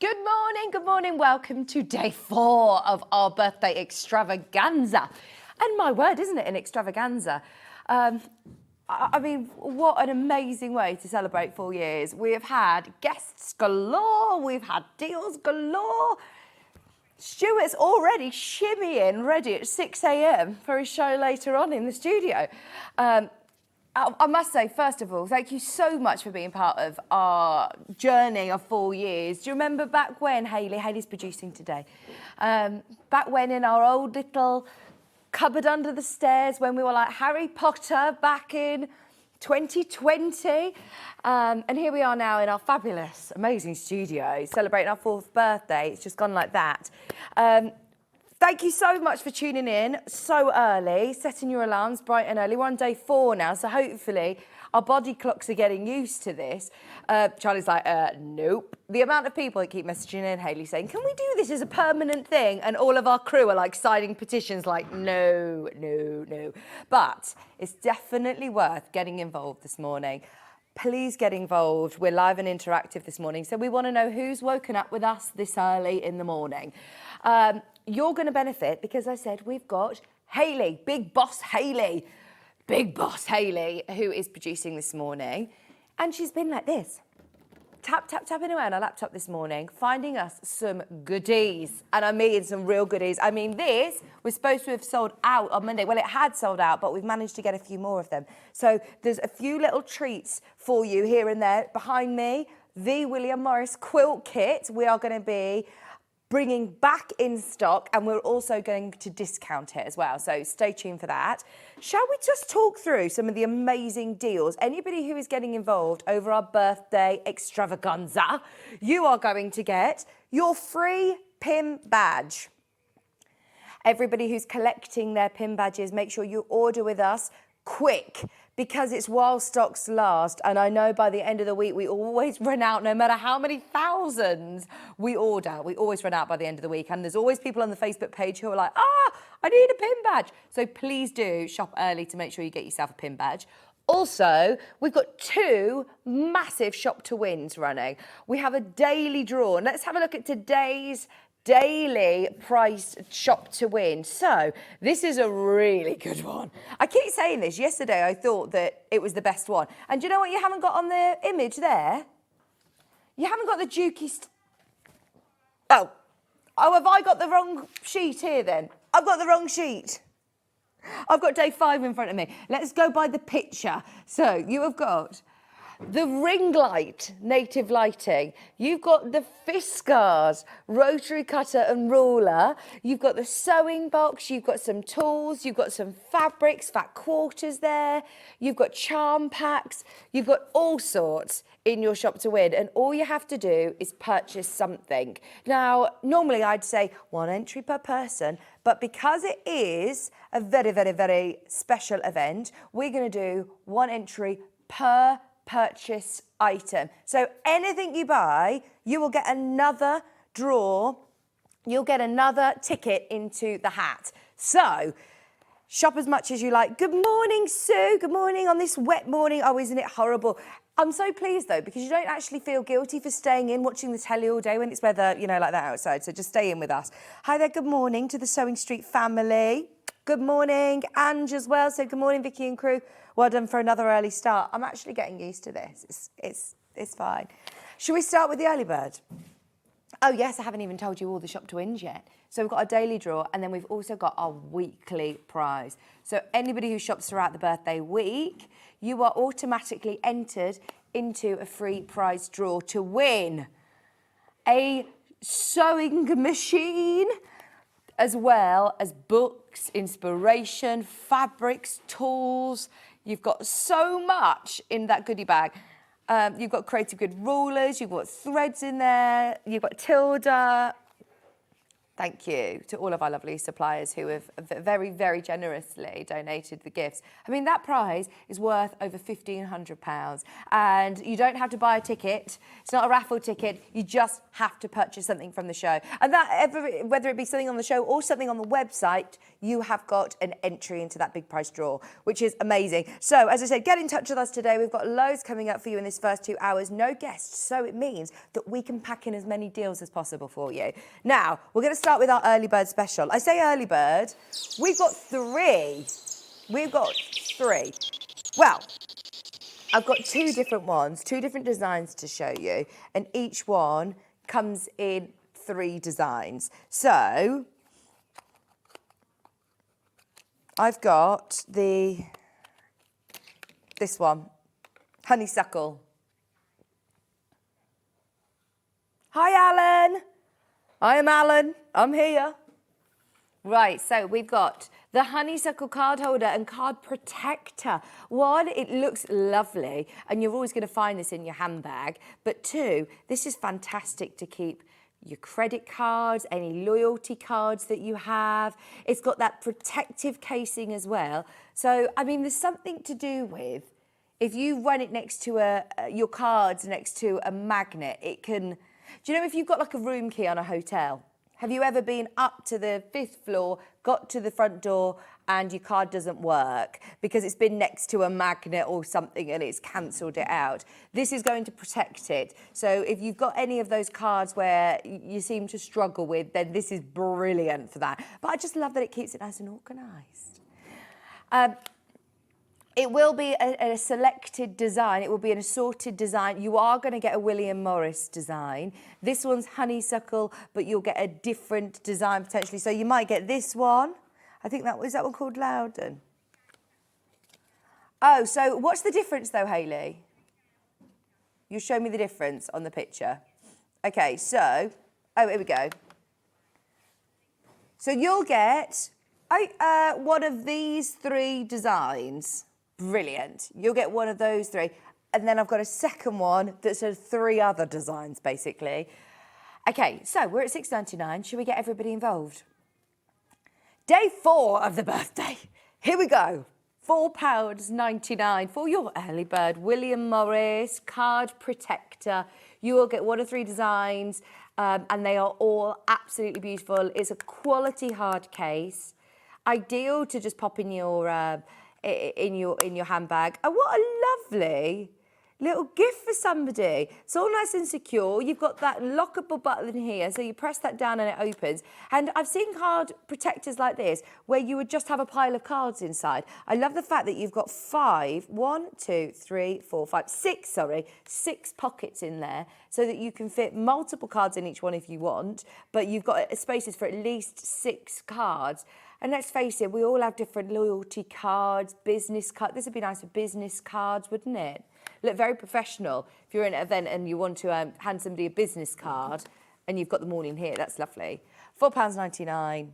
Good morning. Welcome to day 4 of our birthday extravaganza. And my word, isn't it, an extravaganza? I mean, what an amazing way to celebrate 4 years. We have had guests galore, we've had deals galore. Stuart's already shimmying ready at 6 a.m. for his show later on in the studio. I must say, first of all, thank you so much for being part of our journey of 4 years. Do you remember back when, Hayley's producing today, back when in our old little cupboard under the stairs when we were like Harry Potter back in 2020. And here we are now in our fabulous, amazing studio, celebrating our 4th birthday. It's just gone like that. Thank you so much for tuning in so early, setting your alarms bright and early. We're on day 4 now, so hopefully our body clocks are getting used to this. Charlie's like, nope. The amount of people that keep messaging in, Hayley, saying, can we do this as a permanent thing? And all of our crew are like signing petitions like, no. But it's definitely worth getting involved this morning. Please get involved. We're live and interactive this morning, so we want to know who's woken up with us this early in the morning. You're going to benefit because I said we've got Hayley, Big Boss Hayley, who is producing this morning. And she's been like this, tapping away on her laptop this morning, finding us some goodies. And I mean some real goodies. I mean, this was supposed to have sold out on Monday. Well, it had sold out, but we've managed to get a few more of them. So there's a few little treats for you here and there. Behind me, the William Morris Quilt Kit. We are going to be bringing back in stock, and we're also going to discount it as well, so stay tuned for that. Shall we just talk through some of the amazing deals? Anybody who is getting involved over our birthday extravaganza, you are going to get your free PIM badge. Everybody who's collecting their PIM badges, make sure you order with us quick, because it's while stocks last, and I know by the end of the week we always run out. No matter how many thousands we order, we always run out by the end of the week, and there's always people on the Facebook page who are like, I need a PIN badge. So please do shop early to make sure you get yourself a PIN badge. Also, we've got 2 massive shop to wins running. We have a daily draw, and let's have a look at today's daily price shop to win. So this is a really good one. I keep saying this. Yesterday I thought that it was the best one. And do you know what you haven't got on the image there? You haven't got the Juki... Oh, have I got the wrong sheet here then? I've got the wrong sheet. I've got day 5 in front of me. Let's go by the picture. So you have got the ring light, native lighting. You've got the Fiskars, rotary cutter and ruler. You've got the sewing box. You've got some tools. You've got some fabrics, fat quarters there. You've got charm packs. You've got all sorts in your shop to win. And all you have to do is purchase something. Now, normally I'd say 1 entry per person, but because it is a very, very, very special event, we're going to do 1 entry per purchase item. So anything you buy, you will get another draw. You'll get another ticket into the hat. So shop as much as you like. Good morning, Sue. Good morning on this wet morning. Oh, isn't it horrible? I'm so pleased, though, because you don't actually feel guilty for staying in, watching the telly all day when it's weather, you know, like that outside. So just stay in with us. Hi there. Good morning to the Sewing Street family. Good morning, Ange as well. So good morning, Vicky and crew. Well done for another early start. I'm actually getting used to this. It's fine. Should we start with the early bird? Oh, yes, I haven't even told you all the shop to wins yet. So we've got a daily draw, and then we've also got our weekly prize. So anybody who shops throughout the birthday week, you are automatically entered into a free prize draw to win a sewing machine, as well as books, inspiration, fabrics, tools. You've got so much in that goodie bag. You've got creative good rulers, you've got threads in there, you've got Tilda. Thank you to all of our lovely suppliers who have very, very generously donated the gifts. I mean, that prize is worth over £1,500 and you don't have to buy a ticket. It's not a raffle ticket. You just have to purchase something from the show. And that, whether it be something on the show or something on the website, you have got an entry into that big prize draw, which is amazing. So, as I said, get in touch with us today. We've got loads coming up for you in this first 2 hours. No guests, so it means that we can pack in as many deals as possible for you. Now, we're going to start with our early bird special. I say early bird, we've got three. Well, I've got two different ones, two different designs to show you, and each one comes in 3 designs. So, I've got this one, honeysuckle. Hi, Alan. I am Alan. I'm here. Right, so we've got the honeysuckle card holder and card protector. 1, it looks lovely, and you're always going to find this in your handbag. But 2, this is fantastic to keep your credit cards, any loyalty cards that you have. It's got that protective casing as well. So, I mean, there's something to do with if you run it next to your cards next to a magnet, it can... Do you know if you've got like a room key on a hotel? Have you ever been up to the 5th floor, got to the front door and your card doesn't work because it's been next to a magnet or something and it's cancelled it out? This is going to protect it. So if you've got any of those cards where you seem to struggle with, then this is brilliant for that. But I just love that it keeps it nice and organised. It will be a selected design. It will be an assorted design. You are going to get a William Morris design. This one's honeysuckle, but you'll get a different design potentially. So you might get this one. I think is that one called Loudon? Oh, so what's the difference though, Hayley? You show me the difference on the picture. Okay, so, oh, here we go. So you'll get one of these 3 designs. Brilliant. You'll get one of those 3. And then I've got a second one that says 3 other designs, basically. Okay, so we're at £6.99. Should we get everybody involved? Day 4 of the birthday. Here we go. £4.99 for your early bird William Morris card protector. You will get one of 3 designs, and they are all absolutely beautiful. It's a quality hard case, ideal to just pop in your handbag. And what a lovely little gift for somebody. It's all nice and secure. You've got that lockable button here, so you press that down and it opens. And I've seen card protectors like this where you would just have a pile of cards inside. I love the fact that you've got 6 pockets in there so that you can fit multiple cards in each one if you want, but you've got spaces for at least 6 cards. And let's face it, we all have different loyalty cards, business cards. This would be nice for business cards, wouldn't it? Look very professional. If you're in an event and you want to hand somebody a business card and you've got them all in here, that's lovely. £4.99.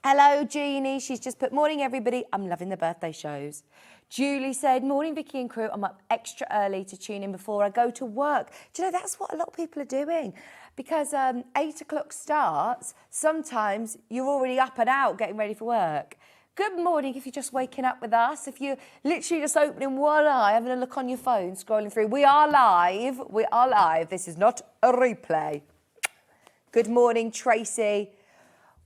Hello, Jeannie. She's just put, morning, everybody. I'm loving the birthday shows. Julie said, morning, Vicky and crew. I'm up extra early to tune in before I go to work. Do you know, that's what a lot of people are doing. Because 8 o'clock starts, sometimes you're already up and out getting ready for work. Good morning if you're just waking up with us. If you're literally just opening one eye, having a look on your phone, scrolling through. We are live. We are live. This is not a replay. Good morning, Tracy.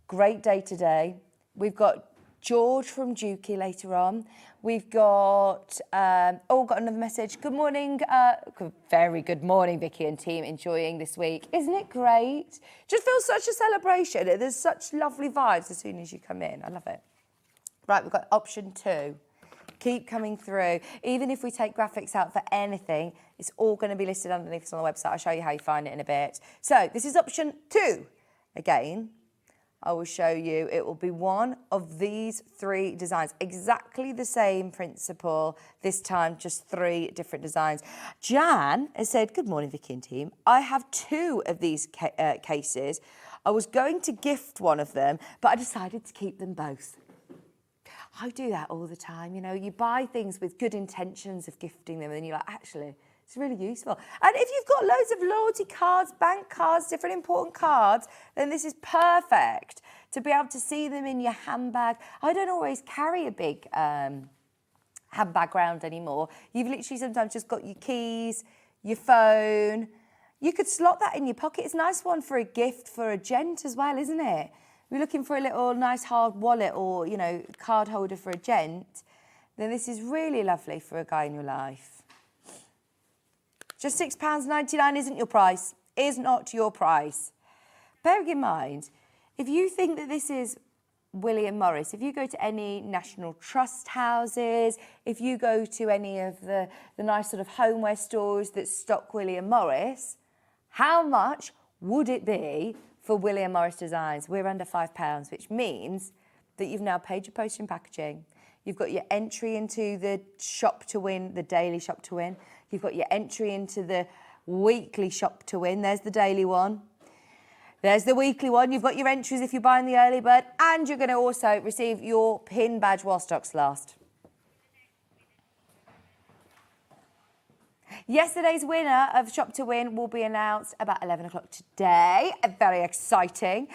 Great day today. We've got George from Juki later on. We've got, got another message. Good morning, very good morning, Vicky and team, enjoying this week. Isn't it great? Just feels such a celebration. There's such lovely vibes as soon as you come in. I love it. Right, we've got option 2. Keep coming through. Even if we take graphics out for anything, it's all going to be listed underneath on the website. I'll show you how you find it in a bit. So this is option 2. Again, I will show you, it will be one of these 3 designs. Exactly the same principle, this time just 3 different designs. Jan has said, good morning, Vicky and team. I have 2 of these cases. I was going to gift one of them, but I decided to keep them both. I do that all the time, you know. You buy things with good intentions of gifting them and then you're like, actually, It's really useful. And if you've got loads of loyalty cards, bank cards, different important cards, then this is perfect to be able to see them in your handbag. I don't always carry a big handbag around anymore. You've literally sometimes just got your keys, your phone. You could slot that in your pocket. It's a nice one for a gift for a gent as well, isn't it? You're looking for a little nice hard wallet or, you know, card holder for a gent, then this is really lovely for a guy in your life. Just £6.99 isn't your price, is not your price. Bearing in mind, if you think that this is William Morris, if you go to any National Trust houses, if you go to any of the nice sort of homeware stores that stock William Morris, how much would it be for William Morris designs? We're under £5, which means that you've now paid your postage and packaging. You've got your entry into the shop to win, the daily shop to win. You've got your entry into the weekly shop to win. There's the daily one. There's the weekly one. You've got your entries if you're buying the early bird, and you're going to also receive your pin badge while stocks last. Yesterday's winner of Shop to Win will be announced about 11 o'clock today. Very exciting.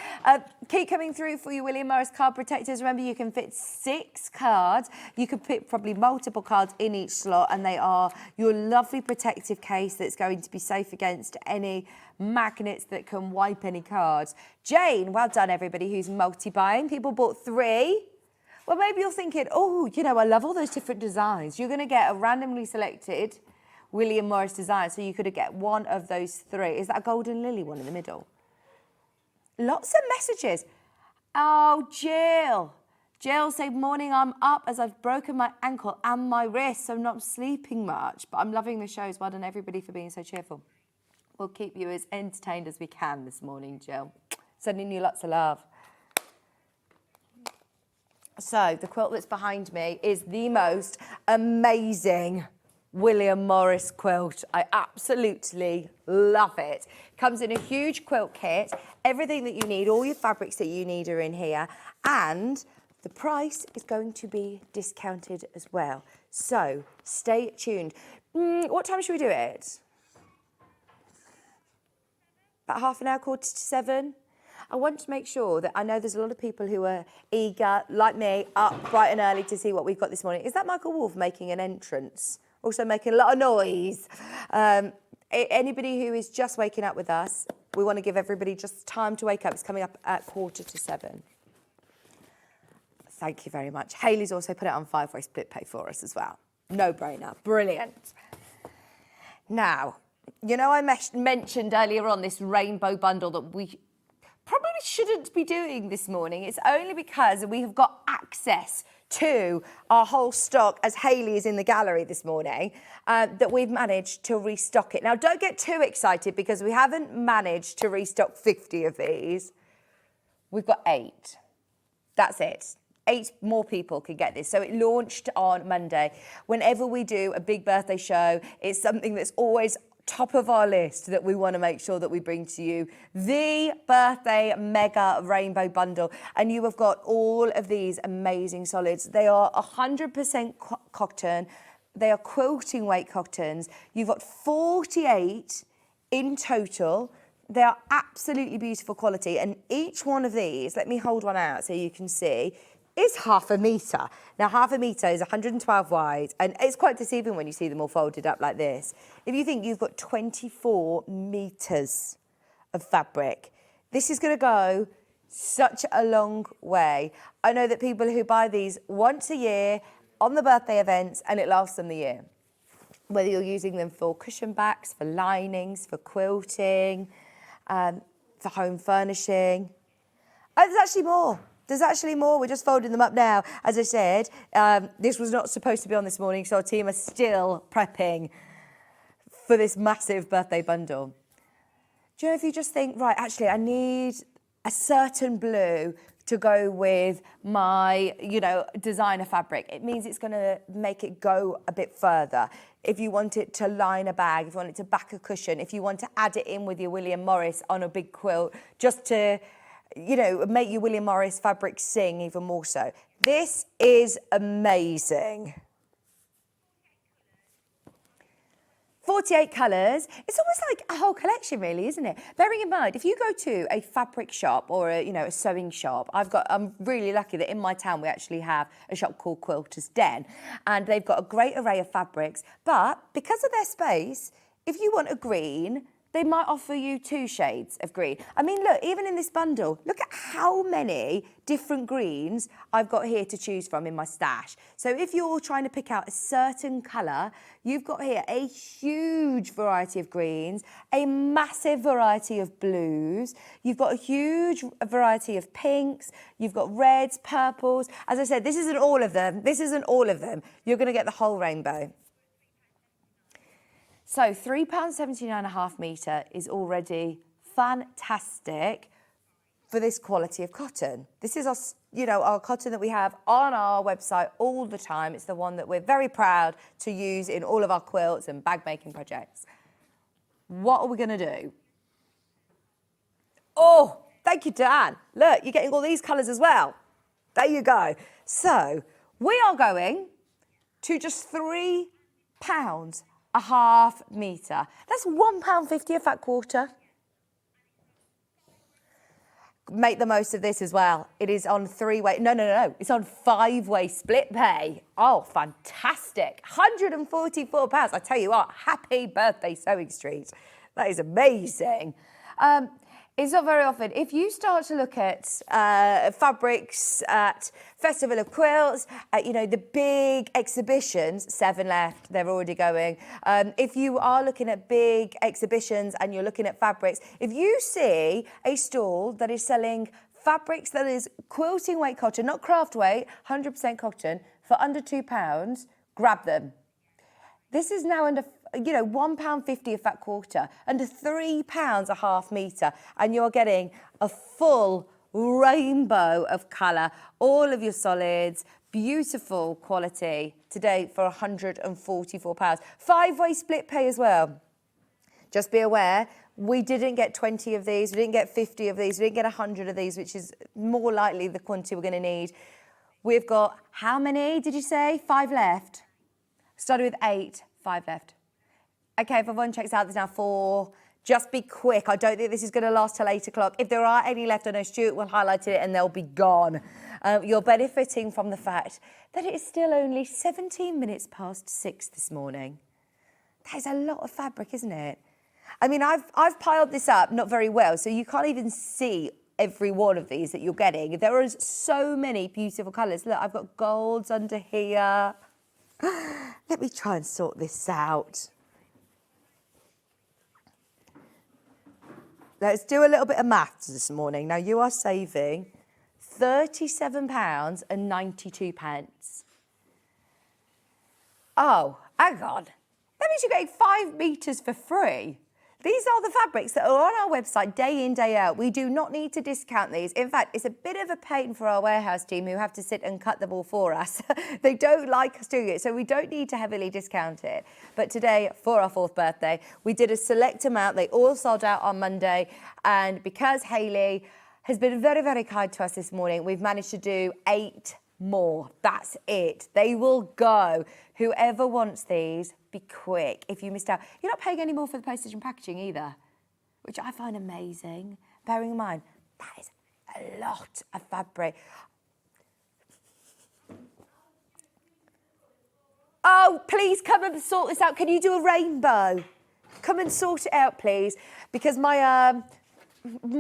Keep coming through for your William Morris card protectors. Remember, you can fit 6 cards. You can put probably multiple cards in each slot, and they are your lovely protective case that's going to be safe against any magnets that can wipe any cards. Jane, well done, everybody who's multi-buying. People bought 3. Well, maybe you're thinking, oh, you know, I love all those different designs. You're going to get a randomly selected William Morris design, so you could get one of those 3. Is that a golden lily one in the middle? Lots of messages. Oh, Jill. Jill said, morning, I'm up as I've broken my ankle and my wrist, so I'm not sleeping much, but I'm loving the shows. Well done, everybody, for being so cheerful. We'll keep you as entertained as we can this morning, Jill. Sending you lots of love. So the quilt that's behind me is the most amazing William Morris quilt. I absolutely love it. Comes in a huge quilt kit. Everything that you need, all your fabrics that you need are in here. And the price is going to be discounted as well. So stay tuned. What time should we do it? About half an hour, 6:45. I want to make sure that I know there's a lot of people who are eager, like me, up bright and early to see what we've got this morning. Is that Michael Wolff making an entrance? Also making a lot of noise. Anybody who is just waking up with us, we want to give everybody just time to wake up. It's coming up at 6:45. Thank you very much. Hayley's also put it on 5-way split pay for us as well. No brainer. Brilliant. Now, you know, I mentioned earlier on this rainbow bundle that we probably shouldn't be doing this morning. It's only because we have got access to our whole stock, as Hayley is in the gallery this morning, that we've managed to restock it. Now, don't get too excited because we haven't managed to restock 50 of these. We've got 8. That's it. 8 more people can get this. So it launched on Monday. Whenever we do a big birthday show, it's something that's always top of our list that we want to make sure that we bring to you. The birthday mega rainbow bundle. And you have got all of these amazing solids. They are 100% cotton. They are quilting weight cottons. You've got 48 in total. They are absolutely beautiful quality. And each one of these, let me hold one out so you can see, is half a metre. Now, half a metre is 112 wide, and it's quite deceiving when you see them all folded up like this. If you think you've got 24 metres of fabric, this is going to go such a long way. I know that people who buy these once a year on the birthday events, and it lasts them the year. Whether you're using them for cushion backs, for linings, for quilting, for home furnishing. Oh, there's actually more. There's actually more. We're just folding them up now. As I said, this was not supposed to be on this morning, so our team are still prepping for this massive birthday bundle. Do you know, if you just think, right, actually, I need a certain blue to go with my, you know, designer fabric, it means it's going to make it go a bit further. If you want it to line a bag, if you want it to back a cushion, if you want to add it in with your William Morris on a big quilt, just to, you know, make your William Morris fabric sing even more so. This is amazing. 48 colours. It's almost like a whole collection, really, isn't it? Bearing in mind, if you go to a fabric shop or a sewing shop, I'm really lucky that in my town we actually have a shop called Quilter's Den, and they've got a great array of fabrics. But because of their space, if you want a green, they might offer you 2 shades of green. I mean, look, even in this bundle, look at how many different greens I've got here to choose from in my stash. So if you're trying to pick out a certain colour, you've got here a huge variety of greens, a massive variety of blues, you've got a huge variety of pinks, you've got reds, purples. As I said, this isn't all of them. This isn't all of them. You're going to get the whole rainbow. So £3.79.5 metre is already fantastic for this quality of cotton. This is our cotton that we have on our website all the time. It's the one that we're very proud to use in all of our quilts and bag making projects. What are we going to do? Oh, thank you, Dan. Look, you're getting all these colours as well. There you go. So we are going to just £3.50 metre. That's £1.50 a fat quarter. Make the most of this as well. It is on 3-way, no. It's on 5-way split pay. Oh, fantastic. £144. I tell you what, happy birthday Sewing Street. That is amazing. It's not very often. If you start to look at fabrics at Festival of Quilts, at, the big exhibitions, 7 left, they're already going. If you are looking at big exhibitions and you're looking at fabrics, if you see a stall that is selling fabrics that is quilting weight cotton, not craft weight, 100% cotton, for under £2, grab them. This is now under £1.50 a fat quarter, under £3 a half metre, and you're getting a full rainbow of colour, all of your solids, beautiful quality today for £144. 5-way split pay as well. Just be aware, we didn't get 20 of these, we didn't get 50 of these, we didn't get 100 of these, which is more likely the quantity we're going to need. We've got, how many did you say? 5 left. Started with 8, 5 left. Okay, if everyone checks out, there's now 4. Just be quick. I don't think this is going to last till 8 o'clock. If there are any left, I know Stuart will highlight it and they'll be gone. You're benefiting from the fact that it is still only 17 minutes past 6 this morning. That is a lot of fabric, isn't it? I mean, I've piled this up not very well, so you can't even see every one of these that you're getting. There are so many beautiful colours. Look, I've got golds under here. Let me try and sort this out. Let's do a little bit of maths this morning. Now, you are saving £37.92. Oh, hang on. That means you're getting 5 metres for free. These are the fabrics that are on our website day in, day out. We do not need to discount these. In fact, it's a bit of a pain for our warehouse team who have to sit and cut them all for us. They don't like us doing it, so we don't need to heavily discount it. But today, for our 4th birthday, we did a select amount. They all sold out on Monday. And because Hayley has been very, very kind to us this morning, we've managed to do 8 more. That's it. They will go. Whoever wants these, be quick. If you missed out, you're not paying any more for the postage and packaging either, which I find amazing. Bearing in mind, that is a lot of fabric. Oh, please come and sort this out. Can you do a rainbow? Come and sort it out, please, because my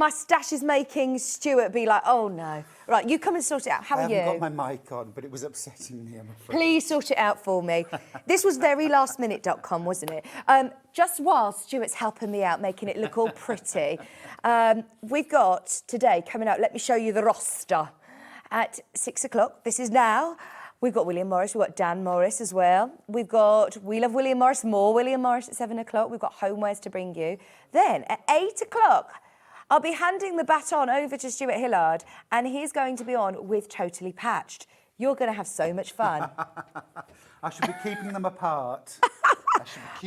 stash is making Stuart be like, oh no. Right, you come and sort it out. How are you? I haven't got my mic on, but it was upsetting me, I'm afraid. Please sort it out for me. This was very lastminute.com, wasn't it? Just while Stuart's helping me out, making it look all pretty, we've got today coming out, let me show you the roster. At 6 o'clock, this is now, we've got William Morris, we've got Dan Morris as well. We've got We Love William Morris, more William Morris at 7 o'clock. We've got Homewares to bring you. Then at 8 o'clock, I'll be handing the baton over to Stuart Hillard, and he's going to be on with Totally Patched. You're going to have so much fun. I should be keeping them apart.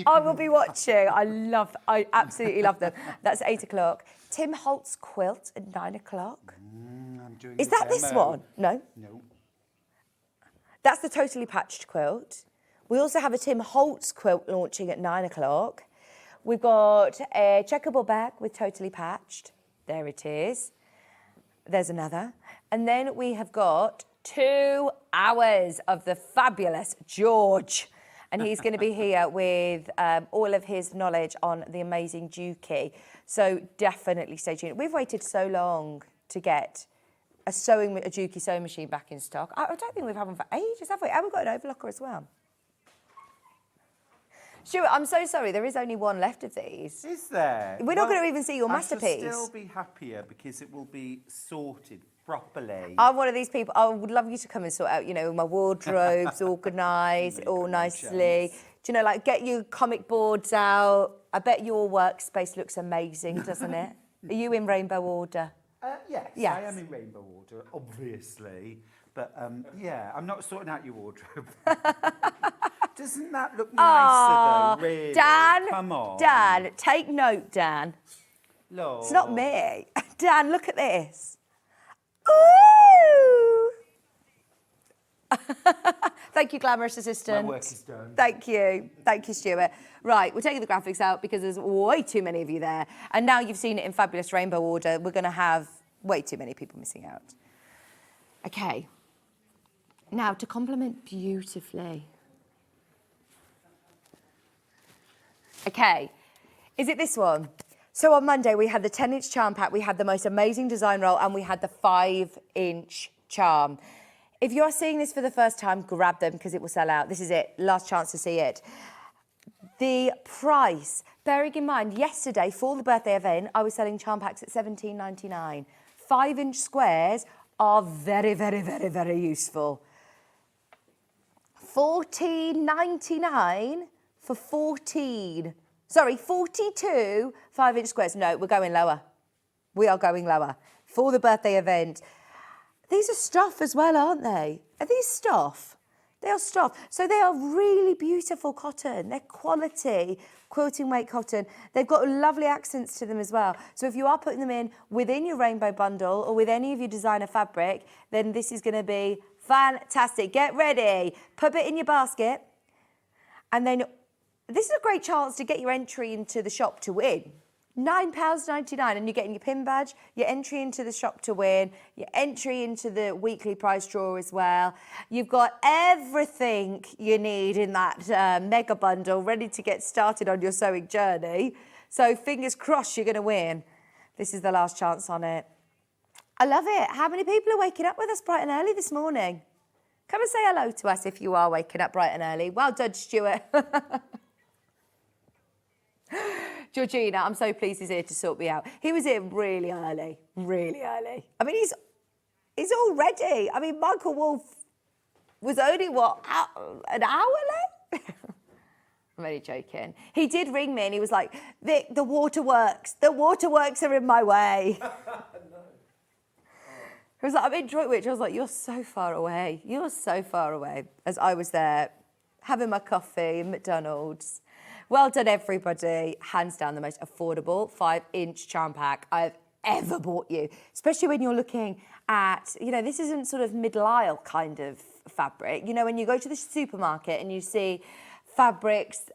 I will be watching. I absolutely love them. That's 8 o'clock. Tim Holtz Quilt at 9 o'clock. I'm doing Is that this one? No? No. That's the Totally Patched quilt. We also have a Tim Holtz quilt launching at 9 o'clock. We've got a checkerboard bag with totally patched. There it is. There's another. And then we have got 2 hours of the fabulous George. And he's going to be here with all of his knowledge on the amazing Juki. So definitely stay tuned. We've waited so long to get a Juki sewing machine back in stock. I don't think we've had one for ages, have we? And we've got an overlocker as well. Stuart, I'm so sorry. There is only one left of these. Is there? We're not going to even see your masterpiece. I shall still be happier because it will be sorted properly. I'm one of these people. I would love you to come and sort out, you know, my wardrobes organised, all nicely. Do you know, like get your comic boards out. I bet your workspace looks amazing, doesn't it? Are you in rainbow order? Yes, I am in rainbow order, obviously. But yeah, I'm not sorting out your wardrobe. Doesn't that look nicer though, really? Dan, come on. Dan, take note, Dan. Lord. It's not me. Dan, look at this. Ooh! Thank you, glamorous assistant. My work is done. Thank you. Thank you, Stuart. Right, we're taking the graphics out because there's way too many of you there. And now you've seen it in fabulous rainbow order, we're going to have way too many people missing out. Okay. Now, to complement beautifully. Okay, is it this one? So on Monday, we had the 10-inch charm pack, we had the most amazing design roll, and we had the 5-inch charm. If you're seeing this for the first time, grab them because it will sell out. This is it, last chance to see it. The price, bearing in mind, yesterday, for the birthday event, I was selling charm packs at $17.99. 5-inch squares are very, very, very, very useful. $14.99 for 42 5-inch squares. No, we're going lower. We are going lower for the birthday event. These are stuff as well, aren't they? Are these stuff? They are stuff. So they are really beautiful cotton. They're quality quilting weight cotton. They've got lovely accents to them as well. So if you are putting them in within your rainbow bundle or with any of your designer fabric, then this is going to be fantastic. Get ready. Put it in your basket. And then this is a great chance to get your entry into the shop to win. £9.99 and you're getting your pin badge, your entry into the shop to win, your entry into the weekly prize draw as well. You've got everything you need in that mega bundle ready to get started on your sewing journey. So fingers crossed you're going to win. This is the last chance on it. I love it. How many people are waking up with us bright and early this morning? Come and say hello to us if you are waking up bright and early. Well done, Stuart. Georgina, I'm so pleased he's here to sort me out. He was here really early, really early. I mean, he's all ready. I mean, Michael Wolff was only, what, an hour late? I'm only joking. He did ring me and he was like, Vic, the waterworks are in my way. He was like, I'm in Droitwich. I was like, you're so far away. You're so far away. As I was there having my coffee in McDonald's. Well done, everybody. Hands down, the most affordable 5-inch charm pack I've ever bought you, especially when you're looking at, you know, this isn't sort of middle aisle kind of fabric. You know, when you go to the supermarket and you see fabrics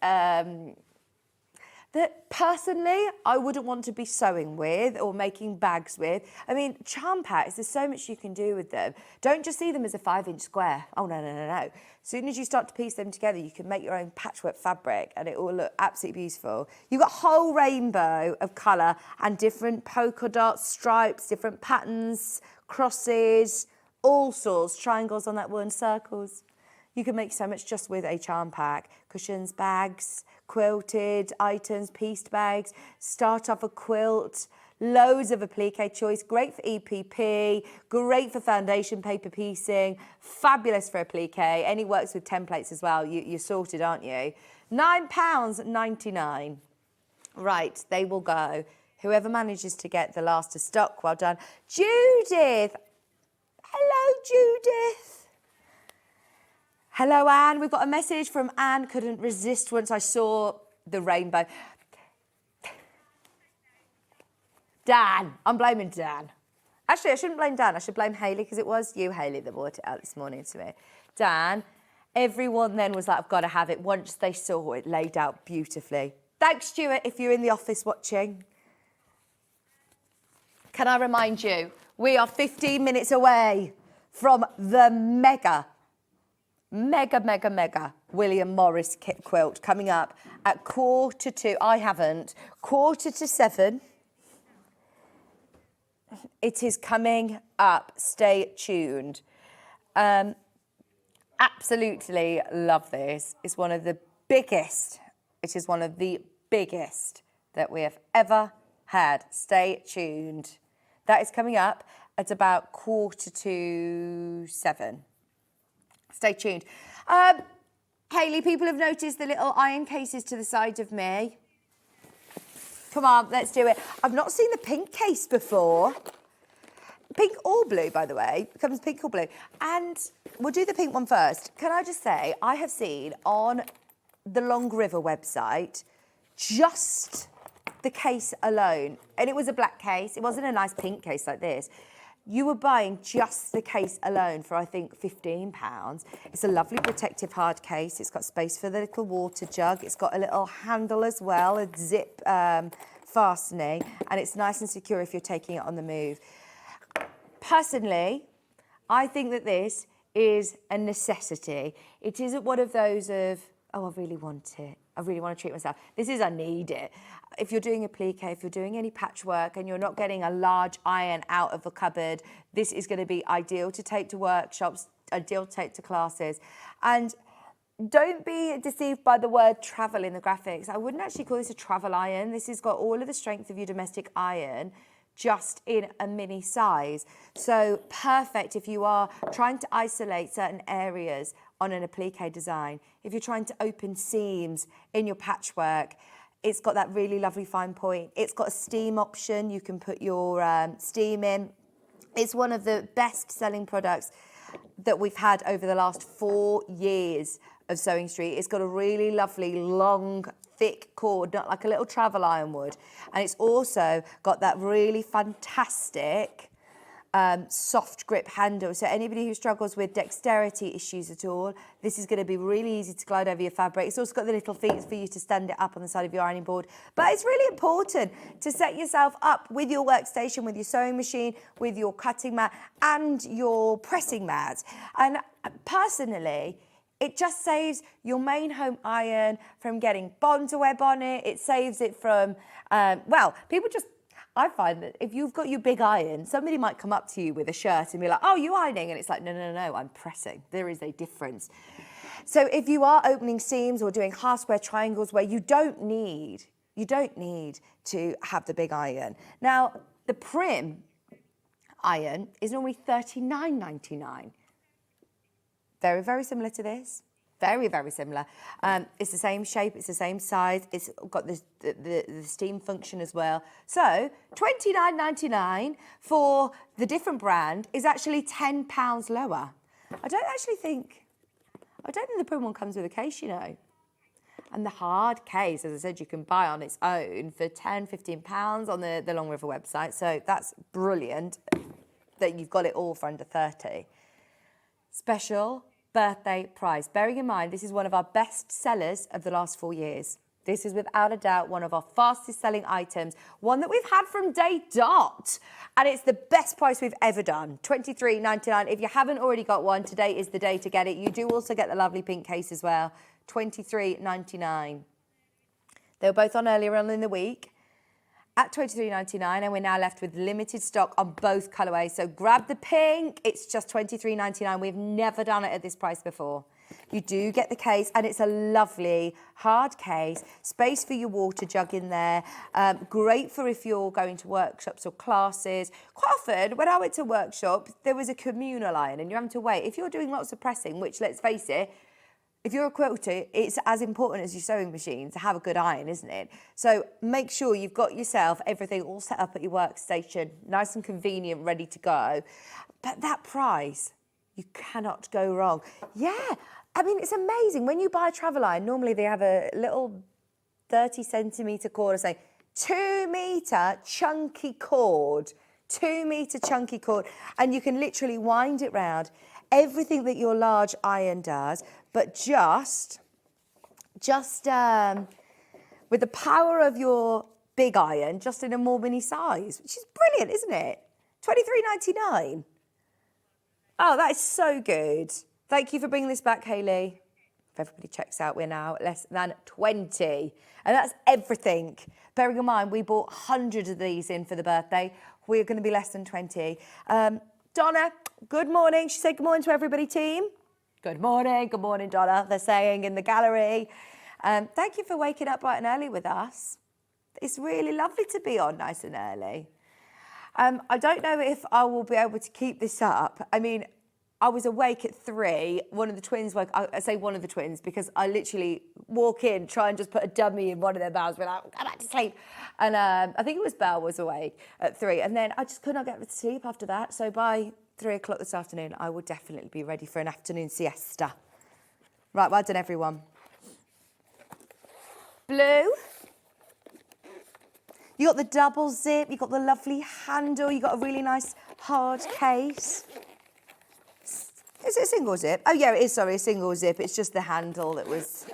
that personally I wouldn't want to be sewing with or making bags with. I mean, charm packs, there's so much you can do with them. Don't just see them as a 5-inch square. Oh, no, no, no, no. As soon as you start to piece them together, you can make your own patchwork fabric and it will look absolutely beautiful. You've got a whole rainbow of colour and different polka dots, stripes, different patterns, crosses, all sorts, triangles on that one, circles. You can make so much just with a charm pack. Cushions, bags, quilted items, pieced bags, start off a quilt, loads of applique choice, great for EPP, great for foundation paper piecing, fabulous for applique, and it works with templates as well. You're sorted, aren't you? £9.99. Right, they will go. Whoever manages to get the last of stock, well done. Judith! Hello, Judith. Hello, Anne. We've got a message from Anne. Couldn't resist once I saw the rainbow. Dan. I'm blaming Dan. Actually, I shouldn't blame Dan. I should blame Hayley because it was you, Hayley, that brought it out this morning to me. Dan, Everyone then was like, I've got to have it once they saw it laid out beautifully. Thanks, Stuart, if you're in the office watching. Can I remind you, we are 15 minutes away from the mega William Morris kit quilt coming up at 6:45. It is coming up. Stay tuned. Absolutely love this. It's one of the biggest. It is one of the biggest that we have ever had. Stay tuned. That is coming up at about 6:45. Stay tuned. Hayley, people have noticed the little iron cases to the side of me. Come on, let's do it. I've not seen the pink case before. Pink or blue, by the way. It comes pink or blue. And we'll do the pink one first. Can I just say, I have seen on the Long River website just the case alone. And it was a black case. It wasn't a nice pink case like this. You were buying just the case alone for, I think, £15. It's a lovely protective hard case. It's got space for the little water jug. It's got a little handle as well, a zip fastening, and it's nice and secure if you're taking it on the move. Personally, I think that this is a necessity. It isn't one of those of, oh, I really want it. I really want to treat myself. This is, I need it. If you're doing a plique, if you're doing any patchwork and you're not getting a large iron out of a cupboard, this is going to be ideal to take to workshops, ideal to take to classes. And don't be deceived by the word travel in the graphics. I wouldn't actually call this a travel iron. This has got all of the strength of your domestic iron, just in a mini size. So perfect if you are trying to isolate certain areas on an applique design. If you're trying to open seams in your patchwork, it's got that really lovely fine point. It's got a steam option. You can put your steam in. It's one of the best selling products that we've had over the last 4 years of Sewing Street. It's got a really lovely long thick cord, not like a little travel iron would. And it's also got that really fantastic soft grip handle. So anybody who struggles with dexterity issues at all, this is going to be really easy to glide over your fabric. It's also got the little feet for you to stand it up on the side of your ironing board. But it's really important to set yourself up with your workstation, with your sewing machine, with your cutting mat and your pressing mat. And personally, it just saves your main home iron from getting bond-to-web on it. It saves it from, I find that if you've got your big iron, somebody might come up to you with a shirt and be like, oh, you ironing? And it's like, no, I'm pressing. There is a difference. So if you are opening seams or doing half square triangles where you don't need to have the big iron. Now, the Prim iron is normally $39.99. Very, very similar to this. Very, very similar. It's the same shape, it's the same size, it's got the steam function as well. So $29.99 for the different brand is actually £10 lower. I don't think the Prim one comes with a case, you know. And the hard case, as I said, you can buy on its own for £10, £15 on the Long River website. So that's brilliant that you've got it all for under 30. Special birthday price. Bearing in mind, this is one of our best sellers of the last 4 years. This is without a doubt one of our fastest selling items, one that we've had from day dot. And it's the best price we've ever done, $23.99. If you haven't already got one, today is the day to get it. You do also get the lovely pink case as well, $23.99. They were both on earlier on in the week at $23.99, and we're now left with limited stock on both colourways. So grab the pink, it's just $23.99. We've never done it at this price before. You do get the case, and it's a lovely hard case, space for your water jug in there, great for if you're going to workshops or classes. Quite often, when I went to workshops, there was a communal iron, and you're having to wait. If you're doing lots of pressing, which, let's face it, if you're a quilter, it's as important as your sewing machine to have a good iron, isn't it? So make sure you've got yourself everything all set up at your workstation, nice and convenient, ready to go. But that price, you cannot go wrong. Yeah, I mean, it's amazing. When you buy a travel iron, normally they have a little 30 centimetre cord, say 2 metre chunky cord, 2 metre chunky cord, and you can literally wind it round. Everything that your large iron does, but just with the power of your big iron, just in a more mini size, which is brilliant, isn't it? $23.99. Oh, that is so good. Thank you for bringing this back, Hayley. If everybody checks out, we're now at less than 20. And that's everything. Bearing in mind, we bought hundreds of these in for the birthday. We're going to be less than 20. Donna, good morning. She said good morning to everybody, team. Good morning, Donna. They're saying in the gallery. Thank you for waking up bright and early with us. It's really lovely to be on nice and early. I don't know if I will be able to keep this up. I mean, I was awake at 3. One of the twins woke. I say one of the twins because I literally walk in, try and just put a dummy in one of their mouths, be like, go back to sleep. And I think it was Belle was awake at 3. And then I just could not get to sleep after that. So by 3 o'clock this afternoon, I will definitely be ready for an afternoon siesta. Right, well done, everyone. Blue. You got the double zip, you got the lovely handle, you got a really nice hard case. Is it a single zip? Oh yeah, it is, sorry, a single zip. It's just the handle that was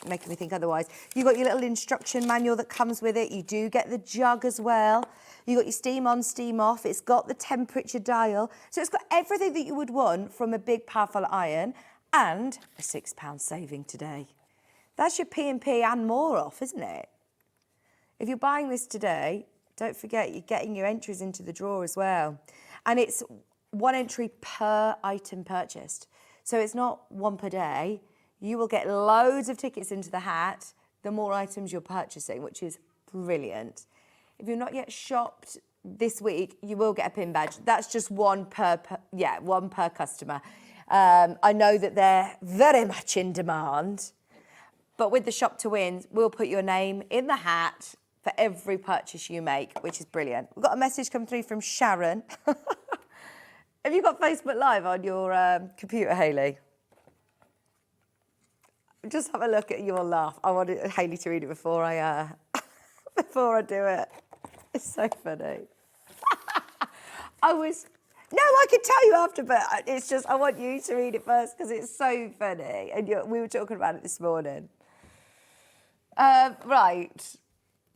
making me think otherwise. You got your little instruction manual that comes with it. You do get the jug as well. You got your steam on, steam off. It's got the temperature dial. So it's got everything that you would want from a big, powerful iron and a £6 saving today. That's your P&P and more off, isn't it? If you're buying this today, don't forget you're getting your entries into the draw as well. And it's 1 entry per item purchased. So it's not 1 per day. You will get loads of tickets into the hat the more items you're purchasing, which is brilliant. If you're not yet shopped this week, you will get a pin badge. That's just one per customer. I know that they're very much in demand. But with the Shop to Win, we'll put your name in the hat for every purchase you make, which is brilliant. We've got a message come through from Sharon. Have you got Facebook Live on your computer, Hayley? Just have a look at your laugh. I wanted Hayley to read it before I do it. It's so funny. I could tell you after, but it's just I want you to read it first because it's so funny. And we were talking about it this morning. Right.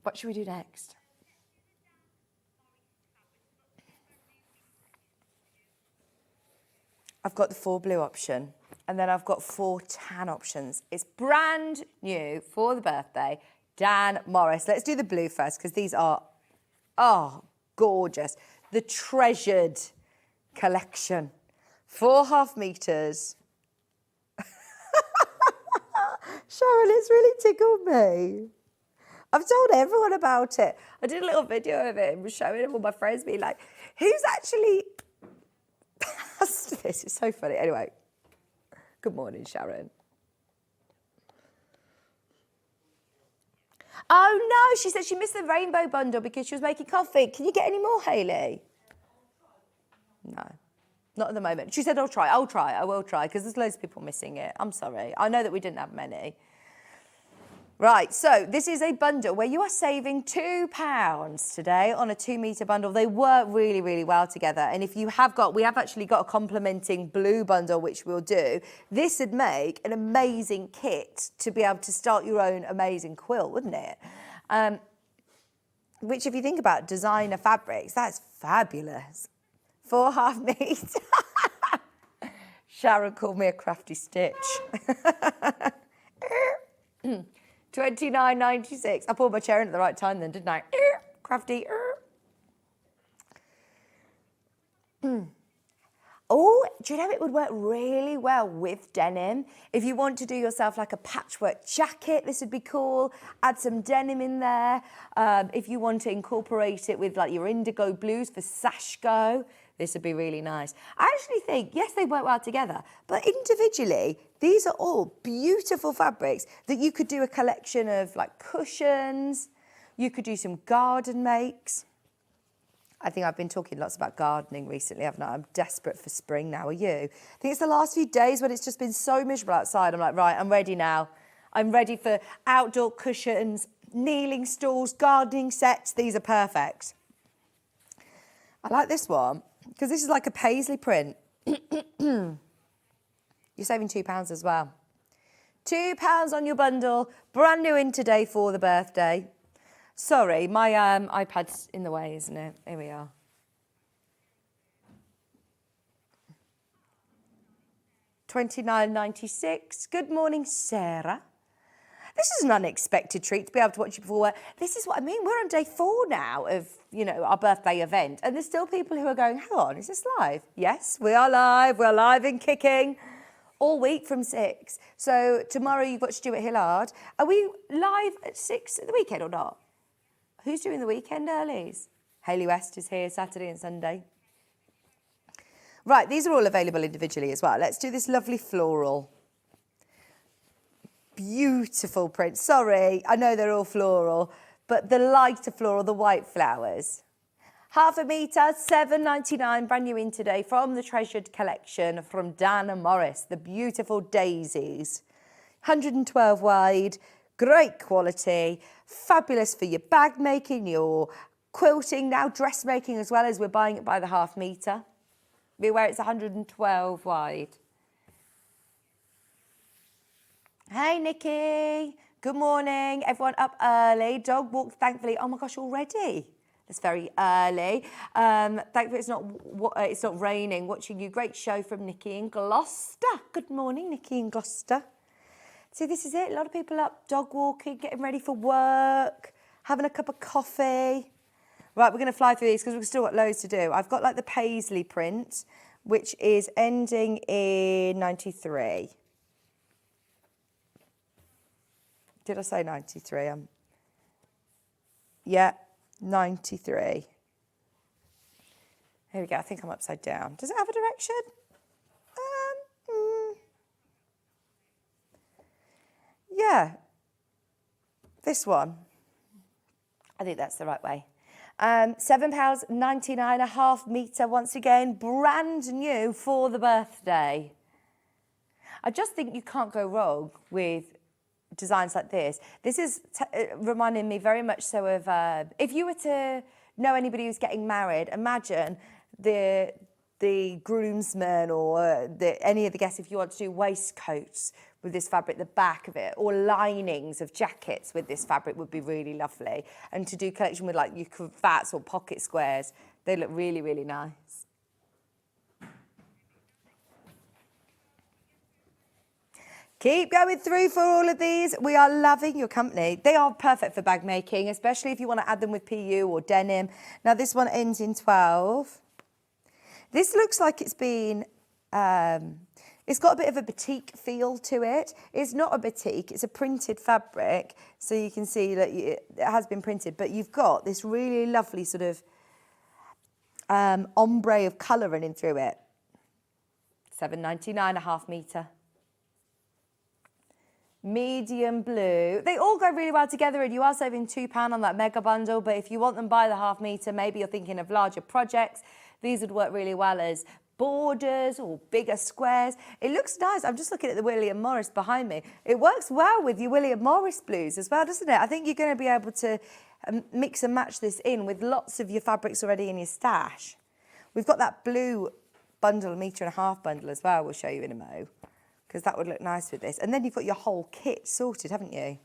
What should we do next? I've got the 4 blue option and then I've got 4 tan options. It's brand new for the birthday. Dan Morris. Let's do the blue first because these are, gorgeous. The treasured collection. 4.5 meters. Sharon, it's really tickled me. I've told everyone about it. I did a little video of it and was showing it all my friends, being like, who's actually passed this? It's so funny. Anyway, good morning, Sharon. Oh, no, she said she missed the rainbow bundle because she was making coffee. Can you get any more, Hayley? No, not at the moment. She said, I will try, because there's loads of people missing it. I'm sorry. I know that we didn't have many. Right, so this is a bundle where you are saving £2 today on a 2-metre bundle. They work really, really well together. And if you have we have actually got a complementing blue bundle, which we'll do. This would make an amazing kit to be able to start your own amazing quilt, wouldn't it? Which, if you think about designer fabrics, that's fabulous. 4.5 meters. Sharon called me a crafty stitch. $29.96. I pulled my chair in at the right time then, didn't I? Crafty. Oh, do you know it would work really well with denim? If you want to do yourself like a patchwork jacket, this would be cool. Add some denim in there. If you want to incorporate it with like your indigo blues for sashgo, this would be really nice. I actually think, yes, they work well together, but individually, these are all beautiful fabrics that you could do a collection of like cushions. You could do some garden makes. I think I've been talking lots about gardening recently, haven't I? I'm desperate for spring now, are you? I think it's the last few days when it's just been so miserable outside. I'm like, right, I'm ready now. I'm ready for outdoor cushions, kneeling stools, gardening sets. These are perfect. I like this one because this is like a paisley print. You're saving £2 as well. £2 on your bundle, brand new in today for the birthday. Sorry, my iPad's in the way, isn't it? Here we are. £29.96. Good morning, Sarah. This is an unexpected treat to be able to watch you before work. This is what I mean. We're on day 4 now of, our birthday event. And there's still people who are going, hang on, is this live? Yes, we are live. We're live and kicking all week from 6. So tomorrow you've got Stuart Hillard. Are we live at 6 at the weekend or not? Who's doing the weekend earlies? Hayley West is here Saturday and Sunday. Right, these are all available individually as well. Let's do this lovely floral. Beautiful print. Sorry, I know they're all floral, but the lighter floral, the white flowers. Half a metre, £7.99, brand new in today from the Treasured Collection from Dana Morris. The beautiful daisies. 112 wide, great quality, fabulous for your bag making, your quilting, now dressmaking as well, as we're buying it by the half metre. Be aware it's 112 wide. Hey, Nikki. Good morning. Everyone up early. Dog walked, thankfully. Oh, my gosh, already? That's very early. Thankfully, it's not raining. Watching you. Great show from Nikki in Gloucester. Good morning, Nikki in Gloucester. See, this is it. A lot of people up dog walking, getting ready for work, having a cup of coffee. Right, we're going to fly through these because we've still got loads to do. I've got like the paisley print, which is ending in 93. Did I say 93? Yeah, 93. Here we go. I think I'm upside down. Does it have a direction? Yeah. This one. I think that's the right way. £7.99, a half metre once again, brand new for the birthday. I just think you can't go wrong with designs like this. This is reminding me very much so of, if you were to know anybody who's getting married, imagine the groomsmen or any of the guests, if you want to do waistcoats with this fabric, the back of it, or linings of jackets with this fabric would be really lovely. And to do collection with like your cravats or pocket squares, they look really, really nice. Keep going through for all of these. We are loving your company. They are perfect for bag making, especially if you want to add them with PU or denim. Now this one ends in 12. This looks like it's been, it's got a bit of a batik feel to it. It's not a batik, it's a printed fabric. So you can see that it has been printed, but you've got this really lovely sort of ombre of colour running through it. £7.99, a half metre. Medium blue. They all go really well together, and you are saving £2 on that mega bundle, but if you want them by the half metre, maybe you're thinking of larger projects, these would work really well as borders or bigger squares. It looks nice. I'm just looking at the William Morris behind me. It works well with your William Morris blues as well, doesn't it? I think you're going to be able to mix and match this in with lots of your fabrics already in your stash. We've got that blue bundle, metre and a half bundle as well, we'll show you in a mo, because that would look nice with this. And then you've got your whole kit sorted, haven't you?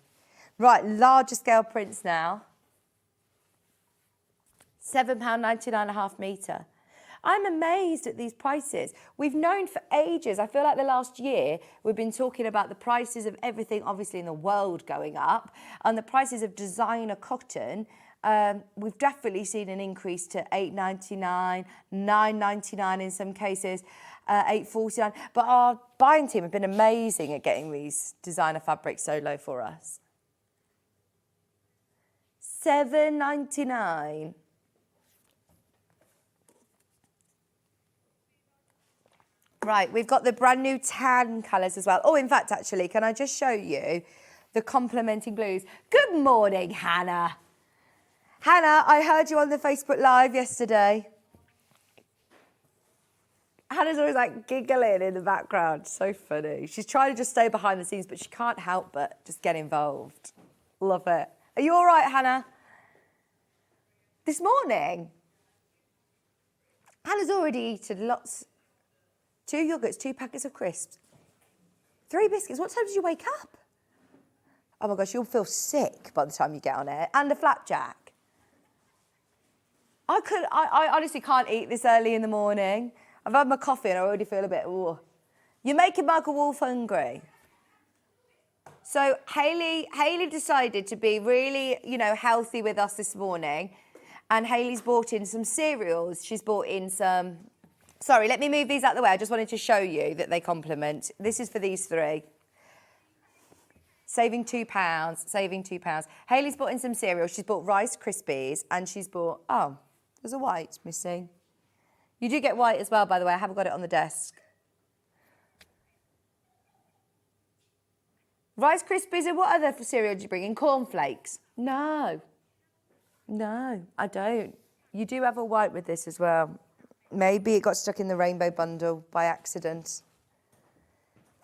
Right, larger scale prints now. £7.99, a half metre. I'm amazed at these prices. We've known for ages, I feel like the last year, we've been talking about the prices of everything, obviously, in the world going up, and the prices of designer cotton. We've definitely seen an increase to £8.99, £9.99 in some cases, £8.49. But our buying team have been amazing at getting these designer fabrics so low for us. £7.99. Right, we've got the brand new tan colours as well. Oh, in fact, actually, can I just show you the complementing blues? Good morning, Hannah. Hannah, I heard you on the Facebook Live yesterday. Hannah's always like giggling in the background. So funny. She's trying to just stay behind the scenes, but she can't help but just get involved. Love it. Are you all right, Hannah? This morning? Hannah's already eaten lots. 2 yogurts, 2 packets of crisps. 3 biscuits. What time did you wake up? Oh my gosh, you'll feel sick by the time you get on it. And a flapjack. I honestly can't eat this early in the morning. I've had my coffee and I already feel a bit, ooh. You're making Michael Wolf hungry. So Hayley decided to be really, healthy with us this morning. And Hayley's bought in some cereals. She's bought in some... Sorry, let me move these out of the way. I just wanted to show you that they complement. This is for these 3. Saving £2, saving £2. Hayley's bought in some cereal. She's bought Rice Krispies and she's bought, oh, there's a white missing. You do get white as well, by the way. I haven't got it on the desk. Rice Krispies, and what other cereal did you bring in? Cornflakes? No, I don't. You do have a white with this as well. Maybe it got stuck in the rainbow bundle by accident.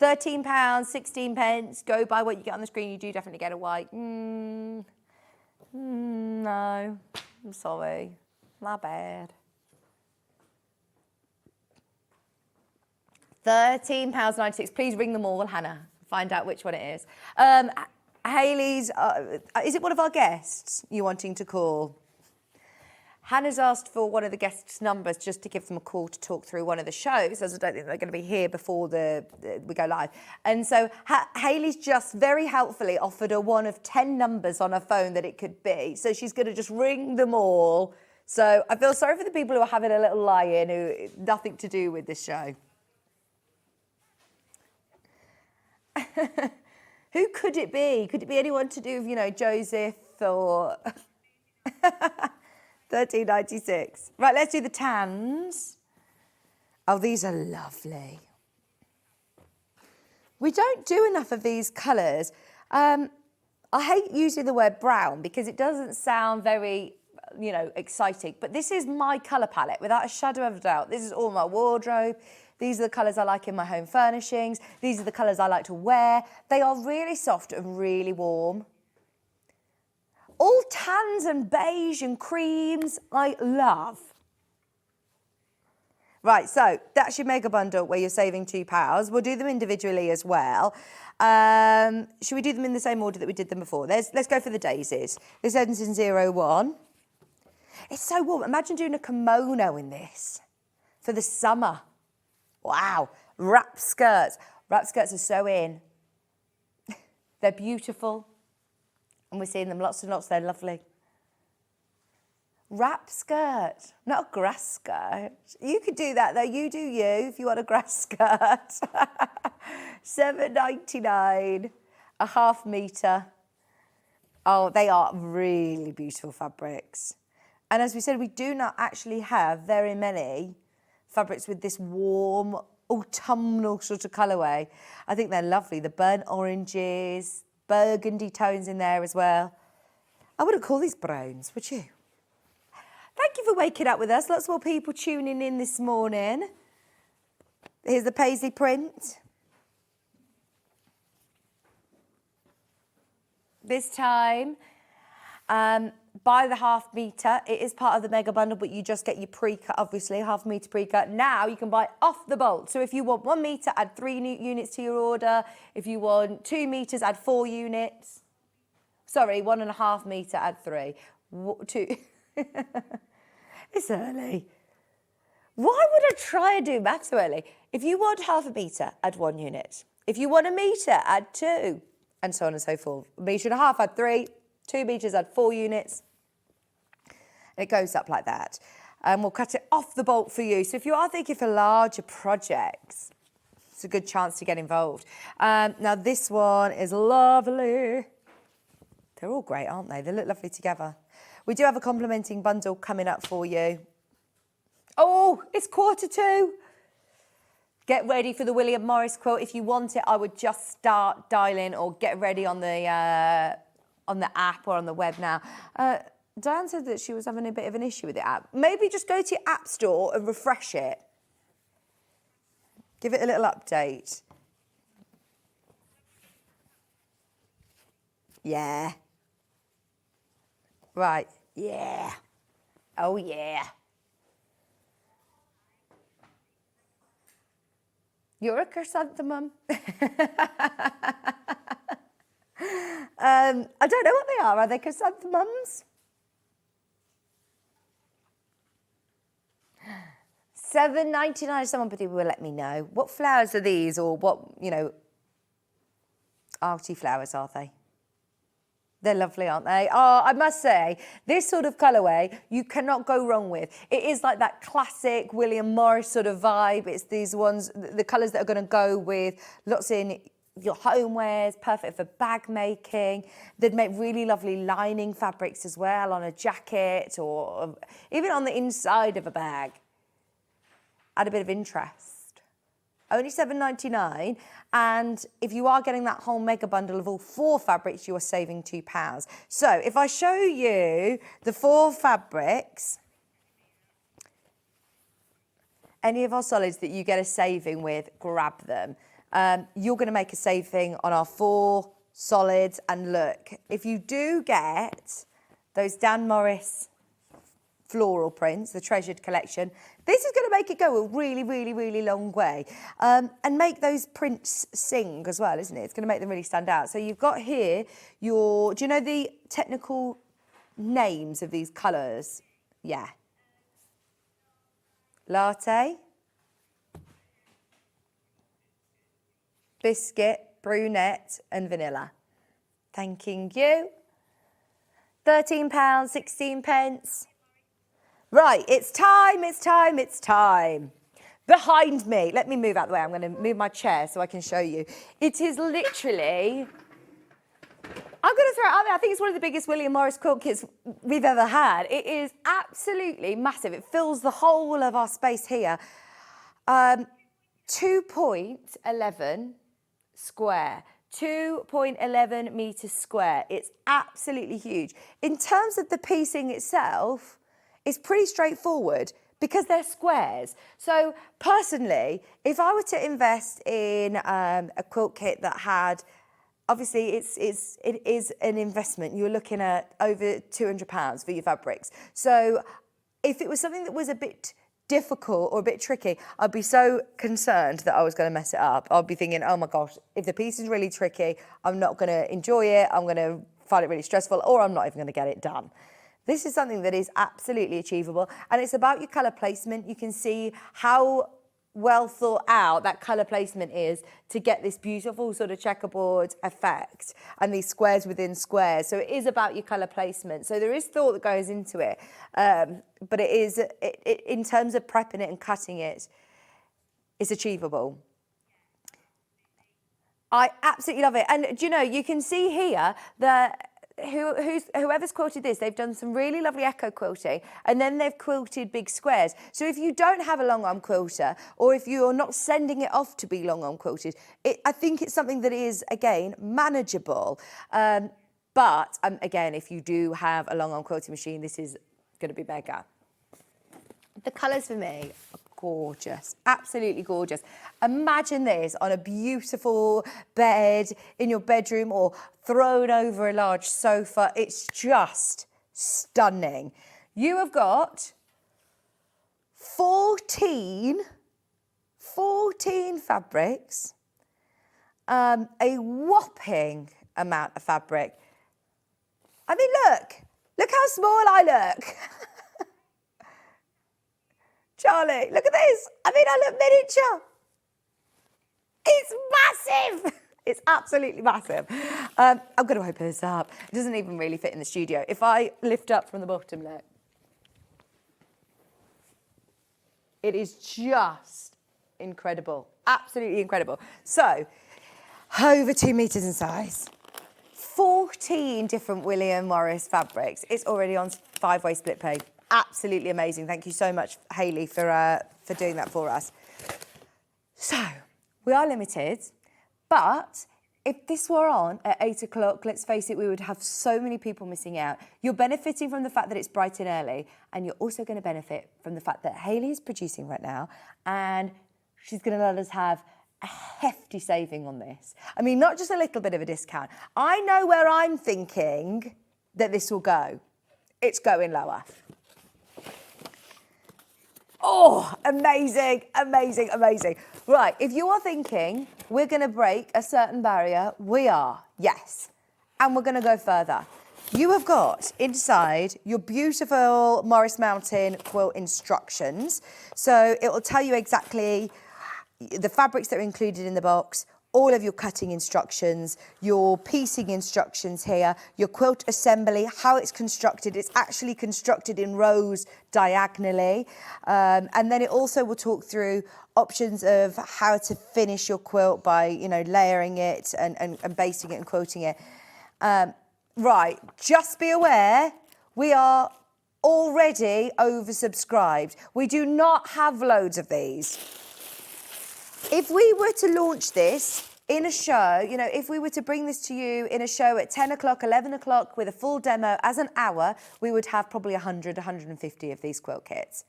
£13, 16 pence. Go by what you get on the screen. You do definitely get a white. No, I'm sorry. My bad. £13.96. Please ring them all, Hannah. Find out which one it is. Hayley's, is it one of our guests you're wanting to call? Hannah's asked for one of the guests' numbers just to give them a call to talk through one of the shows, as I don't think they're going to be here before we go live. And so Hayley's just very helpfully offered her one of 10 numbers on her phone that it could be. So she's going to just ring them all. So I feel sorry for the people who are having a little lie-in, who nothing to do with this show. Who could it be? Could it be anyone to do with, Joseph or... 13.96. Right, let's do the tans. Oh, these are lovely. We don't do enough of these colours. I hate using the word brown because it doesn't sound very, exciting. But this is my colour palette, without a shadow of a doubt. This is all my wardrobe. These are the colours I like in my home furnishings. These are the colours I like to wear. They are really soft and really warm. All tans and beige and creams I love. Right, so that's your mega bundle where you're saving £2. We'll do them individually as well. Should we do them in the same order that we did them before? Let's go for the daisies. This ends in 01. It's so warm. Imagine doing a kimono in this for the summer. Wow. Wrap skirts. Wrap skirts are so in. They're beautiful. And we're seeing them lots and lots. They're lovely. Wrap skirt, not a grass skirt. You could do that though. You do you if you want a grass skirt. £7.99, a ½ metre. Oh, they are really beautiful fabrics. And as we said, we do not actually have very many fabrics with this warm autumnal sort of colourway. I think they're lovely. The burnt oranges, burgundy tones in there as well. I wouldn't call these browns, would you? Thank you for waking up with us. Lots more people tuning in this morning. Here's the paisley print. This time, by the ½ metre. It is part of the mega bundle, but you just get your pre-cut, obviously, ½ metre pre-cut. Now you can buy off the bolt. So if you want 1 metre, add 3 units to your order. If you want 2 metres, add 4 units. Sorry, 1.5 metre, add 3. 2. It's early. Why would I try and do maths so early? If you want ½ metre, add 1 unit. If you want 1 metre, add 2. And so on and so forth. 1.5 metres, add 3. 2 metres, add 4 units. And it goes up like that. And we'll cut it off the bolt for you. So if you are thinking for larger projects, it's a good chance to get involved. Now this one is lovely. They're all great, aren't they? They look lovely together. We do have a complementing bundle coming up for you. Oh, it's 1:45. Get ready for the William Morris quilt. If you want it, I would just start dialing or get ready on the app or on the web now. Diane said that she was having a bit of an issue with the app. Maybe just go to your app store and refresh it. Give it a little update. Yeah. Right. Yeah. Oh, yeah. You're a chrysanthemum. I don't know what they are. Are they chrysanthemums? $7.99. Someone will let me know. What flowers are these, or what, arty flowers are they? They're lovely, aren't they? Oh, I must say, this sort of colourway you cannot go wrong with. It is like that classic William Morris sort of vibe. It's these ones, the colours that are going to go with lots in your homewares, perfect for bag making. They'd make really lovely lining fabrics as well on a jacket or even on the inside of a bag. Add a bit of interest. Only $7.99, and if you are getting that whole mega bundle of all 4 fabrics, you are saving £2. So if I show you the 4 fabrics, any of our solids that you get a saving with, grab them. You're going to make a saving on our 4 solids, and look, if you do get those Dan Morris floral prints, the treasured collection, this is going to make it go a really, really, really long way. And make those prints sing as well, isn't it? It's going to make them really stand out. So you've got here do you know the technical names of these colours? Yeah. Latte, biscuit, brunette and vanilla. Thanking you. £13, 16 pence. Right, it's time. Behind me, let me move out the way. I'm going to move my chair so I can show you. It is literally, I'm going to throw it out there. I think it's one of the biggest William Morris quilt kits we've ever had. It is absolutely massive. It fills the whole of our space here. 2.11 square. 2.11 metres square. It's absolutely huge. In terms of the piecing itself, it's pretty straightforward because they're squares. So personally, if I were to invest in a quilt kit that had, obviously it is an investment. You're looking at over £200 for your fabrics. So if it was something that was a bit difficult or a bit tricky, I'd be so concerned that I was going to mess it up. I'd be thinking, oh my gosh, if the piece is really tricky, I'm not going to enjoy it. I'm going to find it really stressful, or I'm not even going to get it done. This is something that is absolutely achievable, and it's about your colour placement. You can see how well thought out that colour placement is to get this beautiful sort of checkerboard effect and these squares within squares. So it is about your colour placement. So there is thought that goes into it, but it is, in terms of prepping it and cutting it, it's achievable. I absolutely love it. And do you know, you can see here that whoever's quilted this, they've done some really lovely echo quilting, and then they've quilted big squares. So if you don't have a long arm quilter, or if you're not sending it off to be long arm quilted, I think it's something that is, again, manageable. But again, if you do have a long arm quilting machine, this is going to be mega. The colours for me are gorgeous, absolutely gorgeous. Imagine this on a beautiful bed in your bedroom or thrown over a large sofa. It's just stunning. You have got 14 fabrics, a whopping amount of fabric. I mean, look how small I look. Charlie, look at this. I mean, I look miniature. It's massive. It's absolutely massive. I'm going to open this up. It doesn't even really fit in the studio. If I lift up from the bottom, look. It is just incredible. Absolutely incredible. So, over 2 metres in size. 14 different William Morris fabrics. It's already on 5-way split pay. Absolutely amazing. Thank you so much, Hayley, for doing that for us. So, we are limited, but if this were on at 8 o'clock, let's face it, we would have so many people missing out. You're benefiting from the fact that it's bright and early, and you're also going to benefit from the fact that Hayley is producing right now, and she's going to let us have a hefty saving on this. I mean, not just a little bit of a discount. I know where I'm thinking that this will go. It's going lower. Oh, amazing, amazing, amazing. Right, if you are thinking we're going to break a certain barrier, we are, yes. And we're going to go further. You have got inside your beautiful Morris Mountain quilt instructions. So it will tell you exactly the fabrics that are included in the box, all of your cutting instructions, your piecing instructions here, your quilt assembly, how it's constructed. It's actually constructed in rows diagonally. And then it also will talk through options of how to finish your quilt by, you know, layering it and basting it and quilting it. Right, just be aware, we are already oversubscribed. We do not have loads of these. If we were to launch this in a show, you know, if we were to bring this to you in a show at 10 o'clock, 11 o'clock with a full demo as an hour, we would have probably 100, 150 of these quilt kits.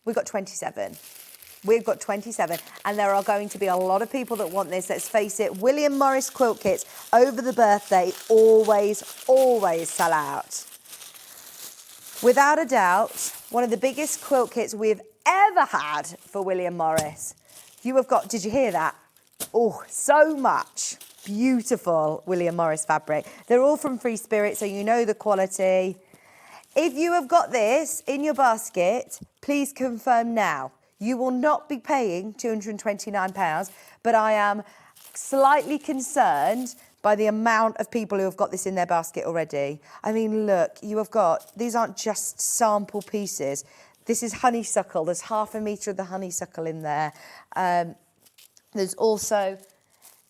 We've got 27. We've got 27, and there are going to be a lot of people that want this. Let's face it, William Morris quilt kits over the birthday always sell out. Without a doubt, one of the biggest quilt kits we've ever had for William Morris. You have got, did you hear that? Oh, so much beautiful William Morris fabric. They're all from Free Spirit, so you know the quality. If you have got this in your basket, please confirm now. You will not be paying £229, but I am slightly concerned by the amount of people who have got this in their basket already. I mean, look, you have got, these aren't just sample pieces. This is honeysuckle. There's 1/2 metre of the honeysuckle in there. There's also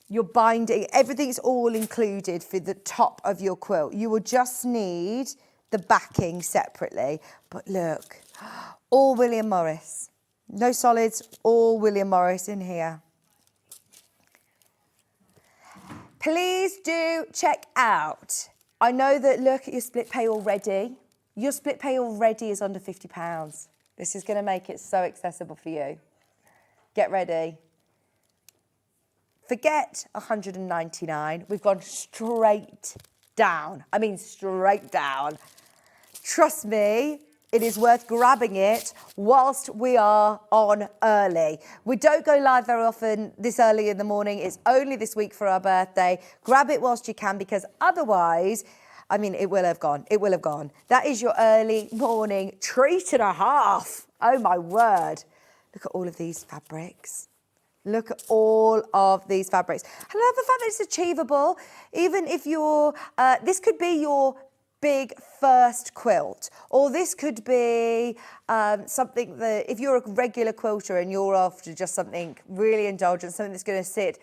your binding. Everything's all included for the top of your quilt. You will just need the backing separately. But look, all William Morris. No solids, all William Morris in here. Please do check out. I know that, look at your split pay already. Your split pay already is under £50. This is going to make it so accessible for you. Get ready. Forget 199. We've gone straight down. I mean, straight down. Trust me, it is worth grabbing it whilst we are on early. We don't go live very often this early in the morning. It's only this week for our birthday. Grab it whilst you can, because otherwise, I mean, it will have gone. It will have gone. That is your early morning treat and a half. Oh, my word. Look at all of these fabrics. Look at all of these fabrics. I love the fact that it's achievable. Even if you're, this could be your big first quilt, or this could be something that, if you're a regular quilter and you're after just something really indulgent, something that's going to sit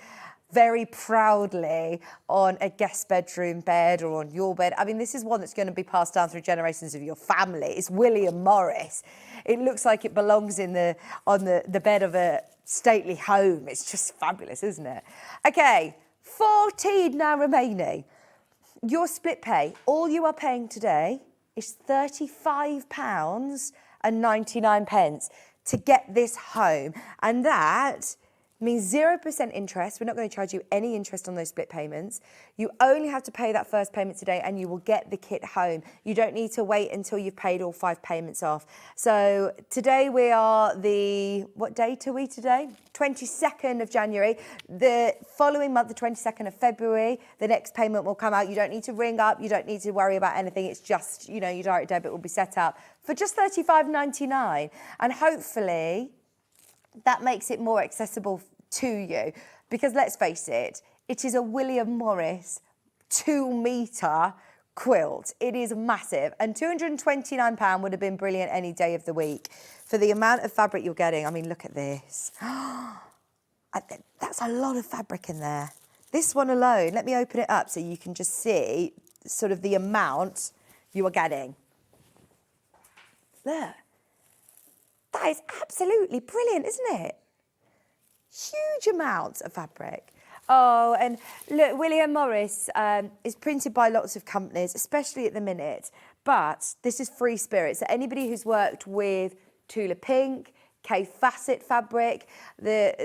very proudly on a guest bedroom bed or on your bed. I mean, this is one that's going to be passed down through generations of your family. It's William Morris. It looks like it belongs on the bed of a stately home. It's just fabulous, isn't it? Okay, 14 now remaining. Your split pay, all you are paying today is £35.99 to get this home. And that means 0% interest. We're not going to charge you any interest on those split payments. You only have to pay that first payment today and you will get the kit home. You don't need to wait until you've paid all 5 payments off. So today we are what date are we today? 22nd of January. The following month, the 22nd of February, the next payment will come out. You don't need to ring up. You don't need to worry about anything. It's just, you know, your direct debit will be set up for just £35.99. And hopefully that makes it more accessible to you, because let's face it, it is a William Morris 2-metre quilt. It is massive, and £229 would have been brilliant any day of the week for the amount of fabric you're getting. I mean, look at this. That's a lot of fabric in there. This one alone, let me open it up so you can just see sort of the amount you are getting. Look. That is absolutely brilliant, isn't it? Huge amounts of fabric. Oh, and look, William Morris is printed by lots of companies, especially at the minute, but this is Free Spirit. So anybody who's worked with Tula Pink, K Facet fabric, they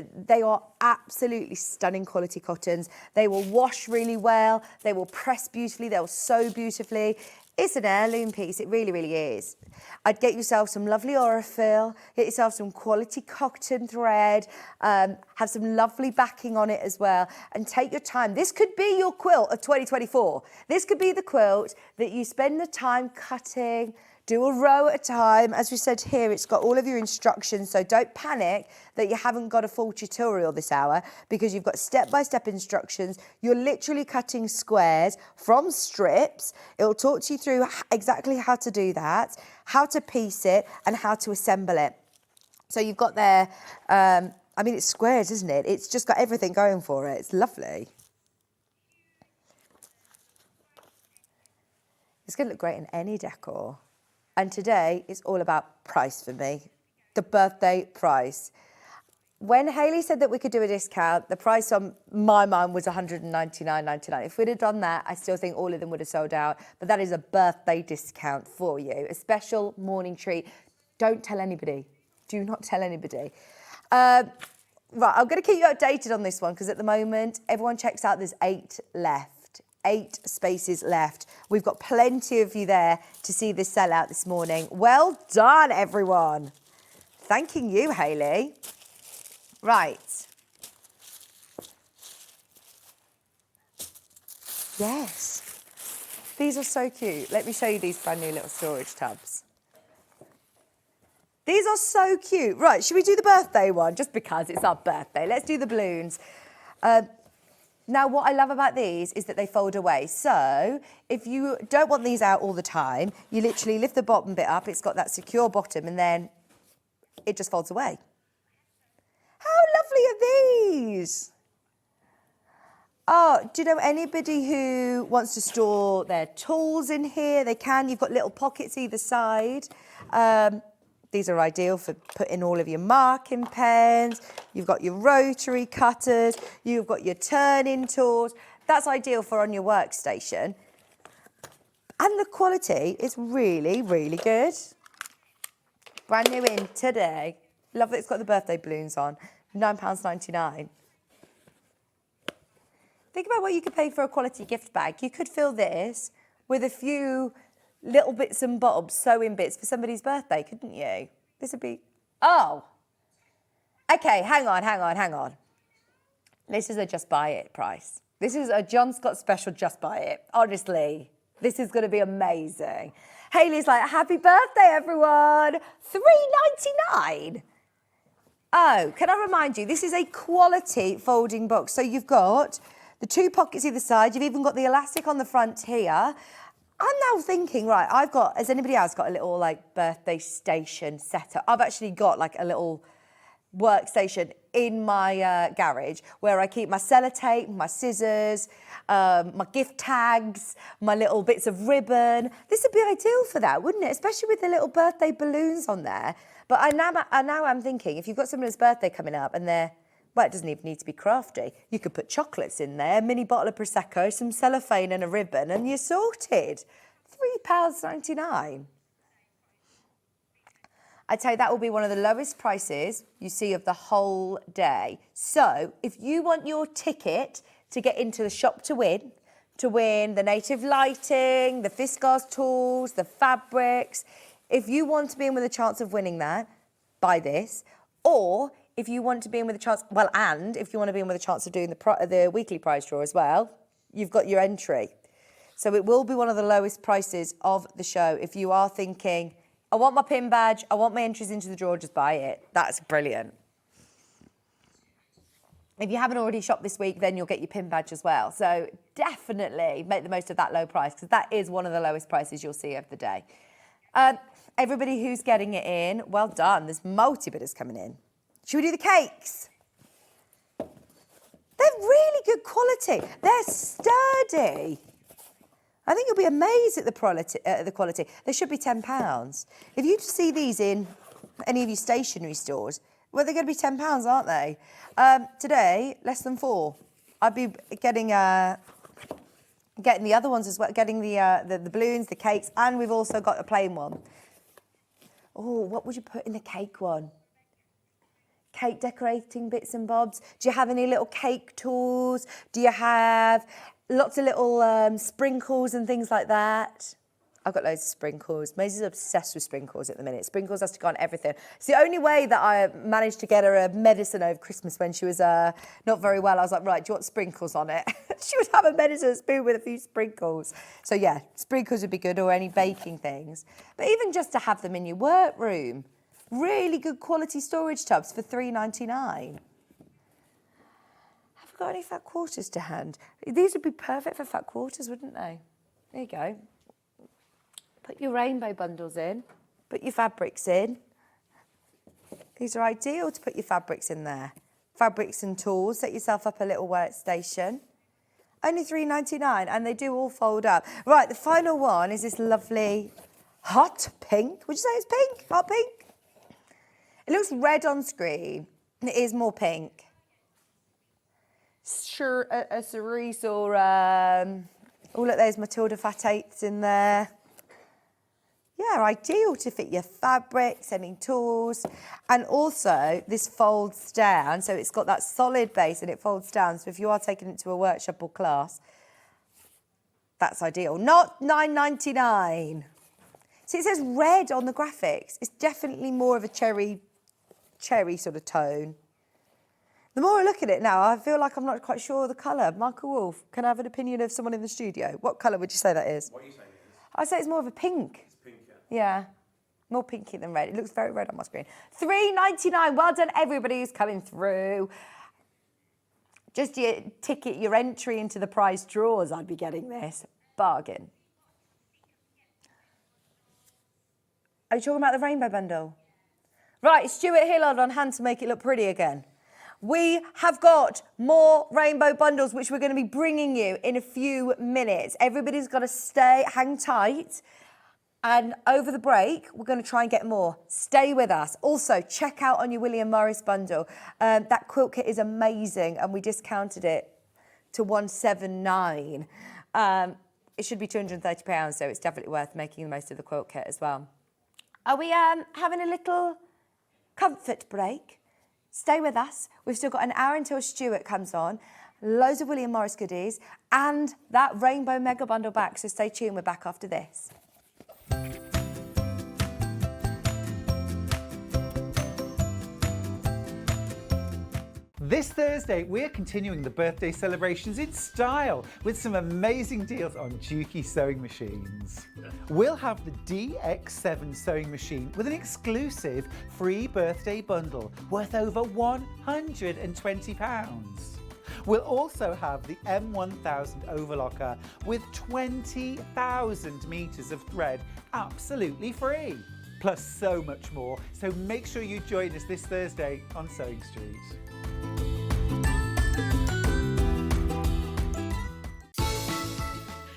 are absolutely stunning quality cottons. They will wash really well, they will press beautifully, they'll sew beautifully. It's an heirloom piece, it really, really is. I'd get yourself some lovely Aurifil, get yourself some quality cotton thread, have some lovely backing on it as well, and take your time. This could be your quilt of 2024. This could be the quilt that you spend the time cutting, do a row at a time. As we said here, it's got all of your instructions, so don't panic that you haven't got a full tutorial this hour, because you've got step-by-step instructions. You're literally cutting squares from strips. It'll talk to you through exactly how to do that, how to piece it, and how to assemble it. So you've got there, I mean, it's squares, isn't it? It's just got everything going for it. It's lovely. It's going to look great in any decor. And today is all about price for me, the birthday price. When Hayley said that we could do a discount, the price on my mind was $199.99. If we'd have done that, I still think all of them would have sold out. But that is a birthday discount for you, a special morning treat. Don't tell anybody. Do not tell anybody. Right, I'm going to keep you updated on this one, because at the moment, everyone checks out, there's 8 left. 8 spaces left. We've got plenty of you there to see this sell out this morning. Well done, everyone. Thanking you, Hayley. Right. Yes. These are so cute. Let me show you these brand new little storage tubs. These are so cute. Right, should we do the birthday one? Just because it's our birthday. Let's do the balloons. Now, what I love about these is that they fold away. So if you don't want these out all the time, you literally lift the bottom bit up. It's got that secure bottom, and then it just folds away. How lovely are these? Oh, do you know anybody who wants to store their tools in here? They can. You've got little pockets either side. These are ideal for putting all of your marking pens. You've got your rotary cutters. You've got your turning tools. That's ideal for on your workstation. And the quality is really, really good. Brand new in today. Love that it's got the birthday balloons on. £9.99. Think about what you could pay for a quality gift bag. You could fill this with a few little bits and bobs, sewing bits for somebody's birthday, couldn't you? This would be, oh. Okay, hang on. This is a just buy it price. This is a John Scott special just buy it. Honestly, this is going to be amazing. Hayley's like, happy birthday, everyone. $3.99. Oh, can I remind you, this is a quality folding box. So you've got the 2 pockets either side. You've even got the elastic on the front here. I'm now thinking, right, has anybody else got a little like birthday station set up? I've actually got like a little workstation in my garage where I keep my sellotape, my scissors, my gift tags, my little bits of ribbon. This would be ideal for that, wouldn't it? Especially with the little birthday balloons on there. But now I'm thinking, if you've got someone's birthday coming up and well, it doesn't even need to be crafty. You could put chocolates in there, a mini bottle of Prosecco, some cellophane and a ribbon, and you're sorted. £3.99. I'd say that will be one of the lowest prices you see of the whole day. So if you want your ticket to get into the shop to win the native lighting, the Fiskars tools, the fabrics, if you want to be in with a chance of winning that, buy this. Or if you want to be in with a chance, and if you want to be in with a chance of doing the weekly prize draw as well, you've got your entry. So it will be one of the lowest prices of the show. If you are thinking, I want my pin badge, I want my entries into the draw, just buy it. That's brilliant. If you haven't already shopped this week, then you'll get your pin badge as well. So definitely make the most of that low price, because that is one of the lowest prices you'll see of the day. Everybody who's getting it in, well done. There's multi-bidders coming in. Should we do the cakes? They're really good quality. They're sturdy. I think you'll be amazed at the quality. They should be £10. If you see these in any of your stationery stores, well, they're going to be £10, aren't they? Today, less than 4. I'd be getting the other ones as well, getting the balloons, the cakes, and we've also got a plain one. Oh, what would you put in the cake one? Cake decorating bits and bobs. Do you have any little cake tools? Do you have lots of little sprinkles and things like that? I've got loads of sprinkles. Maisie's obsessed with sprinkles at the minute. Sprinkles has to go on everything. It's the only way that I managed to get her a medicine over Christmas when she was not very well. I was like, right, do you want sprinkles on it? She would have a medicine spoon with a few sprinkles. So yeah, sprinkles would be good, or any baking things. But even just to have them in your workroom. Really good quality storage tubs for $3.99. Have I got any fat quarters to hand? These would be perfect for fat quarters, wouldn't they? There you go. Put your rainbow bundles in. Put your fabrics in. These are ideal to put your fabrics in there. Fabrics and tools. Set yourself up a little workstation. Only $3.99, and they do all fold up. Right, the final one is this lovely hot pink. Would you say it's pink? Hot pink? It looks red on screen. It is more pink. Sure, a cerise or... oh, look, there's Matilda Fat Eights in there. Yeah, ideal to fit your fabrics, any tools. And also, this folds down, so it's got that solid base and it folds down. So if you are taking it to a workshop or class, that's ideal. Not $9.99. See, it says red on the graphics. It's definitely more of a cherry sort of tone. The more I look at it now, I feel like I'm not quite sure of the colour. Michael Wolf, can I have an opinion of someone in the studio? What colour would you say that is? What are you saying it is? I'd say it's more of a pink. It's pink, yeah. Yeah, more pinky than red. It looks very red on my screen. $3.99. Well done, everybody who's coming through. Just your ticket, your entry into the prize draws, I'd be getting this. Bargain. Are you talking about the rainbow bundle? Right, Stuart Hillard on hand to make it look pretty again. We have got more rainbow bundles, which we're going to be bringing you in a few minutes. Everybody's got to hang tight. And over the break, we're going to try and get more. Stay with us. Also, check out on your William Morris bundle. That quilt kit is amazing, and we discounted it to $179. It should be £230, so it's definitely worth making the most of the quilt kit as well. Are we having a little comfort break? Stay with us. We've still got an hour until Stuart comes on. Loads of William Morris goodies and that rainbow mega bundle back. So stay tuned. We're back after this. This Thursday, we're continuing the birthday celebrations in style with some amazing deals on Juki sewing machines. We'll have the DX7 sewing machine with an exclusive free birthday bundle worth over £120. We'll also have the M1000 overlocker with 20,000 metres of thread absolutely free. Plus so much more, so make sure you join us this Thursday on Sewing Street.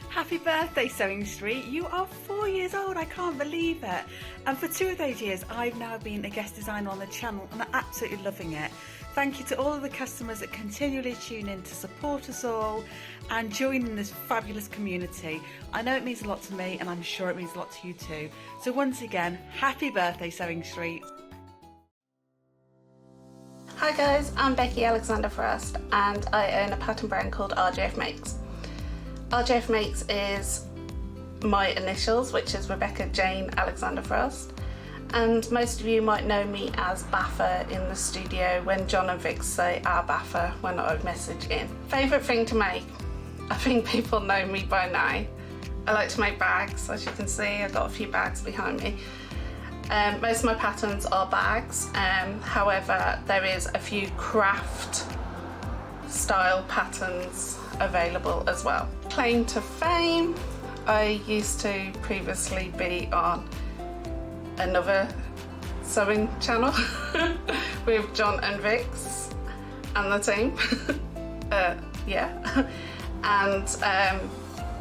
Happy birthday, Sewing Street. You are 4 years old. I can't believe it. And for 2 of those years, I've now been a guest designer on the channel and I'm absolutely loving it. Thank you to all of the customers that continually tune in to support us all and join in this fabulous community. I know it means a lot to me and I'm sure it means a lot to you too. So once again, happy birthday, Sewing Street. Hi guys, I'm Becky Alexander Frost and I own a pattern brand called RJF Makes. RJF Makes is my initials, which is Rebecca Jane Alexander Frost, and most of you might know me as Baffer in the studio when John and Vic say our Baffer when I message in. Favourite thing to make? I think people know me by now. I like to make bags, as you can see. I've got a few bags behind me. Most of my patterns are bags, however there is a few craft style patterns available as well. Claim to fame, I used to previously be on another sewing channel with John and Vix and the team. And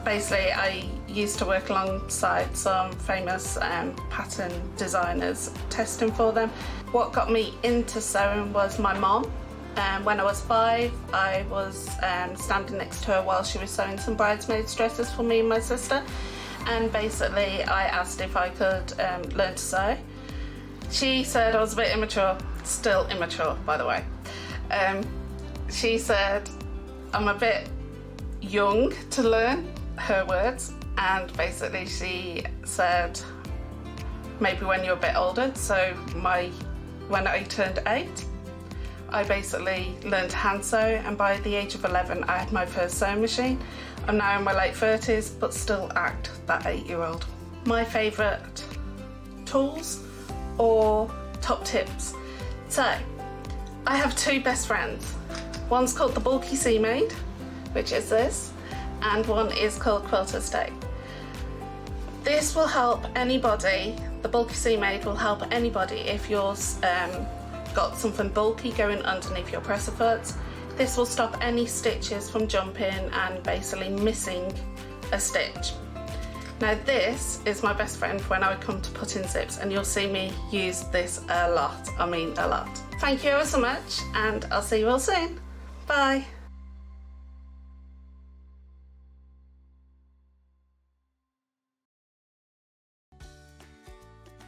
basically I used to work alongside some famous pattern designers testing for them. What got me into sewing was my mom. When I was 5, I was standing next to her while she was sewing some bridesmaids dresses for me and my sister, and basically I asked if I could learn to sew. She said I was a bit immature, still immature by the way. She said I'm a bit young to learn, her words, and basically she said, maybe when you're a bit older. So when I turned 8, I basically learned to hand sew, and by the age of 11 I had my first sewing machine. I'm now in my late 30s but still act that 8-year-old. My favourite tools or top tips. So I have 2 best friends. One's called the Bulky Sea Maid, which is this, and one is called Quilt Estate. This will help anybody, the Bulky Sea Maid will help anybody if you're got something bulky going underneath your presser foots. This will stop any stitches from jumping and basically missing a stitch. Now this is my best friend when I come to put in zips, and you'll see me use this a lot, I mean a lot. Thank you ever so much, and I'll see you all soon. Bye.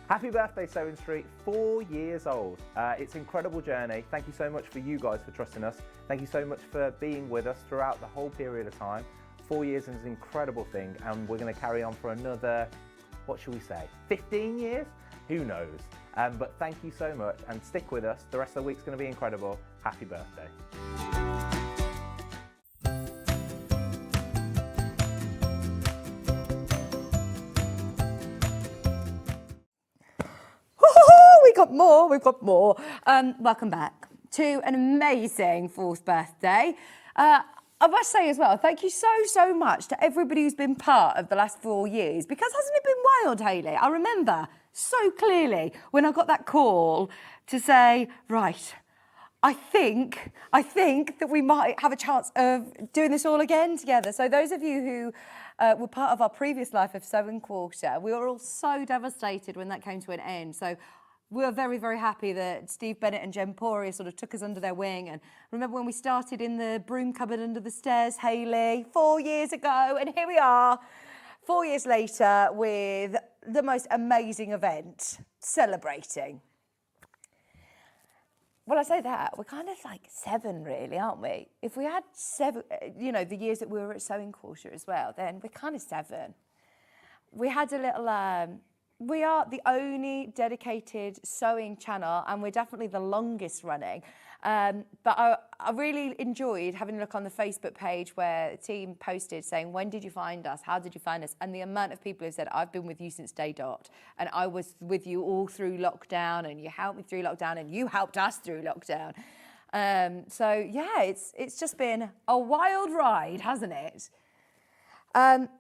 Happy birthday, Sewing Street, 4 years old. It's an incredible journey. Thank you so much for you guys for trusting us. Thank you so much for being with us throughout the whole period of time. 4 years is an incredible thing, and we're going to carry on for another, what should we say, 15 years? Who knows? But thank you so much, and stick with us. The rest of the week's going to be incredible. Happy birthday. We've got more. Welcome back to an amazing 4th birthday. I must say as well, thank you so much to everybody who's been part of the last 4 years, because hasn't it been wild, Hayley? I remember so clearly when I got that call to say, right, I think that we might have a chance of doing this all again together. So those of you who were part of our previous Life of Sewing Quarter, we were all so devastated when that came to an end. So we're very, very happy that Steve Bennett and Jen Poria sort of took us under their wing. And remember when we started in the broom cupboard under the stairs, Hayley, 4 years ago, and here we are, 4 years later with the most amazing event, celebrating. Well, I say that, we're kind of like 7 really, aren't we? If we had 7, you know, the years that we were at Sewing Quarter as well, then we're kind of 7. We had a little... we are the only dedicated sewing channel, and we're definitely the longest running. But I really enjoyed having a look on the Facebook page where the team posted saying, when did you find us? How did you find us? And the amount of people who said, I've been with you since day dot, and I was with you all through lockdown, and you helped me through lockdown, and you helped us through lockdown. So yeah, it's just been a wild ride, hasn't it?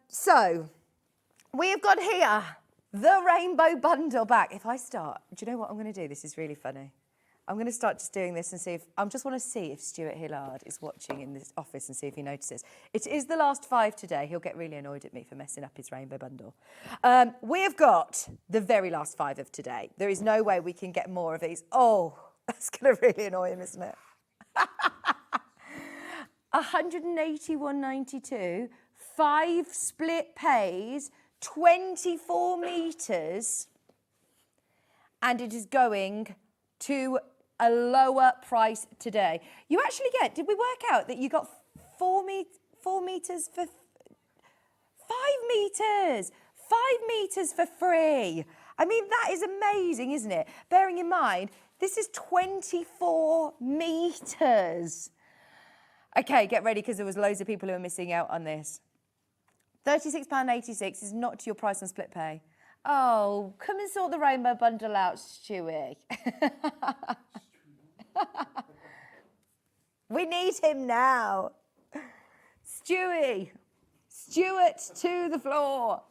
So we have got here the rainbow bundle back. If I start, do you know what I'm going to do? This is really funny. I'm going to start just doing this and see if, I just want to see if Stuart Hillard is watching in this office and see if he notices. It is the last 5 today. He'll get really annoyed at me for messing up his rainbow bundle. We have got the very last 5 of today. There is no way we can get more of these. Oh, that's going to really annoy him, isn't it? 181.92, 5 split pays, 24 metres, and it is going to a lower price today. You actually get, did we work out that you got 4 metres for 5 metres? 5 metres for free. I mean, that is amazing, isn't it? Bearing in mind, this is 24 metres. Okay, get ready, because there was loads of people who are missing out on this. £36.86 is not your price on split pay. Oh, come and sort the rainbow bundle out, Stewie. We need him now. Stewie. Stuart to the floor.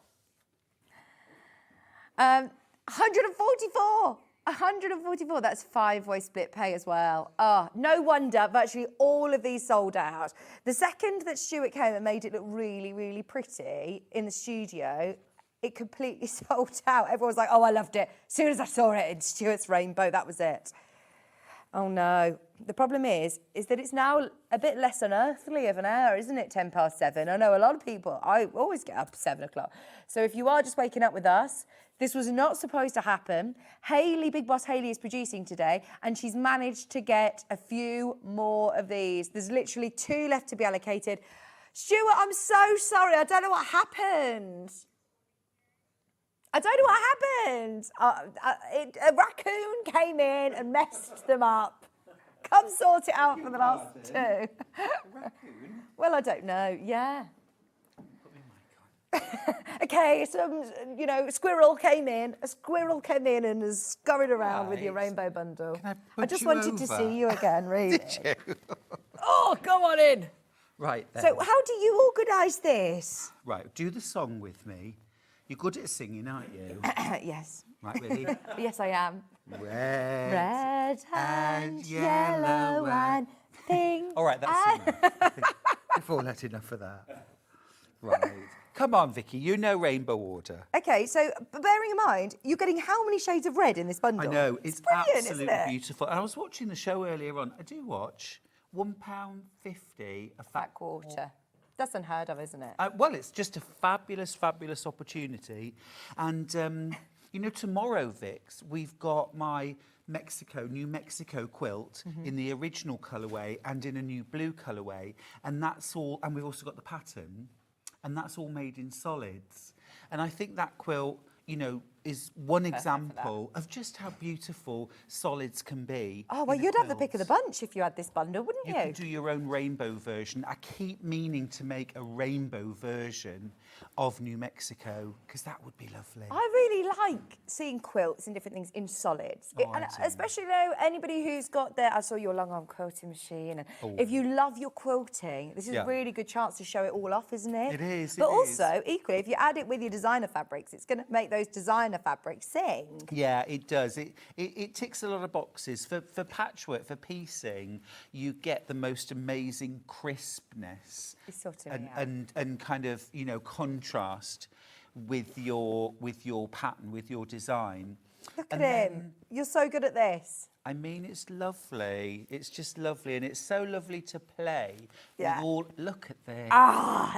144, that's 5-way split pay as well. Oh, no wonder virtually all of these sold out. The second that Stuart came and made it look really, really pretty in the studio, it completely sold out. Everyone was like, oh, I loved it. As soon as I saw it in Stuart's rainbow, that was it. Oh no. The problem is that it's now a bit less unearthly of an hour, isn't it, 7:10? I know a lot of people, I always get up at 7 o'clock. So if you are just waking up with us, this was not supposed to happen. Hayley, Big Boss Hayley, is producing today, and she's managed to get a few more of these. There's literally 2 left to be allocated. Stuart, I'm so sorry. I don't know what happened. I don't know what happened. A raccoon came in and messed them up. Come sort it out for the last two. A raccoon? Well, I don't know. Yeah. Put me mic on. Okay, a squirrel came in. A squirrel came in and has scurried around with your Right. rainbow bundle. Can I I put just you wanted to over? see you again, really. Did you? Oh, come on in. Right then. So, how do you organise this? Right, do the song with me. You're good at singing, aren't you? Yes. Right, ready? Yes, I am. Red. Red and yellow and pink. All right, that's enough. I think we've all had enough of that. Right. Come on, Vicky, you know rainbow order. Okay, so bearing in mind, you're getting how many shades of red in this bundle? I know, it's brilliant, absolutely isn't it? beautiful. And I was watching the show earlier on. I do watch £1.50 a Fat quarter. That's unheard of, isn't it? Well, it's just a fabulous, fabulous opportunity. And, tomorrow, Vix, we've got my New Mexico quilt in the original colourway and in a new blue colourway. And that's all, and we've also got the pattern, and that's all made in solids. And I think that quilt, is one example of just how beautiful solids can be. Oh, well, in a you'd have the pick quilt. of the bunch if you had this bundle, wouldn't you? You could do your own rainbow version. I keep meaning to make a rainbow version of New Mexico because that would be lovely. I really like seeing quilts and different things in solids. Oh, I And do. especially anybody who's got I saw your long arm quilting machine. And if you love your quilting, this is Yeah. a really good chance to show it all off, isn't it? It is, But it is. also, equally, if you add it with your designer fabrics, it's going to make those designer fabrics sing. Yeah, it does. It ticks a lot of boxes. For patchwork, for piecing, you get the most amazing crispness It's sort of, and kind of, contrast with your pattern, with your design. Look at And him. then- You're so good at this. I mean, it's lovely. It's just lovely, and it's so lovely to play. Yeah. With all, look at this.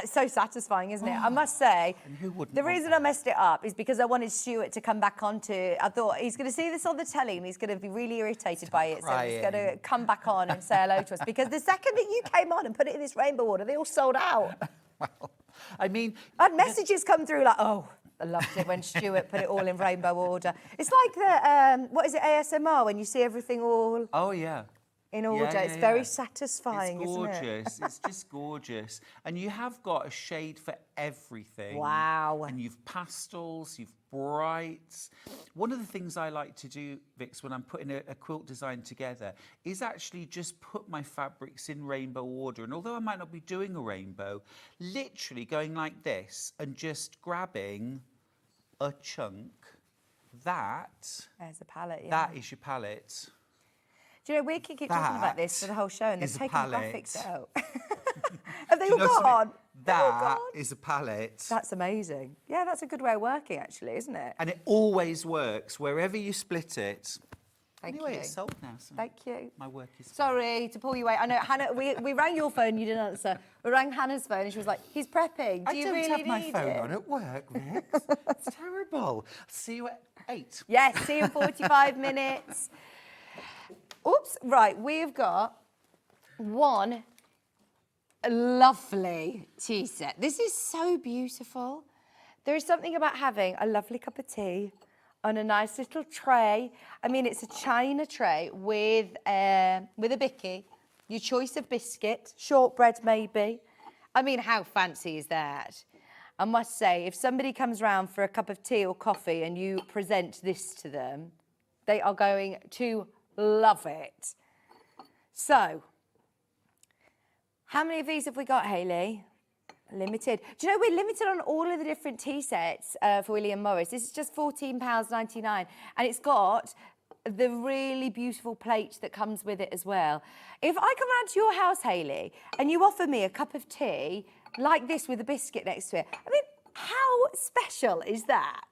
It's so satisfying, isn't it? I must say, And who wouldn't the want reason I messed it up is because I wanted Stuart to come back onto. I thought he's going to see this on the telly and he's going to be really irritated by it. So he's going to crying. come back on and say hello to us. Because the second that you came on and put it in this rainbow order, they all sold out. Well, I mean, I had messages come through like, oh, I loved it when Stuart put it all in rainbow order. It's like the, what is it, ASMR, when you see everything all oh yeah. in order. Yeah, it's yeah, very yeah. satisfying, It's isn't it? gorgeous. It's just gorgeous. And you have got a shade for everything. Wow. And you've pastels, you've brights. One of the things I like to do, Vix, when I'm putting a quilt design together is actually just put my fabrics in rainbow order. And although I might not be doing a rainbow, literally going like this and just grabbing a chunk, There's a palette, yeah. that is your palette. Do you know, we can keep talking about this for the whole show and they're is a taking the palette. graphics out. Have they Do all you know what I mean? gone? They're all That gone? is a palette. That's amazing. Yeah, that's a good way of working, actually, isn't it? And it always works wherever you split it. Thank Anyway, you. it's sold now. So Thank you. my work is Sorry to pull you away. I know, Hannah, we rang your phone, you didn't answer. We rang Hannah's phone and she was like, he's prepping. Do I you don't really have my need phone it? on at work, Vix. It's terrible. See you at 8. Yes, see you in 45 minutes. Oops, right, we've got one lovely tea set. This is so beautiful. There is something about having a lovely cup of tea on a nice little tray. I mean, it's a china tray with a bicky, your choice of biscuit, shortbread maybe. I mean, how fancy is that? I must say, if somebody comes round for a cup of tea or coffee and you present this to them, they are going to love it. So, how many of these have we got, Hayley? Limited. Do you know we're limited on all of the different tea sets for William Morris? This is just £14.99 and it's got the really beautiful plate that comes with it as well. If I come round to your house, Hayley, and you offer me a cup of tea like this with a biscuit next to it, I mean, how special is that?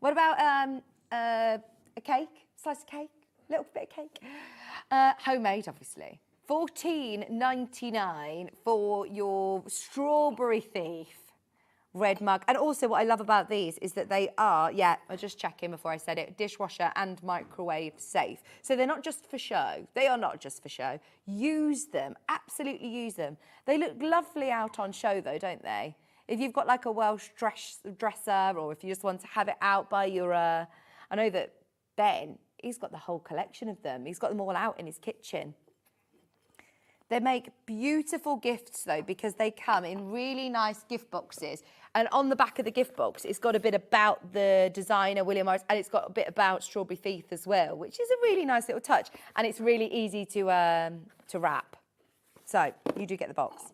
What about a cake? Slice of cake? A little bit of cake? Homemade, obviously. £14.99 for your strawberry thief red mug. And also what I love about these is that they are, I was just checking before I said it, dishwasher and microwave safe. So they're not just for show. They are not just for show. Use them, absolutely use them. They look lovely out on show though, don't they? If you've got like a Welsh dresser, or if you just want to have it out by your, I know that Ben, he's got the whole collection of them. He's got them all out in his kitchen. They make beautiful gifts though, because they come in really nice gift boxes. And on the back of the gift box, it's got a bit about the designer, William Morris, and it's got a bit about Strawberry Thief as well, which is a really nice little touch. And it's really easy to wrap. So you do get the box.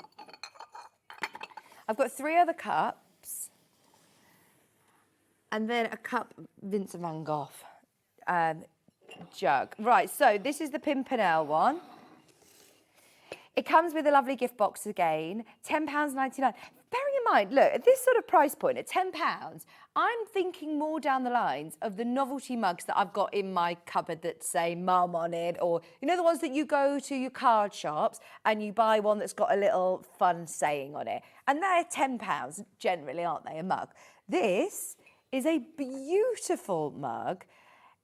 I've got 3 other cups. And then a cup Vincent van Gogh jug. Right, so this is the Pimpernel one. It comes with a lovely gift box again, £10.99. Bearing in mind, look, at this sort of price point, at £10, I'm thinking more down the lines of the novelty mugs that I've got in my cupboard that say Mum on it, or, you know, the ones that you go to your card shops and you buy one that's got a little fun saying on it. And they're £10 generally, aren't they, a mug? This is a beautiful mug.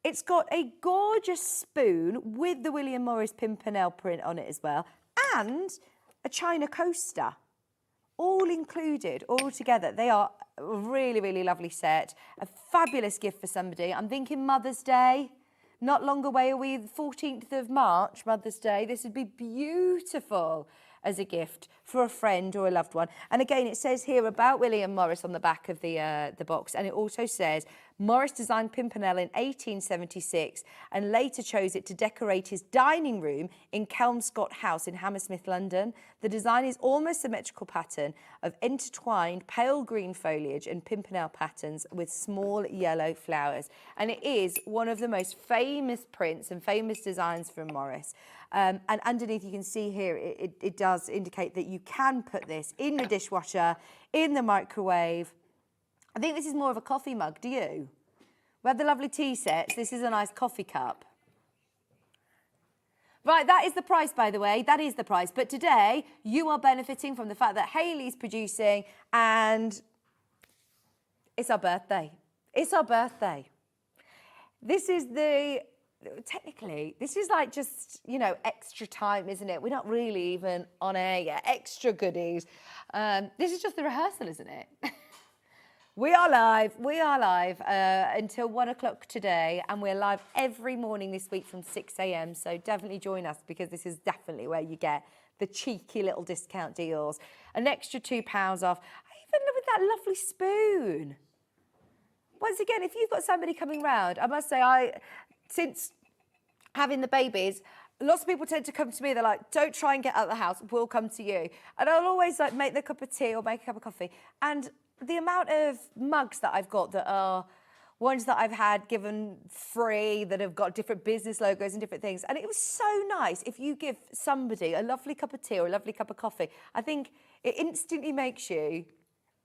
It's got a gorgeous spoon with the William Morris Pimpernel print on it as well, and a china coaster, all included, all together. They are a really, really lovely set, a fabulous gift for somebody. I'm thinking Mother's Day, not long away are we, the 14th of March, Mother's Day. This would be beautiful as a gift for a friend or a loved one. And again, it says here about William Morris on the back of the box, and it also says, Morris designed Pimpernel in 1876 and later chose it to decorate his dining room in Kelmscott House in Hammersmith, London. The design is almost symmetrical pattern of intertwined pale green foliage and Pimpernel patterns with small yellow flowers. And it is one of the most famous prints and famous designs from Morris. And underneath you can see here, it does indicate that you can put this in the dishwasher, in the microwave. I think this is more of a coffee mug, do you? We have the lovely tea sets. This is a nice coffee cup. Right, that is the price, by the way. That is the price. But today, you are benefiting from the fact that Hayley's producing, and it's our birthday. It's our birthday. This is technically, this is like just, you know, extra time, isn't it? We're not really even on air yet. Extra goodies. This is just the rehearsal, isn't it? We are live until 1 o'clock today, and we're live every morning this week from 6 a.m. So definitely join us, because this is definitely where you get the cheeky little discount deals. An extra £2 off. Even with that lovely spoon. Once again, if you've got somebody coming round, I must say, since having the babies, lots of people tend to come to me. They're like, don't try and get out of the house. We'll come to you. And I'll always like make the cup of tea or make a cup of coffee. And the amount of mugs that I've got that are ones that I've had given free, that have got different business logos and different things. And it was so nice if you give somebody a lovely cup of tea or a lovely cup of coffee. I think it instantly makes you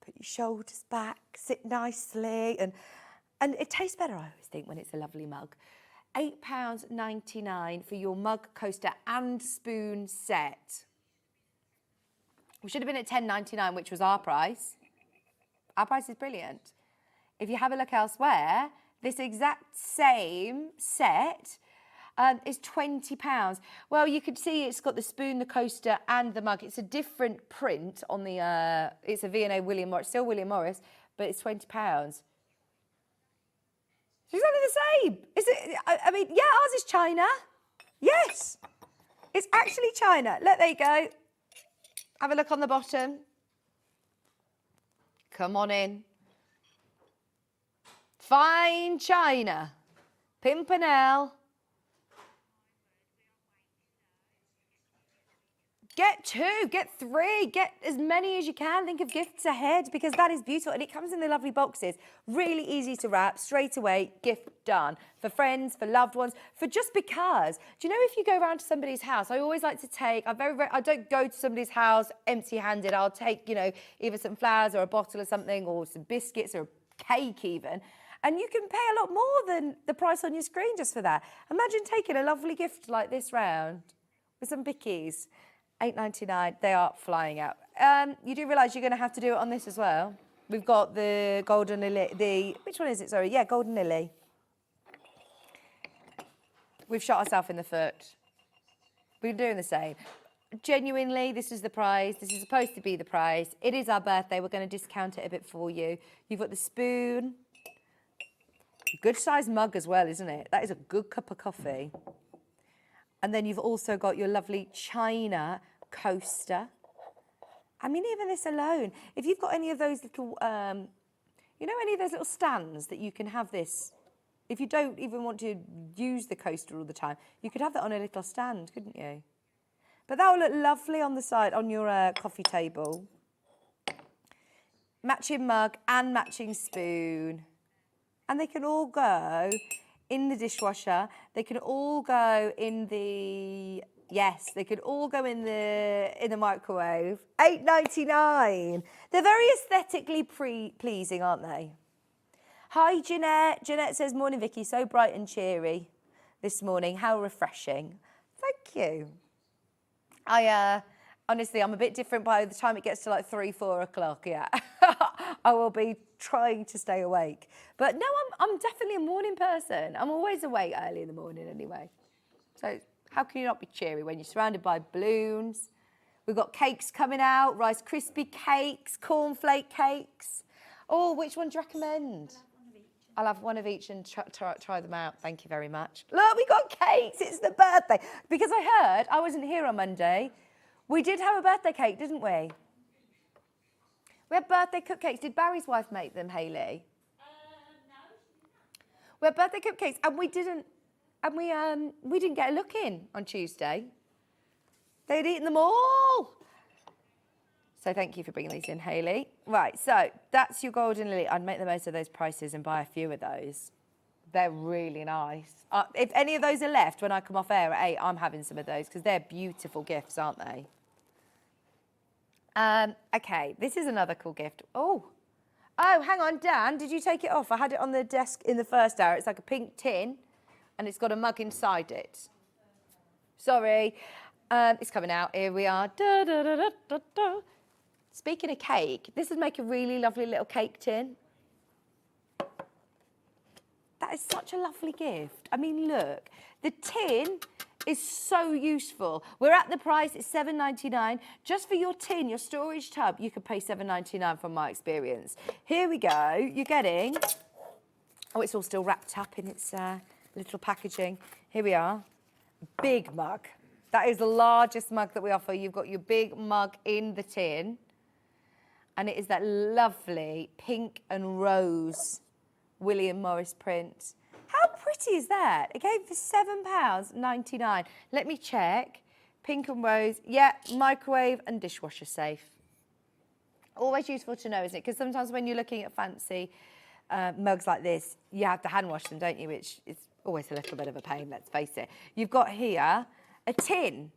put your shoulders back, sit nicely, and it tastes better, I always think, when it's a lovely mug. £8.99 for your mug, coaster and spoon set. We should have been at £10.99, which was our price. Our price is brilliant. If you have a look elsewhere, this exact same set is £20. Well, you can see it's got the spoon, the coaster and the mug. It's a different print on the, it's a V&A William Morris, still William Morris, but it's £20. It's exactly the same. Is it? I mean, yeah, ours is China. Yes, it's actually China. Look, there you go. Have a look on the bottom. Come on in. Fine China. Pimpernel. Get 2, get 3, get as many as you can. Think of gifts ahead, because that is beautiful. And it comes in the lovely boxes. Really easy to wrap, straight away, gift done. For friends, for loved ones, for just because. Do you know, if you go around to somebody's house, I always like to take, I don't go to somebody's house empty-handed. I'll take, you know, either some flowers or a bottle or something, or some biscuits or a cake even. And you can pay a lot more than the price on your screen just for that. Imagine taking a lovely gift like this round with some bickies. £8.99, they are flying out. You do realise you're going to have to do it on this as well? We've got the Golden Lily, which one is it? Sorry, yeah, Golden Lily. We've shot ourselves in the foot. We're doing the same. Genuinely, this is the prize. This is supposed to be the prize. It is our birthday. We're going to discount it a bit for you. You've got the spoon. Good sized mug as well, isn't it? That is a good cup of coffee. And then you've also got your lovely china coaster. I mean, even this alone, if you've got any of those little, you know, any of those little stands that you can have this, if you don't even want to use the coaster all the time, you could have that on a little stand, couldn't you? But that will look lovely on the side, on your coffee table. Matching mug and matching spoon. And they can all go in the dishwasher. They can all go in the... Yes, they could all go in the microwave. $8.99. They're very aesthetically pleasing, aren't they? Hi, Jeanette. Jeanette says, morning, Vicky. So bright and cheery this morning. How refreshing. Thank you. Honestly, I'm a bit different by the time it gets to like 3, 4 o'clock. Yeah, I will be trying to stay awake. But no, I'm definitely a morning person. I'm always awake early in the morning anyway. So how can you not be cheery when you're surrounded by balloons? We've got cakes coming out, Rice Krispie cakes, cornflake cakes. Oh, which one do you recommend? I'll have one of each and try them out. Thank you very much. Look, we got cakes. It's the birthday. Because I heard, I wasn't here on Monday, we did have a birthday cake, didn't we? We had birthday cupcakes. Did Barry's wife make them, Hayley? No. We had birthday cupcakes and we didn't get a look in on Tuesday. They'd eaten them all. So thank you for bringing these in, Hayley. Right, so that's your Golden Lily. I'd make the most of those prices and buy a few of those. They're really nice. If any of those are left when I come off air at 8, I'm having some of those because they're beautiful gifts, aren't they? Okay, this is another cool gift. Oh, hang on, Dan, did you take it off? I had it on the desk in the first hour. It's like a pink tin and it's got a mug inside it. Sorry, it's coming out. Here we are. Da, da, da, da, da, da. Speaking of cake, this would make a really lovely little cake tin. That is such a lovely gift. I mean, look, the tin is so useful. We're at the price, it's $7.99. Just for your tin, your storage tub, you could pay $7.99 from my experience. Here we go, you're getting, oh, it's all still wrapped up in its little packaging. Here we are, big mug. That is the largest mug that we offer. You've got your big mug in the tin. And it is that lovely pink and rose William Morris print. How pretty is that? It came for £7.99. Let me check. Pink and rose. Yeah, microwave and dishwasher safe. Always useful to know, isn't it? Because sometimes when you're looking at fancy mugs like this, you have to hand wash them, don't you? Which is always a little bit of a pain, let's face it. You've got here a tin.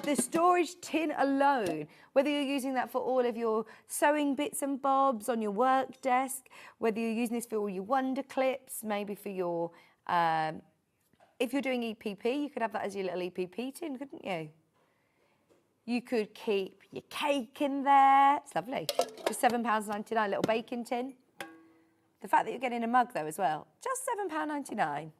The storage tin alone, whether you're using that for all of your sewing bits and bobs on your work desk, whether you're using this for all your wonder clips, maybe for your, if you're doing EPP, you could have that as your little EPP tin, couldn't you? You could keep your cake in there. It's lovely. Just £7.99, little baking tin. The fact that you're getting a mug though as well, just £7.99.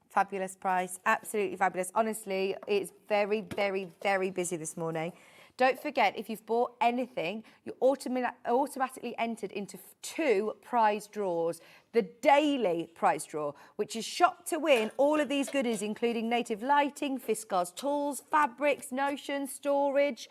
Fabulous price, absolutely fabulous. Honestly, it's very, very, very busy this morning. Don't forget, if you've bought anything, you're automatically entered into 2 prize draws. The daily prize draw, which is shop to win all of these goodies, including native lighting, Fiskars tools, fabrics, notion, storage.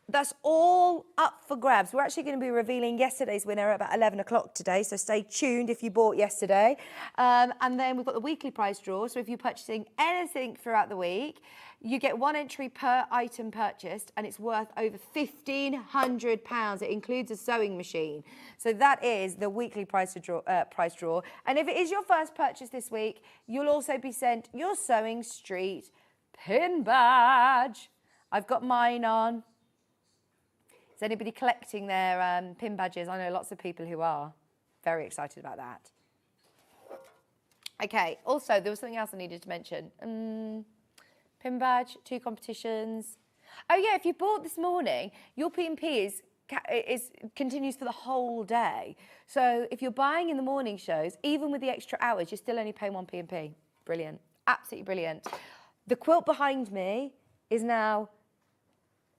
That's all up for grabs. We're actually going to be revealing yesterday's winner at about 11 o'clock today, so stay tuned if you bought yesterday. And then we've got the weekly prize draw, so if you're purchasing anything throughout the week, you get 1 entry per item purchased, and it's worth over £1,500. It includes a sewing machine. So that is the weekly prize draw. And if it is your first purchase this week, you'll also be sent your Sewing Street pin badge. I've got mine on. Is anybody collecting their pin badges? I know lots of people who are. Very excited about that. Okay, also, there was something else I needed to mention. Pin badge, 2 competitions. Oh yeah, if you bought this morning, your P&P is continues for the whole day. So if you're buying in the morning shows, even with the extra hours, you're still only paying 1 P&P. Brilliant, absolutely brilliant. The quilt behind me is now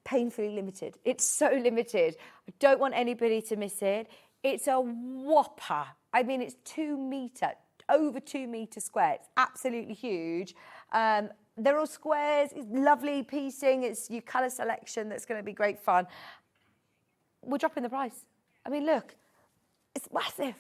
painfully limited. It's so limited. I don't want anybody to miss it. It's a whopper. I mean, it's 2 metre, over 2 metre square. It's absolutely huge. They're all squares. It's lovely piecing. It's your colour selection that's going to be great fun. We're dropping the price. I mean, look, it's massive.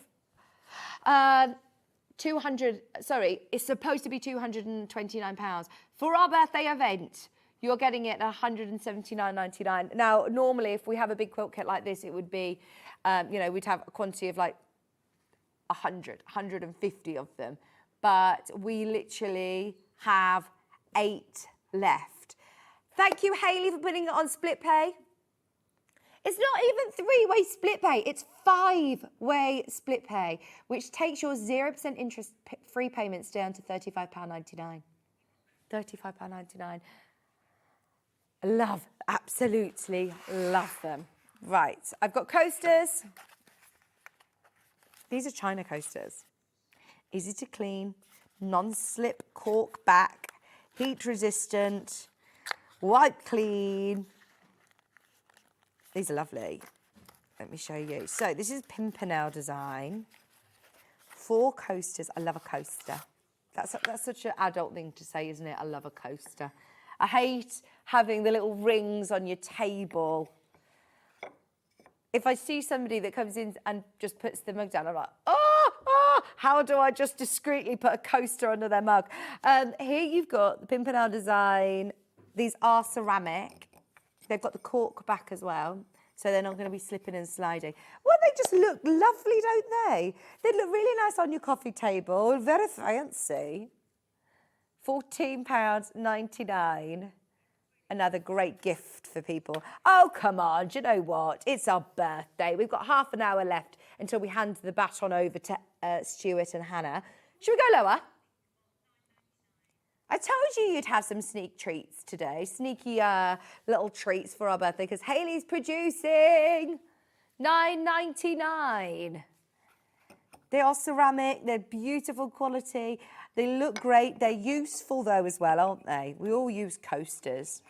200, sorry, it's supposed to be £229. For our birthday event, you're getting it at £179.99. Now, normally, if we have a big quilt kit like this, it would be, we'd have a quantity of like 150 of them. But we literally have 8 left. Thank you, Hayley, for putting it on split pay. It's not even 3-way split pay, it's 5-way split pay, which takes your 0% interest free payments down to £35.99. £35.99. Love, absolutely love them. Right, I've got coasters. These are China coasters. Easy to clean, non-slip cork back, heat resistant, wipe clean. These are lovely. Let me show you. So this is Pimpernel design. 4 coasters. I love a coaster. That's such an adult thing to say, isn't it? I love a coaster. I hate having the little rings on your table. If I see somebody that comes in and just puts the mug down, I'm like, oh, how do I just discreetly put a coaster under their mug? Here you've got the Pimpernel design. These are ceramic. They've got the cork back as well, so they're not going to be slipping and sliding. Well, they just look lovely, don't they? They look really nice on your coffee table, very fancy. £14.99. Another great gift for people. Oh, come on, do you know what? It's our birthday. We've got half an hour left until we hand the baton over to Stuart and Hannah. Should we go lower? I told you you'd have some sneak treats today, sneaky little treats for our birthday, because Hayley's producing £9.99. They are ceramic, they're beautiful quality, they look great, they're useful though as well, aren't they? We all use coasters.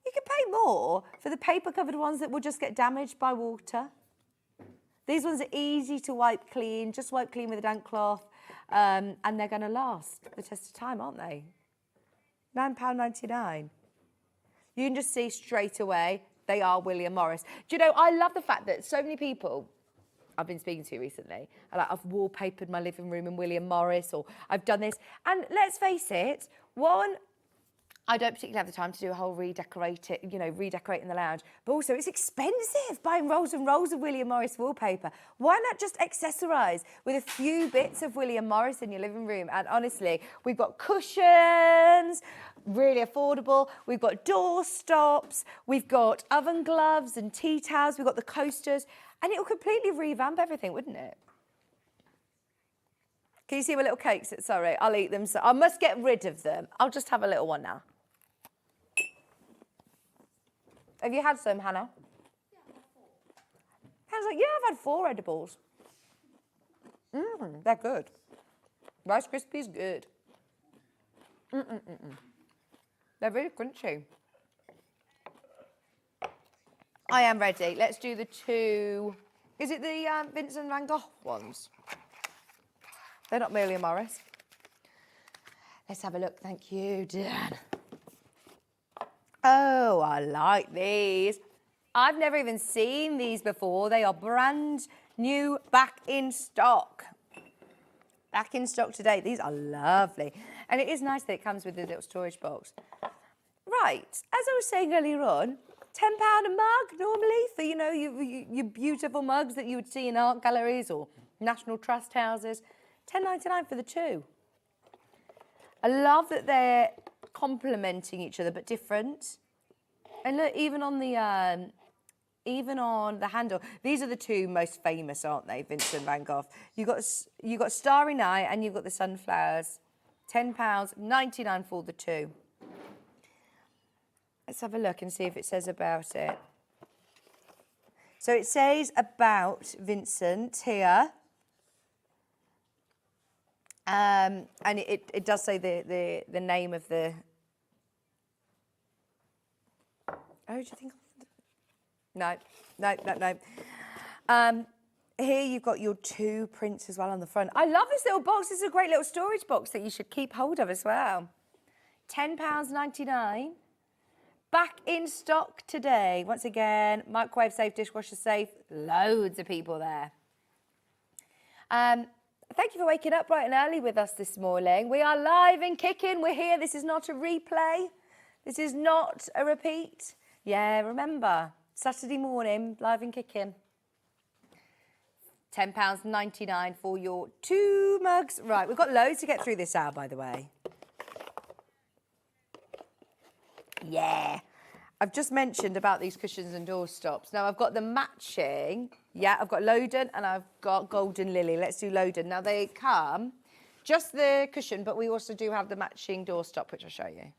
You can pay more for the paper-covered ones that will just get damaged by water. These ones are easy to wipe clean, just wipe clean with a damp cloth. And they're going to last the test of time, aren't they? £9.99. You can just see straight away they are William Morris. Do you know, I love the fact that so many people I've been speaking to recently are like, I've wallpapered my living room in William Morris, or I've done this. And let's face it, one, I don't particularly have the time to do a whole redecorating the lounge. But also, it's expensive buying rolls and rolls of William Morris wallpaper. Why not just accessorise with a few bits of William Morris in your living room? And honestly, we've got cushions, really affordable. We've got door stops. We've got oven gloves and tea towels. We've got the coasters. And it will completely revamp everything, wouldn't it? Can you see my little cakes? Sorry, I'll eat them. So I must get rid of them. I'll just have a little one now. Have you had some, Hannah? Yeah, I've had 4. Hannah's like, yeah, I've had 4 edibles. They're good. Rice Krispies, good. They're really crunchy. I am ready. Let's do the 2. Is it the Vincent van Gogh ones? They're not William Morris. Let's have a look. Thank you, Dan. Oh, I like these. I've never even seen these before. They are brand new, back in stock. Back in stock today. These are lovely. And it is nice that it comes with a little storage box. Right, as I was saying earlier on, £10 a mug normally for, your beautiful mugs that you would see in art galleries or National Trust houses. £10.99 for the 2. I love that they're complementing each other but different. And look, even on the handle, these are the 2 most famous, aren't they? Vincent van Gogh. You got Starry Night and you've got the sunflowers. £10.99 for the 2. Let's have a look and see if it says about it. So it says about Vincent here. And it does say the name of the... Oh, do you think... No. Here you've got your 2 prints as well on the front. I love this little box. This is a great little storage box that you should keep hold of as well. £10.99. Back in stock today. Once again, microwave safe, dishwasher safe. Loads of people there. Thank you for waking up bright and early with us this morning. We are live and kicking. We're here. This is not a replay. This is not a repeat. Yeah, remember, Saturday morning, live and kicking. £10.99 for your 2 mugs. Right, we've got loads to get through this hour, by the way. Yeah. I've just mentioned about these cushions and doorstops. Now, I've got the matching. Yeah, I've got Loden and I've got Golden Lily. Let's do Loden. Now, they come, just the cushion, but we also do have the matching doorstop, which I'll show you.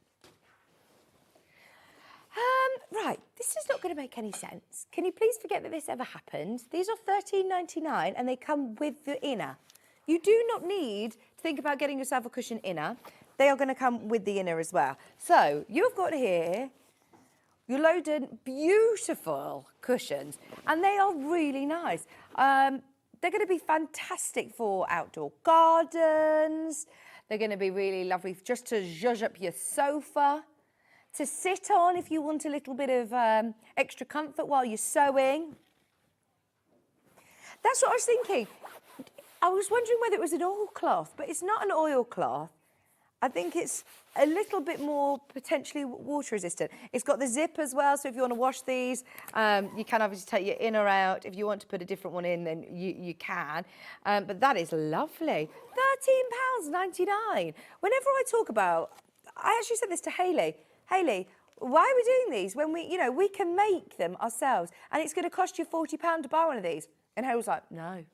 Right, this is not going to make any sense. Can you please forget that this ever happened? These are £13.99 and they come with the inner. You do not need to think about getting yourself a cushion inner. They are going to come with the inner as well. So you've got here your Loden beautiful cushions and they are really nice. They're going to be fantastic for outdoor gardens. They're going to be really lovely just to zhuzh up your sofa, to sit on if you want a little bit of extra comfort while you're sewing. That's what I was thinking. I was wondering whether it was an oilcloth, but it's not an oilcloth. I think it's a little bit more potentially water resistant. It's got the zip as well, so if you want to wash these, you can obviously take your inner out. If you want to put a different one in, then you can. But that is lovely. £13.99. Whenever I talk about, I actually said this to Hayley, why are we doing these when we can make them ourselves and it's going to cost you £40 to buy one of these? And Hayley was like, no,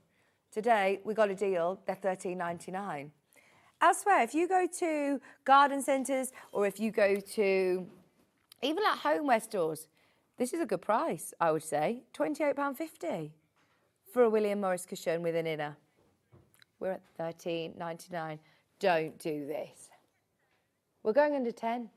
today we got a deal, they're £13.99. Elsewhere, if you go to garden centres or if you go to even like homeware stores, this is a good price, I would say. £28.50 for a William Morris cushion with an inner. We're at £13.99. Don't do this. We're going under 10.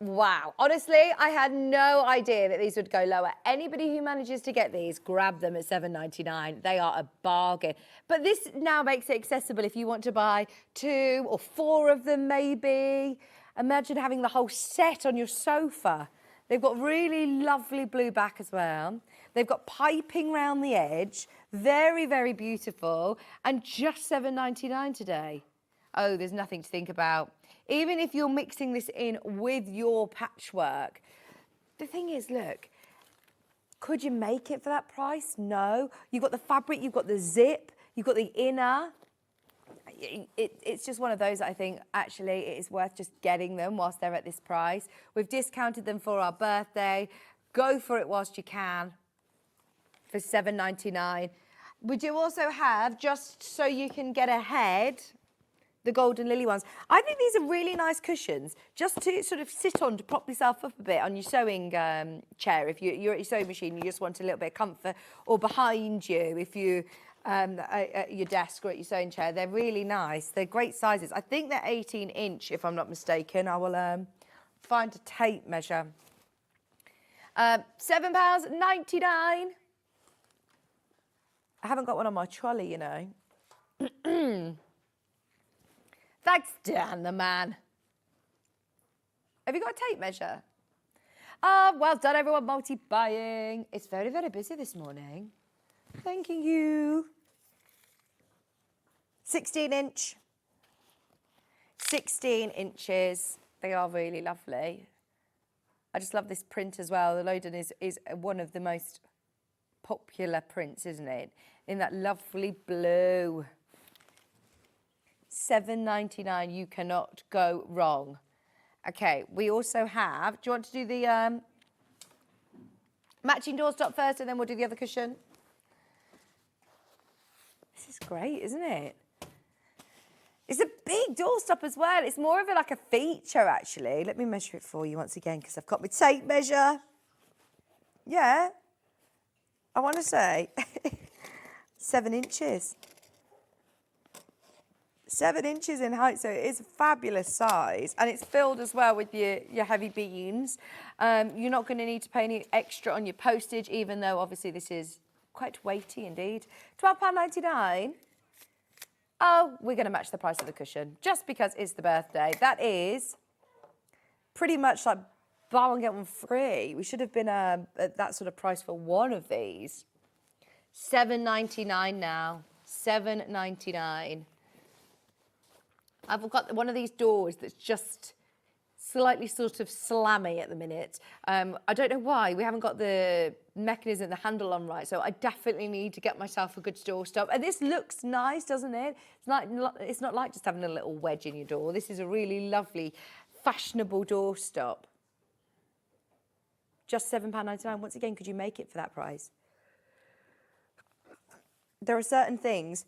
Wow. Honestly, I had no idea that these would go lower. Anybody who manages to get these, grab them at £7.99. They are a bargain. But this now makes it accessible if you want to buy 2 or 4 of them maybe. Imagine having the whole set on your sofa. They've got really lovely blue back as well. They've got piping round the edge. Very, very beautiful. And just £7.99 today. Oh, there's nothing to think about. Even if you're mixing this in with your patchwork, the thing is, look, could you make it for that price? No. You've got the fabric, you've got the zip, you've got the inner. It's just one of those that I think actually it is worth just getting them whilst they're at this price. We've discounted them for our birthday. Go for it whilst you can for £7.99. We do also have, just so you can get ahead, the Golden Lily ones. I think these are really nice cushions just to sort of sit on to prop yourself up a bit on your sewing chair. If you're at your sewing machine, you just want a little bit of comfort, or behind you if you at your desk or at your sewing chair. They're really nice. They're great sizes. I think they're 18-inch if I'm not mistaken. I will find a tape measure. £7.99. I haven't got one on my trolley, you know. Thanks, Dan the man. Have you got a tape measure? Well done, everyone, multi-buying. It's very, very busy this morning. Thanking you. 16-inch. 16 inches. They are really lovely. I just love this print as well. The Loden is one of the most popular prints, isn't it? In that lovely blue. £7.99, you cannot go wrong. Okay, we also have, do you want to do the matching doorstop first and then we'll do the other cushion? This is great, isn't it? It's a big doorstop as well. It's more of like a feature, actually. Let me measure it for you once again, because I've got my tape measure. Yeah. I want to say 7 inches. 7 inches in height, so it is a fabulous size. And it's filled as well with your heavy beans. You're not going to need to pay any extra on your postage, even though obviously this is quite weighty indeed. £12.99. Oh, we're going to match the price of the cushion just because it's the birthday. That is pretty much like buy one, get one free. We should have been at that sort of price for one of these. £7.99 now. £7.99. I've got one of these doors that's just slightly sort of slammy at the minute. I don't know why. We haven't got the mechanism, the handle on right, so I definitely need to get myself a good doorstop. And this looks nice, doesn't it? It's not like just having a little wedge in your door. This is a really lovely, fashionable doorstop. Just £7.99. Once again, could you make it for that price? There are certain things,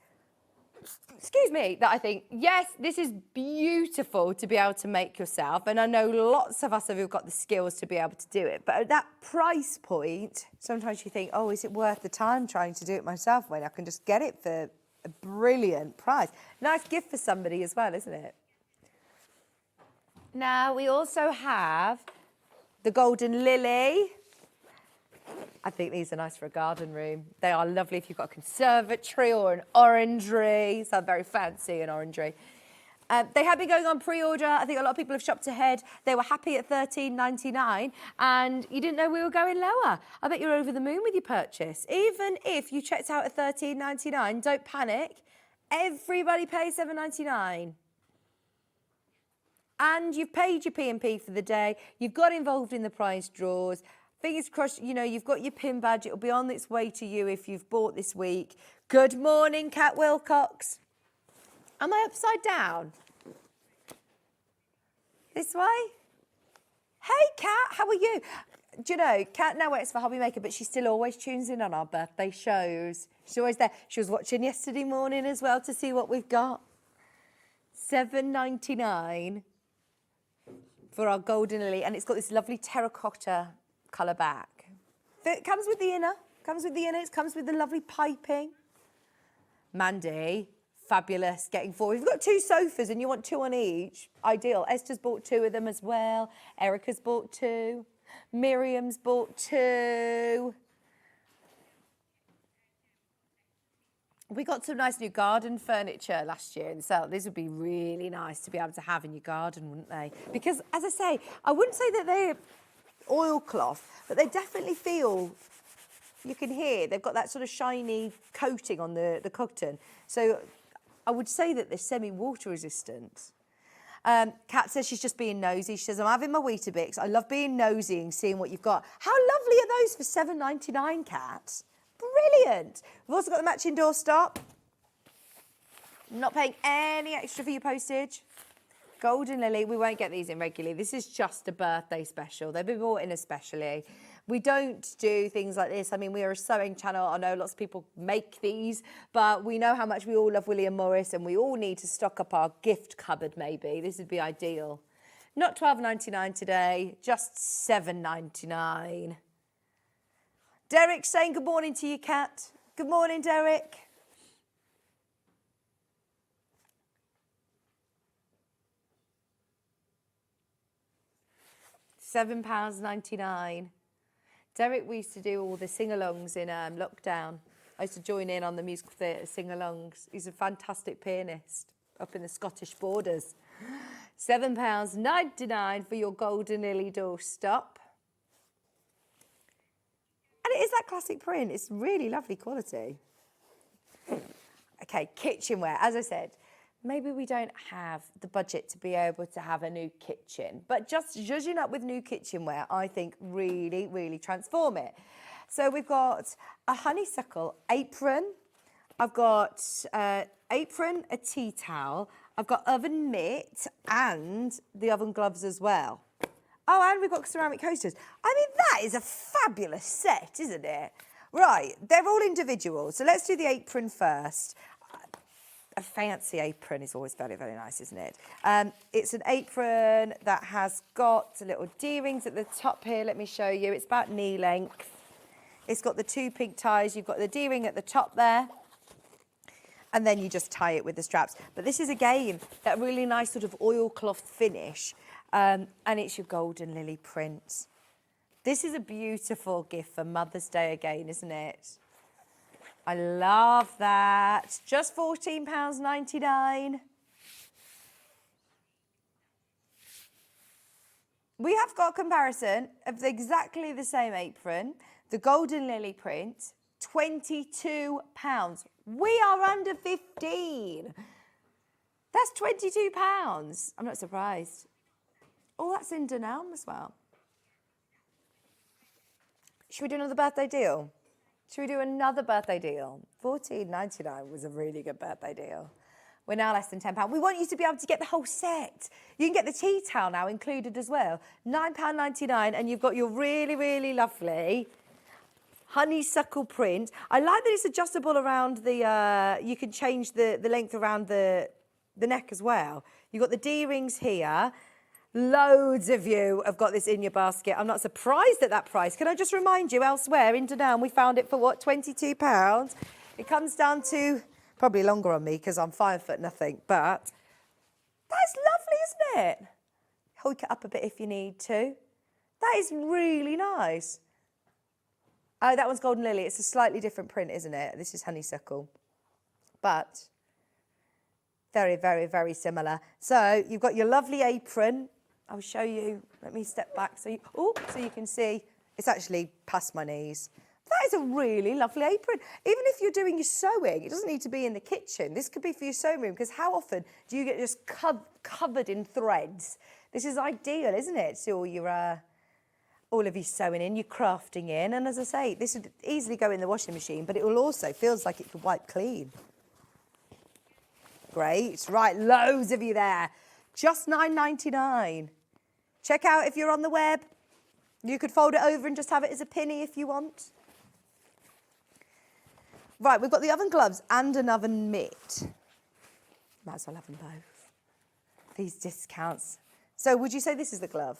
excuse me, that I think, yes, this is beautiful to be able to make yourself. And I know lots of us have got the skills to be able to do it. But at that price point, sometimes you think, oh, is it worth the time trying to do it myself when I can just get it for a brilliant price? Nice gift for somebody as well, isn't it? Now, we also have the Golden Lily. I think these are nice for a garden room. They are lovely if you've got a conservatory or an orangery. Sound very fancy, an orangery. They have been going on pre-order. I think a lot of people have shopped ahead. They were happy at £13.99 and you didn't know we were going lower. I bet you're over the moon with your purchase. Even if you checked out at £13.99, don't panic. Everybody pays £7.99. And you've paid your P&P for the day. You've got involved in the prize draws. Fingers crossed, you know, you've got your pin badge. It'll be on its way to you if you've bought this week. Good morning, Kat Wilcox. Am I upside down? This way? Hey, Kat, how are you? Do you know, Kat now works for Hobby Maker, but she still always tunes in on our birthday shows. She's always there. She was watching yesterday morning as well to see what we've got. £7.99 for our Golden Lily, and it's got this lovely terracotta colour back. It comes with the inner, it comes with the lovely piping. Mandy, fabulous, getting forward. If you've got 2 sofas and you want 2 on each, ideal. Esther's bought 2 of them as well. Erica's bought 2. Miriam's bought 2. We got some nice new garden furniture last year, and so this would be really nice to be able to have in your garden, wouldn't they? Because, as I say, I wouldn't say that they're oilcloth, but they definitely feel, you can hear, they've got that sort of shiny coating on the cotton. So I would say that they're semi-water resistant. Kat says she's just being nosy. She says, I'm having my Weetabix. I love being nosy and seeing what you've got. How lovely are those for £7.99, Kat? Brilliant. We've also got the matching doorstop. Not paying any extra for your postage. Golden Lily, we won't get these in regularly. This is just a birthday special. They've been bought in especially. We don't do things like this. I mean, we are a sewing channel. I know lots of people make these, but we know how much we all love William Morris and we all need to stock up our gift cupboard maybe. This would be ideal. Not £12.99 today, just £7.99. Derek saying good morning to you, Kat. Good morning, Derek. £7.99. Derek, we used to do all the sing-alongs in lockdown. I used to join in on the musical theatre sing-alongs. He's a fantastic pianist up in the Scottish borders. £7.99 for your Golden Lily doorstop. And it is that classic print. It's really lovely quality. Okay, kitchenware. As I said, maybe we don't have the budget to be able to have a new kitchen, but just zhuzhing up with new kitchenware, I think really, really transform it. So we've got a honeysuckle apron. I've got apron, a tea towel. I've got oven mitt and the oven gloves as well. Oh, and we've got ceramic coasters. I mean, that is a fabulous set, isn't it? Right, they're all individual. So let's do the apron first. a fancy apron is always very, very nice, isn't it? It's an apron that has got little D-rings at the top here. Let me show you. It's about knee length. It's got the 2 pink ties. You've got the D-ring at the top there. And then you just tie it with the straps. But this is, again, that really nice sort of oilcloth finish. And it's your golden lily print. This is a beautiful gift for Mother's Day again, isn't it? I love that. Just £14.99. We have got a comparison of exactly the same apron, the golden lily print, £22. We are under 15. That's £22. I'm not surprised. Oh, that's in Dunelm as well. Should we do another birthday deal? Should we do another birthday deal? £14.99 was a really good birthday deal. We're now less than £10. We want you to be able to get the whole set. You can get the tea towel now included as well. £9.99, and you've got your really, really lovely honeysuckle print. I like that it's adjustable around the, you can change the length around the neck as well. You've got the D-rings here. Loads of you have got this in your basket. I'm not surprised at that price. Can I just remind you, elsewhere in Dunelm, we found it for what, £22? It comes down to, probably longer on me because I'm 5 nothing, but that's lovely, isn't it? Hook it up a bit if you need to. That is really nice. Oh, that one's Golden Lily. It's a slightly different print, isn't it? This is honeysuckle. But very, very, very similar. So you've got your lovely apron. I'll show you. Let me step back so you can see. It's actually past my knees. That is a really lovely apron. Even if you're doing your sewing, it doesn't need to be in the kitchen. This could be for your sewing room, because how often do you get just covered in threads? This is ideal, isn't it? So all of your sewing in, your crafting in. And as I say, this would easily go in the washing machine, but it will also, feels like it could wipe clean. Great. Right, loads of you there. Just £9.99. Check out if you're on the web. You could fold it over and just have it as a pinny if you want. Right, we've got the oven gloves and an oven mitt. Might as well have them both. These discounts. So would you say this is the glove?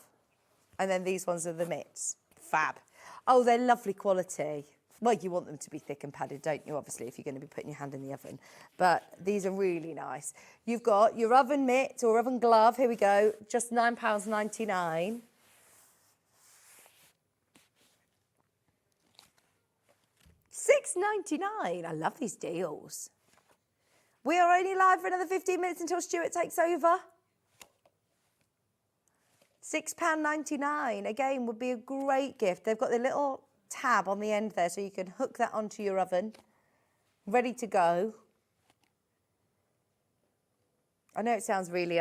And then these ones are the mitts. Fab. Oh, they're lovely quality. Well, you want them to be thick and padded, don't you, obviously, if you're going to be putting your hand in the oven. But these are really nice. You've got your oven mitt or oven glove. Here we go. Just £9.99. £6.99. I love these deals. We are only live for another 15 minutes until Stuart takes over. £6.99. Again, would be a great gift. They've got the little tab on the end there, so you can hook that onto your oven. Ready to go. I know it sounds really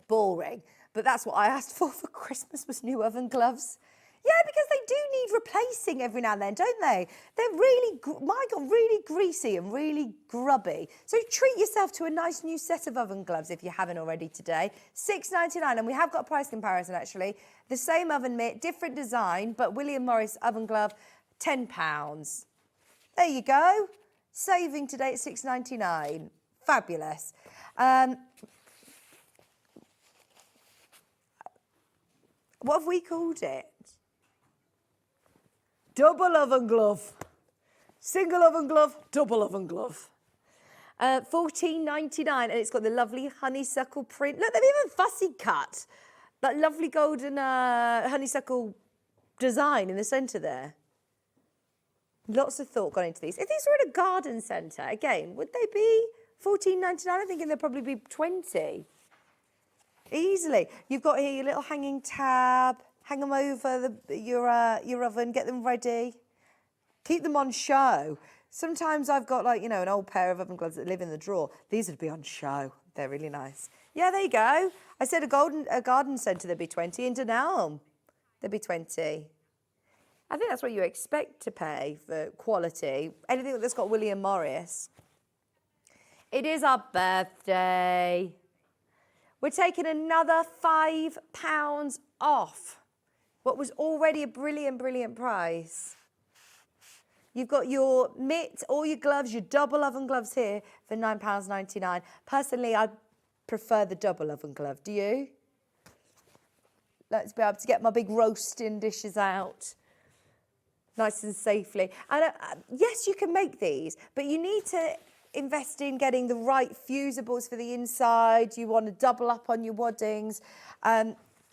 boring, but that's what I asked for Christmas, was new oven gloves. Yeah, because they do need replacing every now and then, don't they? They're really, my God, really greasy and really grubby. So treat yourself to a nice new set of oven gloves if you haven't already today. £6.99, and we have got a price comparison actually. The same oven mitt, different design, but William Morris oven glove, £10. There you go. Saving today at £6.99. Fabulous. What have we called it? Double oven glove. Single oven glove, double oven glove. £14.99, and it's got the lovely honeysuckle print. Look, they've even fussy cut that lovely golden honeysuckle design in the centre there. Lots of thought gone into these. If these were at a garden centre, again, would they be £14.99? I'm thinking they'd probably be £20. Easily. You've got here your little hanging tab. Hang them over your oven, get them ready. Keep them on show. Sometimes I've got, like, you know, an old pair of oven gloves that live in the drawer. These would be on show. They're really nice. Yeah, there you go. I said a garden centre, there'd be 20. In Dunelm, there'd be 20. I think that's what you expect to pay for quality. Anything that's got William Morris. It is our birthday. We're taking another £5 off what was already a brilliant, brilliant price. You've got your mitt, all your gloves, your double oven gloves here for £9.99. Personally, I prefer the double oven glove. Do you? Let's be able to get my big roasting dishes out nice and safely. And yes, you can make these, but you need to invest in getting the right fusibles for the inside. You want to double up on your waddings.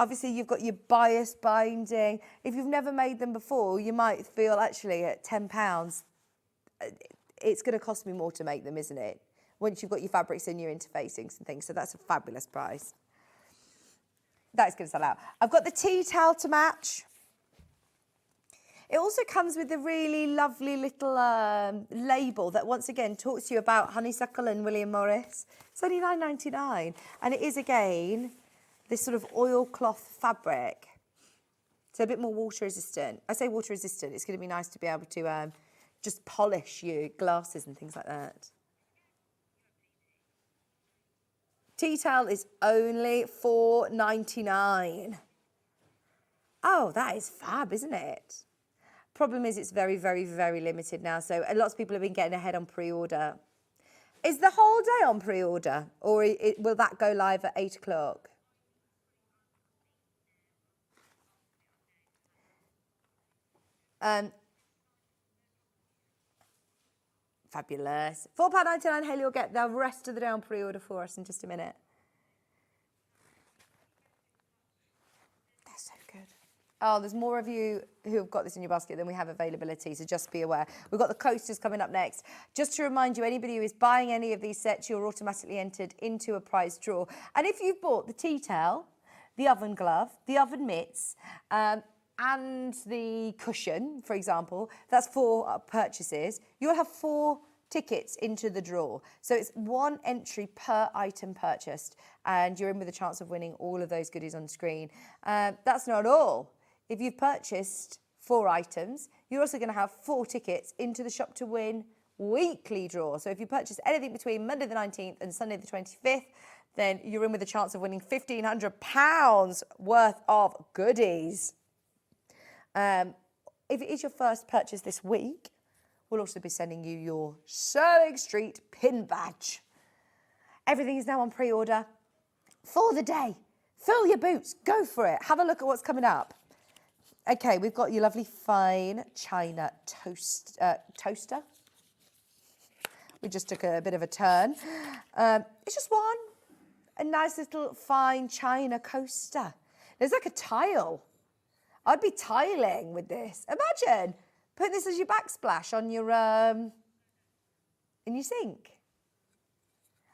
Obviously, you've got your bias binding. If you've never made them before, you might feel actually at £10, it's going to cost me more to make them, isn't it? Once you've got your fabrics and your interfacings and things. So that's a fabulous price. That is going to sell out. I've got the tea towel to match. It also comes with a really lovely little label that once again talks to you about honeysuckle and William Morris. It's only £9.99, and it is again this sort of oilcloth fabric. So a bit more water resistant. I say water resistant, it's going to be nice to be able to just polish your glasses and things like that. Tea towel is only £4.99. Oh, that is fab, isn't it? Problem is it's very, very, very limited now. So lots of people have been getting ahead on pre-order. Is the whole day on pre-order, or will that go live at 8 o'clock? Fabulous. £4.99, Hayley will get the rest of the day on pre-order for us in just a minute. That's so good. Oh, there's more of you who have got this in your basket than we have availability, so just be aware. We've got the coasters coming up next. Just to remind you, anybody who is buying any of these sets, you're automatically entered into a prize draw. And if you've bought the tea towel, the oven glove, the oven mitts, and the cushion, for example, that's 4 purchases, you'll have 4 tickets into the draw. So it's 1 entry per item purchased, and you're in with a chance of winning all of those goodies on screen. That's not all. If you've purchased 4 items, you're also going to have 4 tickets into the Shop to Win weekly draw. So if you purchase anything between Monday the 19th and Sunday the 25th, then you're in with a chance of winning £1,500 worth of goodies. If it is your first purchase this week, we'll also be sending you your Sewing Street pin badge. Everything is now on pre-order for the day. Fill your boots, go for it. Have a look at what's coming up. Okay, we've got your lovely fine china toaster. We just took a bit of a turn. It's just one, a nice little fine china coaster. There's like a tile. I'd be tiling with this. Imagine putting this as your backsplash on your in your sink.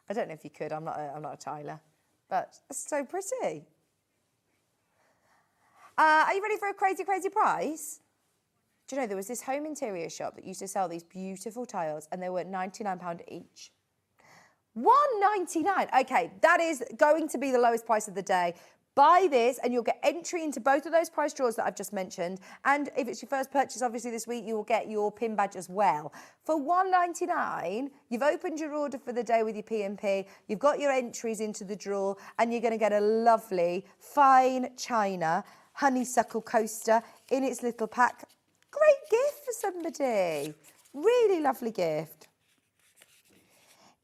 I don't know if you could. I'm not a tiler, but it's so pretty. Are you ready for a crazy, crazy price? Do you know there was this home interior shop that used to sell these beautiful tiles, and they were £99 each. £1.99. Okay, that is going to be the lowest price of the day. Buy this and you'll get entry into both of those price draws that I've just mentioned. And if it's your first purchase, obviously this week, you will get your pin badge as well. For £1.99, you've opened your order for the day with your P&P, you've got your entries into the draw, and you're going to get a lovely, fine china honeysuckle coaster in its little pack. Great gift for somebody. Really lovely gift.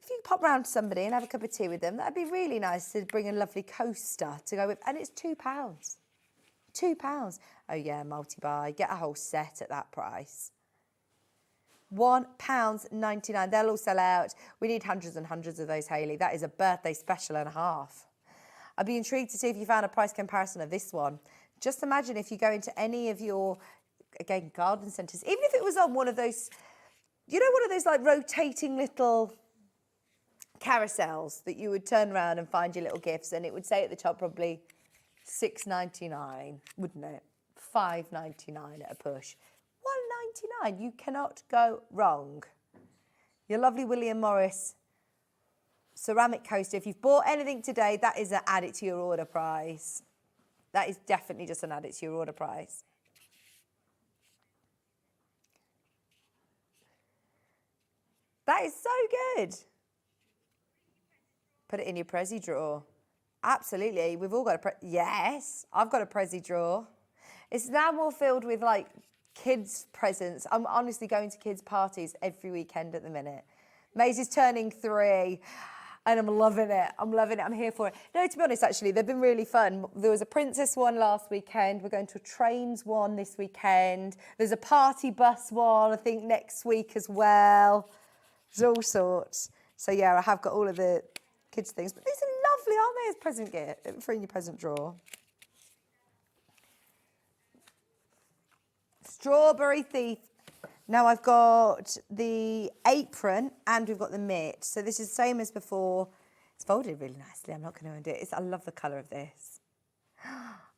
If you pop round to somebody and have a cup of tea with them, that'd be really nice to bring a lovely coaster to go with. And it's £2. £2. Oh yeah, multi-buy. Get a whole set at that price. £1.99. They'll all sell out. We need hundreds and hundreds of those, Hayley. That is a birthday special and a half. I'd be intrigued to see if you found a price comparison of this one. Just imagine if you go into any of your, again, garden centres, even if it was on one of those, you know, one of those like rotating little carousels that you would turn around and find your little gifts, and it would say at the top probably $6.99, wouldn't it? $5.99 at a push. $1.99. You cannot go wrong. Your lovely William Morris ceramic coaster. If you've bought anything today, that is an add it to your order price. That is definitely just an add it to your order price. That is so good. Put it in your Prezi drawer. Absolutely. We've all got a yes, I've got a Prezi drawer. It's now more filled with like kids' presents. I'm honestly going to kids' parties every weekend at the minute. Maisie's turning 3 and I'm loving it. I'm loving it. I'm here for it. No, to be honest, actually, they've been really fun. There was a princess one last weekend. We're going to a trains one this weekend. There's a party bus one, I think, next week as well. There's all sorts. So, yeah, I have got all of the kids' things. But these are lovely, aren't they, as present gift for in your present drawer? Strawberry Thief. Now I've got the apron and we've got the mitt. So this is the same as before. It's folded really nicely. I'm not going to undo it. I love the colour of this.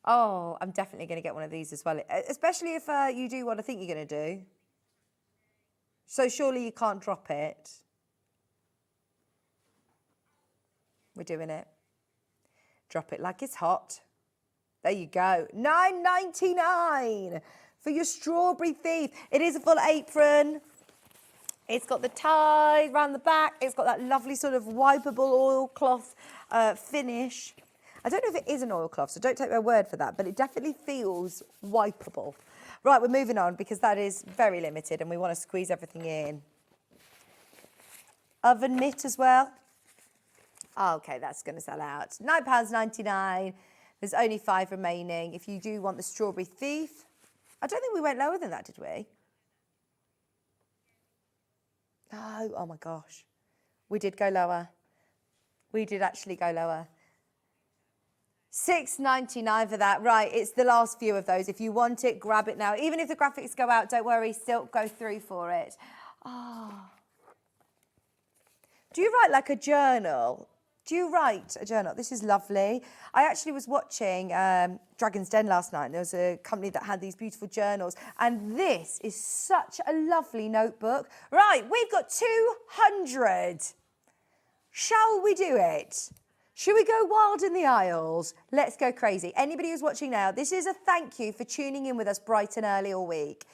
Oh, I'm definitely going to get one of these as well. Especially if you do what I think you're going to do. So surely you can't drop it. We're doing it. Drop it like it's hot. There you go. $9.99 for your Strawberry Thief. It is a full apron. It's got the tie around the back. It's got that lovely sort of wipeable oilcloth finish. I don't know if it is an oilcloth, so don't take my word for that, but it definitely feels wipeable. Right, we're moving on because that is very limited and we want to squeeze everything in. Oven mitt as well. Oh, okay, that's going to sell out. £9.99. There's only 5 remaining. If you do want the Strawberry Thief, I don't think we went lower than that, did we? No, oh my gosh. We did go lower. We did actually go lower. $6.99 for that. Right, it's the last few of those. If you want it, grab it now. Even if the graphics go out, don't worry, still go through for it. Oh. Do you write like a journal? Do you write a journal? This is lovely. I actually was watching Dragon's Den last night. And there was a company that had these beautiful journals. And this is such a lovely notebook. Right, we've got 200. Shall we do it? Should we go wild in the aisles? Let's go crazy. Anybody who's watching now, this is a thank you for tuning in with us bright and early all week.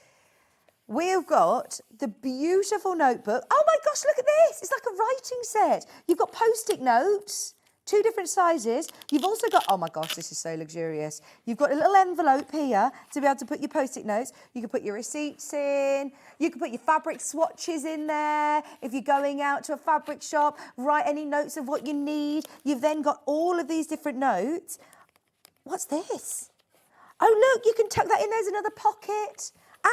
We've got the beautiful notebook. Oh my gosh, look at this. It's like a writing set. You've got Post-it notes, 2 different sizes. You've also got, oh my gosh, this is so luxurious. You've got a little envelope here to be able to put your Post-it notes. You can put your receipts in. You can put your fabric swatches in there. If you're going out to a fabric shop, write any notes of what you need. You've then got all of these different notes. What's this? Oh, look, you can tuck that in. There's another pocket.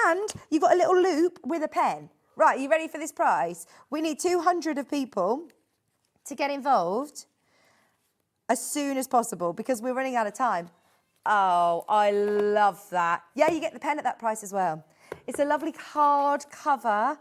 And you've got a little loop with a pen. Right, are you ready for this prize? We need 200 of people to get involved as soon as possible because we're running out of time. Oh, I love that. Yeah, you get the pen at that price as well. It's a lovely hard cover.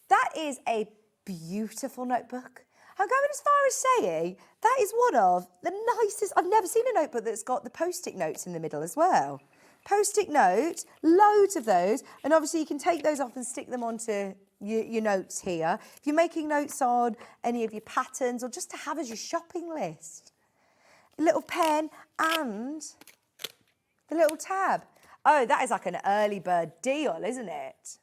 That is a beautiful notebook. I'm going as far as saying that is one of the nicest. I've never seen a notebook that's got the Post-it notes in the middle as well. Post-it notes, loads of those, and obviously you can take those off and stick them onto your notes here. If you're making notes on any of your patterns or just to have as your shopping list. A little pen and the little tab. Oh, that is like an early bird deal, isn't it?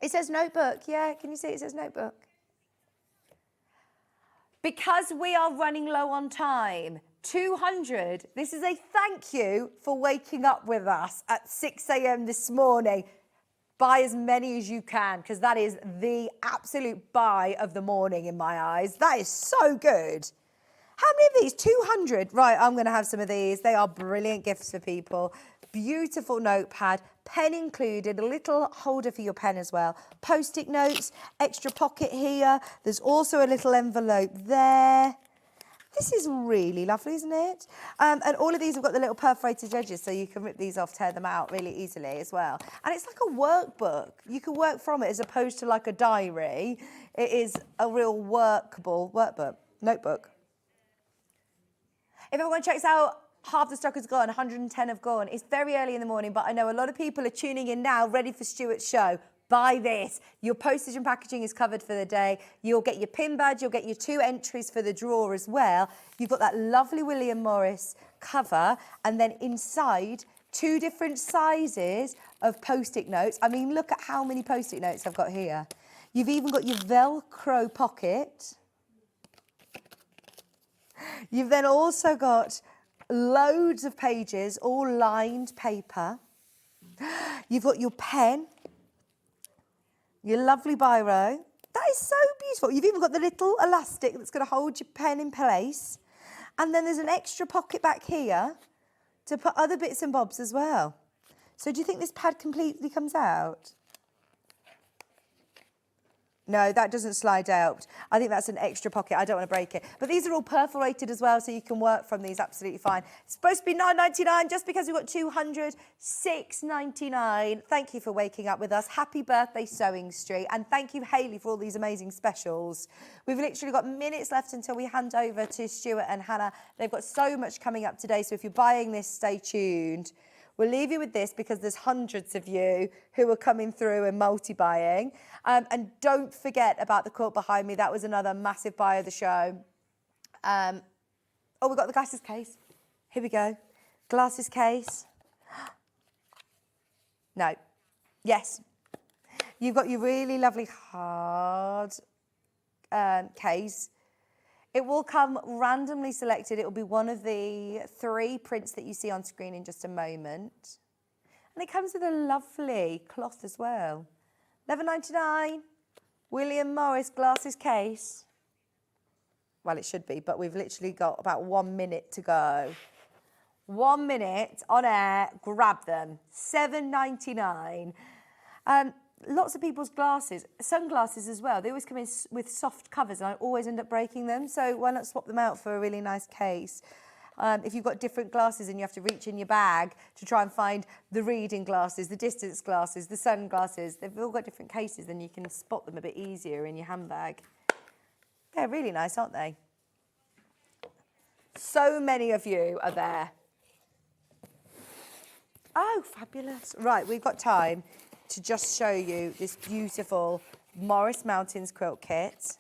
It says notebook, yeah, can you see it says notebook? Because we are running low on time, 200. This is a thank you for waking up with us at 6 a.m. this morning. Buy as many as you can because that is the absolute buy of the morning in my eyes. That is so good. How many of these? 200. Right, I'm going to have some of these. They are brilliant gifts for people. Beautiful notepad, pen included, a little holder for your pen as well. Post-it notes, extra pocket here. There's also a little envelope there. This is really lovely, isn't it? And all of these have got the little perforated edges so you can rip these off, tear them out really easily as well. And it's like a workbook. You can work from it as opposed to like a diary. It is a real workable notebook. If everyone checks out, half the stock is gone, 110 have gone. It's very early in the morning, but I know a lot of people are tuning in now, ready for Stuart's show. Buy this. Your postage and packaging is covered for the day. You'll get your pin badge. You'll get your 2 entries for the drawer as well. You've got that lovely William Morris cover. And then inside, 2 different sizes of Post-it notes. I mean, look at how many Post-it notes I've got here. You've even got your Velcro pocket. You've then also got loads of pages, all lined paper. You've got your pen, your lovely biro. That is so beautiful. You've even got the little elastic that's going to hold your pen in place. And then there's an extra pocket back here to put other bits and bobs as well. So do you think this pad completely comes out? No, that doesn't slide out. I think that's an extra pocket. I don't want to break it. But these are all perforated as well, so you can work from these absolutely fine. It's supposed to be $9.99 just because we've got 200, $6.99. Thank you for waking up with us. Happy birthday, Sewing Street. And thank you, Hayley, for all these amazing specials. We've literally got minutes left until we hand over to Stuart and Hannah. They've got so much coming up today, so if you're buying this, stay tuned. We'll leave you with this because there's hundreds of you who are coming through and multi-buying. And don't forget about the quilt behind me. That was another massive buy of the show. Oh, we've got the glasses case. Here we go. Glasses case. No. Yes. You've got your really lovely hard case. It will come randomly selected. It will be one of the 3 prints that you see on screen in just a moment. And it comes with a lovely cloth as well. $11.99, William Morris glasses case. Well, it should be, but we've literally got about 1 minute to go. 1 minute on air, grab them. $7.99. Lots of people's glasses, sunglasses as well, they always come in with soft covers and I always end up breaking them. So why not swap them out for a really nice case? If you've got different glasses and you have to reach in your bag to try and find the reading glasses, the distance glasses, the sunglasses, they've all got different cases, then you can spot them a bit easier in your handbag. They're really nice, aren't they? So many of you are there. Oh, fabulous. Right, we've got time to just show you this beautiful Morris Mountains quilt kit.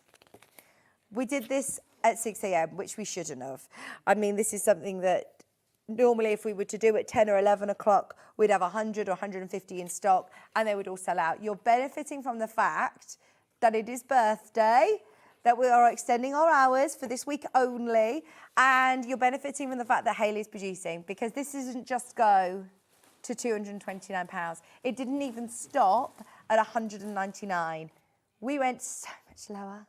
We did this at 6 a.m, which we shouldn't have. I mean, this is something that normally if we were to do at 10 or 11 o'clock, we'd have 100 or 150 in stock and they would all sell out. You're benefiting from the fact that it is birthday, that we are extending our hours for this week only, and you're benefiting from the fact that Hayley's producing, because this isn't just go to £229. It didn't even stop at 199. We went so much lower.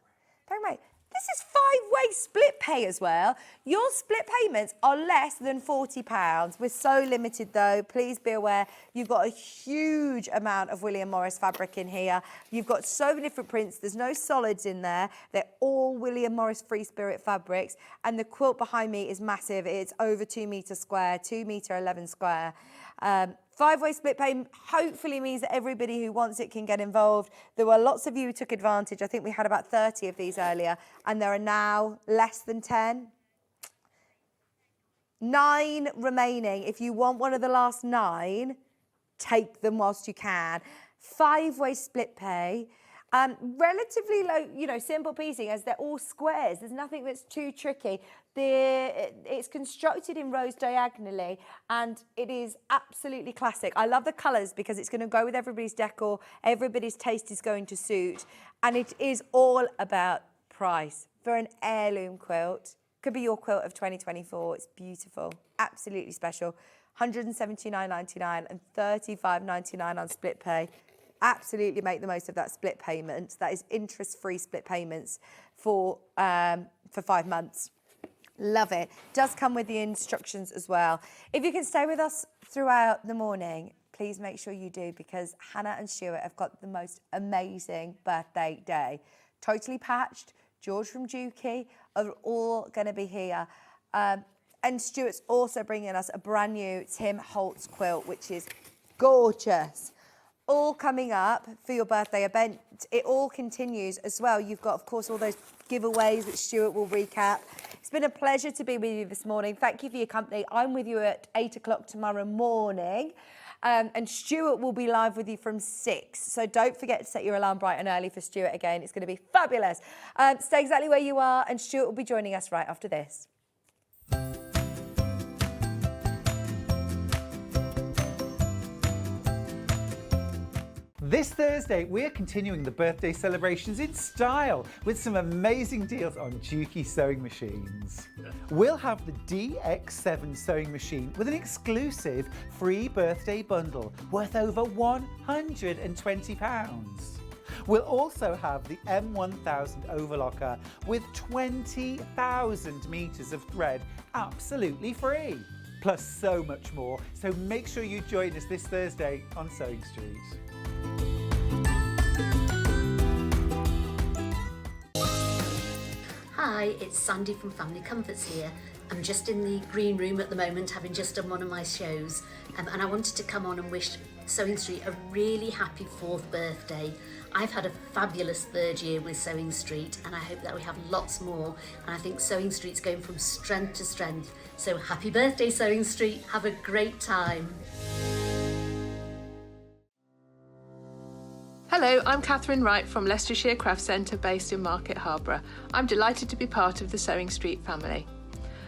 Bear in mind, this is 5-way split pay as well. Your split payments are less than £40. We're so limited though. Please be aware, you've got a huge amount of William Morris fabric in here. You've got so many different prints. There's no solids in there. They're all William Morris Free Spirit fabrics. And the quilt behind me is massive. It's over 2 metre square, 2 metre 11 square. 5-way split pay hopefully means that everybody who wants it can get involved. There were lots of you who took advantage. I think we had about 30 of these earlier, and there are now less than 10. 9 remaining. If you want one of the last 9, take them whilst you can. 5-way split pay. Relatively low, simple piecing, as they're all squares. There's nothing that's too tricky. It's constructed in rows diagonally, and it is absolutely classic. I love the colours because it's going to go with everybody's decor. Everybody's taste is going to suit, and it is all about price. For an heirloom quilt, could be your quilt of 2024. It's beautiful, absolutely special. $179.99 and $35.99 on split pay. Absolutely make the most of that split payment. That is interest-free split payments for 5 months. Love it. Does come with the instructions as well. If you can stay with us throughout the morning, please make sure you do, because Hannah and Stuart have got the most amazing birthday day. Totally Patched, George from Juki are all going to be here. And Stuart's also bringing us a brand new Tim Holtz quilt, which is gorgeous. All coming up for your birthday event. It all continues as well. You've got, of course, all those giveaways which Stuart will recap. It's been a pleasure to be with you this morning. Thank you for your company. I'm with you at 8 o'clock tomorrow morning. And Stuart will be live with you from 6. So don't forget to set your alarm bright and early for Stuart again. It's going to be fabulous. Stay exactly where you are, and Stuart will be joining us right after this. This Thursday, we're continuing the birthday celebrations in style with some amazing deals on Juki sewing machines. We'll have the DX7 sewing machine with an exclusive free birthday bundle worth over £120. We'll also have the M1000 overlocker with 20,000 metres of thread absolutely free. Plus so much more, so make sure you join us this Thursday on Sewing Street. Hi, it's Sandy from Family Comforts here. I'm just in the green room at the moment, having just done one of my shows, and I wanted to come on and wish Sewing Street a really happy 4th birthday. I've had a fabulous 3rd year with Sewing Street, and I hope that we have lots more, and I think Sewing Street's going from strength to strength. So happy birthday, Sewing Street, have a great time. Hello, I'm Catherine Wright from Leicestershire Craft Centre based in Market Harborough. I'm delighted to be part of the Sewing Street family.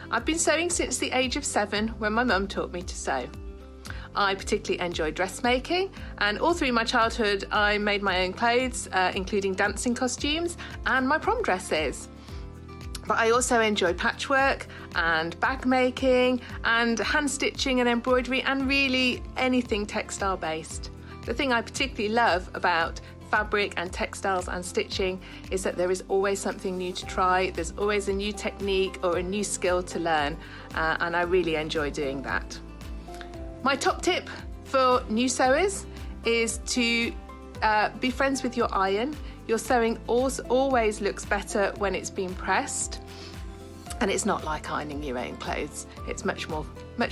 I've been sewing since the age of 7 when my mum taught me to sew. I particularly enjoy dressmaking, and all through my childhood I made my own clothes, including dancing costumes and my prom dresses. But I also enjoy patchwork and bag making and hand stitching and embroidery and really anything textile based. The thing I particularly love about fabric and textiles and stitching is that there is always something new to try. There's always a new technique or a new skill to learn, and I really enjoy doing that. My top tip for new sewers is to be friends with your iron. Your sewing always looks better when it's been pressed, and it's not like ironing your own clothes. It's much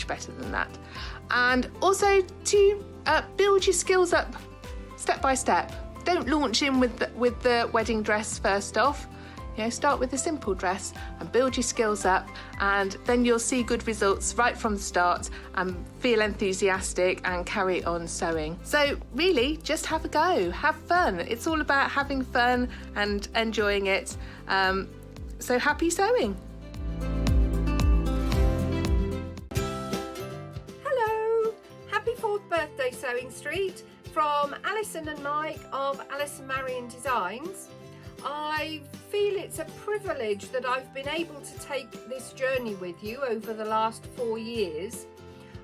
better than that. And also to build your skills up step by step. Don't launch in with the wedding dress first off. You know, start with a simple dress and build your skills up, and then you'll see good results right from the start and feel enthusiastic and carry on sewing. So really, just have a go, have fun. It's all about having fun and enjoying it. So happy sewing. Hello, happy 4th birthday Sewing Street from Alison and Mike of Alison Marion Designs. I feel it's a privilege that I've been able to take this journey with you over the last 4 years.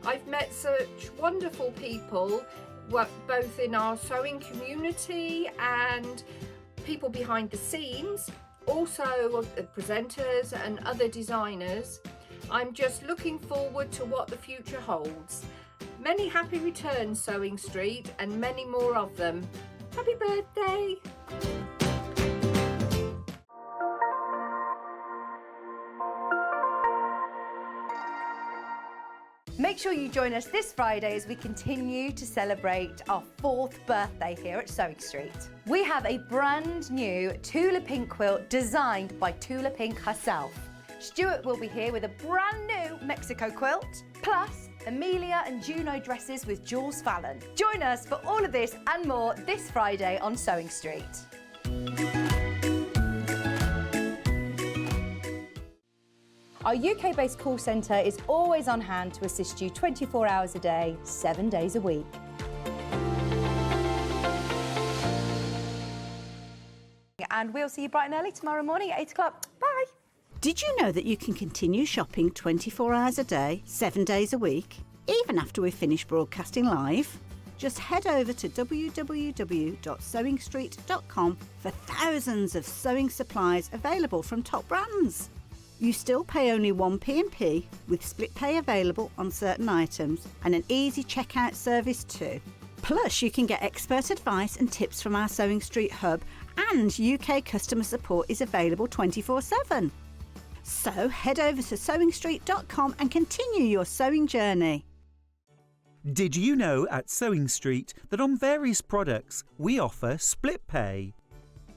I've met such wonderful people, both in our sewing community and people behind the scenes, also presenters and other designers. I'm just looking forward to what the future holds. Many happy returns, Sewing Street, and many more of them. Happy birthday! Make sure you join us this Friday as we continue to celebrate our 4th birthday here at Sewing Street. We have a brand new Tula Pink quilt designed by Tula Pink herself. Stuart will be here with a brand new Mexico quilt, plus Amelia and Juno dresses with Jules Fallon. Join us for all of this and more this Friday on Sewing Street. Our UK-based call centre is always on hand to assist you 24 hours a day, 7 days a week. And we'll see you bright and early tomorrow morning at 8 o'clock. Bye! Did you know that you can continue shopping 24 hours a day, 7 days a week, even after we've finished broadcasting live? Just head over to www.sewingstreet.com for thousands of sewing supplies available from top brands. You still pay only 1 P&P with split pay available on certain items and an easy checkout service too. Plus, you can get expert advice and tips from our Sewing Street hub, and UK customer support is available 24/7. So head over to sewingstreet.com and continue your sewing journey. Did you know at Sewing Street that on various products we offer split pay?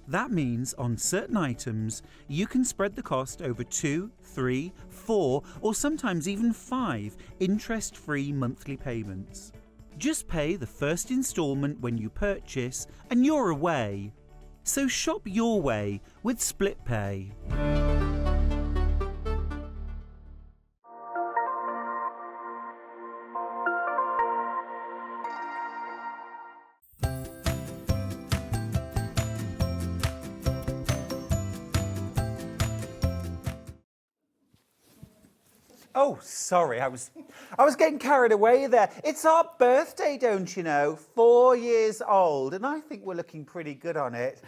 That means on certain items you can spread the cost over 2, 3, 4 or sometimes even 5 interest-free monthly payments. Just pay the first instalment when you purchase and you're away. So shop your way with split pay. Oh, sorry, I was getting carried away there. It's our birthday, don't you know? 4 years old, and I think we're looking pretty good on it.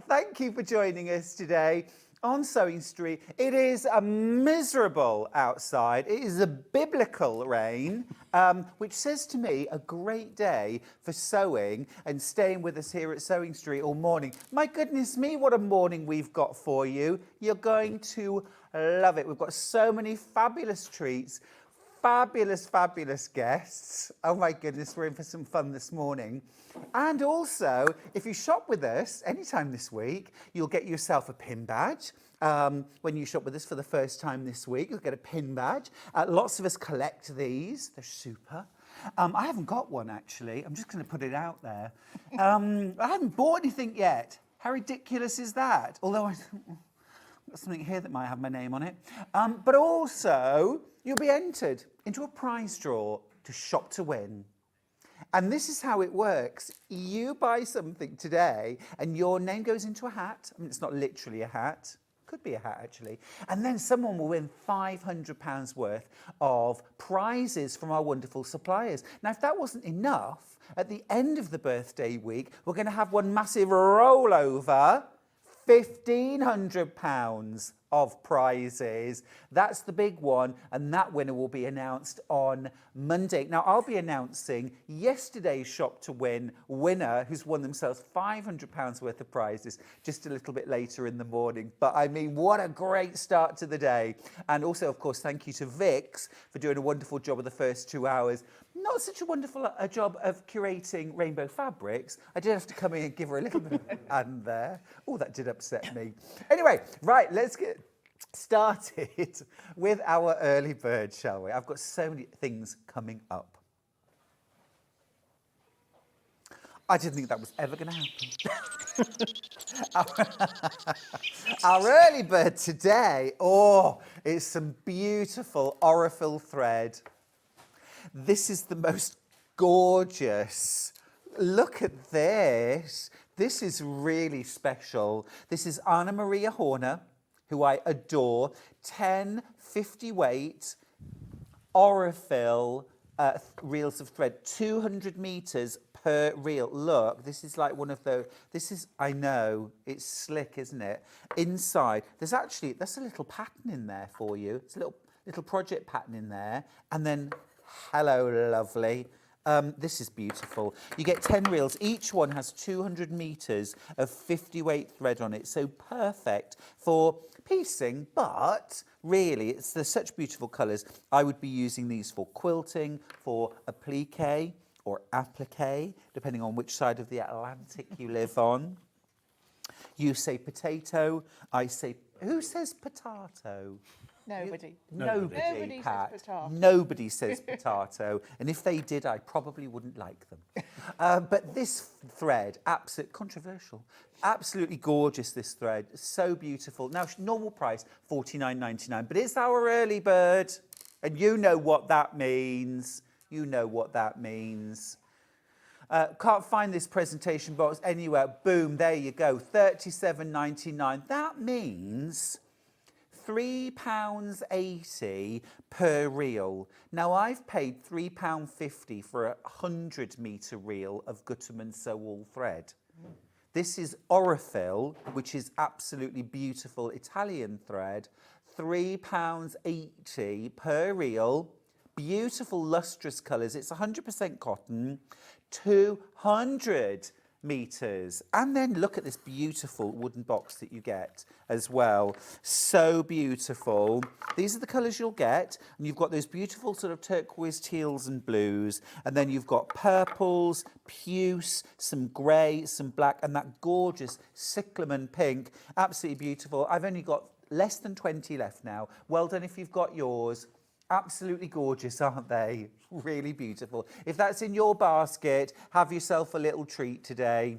Thank you for joining us today on Sewing Street. It is miserable outside. It is a biblical rain, which says to me a great day for sewing and staying with us here at Sewing Street all morning. My goodness me, what a morning we've got for you. You're going to love it. We've got so many fabulous treats, fabulous guests. Oh my goodness, we're in for some fun this morning. And also, if you shop with us anytime this week, you'll get yourself a pin badge. When you shop with us for the first time this week, you'll get a pin badge. Lots of us collect these. They're super. I haven't got one, actually. I'm just going to put it out there. I haven't bought anything yet. How ridiculous is that? Although I've got something here that might have my name on it. But also, you'll be entered into a prize draw to shop to win. And this is how it works. You buy something today and your name goes into a hat. I mean, it's not literally a hat. Could be a hat, actually. And then someone will win £500 worth of prizes from our wonderful suppliers. Now, if that wasn't enough, at the end of the birthday week, we're going to have one massive rollover, £1,500 of prizes. That's the big one, and that winner will be announced on Monday. Now, I'll be announcing yesterday's Shop to Win winner who's won themselves £500 worth of prizes just a little bit later in the morning. But I mean, what a great start to the day. And also, of course, thank you to Vix for doing a wonderful job of the first 2 hours. Not such a wonderful job of curating rainbow fabrics. I did have to come in and give her a little bit of a hand there. Oh, that did upset me. Anyway, right, let's get started with our early bird, shall we? I've got so many things coming up. I didn't think that was ever going to happen. Our early bird today, it's some beautiful Aurifil thread. This is the most gorgeous. Look at this. This is really special. This is Anna Maria Horner, who I adore. 10 50 weight Aurifil reels of thread, 200 meters per reel. Look, this is like one of those. I know, it's slick, isn't it? Inside, that's a little pattern in there for you. It's a little project pattern in there. And then, hello, lovely. This is beautiful. You get 10 reels. Each one has 200 meters of 50 weight thread on it. So perfect for piecing, but really, there's such beautiful colours. I would be using these for quilting, for applique or applique, depending on which side of the Atlantic you live on. You say potato, I say, who says potato? Nobody. Nobody, Pat. says potato. Nobody says potato. And if they did, I probably wouldn't like them. But this thread, controversial, absolutely gorgeous, this thread. So beautiful. Now, normal price, $49.99. But it's our early bird. And you know what that means. You know what that means. Can't find this presentation box anywhere. Boom, there you go. $37.99. That means £3.80 per reel. Now, I've paid £3.50 for a 100 metre reel of Gutermann Sew Wool thread. This is Aurifil, which is absolutely beautiful Italian thread. £3.80 per reel. Beautiful lustrous colours. It's 100% cotton. 200 meters. And then look at this beautiful wooden box that you get as well. So beautiful. These are the colours you'll get. And you've got those beautiful sort of turquoise teals and blues. And then you've got purples, puce, some grey, some black, and that gorgeous cyclamen pink. Absolutely beautiful. I've only got less than 20 left now. Well done if you've got yours. Absolutely gorgeous, aren't they? Really beautiful. If that's in your basket, have yourself a little treat today.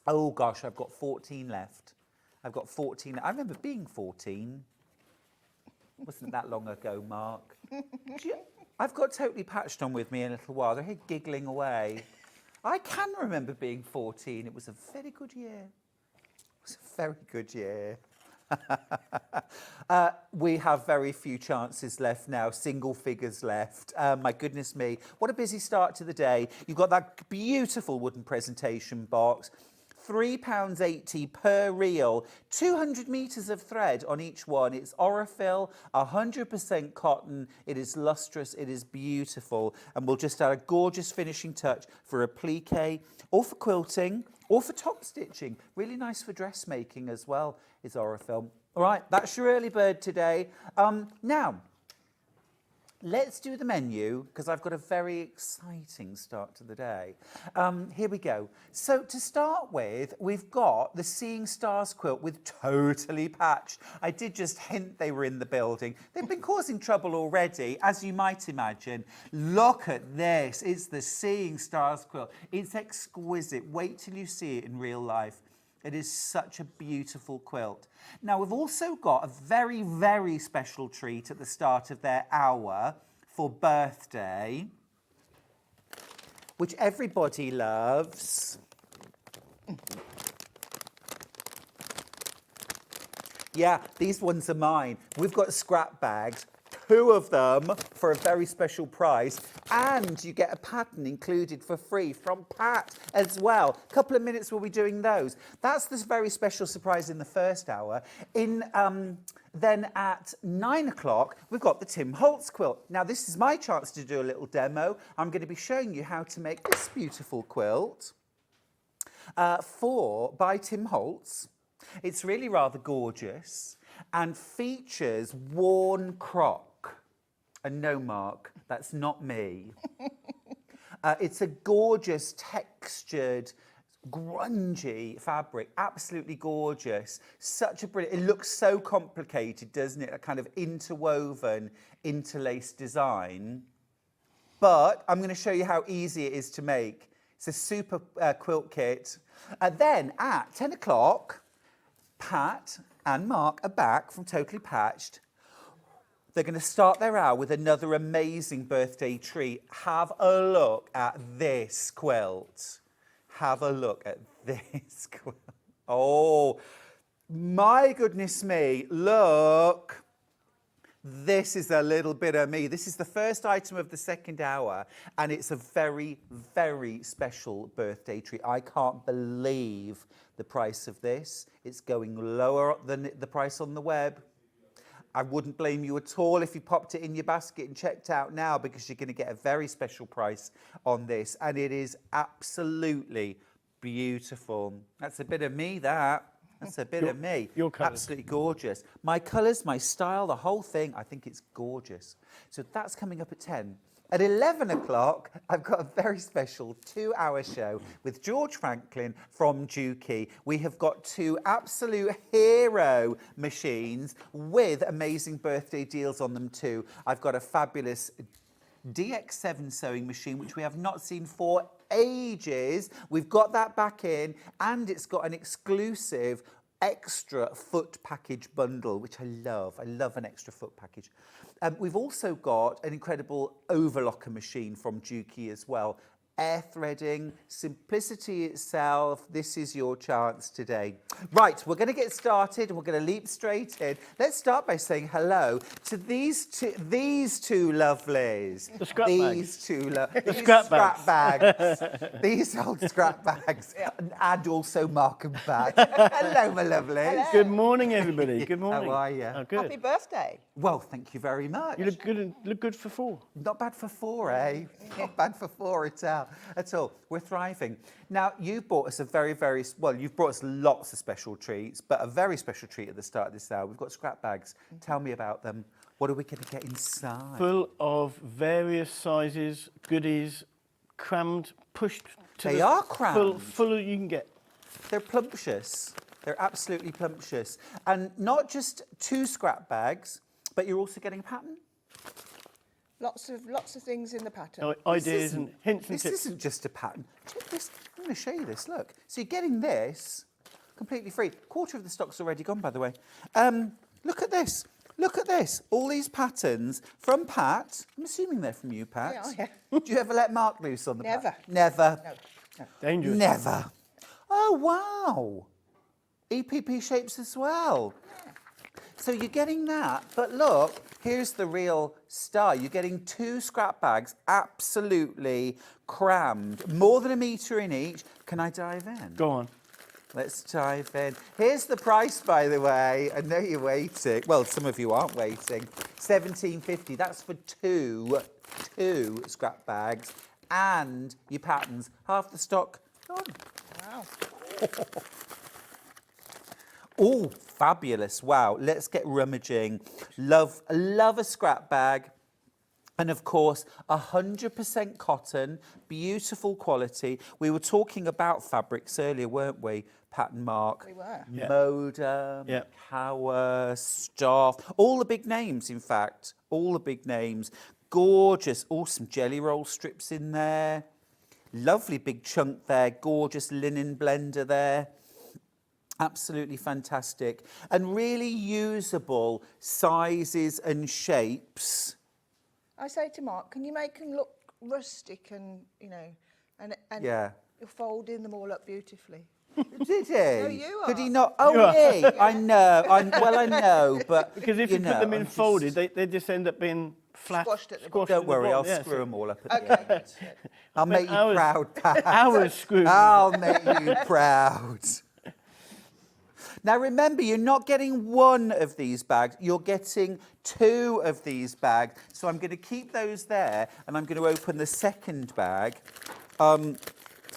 Oh gosh, I've got 14 left. I've got 14. I remember being 14. Wasn't that long ago, Mark? I've got Totally Patched on with me in a little while. They're here giggling away. I can remember being 14. It was a very good year. It was a very good year. We have very few chances left now, single figures left. My goodness me, what a busy start to the day. You've got that beautiful wooden presentation box, £3.80 per reel, 200 metres of thread on each one. It's Orifil, 100% cotton. It is lustrous, it is beautiful. And we'll just add a gorgeous finishing touch for applique or for quilting or for top stitching. Really nice for dressmaking as well is Orifil. All right, that's your early bird today. Now, let's do the menu, because I've got a very exciting start to the day. Here we go. So to start with, we've got the Seeing Stars quilt with Totally Patched. I did just hint they were in the building. They've been causing trouble already, as you might imagine. Look at this. It's the Seeing Stars quilt. It's exquisite. Wait till you see it in real life. It is such a beautiful quilt. Now, we've also got a very, very special treat at the start of their hour for birthday, which everybody loves. Yeah, these ones are mine. We've got scrap bags, 2 of them for a very special price, and you get a pattern included for free from Pat as well. A couple of minutes we'll be doing those. That's this very special surprise in the first hour. Then at 9 o'clock, we've got the Tim Holtz quilt. Now, this is my chance to do a little demo. I'm going to be showing you how to make this beautiful quilt by Tim Holtz. It's really rather gorgeous and features worn croc. And no, Mark, that's not me. It's a gorgeous, textured, grungy fabric, absolutely gorgeous. Such a brilliant, it looks so complicated, doesn't it? A kind of interwoven, interlaced design. But I'm going to show you how easy it is to make. It's a super quilt kit. Then at 10 o'clock, Pat and Mark are back from Totally Patched. They're going to start their hour with another amazing birthday treat. Have a look at this quilt. Have a look at this quilt. Oh, my goodness me. Look. This is a little bit of me. This is the first item of the second hour, and it's a very, very special birthday treat. I can't believe the price of this. It's going lower than the price on the web. I wouldn't blame you at all if you popped it in your basket and checked out now, because you're going to get a very special price on this. And it is absolutely beautiful. That's a bit of me, that. That's a bit of me. Your colours. Absolutely gorgeous. My colours, my style, the whole thing, I think it's gorgeous. So that's coming up at 10. At 11 o'clock, I've got a very special 2-hour show with George Franklin from Juki. We have got 2 absolute hero machines with amazing birthday deals on them too. I've got a fabulous DX7 sewing machine, which we have not seen for ages. We've got that back in, and it's got an exclusive extra foot package bundle, which I love. I love an extra foot package. We've also got an incredible overlocker machine from Juki as well. Air threading, simplicity itself. This is your chance today. Right, we're going to get started and we're going to leap straight in. Let's start by saying hello to these two lovelies. The scrap bags. The scrap bags. These old scrap bags. And also Mark and Pat. Hello, my lovelies. Hello. Good morning, everybody. Good morning. How are you? Oh, good. Happy birthday. Well, thank you very much. You look good for 4. Not bad for 4, eh? Not bad for 4 at all. We're thriving. Now, you've brought us you've brought us lots of special treats, but a very special treat at the start of this hour. We've got scrap bags. Tell me about them. What are we going to get inside? Full of various sizes, goodies, crammed, pushed to They are crammed. Full of you can get. They're plumptious. They're absolutely plumptious. And not just 2 scrap bags, but you're also getting a pattern. Lots of things in the pattern. Ideas and hints and tips. This isn't just a pattern. Check this. I'm going to show you this. Look. So you're getting this completely free. Quarter of the stock's already gone, by the way. Look at this. Look at this. All these patterns from Pat. I'm assuming they're from you, Pat. Yeah. Do you ever let Mark loose on the Never. pattern? Never. No. Dangerous. Never. Oh, wow. EPP shapes as well. So you're getting that, but look, here's the real star. You're getting 2 scrap bags, absolutely crammed, more than a metre in each. Can I dive in? Go on. Let's dive in. Here's the price, by the way. I know you're waiting. Well, some of you aren't waiting. $17.50. That's for two scrap bags and your patterns. Half the stock gone. Wow. Oh, fabulous. Wow. Let's get rummaging. Love a scrap bag. And of course, 100% cotton, beautiful quality. We were talking about fabrics earlier, weren't we, Pat and Mark? We were. Yeah. Modem, Yeah. Cower, Staff, all the big names, in fact, all the big names. Gorgeous, some jelly roll strips in there. Lovely big chunk there, gorgeous linen blender there. Absolutely fantastic. And really usable sizes and shapes. I say to Mark, can you make them look rustic and, and Yeah. you're folding them all up beautifully. Did he? No, you Could are. he not? Oh, me. I know. I know, but Because if you put them in I'm folded, they just end up being flat. Squashed at the squashed Don't at the worry, I'll bottom. Yeah, screw so them all up at the Okay. end. I'll make you hours- proud, Pat. Hours screwed. I'll make you proud. Now remember, you're not getting one of these bags, you're getting 2 of these bags. So I'm going to keep those there and I'm going to open the second bag.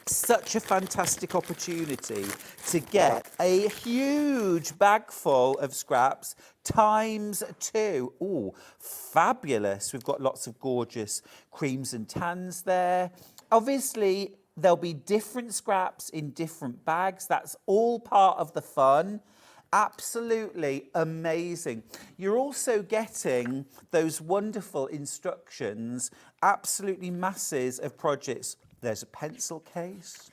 Such a fantastic opportunity to get a huge bag full of scraps times 2. Ooh, fabulous. We've got lots of gorgeous creams and tans there. Obviously, there'll be different scraps in different bags. That's all part of the fun. Absolutely amazing. You're also getting those wonderful instructions, absolutely masses of projects. There's a pencil case.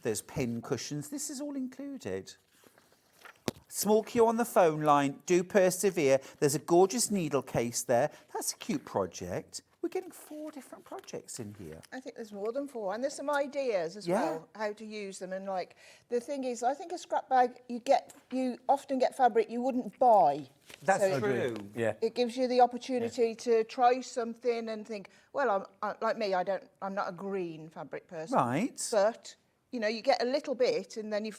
There's pin cushions. This is all included. Small queue on the phone line. Do persevere. There's a gorgeous needle case there. That's a cute project. We're getting 4 different projects in here. I think there's more than 4, and there's some ideas as well how to use them. And like the thing is, I think a scrap bag you often get fabric you wouldn't buy. That's So true. Yeah. It gives you the opportunity to try something and think, well, like me, I'm not a green fabric person. Right. But you get a little bit, and then you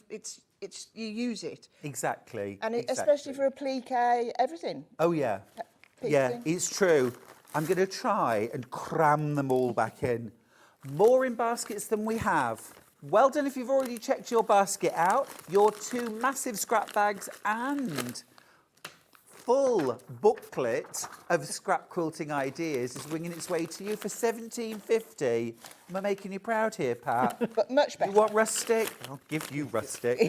use it, Exactly. and exactly. especially for applique, everything. Oh, yeah. Yeah, it's true. I'm going to try and cram them all back in. More in baskets than we have. Well done if you've already checked your basket out. Your 2 massive scrap bags and full booklet of scrap quilting ideas is winging its way to you for $17.50. Am I making you proud here, Pat? But much better. You want rustic? I'll give you rustic.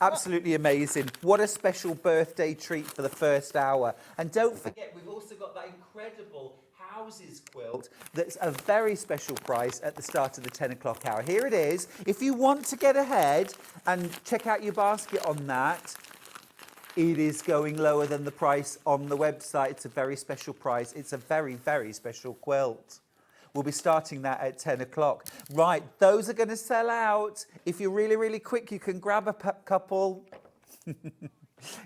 Absolutely amazing. What a special birthday treat for the first hour. And don't forget, we've also got that incredible Houses quilt that's a very special price at the start of the 10 o'clock hour. Here it is. If you want to get ahead and check out your basket on that, it is going lower than the price on the website. It's a very special price. It's a very, very special quilt. We'll be starting that at 10 o'clock. Right, those are going to sell out. If you're really, really quick, you can grab a couple.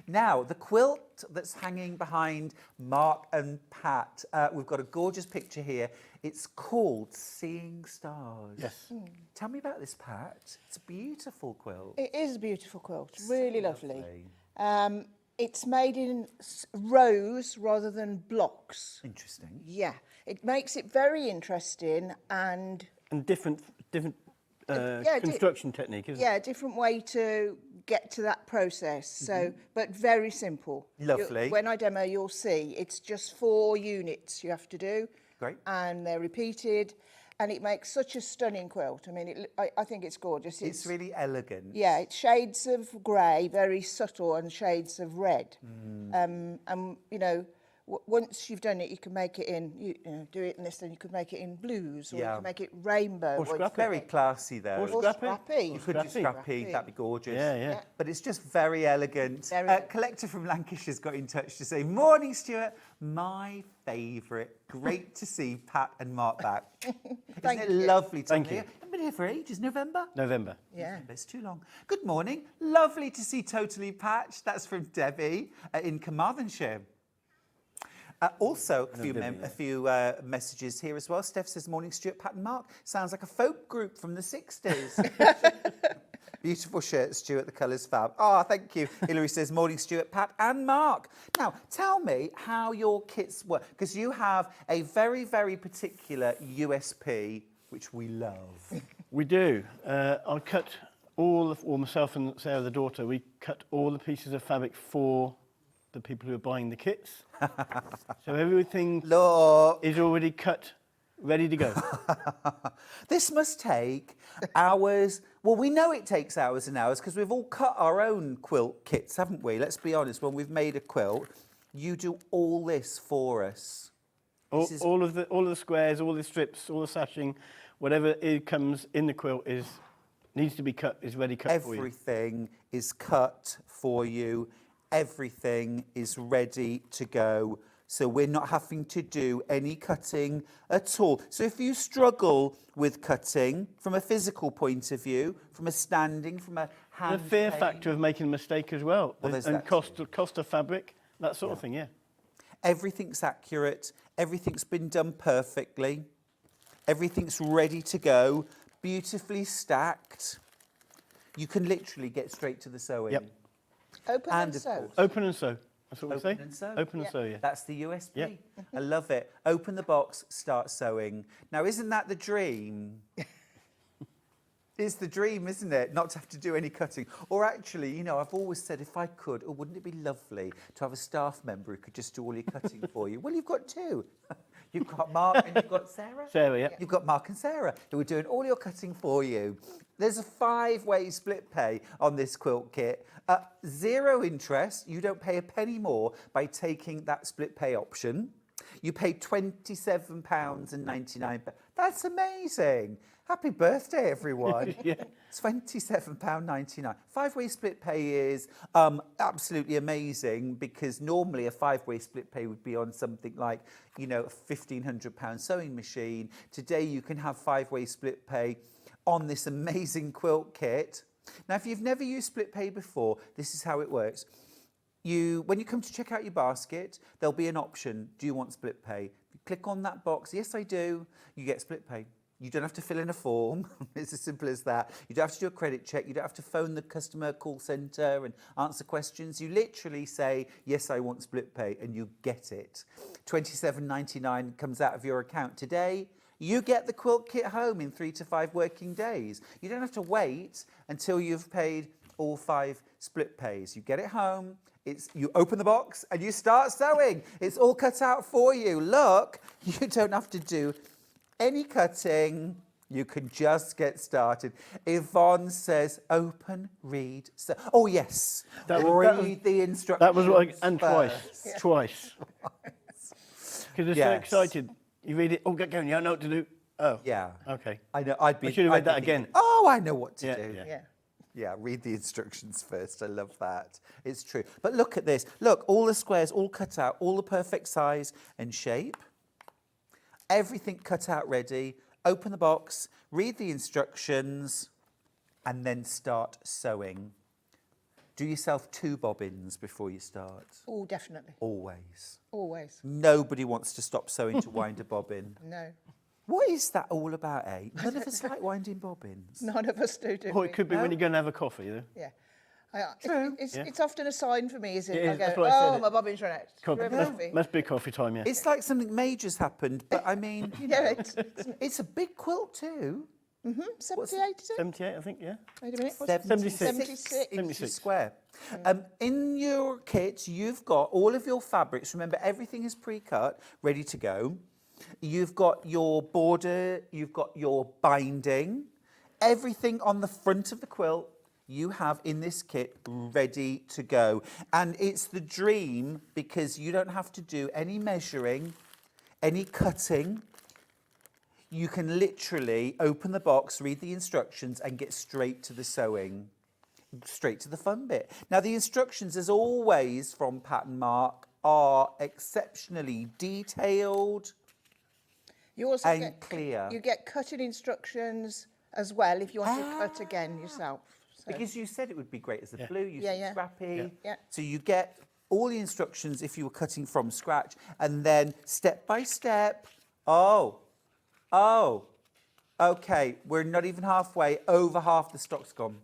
Now, the quilt that's hanging behind Mark and Pat, we've got a gorgeous picture here. It's called Seeing Stars. Yes. Tell me about this, Pat. It's a beautiful quilt. It is a beautiful quilt, really lovely. It's made in rows rather than blocks. Interesting. Yeah, it makes it very interesting and different yeah, construction technique, isn't it? yeah, a different way to get to that process. So, but very simple. Lovely. When I demo, you'll see it's just 4 units you have to do. Great. And they're repeated, and it makes such a stunning quilt. I mean, I think it's gorgeous. It's really elegant. Yeah, it's shades of grey, very subtle, and shades of red. And once you've done it, you can make it in. You know, do it in this, then you could make it in blues, or you can make it rainbow. Or scrappy. Very classy, though. Or Or scrappy. scrappy. You could do Scrappy. scrappy, that'd be gorgeous. Yeah, yeah. But it's just very elegant. Very Collector from Lancashire's got in touch to say, morning, Stuart, my favourite. Great to see Pat and Mark back. Isn't Thank it you. lovely to Thank have you. I've been here for ages. November? November. Yeah. It's too long. Good morning. Lovely to see Totally Patched. That's from Debbie in Carmarthenshire. Also, a few messages here as well. Steph says, morning, Stuart, Pat and Mark. Sounds like a folk group from the 60s. Beautiful shirt, Stuart. The colour's fab. Oh, thank you. Hilary says, morning, Stuart, Pat and Mark. Now, tell me how your kits work, because you have a very, very particular USP, which we love. We do. I cut myself and Sarah, the daughter, we cut all the pieces of fabric for the people who are buying the kits. So everything is already cut, ready to go. This must take hours. Well, we know it takes hours and hours because we've all cut our own quilt kits, haven't we? Let's be honest, when we've made a quilt, you do all this for us. All of the squares, all the strips, all the sashing, whatever it comes in the quilt needs to be cut, is ready cut for you. Everything is cut for you. Everything is ready to go. So we're not having to do any cutting at all. So if you struggle with cutting from a physical point of view, from a standing, from a hand... The fear factor of making a mistake as well. And cost of fabric, that sort of thing, yeah. Everything's accurate. Everything's been done perfectly. Everything's ready to go. Beautifully stacked. You can literally get straight to the sewing. Yep. Open and sew. Open and sew. That's what we say. Open and sew. Open and sew, yeah. That's the USP. Yep. I love it. Open the box, start sewing. Now, isn't that the dream? It's the dream, isn't it? Not to have to do any cutting. Or actually, you know, I've always said if I could, oh, wouldn't it be lovely to have a staff member who could just do all your cutting for you? Well, you've got two. You've got Mark and you've got Sarah. Sarah, yeah. You've got Mark and Sarah who are doing all your cutting for you. There's a 5-way split pay on this quilt kit. 0 interest. You don't pay a penny more by taking that split pay option. You pay £27.99. That's amazing. Happy birthday, everyone. Yeah. £27.99. 5-way split pay is absolutely amazing because normally a 5-way split pay would be on something like, you know, a £1,500 sewing machine. Today you can have 5-way split pay on this amazing quilt kit. Now, if you've never used split pay before, this is how it works. When you come to check out your basket, there'll be an option. Do you want split pay? You click on that box. Yes, I do. You get split pay. You don't have to fill in a form. It's as simple as that. You don't have to do a credit check. You don't have to phone the customer call centre and answer questions. You literally say, yes, I want split pay, and you get it. £27.99 comes out of your account today. You get the quilt kit home in 3 to 5 working days. You don't have to wait until you've paid all 5 split pays. You get it home. You open the box and you start sewing. It's all cut out for you. Look, you don't have to do any cutting. You can just get started. Yvonne says, open, read, sew. Oh, yes. Read the instructions. That was what and twice. Yeah. Twice. Because they're so excited. You read it, get going, you don't know what to do. Oh. Yeah. Okay. I know. I should have read that again. Oh, I know what to do. Yeah. Yeah, read the instructions first. I love that. It's true. But look at this. Look, all the squares all cut out, all the perfect size and shape. Everything cut out ready. Open the box, read the instructions, and then start sewing. Do yourself 2 bobbins before you start. Oh, definitely. Always. Always. Nobody wants to stop sewing to wind a bobbin. No. What is that all about, eh? None of us like winding bobbins. None of us do Or we? it could be when you're going to have a coffee, you know? Yeah. True. It's often a sign for me, is it? It is, I that's go, what I said. my bobbin's run out. Coffee. Must be coffee time, yeah. It's like something major's happened, but I mean, you know, Yeah, it's a big quilt too. 78, is it? 78, I think, yeah. Wait a minute. 76. 76. Inches square. In your kit, you've got all of your fabrics. Remember, everything is pre-cut, ready to go. You've got your border, you've got your binding. Everything on the front of the quilt you have in this kit ready to go. And it's the dream because you don't have to do any measuring, any cutting. You can literally open the box, read the instructions, and get straight to the sewing, straight to the fun bit. Now, the instructions, as always, from Pat and Mark, are exceptionally detailed You also and get clear. You get cutting instructions as well if you want to cut again yourself. So. Because you said it would be great as a blue, you Yeah, said yeah. scrappy. Yeah. So you get all the instructions if you were cutting from scratch, and then step by step. Oh, okay, we're not even halfway, over half the stock's gone.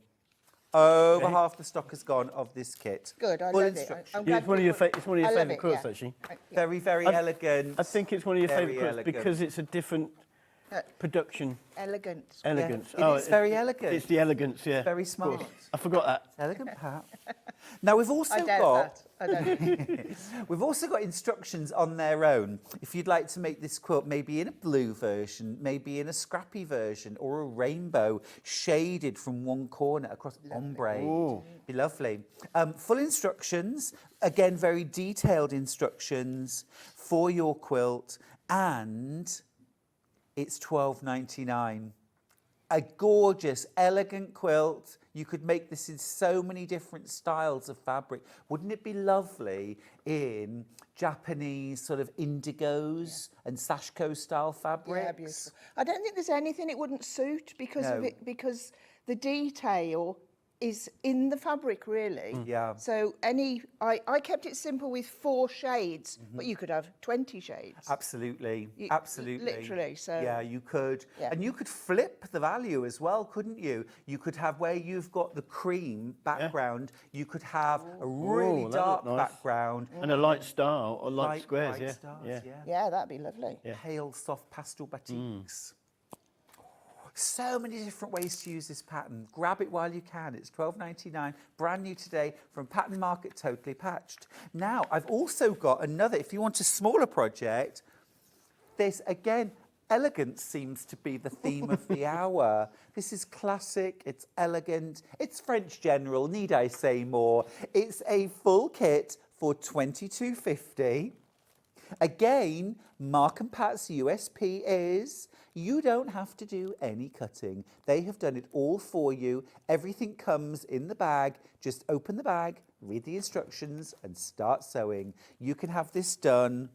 Over half the stock has gone of this kit. Good, I Full love it. instructions. I'm Yeah, glad it's one of you your, put- it's one of your I love favourite it, quilts, yeah. actually. Very, very elegant. I think it's one of your Very favourite quilts elegant. because it's a different production. Elegant. Elegance. It is very elegant. It's the elegance, yeah. Very of course. smart. I forgot that. Elegant, Pat. Now we've also I doubt got. that. I don't. We've also got instructions on their own. If you'd like to make this quilt maybe in a blue version, maybe in a scrappy version, or a rainbow shaded from one corner across ombre. Ooh. Be lovely. Full instructions, again, very detailed instructions for your quilt, and it's $12.99. A gorgeous, elegant quilt. You could make this in so many different styles of fabric. Wouldn't it be lovely in Japanese sort of indigos and sashiko style fabrics? Yeah, beautiful. I don't think there's anything it wouldn't suit because of No. it, because the detail is in the fabric, really. Yeah. So I kept it simple with 4 shades, but you could have 20 shades. Absolutely, You- absolutely. literally, so- Yeah, you could. Yeah. And you could flip the value as well, couldn't you? You could have where you've got the cream background, you could have a really that'd dark look nice. background. And a light star or light Light- squares, light yeah. stars, yeah. Yeah, that'd be lovely. Pale, soft pastel batiks. So many different ways to use this pattern. Grab it while you can. It's $12.99, brand new today from Pattern Market, totally patched. Now, I've also got another, if you want a smaller project, this, again, elegance seems to be the theme of the hour. This is classic, it's elegant, it's French General, need I say more? It's a full kit for $22.50. Again, Mark and Pat's USP is you don't have to do any cutting. They have done it all for you. Everything comes in the bag. Just open the bag, read the instructions, and start sewing. You can have this done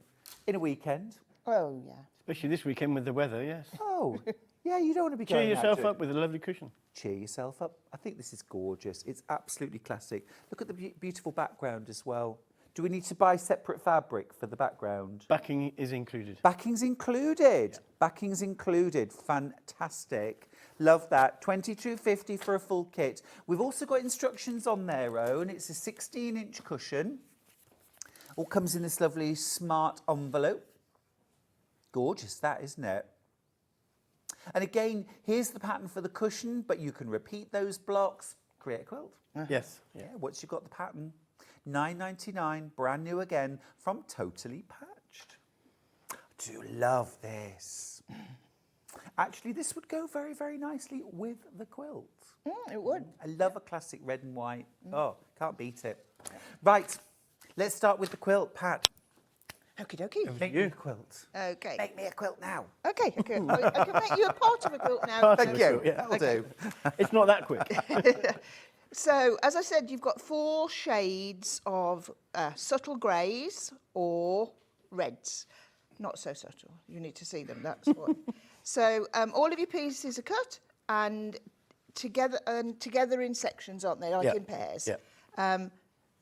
in a weekend. Oh, yeah. Especially this weekend with the weather, yes. Oh, yeah, you don't want to be Cheer going out yourself to it. up with a lovely cushion. Cheer yourself up. I think this is gorgeous. It's absolutely classic. Look at the beautiful background as well. Do we need to buy separate fabric for the background? Backing is included. Backing's included. Backing's included. Fantastic. Love that. $22.50 for a full kit. We've also got instructions on their own. It's a 16-inch cushion. All comes in this lovely smart envelope. Gorgeous, that, isn't it? And again, here's the pattern for the cushion, but you can repeat those blocks, create a quilt. Yes. Yeah, once you've got the pattern. $9.99, brand new again, from Totally Patched. I do love this. Actually, this would go very, very nicely with the quilt. It would. I love a classic red and white. Oh, can't beat it. Right, let's start with the quilt, Pat. Okie dokie. Make me a quilt. Okay. Make me a quilt now. Okay, I can make you a part of a quilt now. Thank you. yeah. That'll do. It's not that quick. So, as I said, you've got 4 shades of subtle greys or reds. Not so subtle. You need to see them. That's what. So, all of your pieces are cut and together in sections, aren't they? Like Yeah. in pairs. Yeah.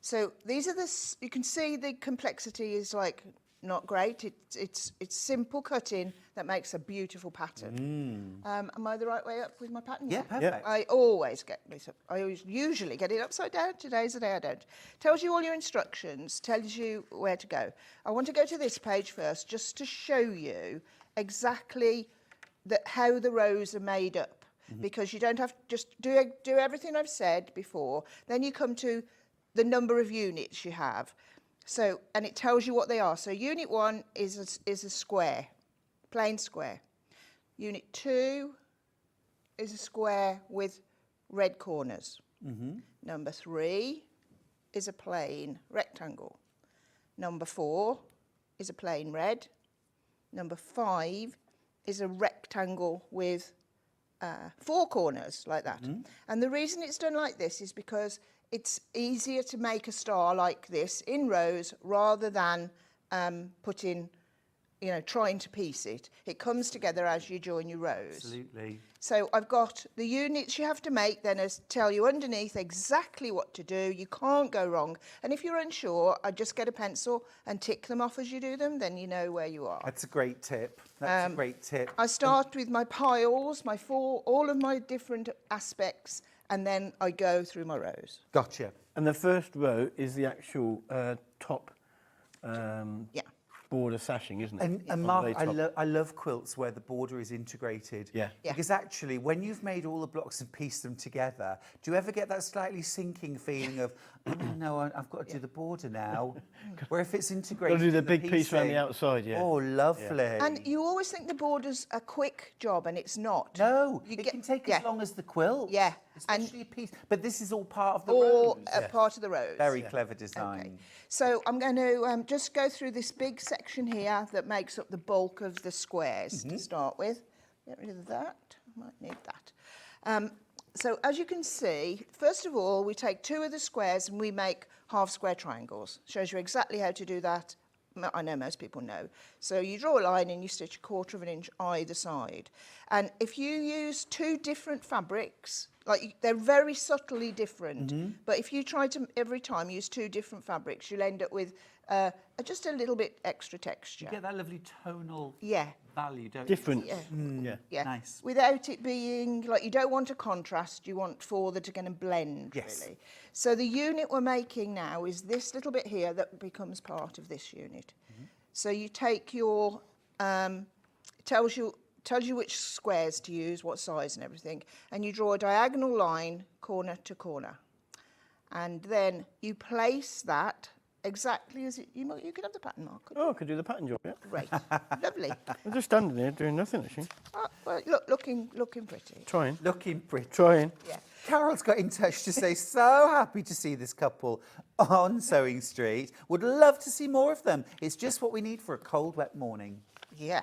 So these are you can see the complexity is like not great. It's simple cutting that makes a beautiful pattern. Am I the right way up with my pattern? Yeah, perfect. I always get this up. I always usually get it upside down. Today's the day I don't. Tells you all your instructions, tells you where to go. I want to go to this page first just to show you exactly how the rows are made up. Because you don't have to just do everything I've said before. Then you come to the number of units you have. So, and it tells you what they are. So unit 1 is a square, plain square. Unit 2 is a square with red corners. Number 3 is a plain rectangle. Number 4 is a plain red. Number 5 is a rectangle with 4 corners, like that. And the reason it's done like this is because it's easier to make a star like this in rows rather than putting you know, trying to piece it. It comes together as you join your rows. Absolutely. So I've got the units you have to make, then as tell you underneath exactly what to do. You can't go wrong. And if you're unsure, I just get a pencil and tick them off as you do them, then you know where you are. That's a great tip. That's a great tip. I start with my piles, all of my different aspects, and then I go through my rows. Gotcha. And the first row is the actual top border sashing, isn't it? And On the Mark, very top. I love quilts where the border is integrated. Yeah. Because actually, when you've made all the blocks and pieced them together, do you ever get that slightly sinking feeling of, oh, no, I've got to do the border now? Where if it's integrated, Got to do the in big piece around the piecing- outside, yeah. Oh, lovely. And you always think the border's a quick job, and it's not. No, You it get- can take yeah. as long as the quilt. Yeah, and- Especially a piece. But this is all part of the Or rows. a part of the rows. Very clever design. Okay. So I'm going to just go through this big section here that makes up the bulk of the squares to start with. Get rid of that. I might need that. So as you can see, first of all, we take 2 of the squares and we make half square triangles. Shows you exactly how to do that. I know most people know. So you draw a line and you stitch 1/4 of an inch either side. And if you use 2 different fabrics, like they're very subtly different, but if you try to every time use 2 different fabrics, you'll end up with just a little bit extra texture. You get that lovely tonal Yeah. value, don't Different. Yeah. Yeah. Yeah. Nice. Without it being, like, you don't want a contrast, you want 4 that are going to blend, Yes. really. So the unit we're making now is this little bit here that becomes part of this unit. So you take your, tells you which squares to use, what size and everything, and you draw a diagonal line corner to corner. And then you place that exactly as you could have the pattern mark. couldn't Oh, I could do the pattern job, yeah. you? Great. Lovely. I'm just standing there doing nothing, actually. Well, looking pretty. Trying. Looking pretty. Trying. Yeah. Carol's got in touch to say, so happy to see this couple on Sewing Street. Would love to see more of them. It's just what we need for a cold, wet morning. Yeah.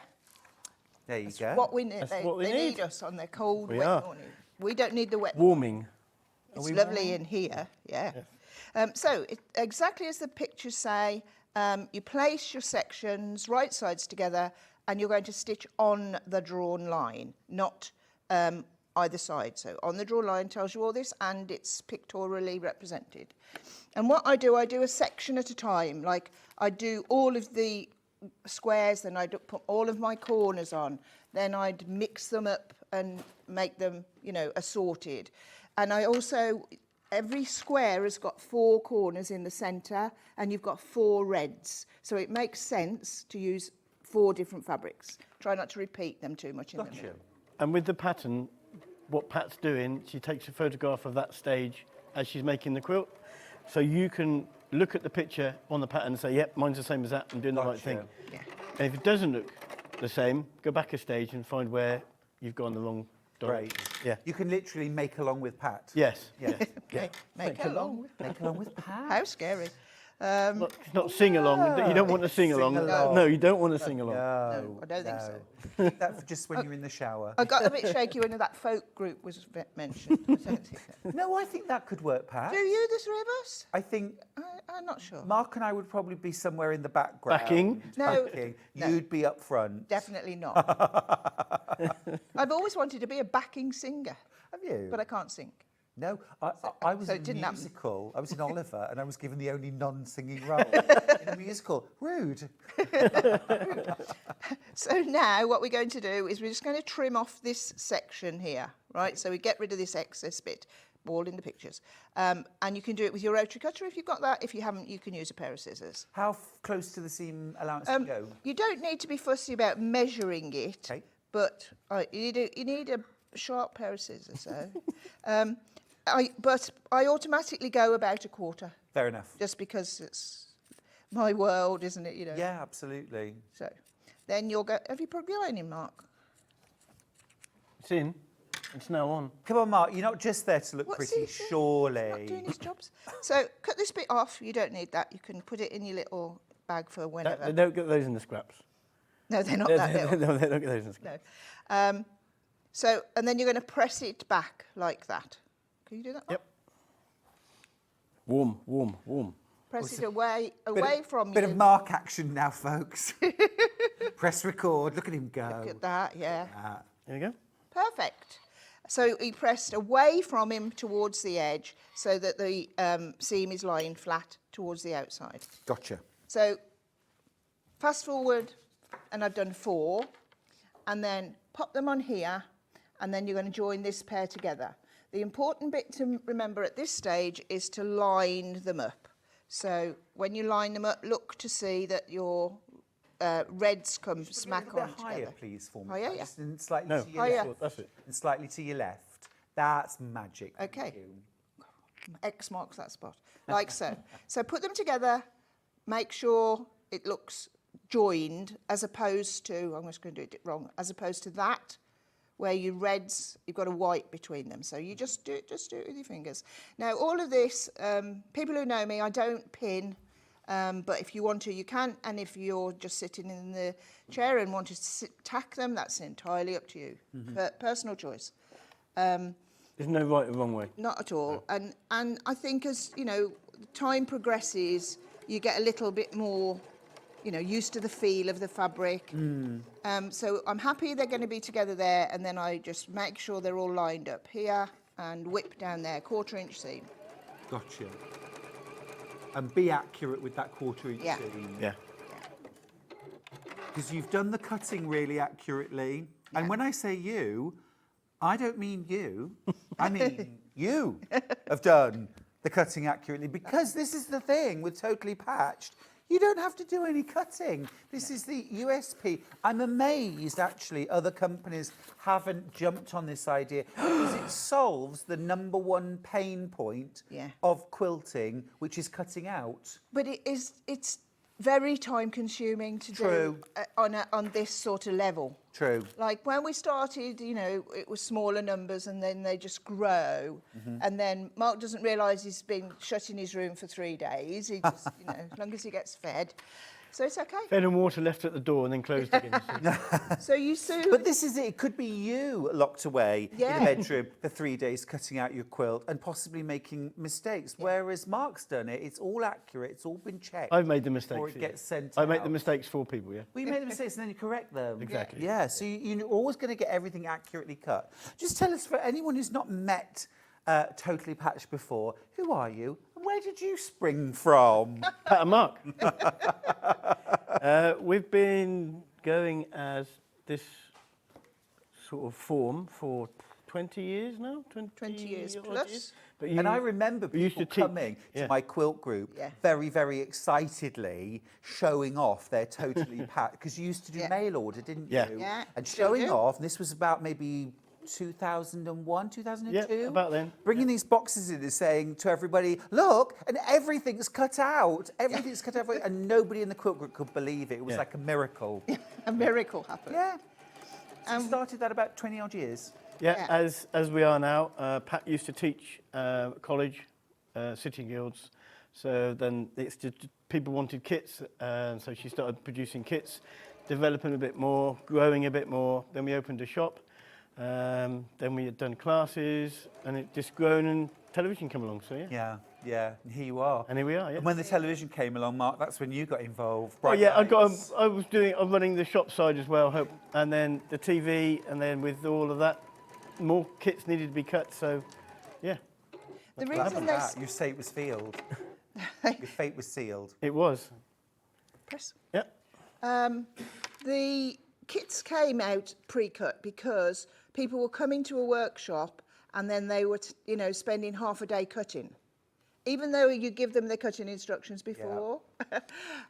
There you go. What we need. That's They, what we they need. need us on their cold, We wet are. morning. We don't need the wet. Warming. It's lovely in here. Yeah. So exactly as the pictures say, you place your sections right sides together, and you're going to stitch on the drawn line, not either side. So on the drawn line tells you all this, and it's pictorially represented. And what I do a section at a time. Like I do all of the squares, then I'd put all of my corners on, then I'd mix them up and make them, you know, assorted. And I also, every square has got 4 corners in the centre, and you've got 4 reds. So it makes sense to use 4 different fabrics. Try not to repeat them too much in the middle. And with the pattern, what Pat's doing, she takes a photograph of that stage as she's making the quilt. So you can look at the picture on the pattern and say, yep, mine's the same as that, I'm doing the right thing. Yeah. And if it doesn't look the same, go back a stage and find where you've gone the wrong direction. Great. Yeah. You can literally make along with Pat. Yes. Yeah. Okay. Make along with Make along with Pat. How scary. It's not sing along. You don't want to sing along. along. No, you don't want to sing along. No, I don't think so. Keep that for just when you're in the shower. I got a bit shaky when that folk group was mentioned. I don't think that. No, I think that could work, Pat. Do you, the 3 of us? I think I'm not sure. Mark and I would probably be somewhere in the background. Backing? No, Backing. no. You'd be up front. Definitely not. I've always wanted to be a backing singer, Have you? but I can't sing. No, I was so in it a didn't happen. musical. I was in Oliver, and I was given the only non-singing role in a musical. Rude. So now what we're going to do is we're just going to trim off this section here, right? So we get rid of this excess bit, all in the pictures. And you can do it with your rotary cutter if you've got that. If you haven't, you can use a pair of scissors. How close to the seam allowance to go? You don't need to be fussy about measuring it, Okay. but you need a sharp pair of scissors. So. But I automatically go about 1/4, Fair enough. just because it's my world, isn't it? You know. Yeah, absolutely. So, then you'll go. Have you put your line in, Mark? It's in. It's now on. Come on, Mark. You're not just there to look What's pretty, he doing? surely. Not doing his jobs. So cut this bit off. You don't need that. You can put it in your little bag for whenever. They don't get those in the scraps. No, they're not that little. No, they don't get those in the scraps. No. So, and then you're going to press it back like that. Can you do that? Yep. Warm, warm, warm. Press it away from you. Bit of mark action now, folks. Press record. Look at him go. Look at that, yeah. There you go. Perfect. So he pressed away from him towards the edge so that the seam is lying flat towards the outside. Gotcha. So fast forward, and I've done 4, and then pop them on here, and then you're going to join this pair together. The important bit to remember at this stage is to line them up. So when you line them up, look to see that your reds come smack on A bit higher, together. please, for me. Higher, yeah. Just and slightly No, to your Higher. left. That's it. And slightly to your left. That's magic. Thank Okay. you. X marks that spot, like so. So put them together, make sure it looks joined, as opposed to, I'm just going to do it wrong, as opposed to that, where your reds, you've got a white between them. So you just do it with your fingers. Now, all of this, people who know me, I don't pin, but if you want to, you can. And if you're just sitting in the chair and want to tack them, that's entirely up to you. Personal choice. There's no right or wrong way. Not at all. And I think as, time progresses, you get a little bit more, used to the feel of the fabric. So I'm happy they're going to be together there, and then I just make sure they're all lined up here and whip down there, 1/4 inch seam. Gotcha. And be accurate with that 1/4 inch Yeah. seam. Yeah. Because you've done the cutting really accurately. And when I say you, I don't mean you. I mean you have done the cutting accurately, because this is the thing with Totally Patched. You don't have to do any cutting. This is the USP. I'm amazed, actually, other companies haven't jumped on this idea, because it solves the #1 pain point of quilting, which is cutting out. But it's very time consuming to do on this sort of level. True. Like when we started, it was smaller numbers, and then they just grow. And then Mark doesn't realise he's been shut in his room for 3 days. He just, as long as he gets fed. So it's okay. Fed and water left at the door and then closed again. So you soon... But this is it. It could be you locked away in Yeah. the bedroom for 3 days cutting out your quilt and possibly making mistakes. Whereas Mark's done it. It's all accurate. It's all been checked. I've made the mistakes. Before it gets sent I make out. the mistakes for people, yeah. Well, you make the mistakes and then you correct them. Exactly. Yeah, so you're always going to get everything accurately cut. Just tell us, for anyone who's not met Totally Patched before, who are you and where did you spring from? Pat and Mark. We've been going as this sort of form for 20 years now? 20 years odd plus. years. And I remember we used people to teach- coming to yeah. my quilt group very, very excitedly showing off their Totally Patched, because you used to do mail order, didn't Yeah. you? Yeah, And still showing do. off, and this was about maybe 2001, 2002? Yeah, about then. Bringing these boxes in and saying to everybody, look, and everything's cut out. Everything's cut out. And nobody in the quilt group could believe it. It was like a miracle. A miracle happened. Yeah. So you started that about 20 odd years. Yeah, as we are now. Pat used to teach college, sitting guilds. So then it's just, people wanted kits, and so she started producing kits, developing a bit more, growing a bit more. Then we opened a shop. Then we had done classes, and it just grown, and television came along. So Yeah. And here you are. And here we are. Yeah. And when the television came along, Mark, that's when you got involved. Oh Bright yeah, lights. I'm running the shop side as well, and then the TV, and then with all of that, more kits needed to be cut. So, yeah. The Glad reason for they... that. Your fate was sealed. Your fate was sealed. It was. Press. Yeah. The kits came out pre-cut because people were coming to a workshop and then they were, spending half a day cutting. Even though you give them the cutting instructions before,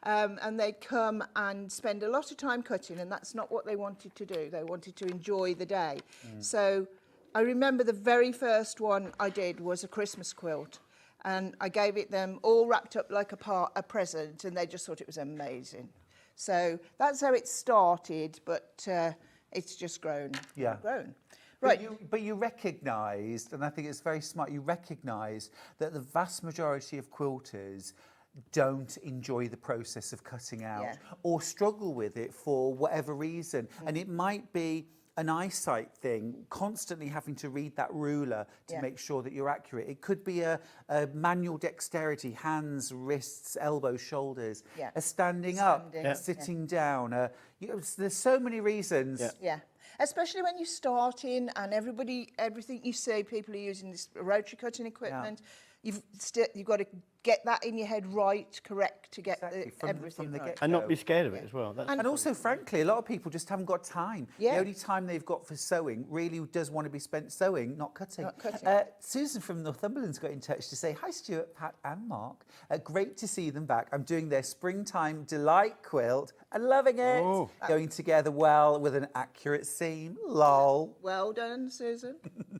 and they'd come and spend a lot of time cutting, and that's not what they wanted to do. They wanted to enjoy the day. So I remember the very first one I did was a Christmas quilt, and I gave it them all wrapped up like a present, and they just thought it was amazing. So that's how it started, but it's just grown. Yeah. Grown. But Right. but you recognised, and I think it's very smart, you recognise that the vast majority of quilters don't enjoy the process of cutting out or struggle with it for whatever reason. And it might be an eyesight thing, constantly having to read that ruler to make sure that you're accurate. It could be a manual dexterity, hands, wrists, elbows, shoulders, a standing up, a sitting down. There's so many reasons. Yeah. Especially when you're starting and everything you see, people are using this rotary cutting equipment. You've got to get that in your head right, correct, to get everything right. And not be scared of it as well. And also, frankly, a lot of people just haven't got time. The only time they've got for sewing really does want to be spent sewing, not cutting. Susan from Northumberland's got in touch to say, hi Stuart, Pat and Mark. Great to see them back. I'm doing their springtime delight quilt and loving it. Oh. Going together well with an accurate seam. Lol. Well done, Susan.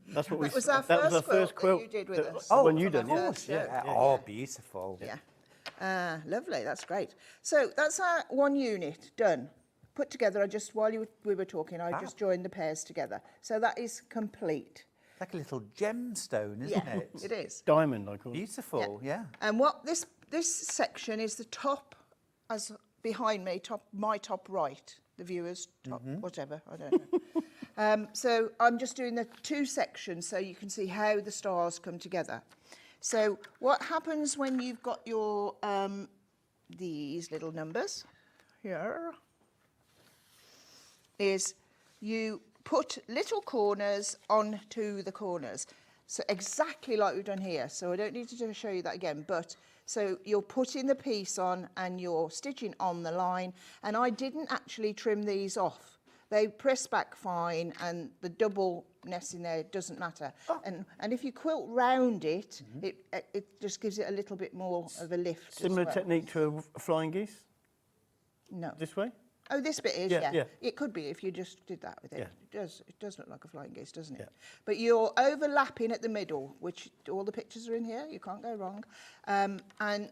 That was our first quilt that you did with us. Oh, when you done, Oh, beautiful. Yeah. Lovely, that's great. So that's our one unit done. Put together, while we were talking, I just joined the pairs together. So that is complete. Like a little gemstone, isn't it? It is. Diamond, I call it. Beautiful, yeah. And what this section is the top, as behind me, my top right, the viewer's top, whatever, I don't know. So I'm just doing the two sections so you can see how the stars come together. So what happens when you've got your these little numbers here is you put little corners onto the corners. So exactly like we've done here. So I don't need to show you that again, but so you're putting the piece on and you're stitching on the line. And I didn't actually trim these off. They press back fine, and the doubleness in there doesn't matter. Oh. And if you quilt round it, it just gives it a little bit more of a lift. Similar technique to a flying geese? No. This way? Oh, this bit is, yeah. It could be if you just did that with it. Yeah. It does look like a flying geese, doesn't it? But you're overlapping at the middle, which all the pictures are in here. You can't go wrong. And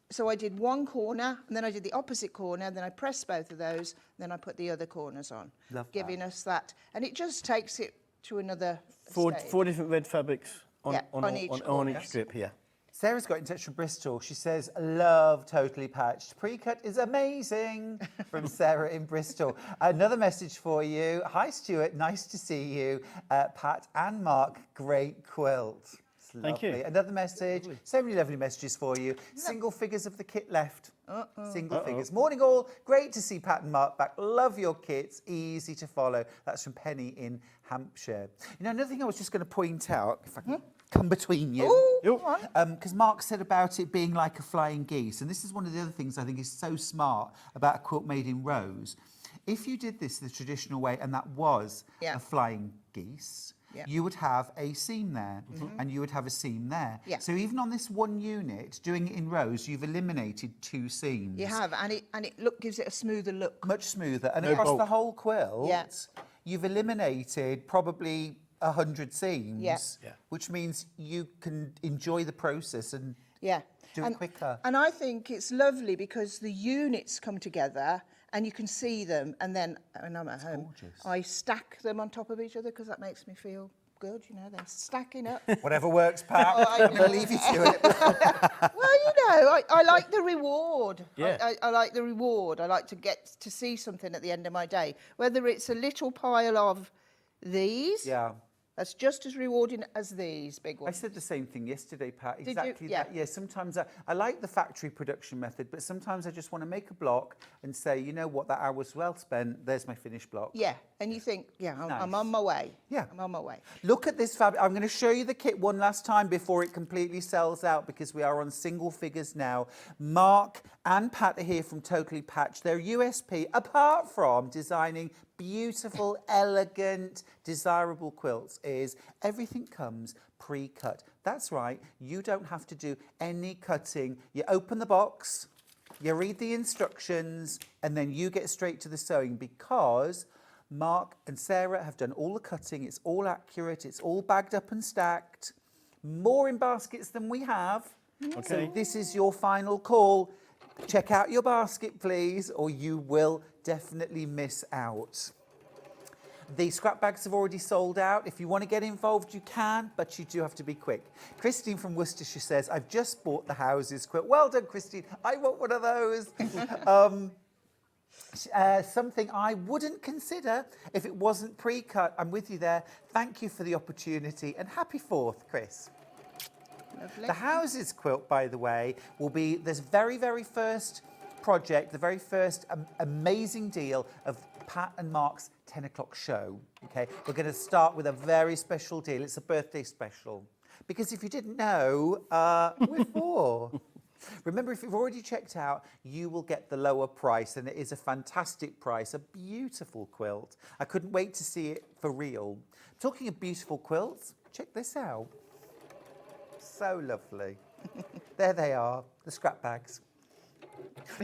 so I did one corner, and then I did the opposite corner, and then I pressed both of those, then I put the other corners on, giving us that. And it just takes it to another Four stage. different red fabrics on each strip here. Sarah's got in touch from Bristol. She says, love Totally Patched. Pre-cut is amazing, from Sarah in Bristol. Another message for you. Hi, Stuart. Nice to see you. Pat and Mark, great quilt. Thank you. Another message. So many lovely messages for you. Single figures of the kit left. Single figures. Morning all. Great to see Pat and Mark back. Love your kits. Easy to follow. That's from Penny in Hampshire. You know, another thing I was just going to point out, if I can come between you. Because Mark said about it being like a flying geese. And this is one of the other things I think is so smart about a quilt made in rows. If you did this the traditional way and that was a flying geese, you would have a seam there and you would have a seam there. So even on this one unit, doing it in rows, you've eliminated two seams. You have, and it gives it a smoother look. Much smoother. And across the whole quilt, you've eliminated probably 100 seams, which means you can enjoy the process and do it quicker. And I think it's lovely because the units come together and you can see them, and then when I'm at home, I stack them on top of each other because that makes me feel good, you know, they're stacking up. Whatever works, Pat. I'll leave you to it. Well, you know, I like the reward. I like the reward. I like to get to see something at the end of my day, whether it's a little pile of these. That's just as rewarding as these big ones. I said the same thing yesterday, Pat. Exactly that. Yeah, sometimes I like the factory production method, but sometimes I just want to make a block and say, you know what, that hour was well spent. There's my finished block. Yeah, and you think, I'm on my way. Yeah. I'm on my way. Look at this fabric. I'm going to show you the kit one last time before it completely sells out because we are on single figures now. Mark and Pat are here from Totally Patched. Their USP, apart from designing beautiful, elegant, desirable quilts, is everything comes pre-cut. That's right, you don't have to do any cutting. You open the box, you read the instructions, and then you get straight to the sewing because Mark and Sarah have done all the cutting. It's all accurate, it's all bagged up and stacked. More in baskets than we have. Okay. So this is your final call. Check out your basket, please, or you will definitely miss out. The scrap bags have already sold out. If you want to get involved, you can, but you do have to be quick. Christine from Worcestershire says, I've just bought the houses quilt. Well done, Christine. I want one of those. Something I wouldn't consider if it wasn't pre-cut. I'm with you there. Thank you for the opportunity and happy 4th, Chris. Lovely. The houses quilt, by the way, will be this very, very first project, the very first amazing deal of Pat and Mark's 10 o'clock show. Okay, we're going to start with a very special deal. It's a birthday special. Because if you didn't know, we're 4. Remember, if you've already checked out, you will get the lower price, and it is a fantastic price, a beautiful quilt. I couldn't wait to see it for real. Talking of beautiful quilts, check this out. So lovely. There they are, the scrap bags.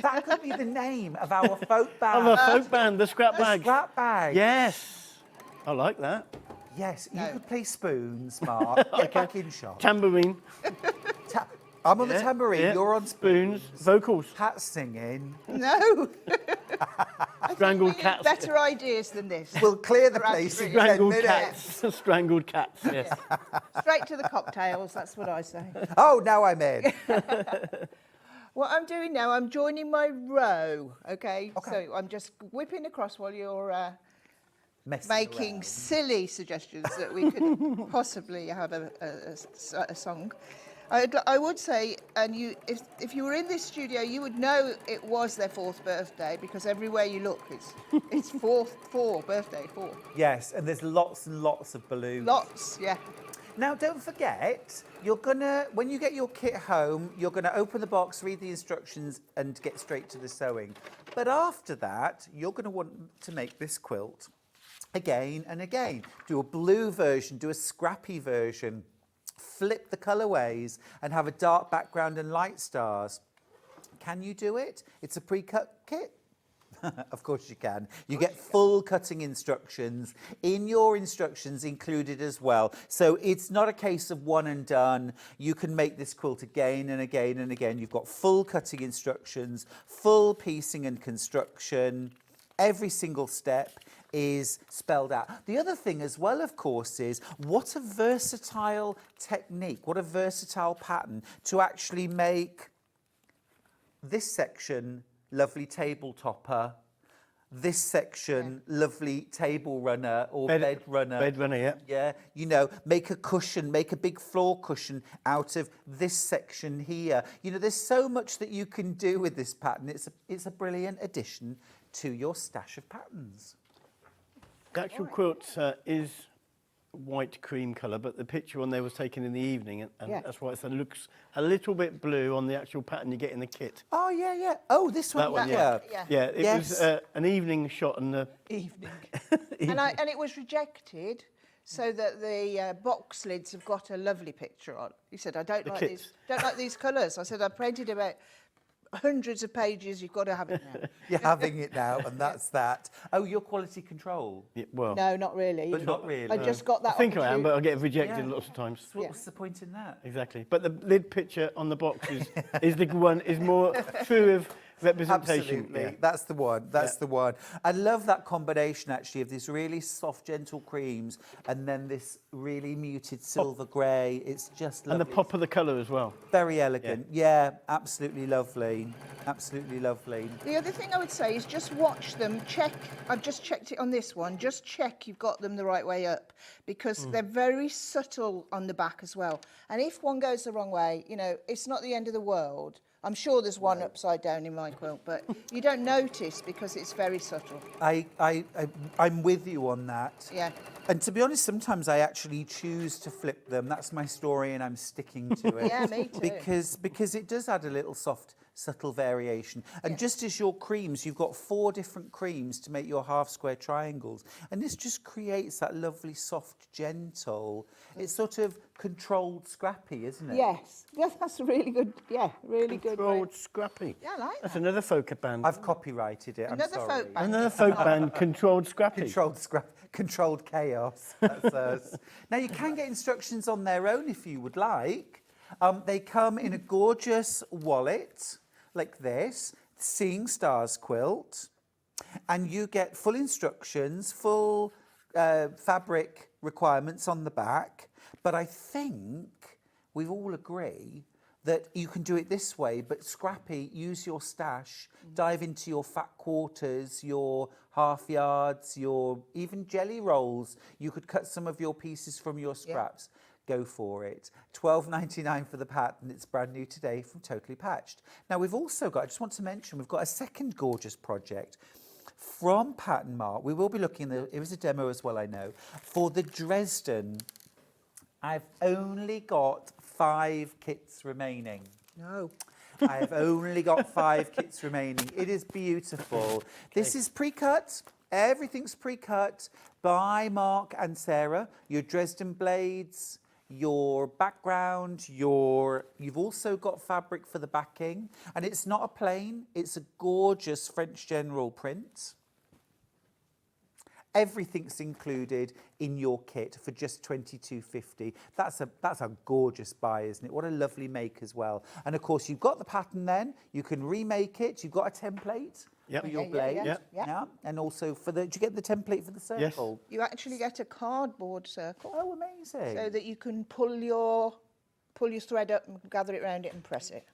That could be the name of our folk band. Oh, the folk band, the scrap bag. Scrap bag. Yes. I like that. Yes, you could play spoons, Mark. Get back in shot. Tambourine. I'm on the tambourine, you're on spoons. Vocals. Pat's singing. No. Strangled cats. Better ideas than this. We'll clear the place in 10 Strangled minutes. cats. Strangled cats, yes. Straight to the cocktails, that's what I say. Oh, now I'm in. What I'm doing now, I'm joining my row, okay? So I'm just whipping across while you're making around. silly suggestions that we could possibly have a song. I would say, and if you were in this studio, you would know it was their 4th birthday, because everywhere you look, it's 4 birthday. Yes, and there's lots and lots of balloons. Lots, yeah. Now, don't forget, when you get your kit home, you're gonna open the box, read the instructions, and get straight to the sewing. But after that, you're gonna want to make this quilt again and again. Do a blue version, do a scrappy version, flip the colourways, and have a dark background and light stars. Can you do it? It's a pre-cut kit. Of course you can. You get full cutting instructions in your instructions included as well. So it's not a case of one and done. You can make this quilt again and again and again. You've got full cutting instructions, full piecing and construction. Every single step is spelled out. The other thing as well, of course, is what a versatile technique, what a versatile pattern to actually make this section lovely table topper, this section lovely table runner or bed runner. Bed runner, yeah. Yeah, you know, make a cushion, make a big floor cushion out of this section here. You know, there's so much that you can do with this pattern. It's a brilliant addition to your stash of patterns. The actual quilt is white cream colour, but the picture on there was taken in the evening, and that's why it looks a little bit blue on the actual pattern you get in the kit. Oh, yeah, yeah. Oh, this one, That one, yeah. Yeah, it was an evening shot on the... Evening. And it was rejected so that the box lids have got a lovely picture on. He said, I don't like these colours. I said, I printed about hundreds of pages, you've got to have it now. You're having it now, and that's that. Oh, you're quality control. Yeah, well, no, not really. But not really. I just got that. I think I am, but I get rejected lots of times. So what's the point in that? Exactly. But the lid picture on the box is the one is more true of representation. Absolutely. Yeah. That's the one. That's the one. I love that combination, actually, of these really soft, gentle creams and then this really muted silver grey. It's just lovely. And the pop of the colour as well. Very elegant. Yeah, absolutely lovely. Absolutely lovely. The other thing I would say is just watch them, check. I've just checked it on this one. Just check you've got them the right way up, because they're very subtle on the back as well. And if one goes the wrong way, you know, it's not the end of the world. I'm sure there's one upside down in my quilt, but you don't notice because it's very subtle. I'm with you on that. Yeah. And to be honest, sometimes I actually choose to flip them. That's my story, and I'm sticking to it. Yeah, me too. Because it does add a little soft, subtle variation. And just as your creams, you've got 4 different creams to make your half square triangles. And this just creates that lovely, soft, gentle, it's sort of controlled scrappy, isn't it? Yes. Yes, that's a really good, really good. Controlled scrappy. Yeah, I like That's that. another folk band. I've copyrighted it, Another I'm sorry. folk band. Another folk band, Controlled Scrappy. Controlled chaos, that's us. Now, you can get instructions on their own if you would like. They come in a gorgeous wallet, like this, Seeing Stars Quilt, and you get full instructions, full fabric requirements on the back, but I think we all agree that you can do it this way, but Scrappy, use your stash, dive into your fat quarters, your half yards, your even jelly rolls. You could cut some of your pieces from your scraps. Go for it. $12.99 for the pattern. It's brand new today from Totally Patched. Now we've also got, I just want to mention, we've got a second gorgeous project from Pattern Mart. We will be looking at, it was a demo as well, I know, for the Dresden. I've only got 5 kits remaining. No. I've only got 5 kits remaining. It is beautiful. Okay. This is pre-cut. Everything's pre-cut by Mark and Sarah. Your Dresden blades, your background, you've also got fabric for the backing. And it's not a plain, it's a gorgeous French General print. Everything's included in your kit for just $22.50. That's a gorgeous buy, isn't it? What a lovely make as well. And of course, you've got the pattern then. You can remake it. You've got a template for your blade. Yeah. And also for the, do you get the template for the circle? Yes. You actually get a cardboard circle. Oh, amazing. So that you can pull your thread up and gather it around it and press it.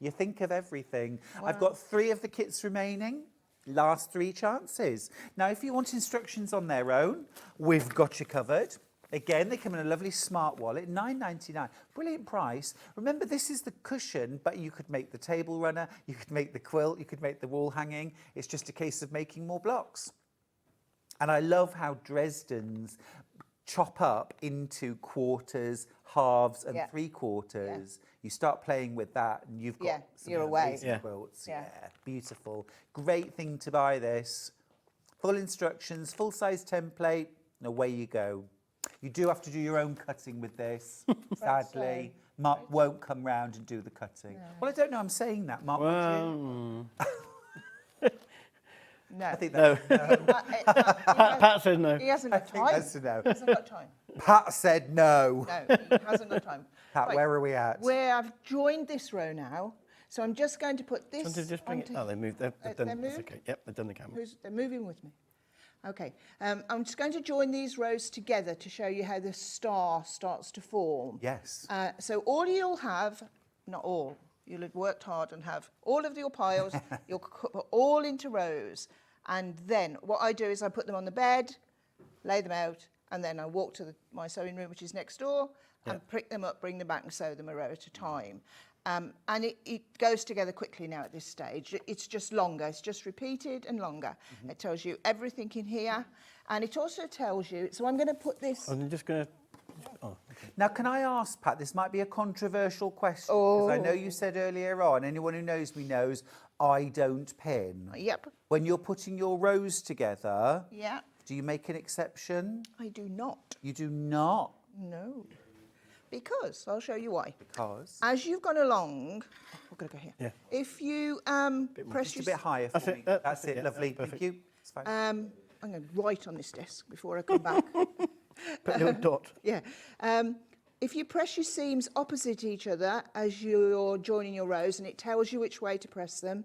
You think of everything. Wow. I've got 3 of the kits remaining. Last 3 chances. Now, if you want instructions on their own, we've got you covered. Again, they come in a lovely smart wallet, $9.99. Brilliant price. Remember, this is the cushion, but you could make the table runner, you could make the quilt, you could make the wall hanging. It's just a case of making more blocks. And I love how Dresden's chop up into quarters, halves, and 3/4. Yeah. You start playing with that, and you've got some amazing quilts. Yeah, beautiful. Great thing to buy this. Full instructions, full-size template, and away you go. You do have to do your own cutting with this, sadly. Mark won't come round and do the cutting. No. Well, I don't know I'm saying that, Mark. Well, no. I think that's Pat said no. He hasn't got time. That's a no. He hasn't got time. Pat said no. No, he hasn't got time. Pat, where are we at? Where I've joined this row now, so I'm just going to put this. To just bring it. Oh, they moved. They've done. That's okay. Yep, they've done the camera. They're moving with me. Okay, I'm just going to join these rows together to show you how the star starts to form. Yes. So all you'll have, not all, you'll have worked hard and have all of your piles, you'll put all into rows. And then what I do is I put them on the bed, lay them out, and then I walk to my sewing room, which is next door, and pick them up, bring them back and sew them a row at a time. And it goes together quickly now at this stage. It's just longer. It's just repeated and longer. Mm-hmm. It tells you everything in here. And it also tells you, so I'm going to put this... I'm just going to... Oh, okay. Now, can I ask, Pat, this might be a controversial question, because I know you said earlier on, anyone who knows me knows, I don't pin. Yep. When you're putting your rows together, do you make an exception? I do not. You do not? No. Because, I'll show you why. Because? As you've gone along, we're going to go here. Yeah. If you press just a bit higher for me. That's it, lovely. Thank you. It's fine. I'm going to write on this desk before I come back. Put your dot. Yeah. If you press your seams opposite each other as you're joining your rows, and it tells you which way to press them,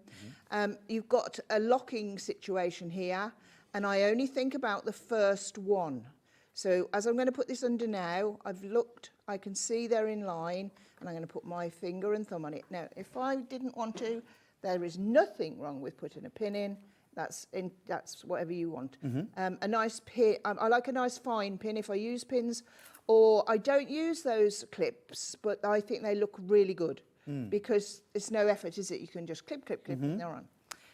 you've got a locking situation here, and I only think about the first one. So as I'm going to put this under now, I've looked, I can see they're in line, and I'm going to put my finger and thumb on it. Now, if I didn't want to, there is nothing wrong with putting a pin in. That's whatever you want. A nice pin, I like a nice fine pin if I use pins, or I don't use those clips, but I think they look really good because it's no effort, is it? You can just clip, clip, clip, and they're on.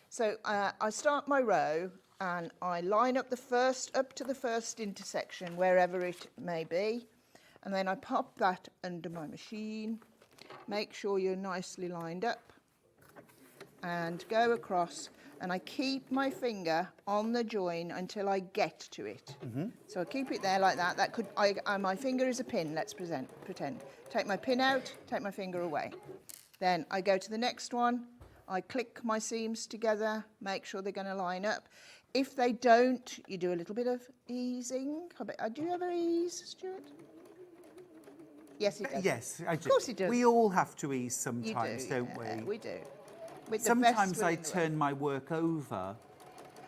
So I start my row, and I line up up to the first intersection, wherever it may be, and then I pop that under my machine, make sure you're nicely lined up, and go across, and I keep my finger on the join until I get to it. So I keep it there like that. My finger is a pin, let's pretend. Take my pin out, take my finger away. Then I go to the next one, I click my seams together, make sure they're going to line up. If they don't, you do a little bit of easing. Do you ever ease, Stuart? Yes, he does. Yes, I do. Of course he does. We all have to ease sometimes, don't we? We do. Sometimes I turn my work over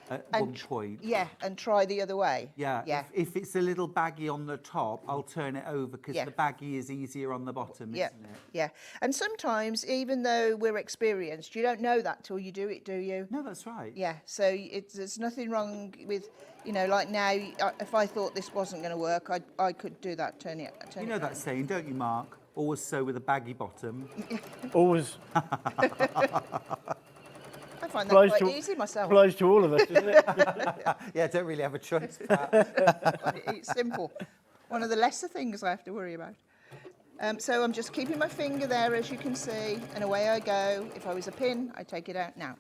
at and one point. Yeah, and try the other way. Yeah. Yeah. If it's a little baggy on the top, I'll turn it over because Yeah. the baggy is easier on the bottom, Yeah, isn't it? yeah. And sometimes, even though we're experienced, you don't know that till you do it, do you? No, that's right. Yeah, so there's nothing wrong with, you know, like now, if I thought this wasn't going to work, I could do that, turn it You know that saying, don't you, Mark? Always sew with a baggy bottom. Always. I find that Applies quite to- easy myself. Applies to all of us, doesn't it? Yeah, don't really have a choice. It's simple. One of the lesser things I have to worry about. So I'm just keeping my finger there, as you can see, and away I go. If I was a pin, I take it out now.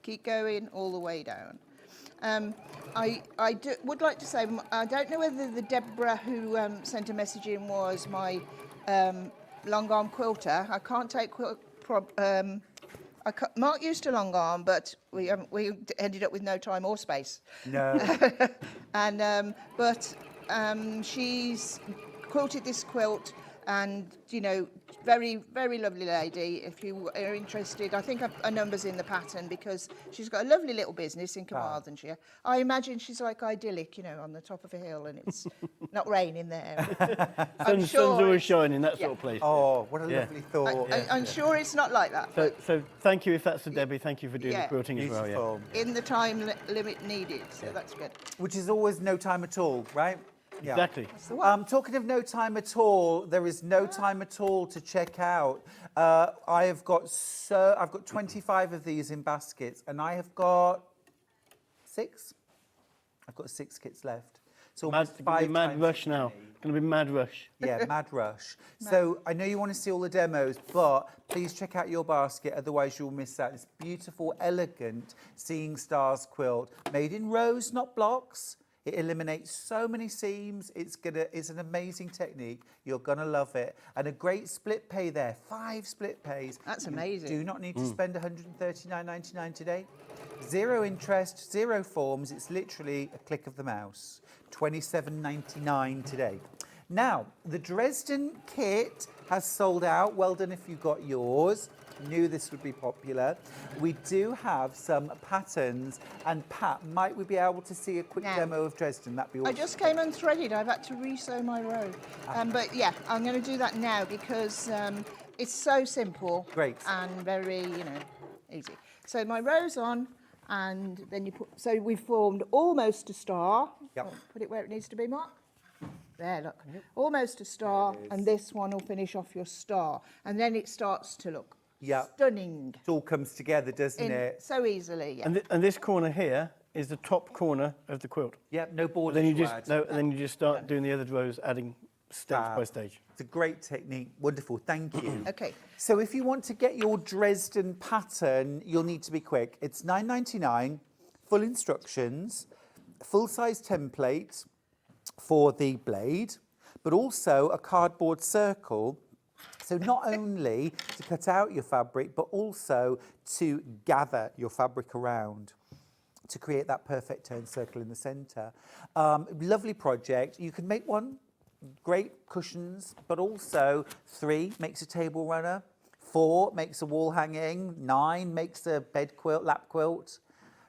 Keep going all the way down. Would like to say, I don't know whether the Deborah who sent a message in was my long arm quilter. I can't take Mark used a long arm, but we ended up with no time or space. No. And she's quilted this quilt, and you know, very, very lovely lady. If you are interested, I think her number's in the pattern, because she's got a lovely little business in Carmarthenshire. I imagine she's like idyllic, you know, on the top of a hill, and it's not raining there. Sun's always shining, that sort of place. Oh, what a lovely thought. I'm sure it's not like that. So thank you if that's the Debbie. Thank you for doing the quilting as well. Yeah. Beautiful. In the time limit needed, so that's good. Which is always no time at all, right? Yeah. Exactly. Talking of no time at all, there is no time at all to check out. I've got 25 of these in baskets, and I have got 6. I've got 6 kits left. So Mad rush now. It's going to be mad rush. Yeah, mad rush. So I know you want to see all the demos, but please check out your basket, otherwise you'll miss out. This beautiful, elegant Seeing Stars quilt, made in rows, not blocks. It eliminates so many seams. It's an amazing technique. You're gonna love it. And a great split pay there. 5 split pays. That's amazing. You do not need to spend £139.99 today. 0 interest, 0 forms. It's literally a click of the mouse. £27.99 today. Now, the Dresden kit has sold out. Well done if you got yours. Knew this would be popular. We do have some patterns, and Pat, might we be able to see a quick demo of Dresden? That'd be awesome. I just came unthreaded. I've had to re-sew my row. But yeah, I'm going to do that now, because it's so simple. Great. And very, you know, easy. So my row's on, and then you put, so we've formed almost a star. Yep. Put it where it needs to be, Mark. There, look. Almost a star, and this one will finish off your star. And then it starts to look stunning. It all comes together, doesn't it? So easily, yeah. And this corner here is the top corner of the quilt. Yep, no borders. Then you to just add. and then you just start doing the other rows, adding stage by stage. It's a great technique. Wonderful. Thank you. Okay. So if you want to get your Dresden pattern, you'll need to be quick. It's £9.99, full instructions, full-size template for the blade, but also a cardboard circle. So not only to cut out your fabric, but also to gather your fabric around to create that perfect turn circle in the centre. Lovely project. You can make one, great cushions, but also 3 makes a table runner, 4 makes a wall hanging, 9 makes a bed quilt, lap quilt,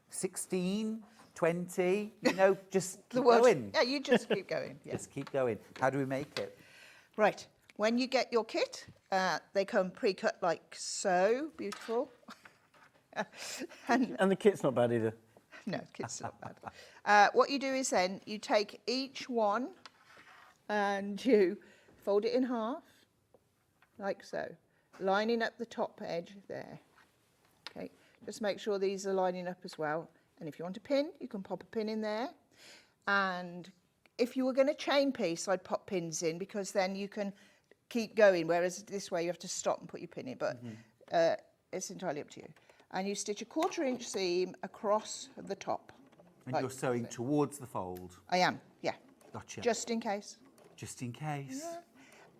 16, 20, you know, just keep going. Yeah, you just keep going. Yeah. Just keep going. How do we make it? Right. When you get your kit, they come pre-cut like so. Beautiful. And the kit's not bad either. No, kit's not bad. What you do is then you take each one and you fold it in half, like so, lining up the top edge there. Okay, just make sure these are lining up as well. And if you want a pin, you can pop a pin in there. And if you were going to chain piece, I'd pop pins in, because then you can keep going, whereas this way you have to stop and put your pin in, but it's entirely up to you. And you stitch a 1/4 inch seam across the top. And you're sewing towards the fold. I am, yeah. Gotcha. Just in case. Just in case.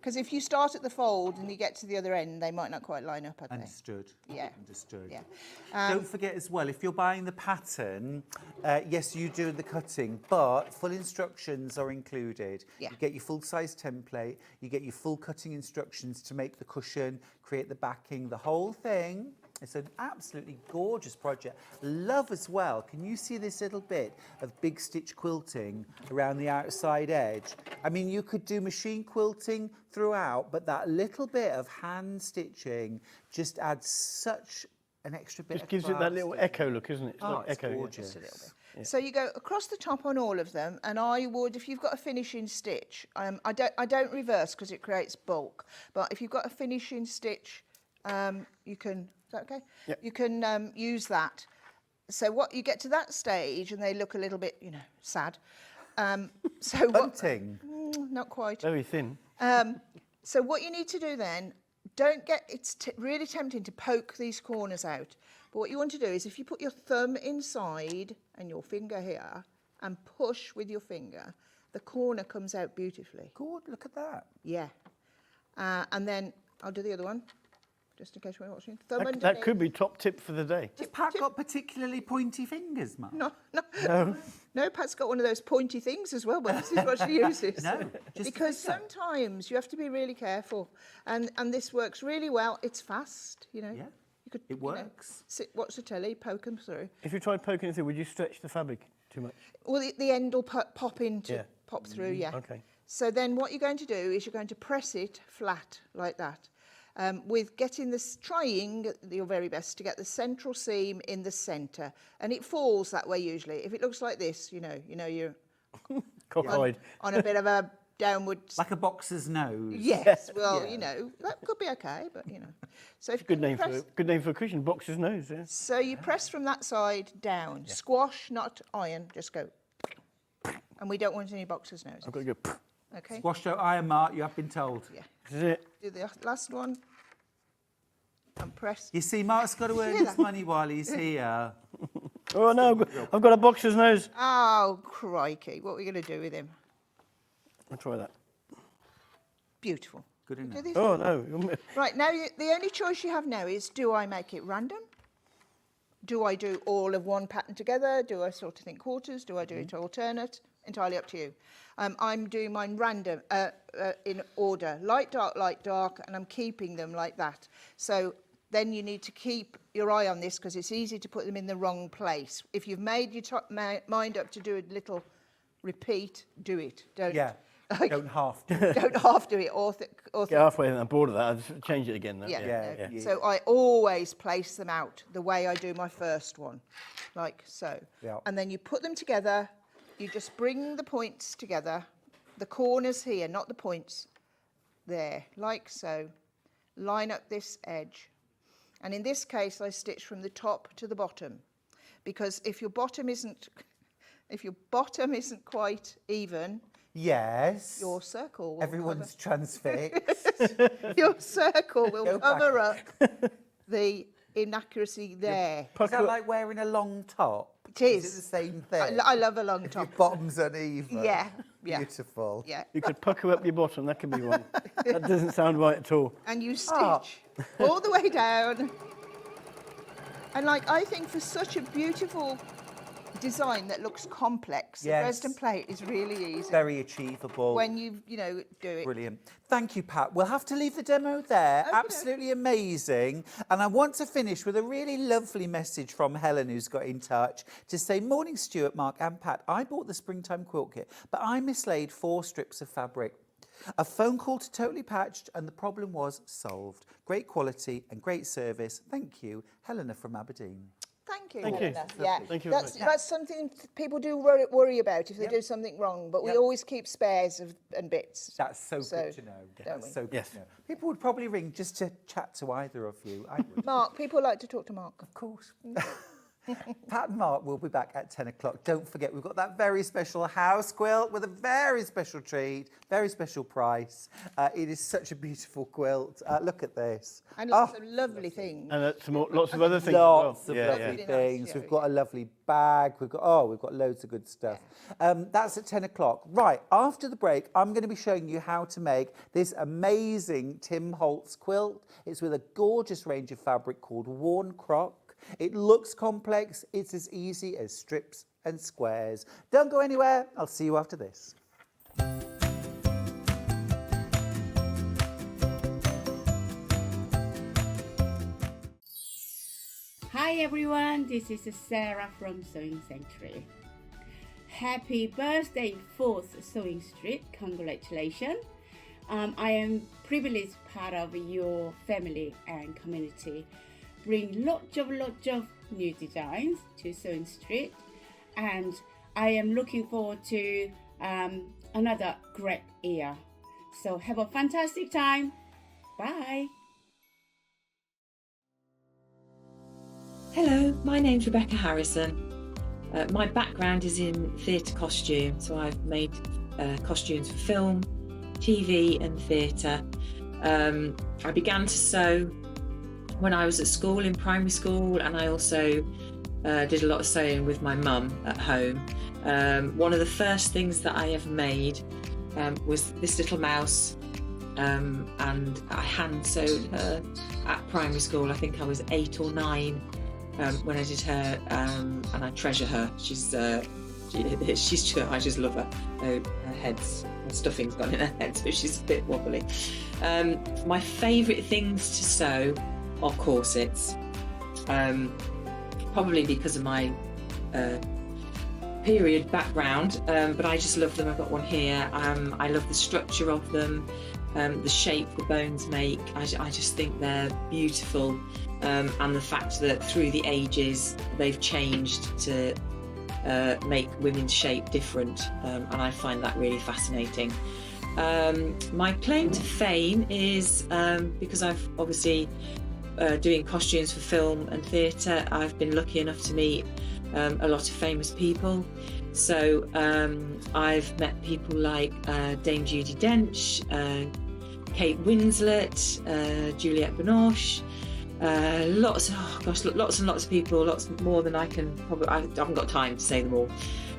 Because if you start at the fold and you get to the other end, they might not quite line up, are they? Understood. Yeah. Understood. Yeah. Don't forget as well, if you're buying the pattern, yes, you do the cutting, but full instructions are included. Yeah. You get your full-size template, you get your full cutting instructions to make the cushion, create the backing, the whole thing. It's an absolutely gorgeous project. Love as well. Can you see this little bit of big stitch quilting around the outside edge? I mean, you could do machine quilting throughout, but that little bit of hand stitching just adds such an extra bit. Just gives it that little echo look, isn't it? It's like it's echo. gorgeous. Just a little bit. So you go across the top on all of them, and I would, if you've got a finishing stitch, I don't reverse because it creates bulk, but if you've got a finishing stitch, you can, is that okay? Yep. You can use that. So what you get to that stage, and they look a little bit, you know, sad. So Bunting. not quite. Very thin. So what you need to do then, don't get, it's really tempting to poke these corners out. But what you want to do is if you put your thumb inside and your finger here and push with your finger, the corner comes out beautifully. Good, look at that. Yeah. And then I'll do the other one, just in case you're watching. Thumb That could be top tip for the day. Has Pat got particularly pointy fingers, Mark? No, Pat's got one of those pointy things as well, but this is what she uses. No, just because sometimes you have to be really careful. And this works really well. It's fast, you know. Yeah. You could, It works. Sit, watch the telly, poke them through. If you tried poking it through, would you stretch the fabric too much? Well, the end will pop through, yeah. Okay. So then what you're going to do is you're going to press it flat like that. With getting this, trying your very best to get the central seam in the centre. And it falls that way usually. If it looks like this, you know you're Cockeyed. on a bit of a downward... Like a boxer's nose. Yes, well, you know, that could be okay, but, you know. So if Good you name for a cushion, boxer's nose. Yeah. So you press from that side down. Yeah. Squash, not iron, just go. And we don't want any boxer's nose. I've got to go. Okay. Squash don't iron, Mark, you have been told. Yeah. This is it. Do the last one. And press. You see, Mark's got to earn his money while he's here. Oh, no, I've got a boxer's nose. Oh, crikey. What are we going to do with him? I'll try that. Beautiful. Good enough. Oh, no. Right, now the only choice you have now is, do I make it random? Do I do all of one pattern together? Do I sort of think quarters? Do I do it alternate? Entirely up to you. I'm doing mine random, in order. Light, dark, and I'm keeping them like that. So then you need to keep your eye on this because it's easy to put them in the wrong place. If you've made your mind up to do a little repeat, do it. Don't. Yeah. Like, don't half do it. Don't half do it. Get halfway and I'm bored of that. I'll just change it again. Though. Yeah. So I always place them out the way I do my first one, like so. Yeah. And then you put them together. You just bring the points together, the corners here, not the points, there, like so. Line up this edge. And in this case, I stitch from the top to the bottom, because if your bottom isn't quite even, yes, your circle will everyone's transfixed. your circle will cover up the inaccuracy there. Is that like wearing a long top? It is. Is it the same thing? I love a long top. Your bottom's uneven. Yeah. Beautiful. Yeah. You could pucker up your bottom. That could be one. That doesn't sound right at all. And you stitch all the way down. And I think for such a beautiful design that looks complex, the Dresden plate is really easy. Very achievable. When you do it. Brilliant. Thank you, Pat. We'll have to leave the demo there. Okay. Absolutely amazing. And I want to finish with a really lovely message from Helen, who's got in touch to say, morning, Stuart, Mark and Pat. I bought the springtime quilt kit, but I mislaid 4 strips of fabric. A phone call to Totally Patched and the problem was solved. Great quality and great service. Thank you, Helena from Aberdeen. Thank you. Thank you. Yeah, Thank you. that's something people do worry about if they do something wrong, but we always keep spares and bits. That's so good to know. That's so good to know. People would probably ring just to chat to either of you. I would. Mark, people like to talk to Mark. Of course. Pat and Mark will be back at 10 o'clock. Don't forget, we've got that very special house quilt with a very special treat, very special price. It is such a beautiful quilt. Look at this. And lots of lovely things. And lots of other things Lots as of well. lovely things. We've got a lovely bag. We've got loads of good stuff. That's at 10 o'clock. Right, after the break, I'm going to be showing you how to make this amazing Tim Holtz quilt. It's with a gorgeous range of fabric called Worn Croc. It looks complex. It's as easy as strips and squares. Don't go anywhere. I'll see you after this. Hi everyone, this is Sarah from Sewing Sanctuary. Happy birthday 4th Sewing Street, congratulations. I am privileged part of your family and community. Bring lots of new designs to Sewing Street, and I am looking forward to another great year. So have a fantastic time. Bye. Hello, my name's Rebecca Harrison. My background is in theatre costume, so I've made costumes for film, TV and theatre. I began to sew when I was at school, in primary school, and I also did a lot of sewing with my mum at home. One of the first things that I ever made was this little mouse, and I hand sewed her at primary school. I think I was 8 or 9 when I did her, and I treasure her. She's I just love her. Her stuffing's gone in her head, so she's a bit wobbly. My favourite things to sew are corsets, probably because of my period background, but I just love them. I've got one here. I love the structure of them, the shape the bones make. I just think they're beautiful, and the fact that through the ages they've changed to make women's shape different, and I find that really fascinating. My claim to fame is because I've obviously doing costumes for film and theatre, I've been lucky enough to meet a lot of famous people. So I've met people like Dame Judi Dench, Kate Winslet, Juliette Binoche, lots and lots of people, lots more than I can probably, I haven't got time to say them all.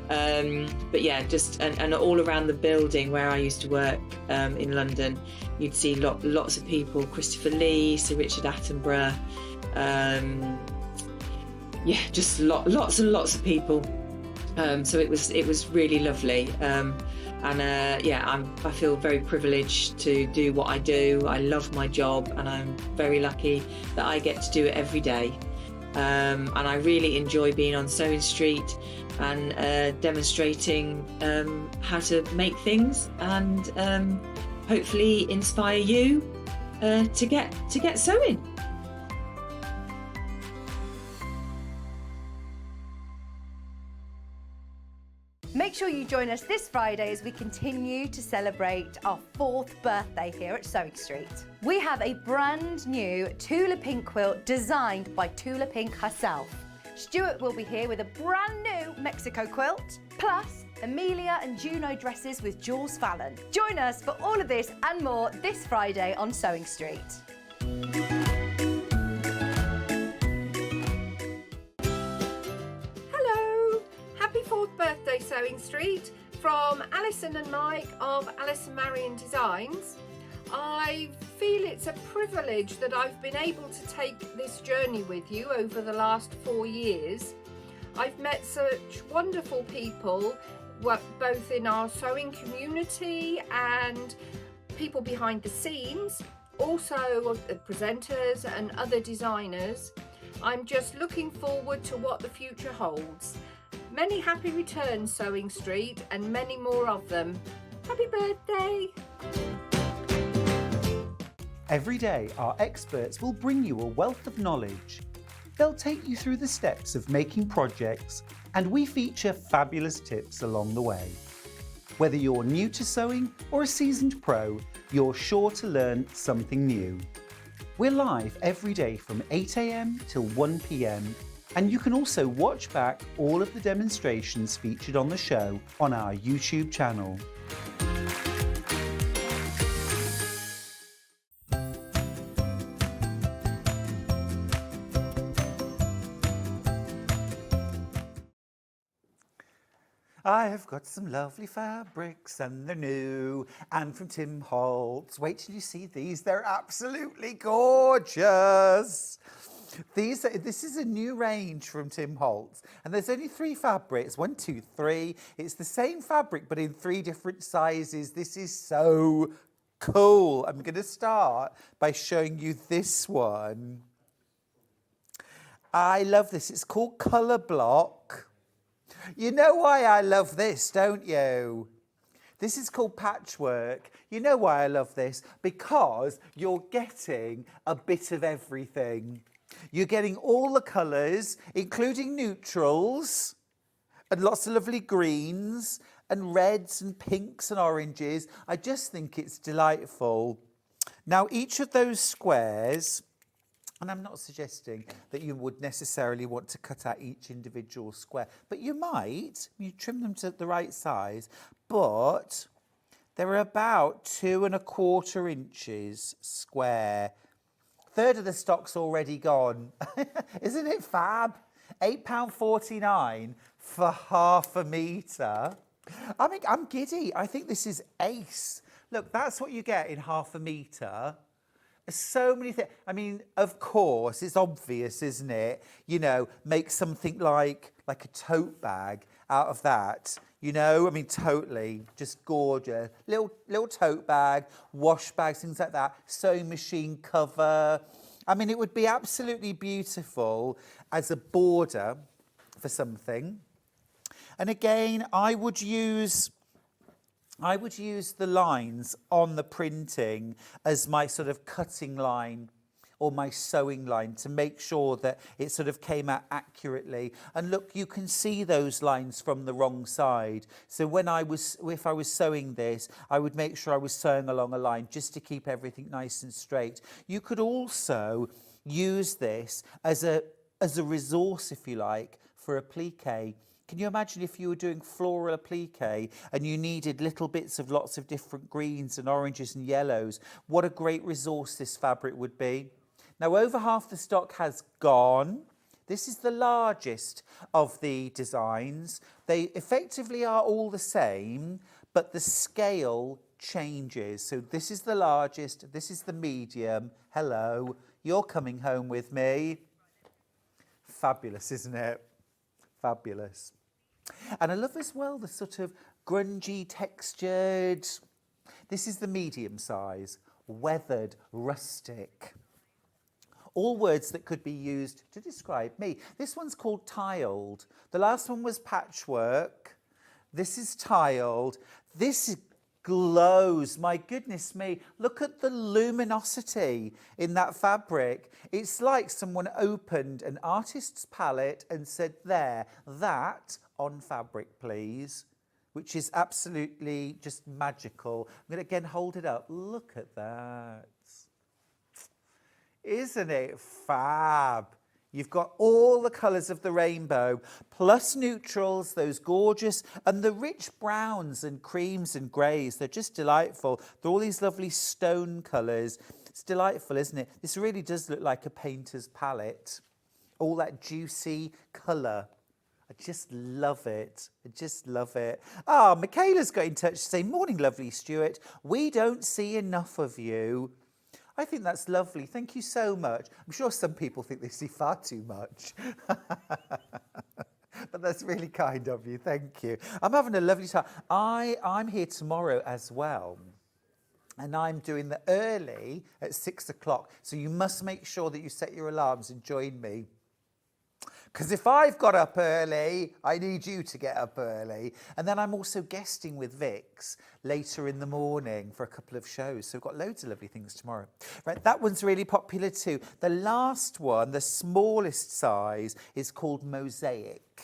But yeah, just and all around the building where I used to work in London, you'd see lots of people: Christopher Lee, Sir Richard Attenborough, yeah, just lots and lots of people. So it was really lovely, and yeah, I feel very privileged to do what I do. I love my job, and I'm very lucky that I get to do it every day. And I really enjoy being on Sewing Street and demonstrating how to make things, and hopefully inspire you to get sewing. Make sure you join us this Friday as we continue to celebrate our 4th birthday here at Sewing Street. We have a brand new Tula Pink quilt designed by Tula Pink herself. Stuart will be here with a brand new Mexico quilt, plus Amelia and Juno dresses with Jules Fallon. Join us for all of this and more this Friday on Sewing Street. Happy 4th birthday, Sewing Street, from Alison and Mike of Alison Marion Designs. I feel it's a privilege that I've been able to take this journey with you over the last 4 years. I've met such wonderful people, both in our sewing community and people behind the scenes, also presenters and other designers. I'm just looking forward to what the future holds. Many happy returns, Sewing Street, and many more of them. Happy birthday! Every day, our experts will bring you a wealth of knowledge. They'll take you through the steps of making projects, and we feature fabulous tips along the way. Whether you're new to sewing or a seasoned pro, you're sure to learn something new. We're live every day from 8 AM till 1 PM. And you can also watch back all of the demonstrations featured on the show on our YouTube channel. I have got some lovely fabrics and they're new, and from Tim Holtz. Wait till you see these, they're absolutely gorgeous. This is a new range from Tim Holtz, and there's only 3 fabrics, 1, 2, 3. It's the same fabric, but in 3 different sizes. This is so cool. I'm going to start by showing you this one. I love this. It's called Colour Block. You know why I love this, don't you? This is called Patchwork. You know why I love this? Because you're getting a bit of everything. You're getting all the colours, including neutrals, and lots of lovely greens, and reds and pinks and oranges. I just think it's delightful. Now, each of those squares, and I'm not suggesting that you would necessarily want to cut out each individual square, but you might. You trim them to the right size, but they're about 2¼ inches square. Third of the stock's already gone. Isn't it fab? £8.49 for ½ a metre. I mean, I'm giddy. I think this is ace. Look, that's what you get in ½ a metre. So many things. I mean, of course, it's obvious, isn't it? You know, make something like a tote bag out of that. You know, I mean, totally, just gorgeous. Little tote bag, wash bags, things like that. Sewing machine cover. I mean, it would be absolutely beautiful as a border for something. And again, I would use the lines on the printing as my sort of cutting line or my sewing line to make sure that it sort of came out accurately. And look, you can see those lines from the wrong side. So if I was sewing this, I would make sure I was sewing along a line just to keep everything nice and straight. You could also use this as a resource, if you like, for applique. Can you imagine if you were doing floral applique and you needed little bits of lots of different greens and oranges and yellows? What a great resource this fabric would be. Now, over half the stock has gone. This is the largest of the designs. They effectively are all the same, but the scale changes. So this is the largest, this is the medium. Hello, you're coming home with me. Fabulous, isn't it? Fabulous. And I love as well the sort of grungy textured. This is the medium size, weathered, rustic. All words that could be used to describe me. This one's called tiled. The last one was patchwork. This is tiled. This glows. My goodness me. Look at the luminosity in that fabric. It's like someone opened an artist's palette and said, there, that on fabric, please, which is absolutely just magical. I'm going to again hold it up. Look at that. Isn't it fab? You've got all the colours of the rainbow, plus neutrals, those gorgeous, and the rich browns and creams and greys. They're just delightful. They're all these lovely stone colours. It's delightful, isn't it? This really does look like a painter's palette. All that juicy colour. I just love it. I just love it. Ah, Michaela's got in touch to say, morning, lovely Stuart. We don't see enough of you. I think that's lovely. Thank you so much. I'm sure some people think they see far too much. But that's really kind of you. Thank you. I'm having a lovely time. I'm here tomorrow as well. And I'm doing the early at 6 o'clock. So you must make sure that you set your alarms and join me. Because if I've got up early, I need you to get up early. And then I'm also guesting with Vix later in the morning for a couple of shows. So we've got loads of lovely things tomorrow. Right, that one's really popular too. The last one, the smallest size, is called Mosaic.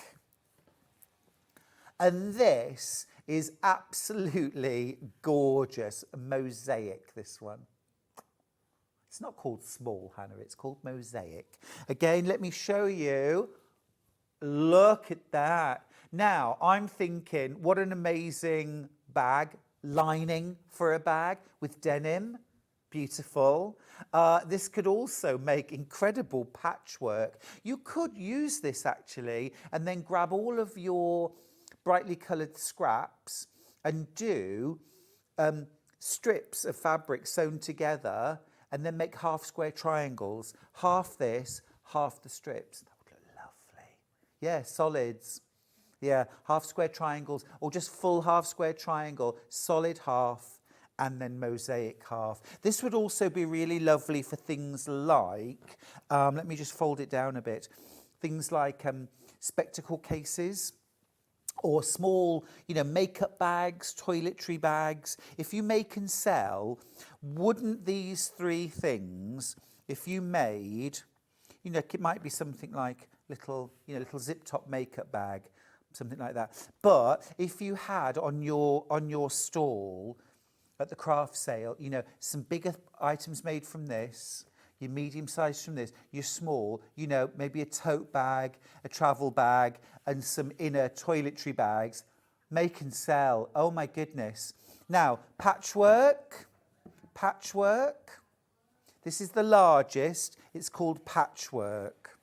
And this is absolutely gorgeous. Mosaic, this one. It's not called small, Hannah, it's called Mosaic. Again, let me show you. Look at that. Now, I'm thinking, what an amazing bag, lining for a bag with denim. Beautiful. This could also make incredible patchwork. You could use this actually and then grab all of your brightly coloured scraps and do strips of fabric sewn together and then make half square triangles, half this, half the strips. That would look lovely. Yeah, solids. Yeah, half square triangles or just full half square triangle, solid half, and then mosaic half. This would also be really lovely for things like, let me just fold it down a bit, things like spectacle cases, or small, makeup bags, toiletry bags. If you make and sell, wouldn't these three things, if you made, it might be something like little zip top makeup bag, something like that. But if you had on your stall at the craft sale, some bigger items made from this, your medium size from this, your small, maybe a tote bag, a travel bag, and some inner toiletry bags, make and sell. Oh my goodness. Now, patchwork. This is the largest. It's called patchwork.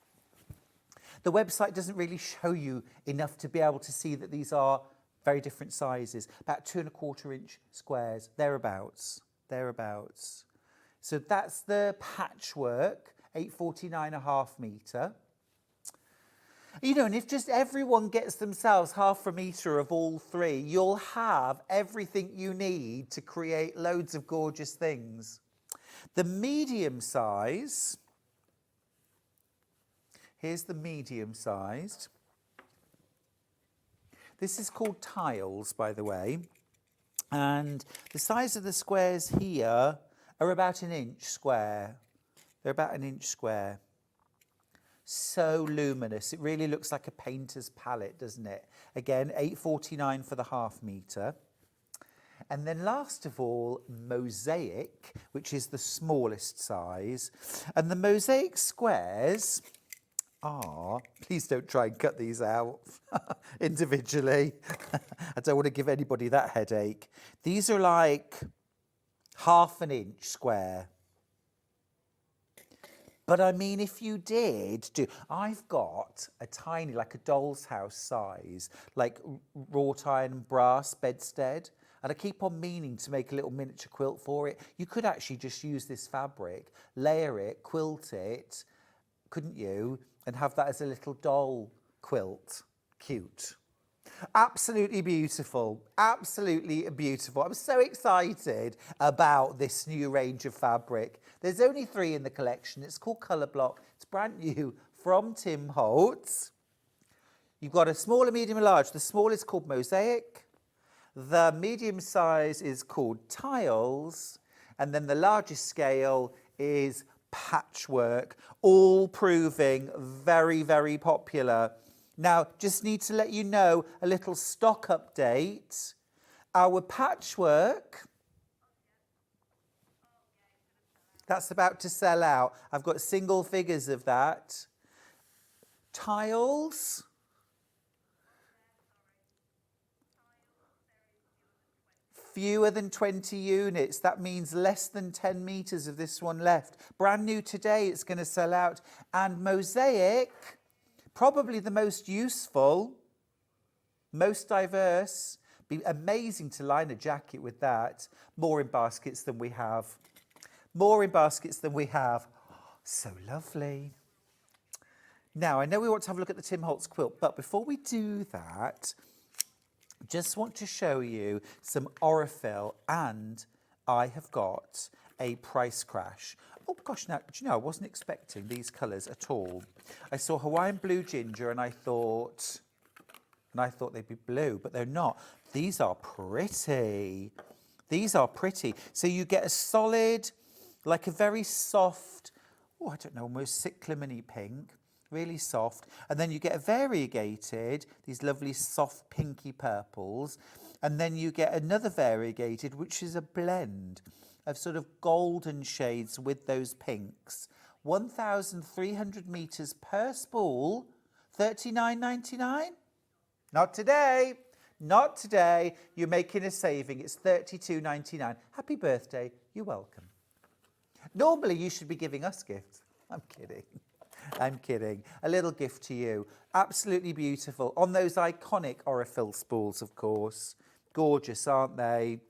The website doesn't really show you enough to be able to see that these are very different sizes, about 2¼ inch squares, thereabouts. So that's the patchwork, 849.5 metre. And if just everyone gets themselves 1/2 metre of all three, you'll have everything you need to create loads of gorgeous things. The medium size, here's the medium sized. This is called tiles, by the way. And the size of the squares here are about 1 inch square. They're about 1 inch square. So luminous. It really looks like a painter's palette, doesn't it? Again, 849 for the 1/2 metre. And then last of all, mosaic, which is the smallest size. And the mosaic squares are, please don't try and cut these out individually. I don't want to give anybody that headache. These are like 1/2 inch square. But I mean, if you did do, I've got a tiny, like a doll's house size, like wrought iron brass bedstead. And I keep on meaning to make a little miniature quilt for it. You could actually just use this fabric, layer it, quilt it, couldn't you? And have that as a little doll quilt. Cute. Absolutely beautiful. Absolutely beautiful. I'm so excited about this new range of fabric. There's only 3 in the collection. It's called Colour Block. It's brand new from Tim Holtz. You've got a small, a medium, and large. The small is called Mosaic. The medium size is called Tiles. And then the largest scale is Patchwork, all proving very, very popular. Now, just need to let you know a little stock update. Our patchwork, that's about to sell out. I've got single figures of that. Tiles, fewer than 20 units. That means less than 10 metres of this one left. Brand new today, it's going to sell out. And Mosaic, probably the most useful, most diverse. Be amazing to line a jacket with that. More in baskets than we have. More in baskets than we have. So lovely. Now, I know we want to have a look at the Tim Holtz quilt, but before we do that, just want to show you some Aurifil, and I have got a price crash. Oh gosh, now, do you know, I wasn't expecting these colours at all. I saw Hawaiian blue ginger and I thought they'd be blue, but they're not. These are pretty. These are pretty. So you get a solid, like a very soft, oh, I don't know, almost cyclameny pink, really soft. And then you get a variegated, these lovely soft pinky purples. And then you get another variegated, which is a blend of sort of golden shades with those pinks. 1,300 metres per spool, $39.99. Not today. Not today. You're making a saving. It's $32.99. Happy birthday. You're welcome. Normally, you should be giving us gifts. I'm kidding. I'm kidding. A little gift to you. Absolutely beautiful. On those iconic Aurifil spools, of course. Gorgeous, aren't they?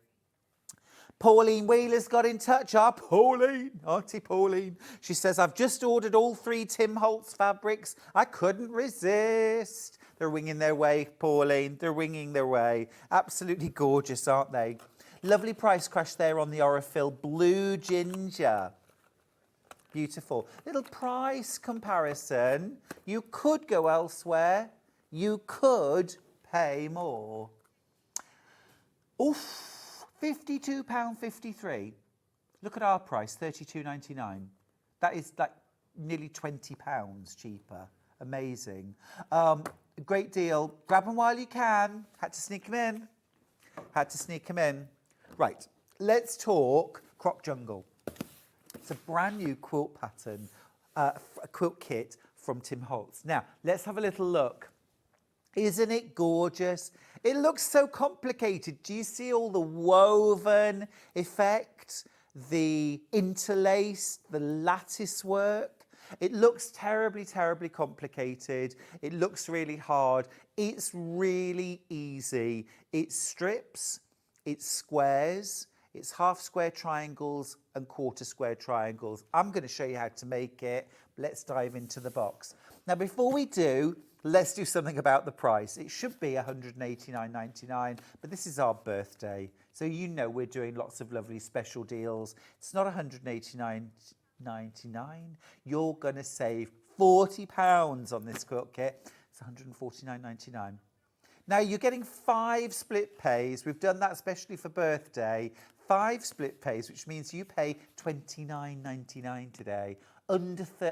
Pauline Wheeler's got in touch. Our Pauline, Auntie Pauline. She says, I've just ordered all 3 Tim Holtz fabrics. I couldn't resist. They're winging their way, Pauline. They're winging their way. Absolutely gorgeous, aren't they? Lovely price crash there on the Aurifil Blue Ginger. Beautiful. Little price comparison. You could go elsewhere. You could pay more. Oof, £52.53. Look at our price, £32.99. That is like nearly £20 cheaper. Amazing. Great deal. Grab them while you can. Had to sneak them in. Had to sneak them in. Right, let's talk Croc Jungle. It's a brand new quilt pattern, a quilt kit from Tim Holtz. Now, let's have a little look. Isn't it gorgeous? It looks so complicated. Do you see all the woven effect, the interlaced, the lattice work? It looks terribly, terribly complicated. It looks really hard. It's really easy. It's strips, it's squares, it's half square triangles and quarter square triangles. I'm going to show you how to make it. Let's dive into the box. Now, before we do, let's do something about the price. It should be £189.99, but this is our birthday. So you know we're doing lots of lovely special deals. It's not £189.99. You're going to save £40 on this quilt kit. It's £149.99. Now, you're getting 5 split pays. We've done that especially for birthday. 5 split pays, which means you pay £29.99 today.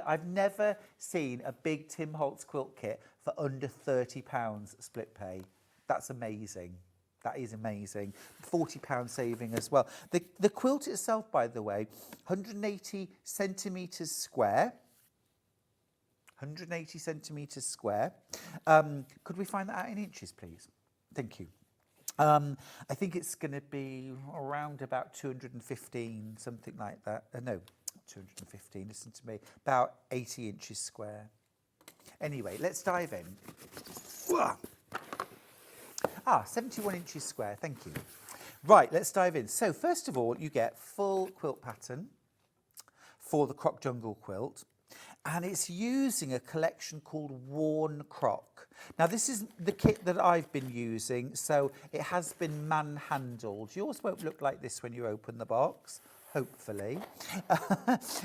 I've never seen a big Tim Holtz quilt kit for under £30 split pay. That's amazing. That is amazing. £40 saving as well. The quilt itself, by the way, 180 centimetres square. 180 centimetres square. Could we find that out in inches, please? Thank you. I think it's going to be around about 215, something like that. No, 215, listen to me. About 80 inches square. Anyway, let's dive in. 71 inches square, thank you. Right, let's dive in. So first of all, you get full quilt pattern for the Croc Jungle quilt. And it's using a collection called Worn Croc. Now, this is the kit that I've been using, so it has been man-handled. Yours won't look like this when you open the box, hopefully.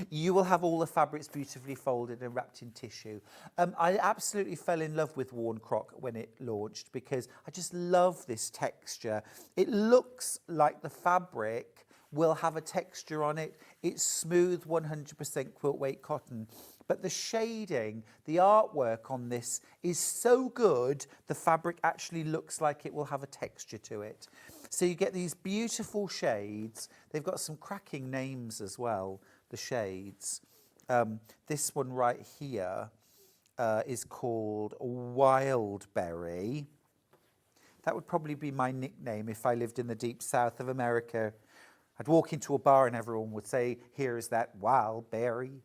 You will have all the fabrics beautifully folded and wrapped in tissue. I absolutely fell in love with Worn Croc when it launched because I just love this texture. It looks like the fabric will have a texture on it. It's smooth 100% quilt weight cotton. But the shading, the artwork on this is so good, the fabric actually looks like it will have a texture to it. So you get these beautiful shades. They've got some cracking names as well, the shades. This one right here is called Wildberry. That would probably be my nickname if I lived in the deep south of America. I'd walk into a bar and everyone would say, "Here is that Wildberry."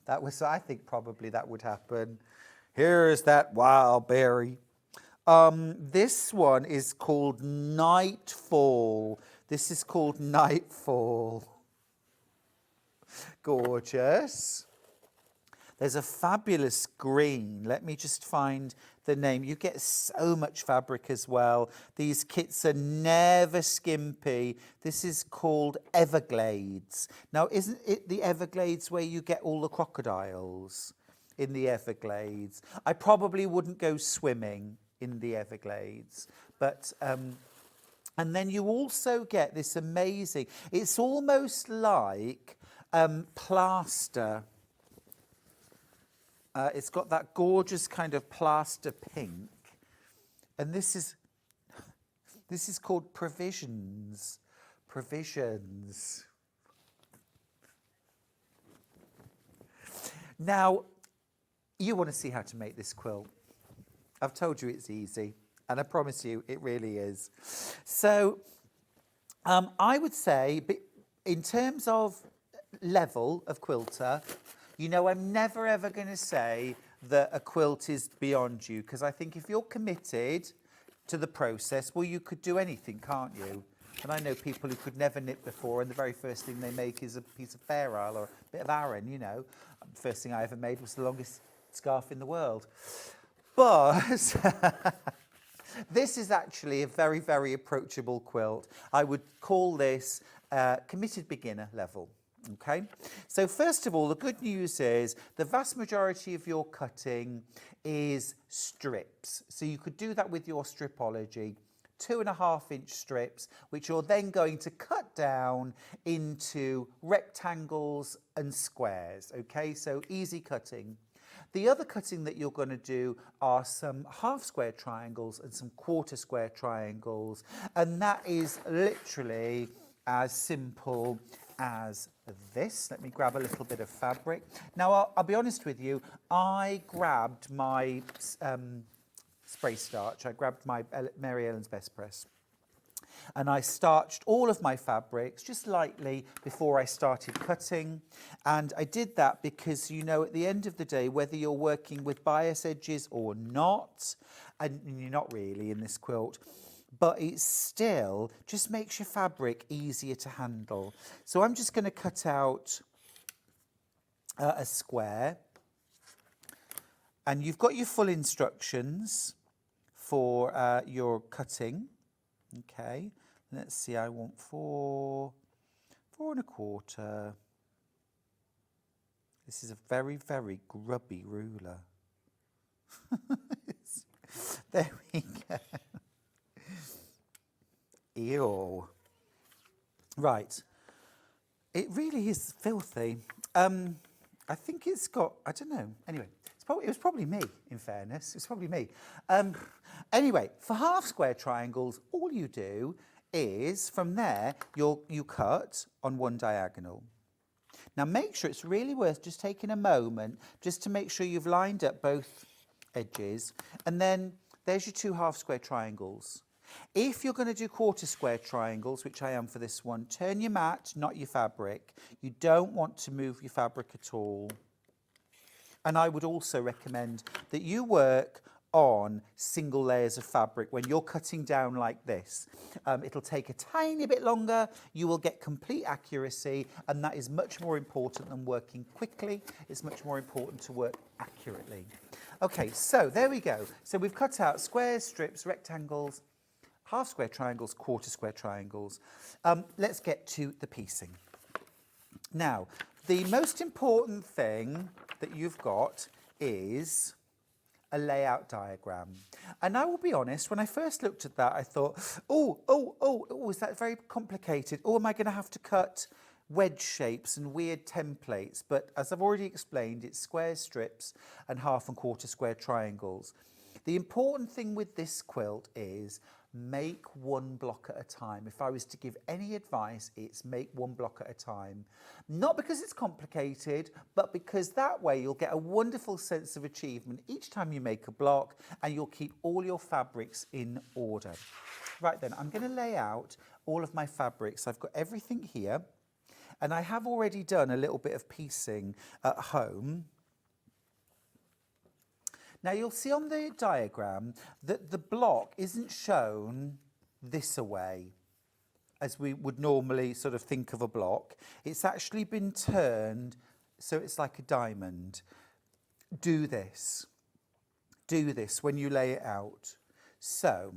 I think probably that would happen. Here is that Wildberry. This one is called Nightfall. This is called Nightfall. Gorgeous. There's a fabulous green. Let me just find the name. You get so much fabric as well. These kits are never skimpy. This is called Everglades. Now, isn't it the Everglades where you get all the crocodiles in the Everglades? I probably wouldn't go swimming in the Everglades, but and then you also get this amazing, it's almost like plaster. It's got that gorgeous kind of plaster pink, and this is called Provisions. Provisions. Now, you want to see how to make this quilt. I've told you it's easy, and I promise you it really is. So I would say, in terms of level of quilter, you know, I'm never ever going to say that a quilt is beyond you, because I think if you're committed to the process, well, you could do anything, can't you? And I know people who could never knit before, and the very first thing they make is a piece of fair isle or a bit of Aran, you know. The first thing I ever made was the longest scarf in the world. But This is actually a very, very approachable quilt. I would call this committed beginner level. Okay, so first of all, the good news is the vast majority of your cutting is strips. So you could do that with your stripology, 2.5-inch strips, which you're then going to cut down into rectangles and squares. Okay, so easy cutting. The other cutting that you're going to do are some half square triangles and some quarter square triangles, and that is literally as simple as this. Let me grab a little bit of fabric. Now, I'll be honest with you, I grabbed my spray starch. I grabbed my Mary Ellen's Best Press. And I starched all of my fabrics just lightly before I started cutting. And I did that because, you know, at the end of the day, whether you're working with bias edges or not, and you're not really in this quilt, but it still just makes your fabric easier to handle. So I'm just going to cut out a square. And you've got your full instructions for your cutting. Okay, let's see, I want 4 4.25. This is a very, very grubby ruler. There we go. Ew. Right. It really is filthy. I think it's got, I don't know. Anyway, it was probably me, in fairness. It's probably me. Anyway, for half square triangles, all you do is, from there, you cut on one diagonal. Now, make sure it's really worth just taking a moment just to make sure you've lined up both edges. And then there's your 2 half square triangles. If you're going to do quarter square triangles, which I am for this one, turn your mat, not your fabric. You don't want to move your fabric at all. And I would also recommend that you work on single layers of fabric when you're cutting down like this. It'll take a tiny bit longer, you will get complete accuracy, and that is much more important than working quickly. It's much more important to work accurately. Okay, so there we go. So we've cut out squares, strips, rectangles, half square triangles, quarter square triangles. Let's get to the piecing. Now, the most important thing that you've got is a layout diagram. And I will be honest, when I first looked at that, I thought, is that very complicated? Or am I going to have to cut wedge shapes and weird templates? But as I've already explained, it's squares, strips, and half and quarter square triangles. The important thing with this quilt is make one block at a time. If I was to give any advice, it's make one block at a time. Not because it's complicated, but because that way you'll get a wonderful sense of achievement each time you make a block, and you'll keep all your fabrics in order. Right then, I'm going to lay out all of my fabrics. I've got everything here, and I have already done a little bit of piecing at home. Now, you'll see on the diagram that the block isn't shown this way, as we would normally sort of think of a block. It's actually been turned so it's like a diamond. Do this when you lay it out. So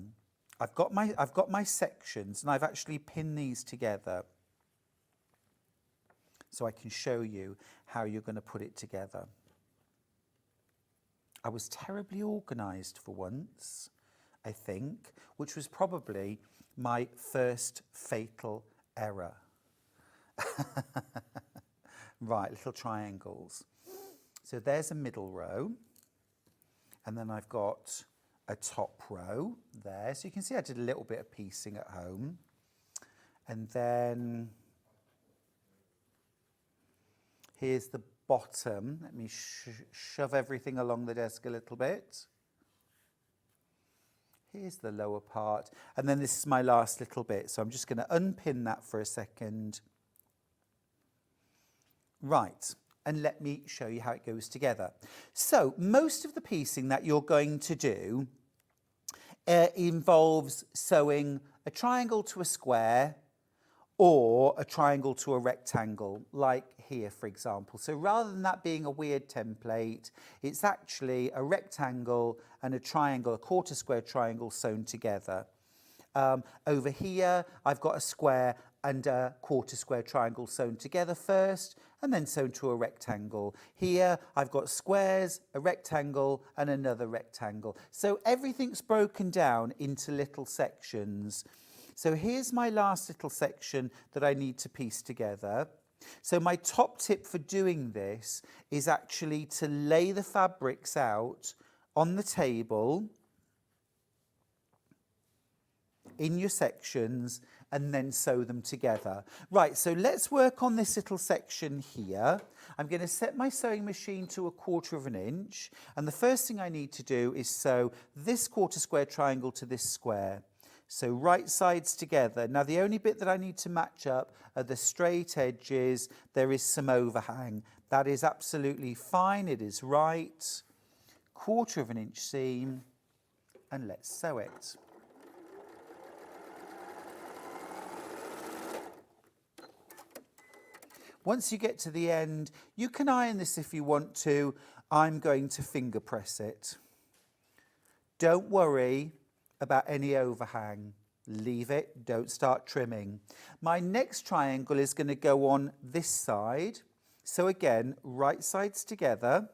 I've got my sections, and I've actually pinned these together so I can show you how you're going to put it together. I was terribly organised for once, I think, which was probably my first fatal error. Right, little triangles. So there's a middle row, and then I've got a top row there. So you can see I did a little bit of piecing at home. And then here's the bottom. Let me shove everything along the desk a little bit. Here's the lower part, and then this is my last little bit, so I'm just going to unpin that for a second. Right, and let me show you how it goes together. So most of the piecing that you're going to do involves sewing a triangle to a square, or a triangle to a rectangle, like here, for example. So rather than that being a weird template, it's actually a rectangle and a triangle, a quarter square triangle sewn together. Over here, I've got a square and a quarter square triangle sewn together first, and then sewn to a rectangle. Here, I've got squares, a rectangle, and another rectangle. So everything's broken down into little sections. So here's my last little section that I need to piece together. So my top tip for doing this is actually to lay the fabrics out on the table in your sections and then sew them together. Right, so let's work on this little section here. I'm going to set my sewing machine to 1/4 inch, and the first thing I need to do is sew this quarter square triangle to this square. So right sides together. Now the only bit that I need to match up are the straight edges. There is some overhang. That is absolutely fine, it is right. 1/4 inch seam, and let's sew it. Once you get to the end, you can iron this if you want to. I'm going to finger press it. Don't worry about any overhang. Leave it, don't start trimming. My next triangle is going to go on this side. So again, right sides together.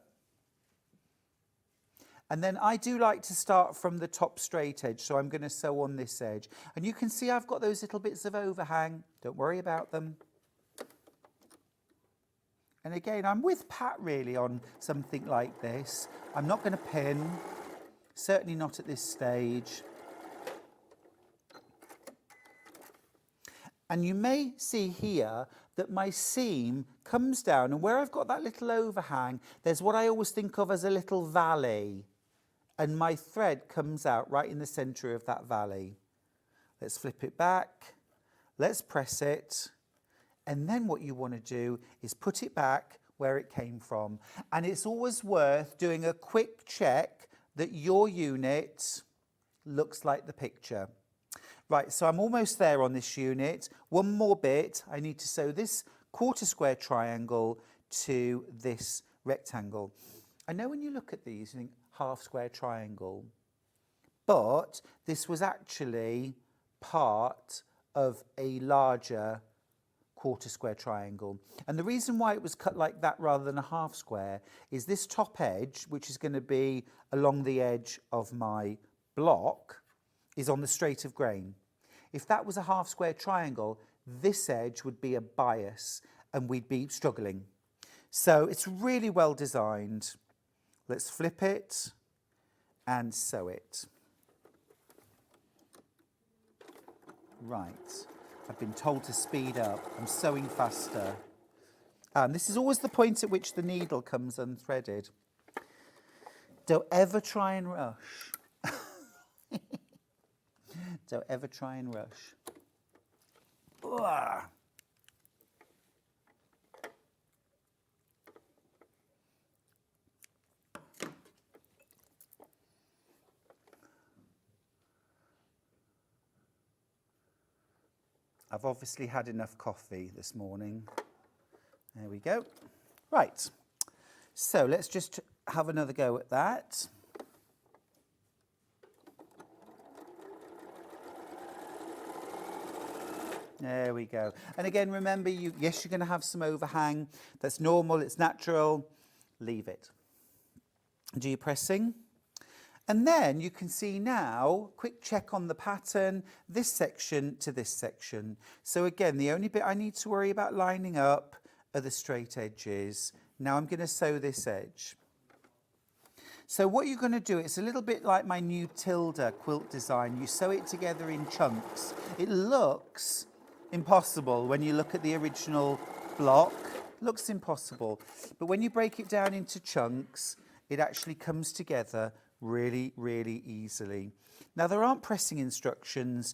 And then I do like to start from the top straight edge, so I'm going to sew on this edge. And you can see I've got those little bits of overhang. Don't worry about them. And again, I'm with Pat really on something like this. I'm not going to pin, certainly not at this stage. And you may see here that my seam comes down, and where I've got that little overhang, there's what I always think of as a little valley. And my thread comes out right in the centre of that valley. Let's flip it back. Let's press it. And then what you want to do is put it back where it came from. And it's always worth doing a quick check that your unit looks like the picture. Right, so I'm almost there on this unit. One more bit. I need to sew this quarter square triangle to this rectangle. I know when you look at these, you think half square triangle, but this was actually part of a larger quarter square triangle. And the reason why it was cut like that rather than a half square is this top edge, which is going to be along the edge of my block, is on the straight of grain. If that was a half square triangle, this edge would be a bias and we'd be struggling. So it's really well designed. Let's flip it and sew it. Right. I've been told to speed up. I'm sewing faster. And this is always the point at which the needle comes unthreaded. Don't ever try and rush. Don't ever try and rush. Ugh. I've obviously had enough coffee this morning. There we go. Right, so let's just have another go at that. There we go. And again, remember, yes, you're going to have some overhang. That's normal, it's natural. Leave it. Do your pressing. And then you can see now, quick check on the pattern, this section to this section. So again, the only bit I need to worry about lining up are the straight edges. Now I'm going to sew this edge. So what you're going to do, it's a little bit like my new Tilda quilt design. You sew it together in chunks. It looks impossible when you look at the original block. It looks impossible. But when you break it down into chunks, it actually comes together really, really easily. Now, there aren't pressing instructions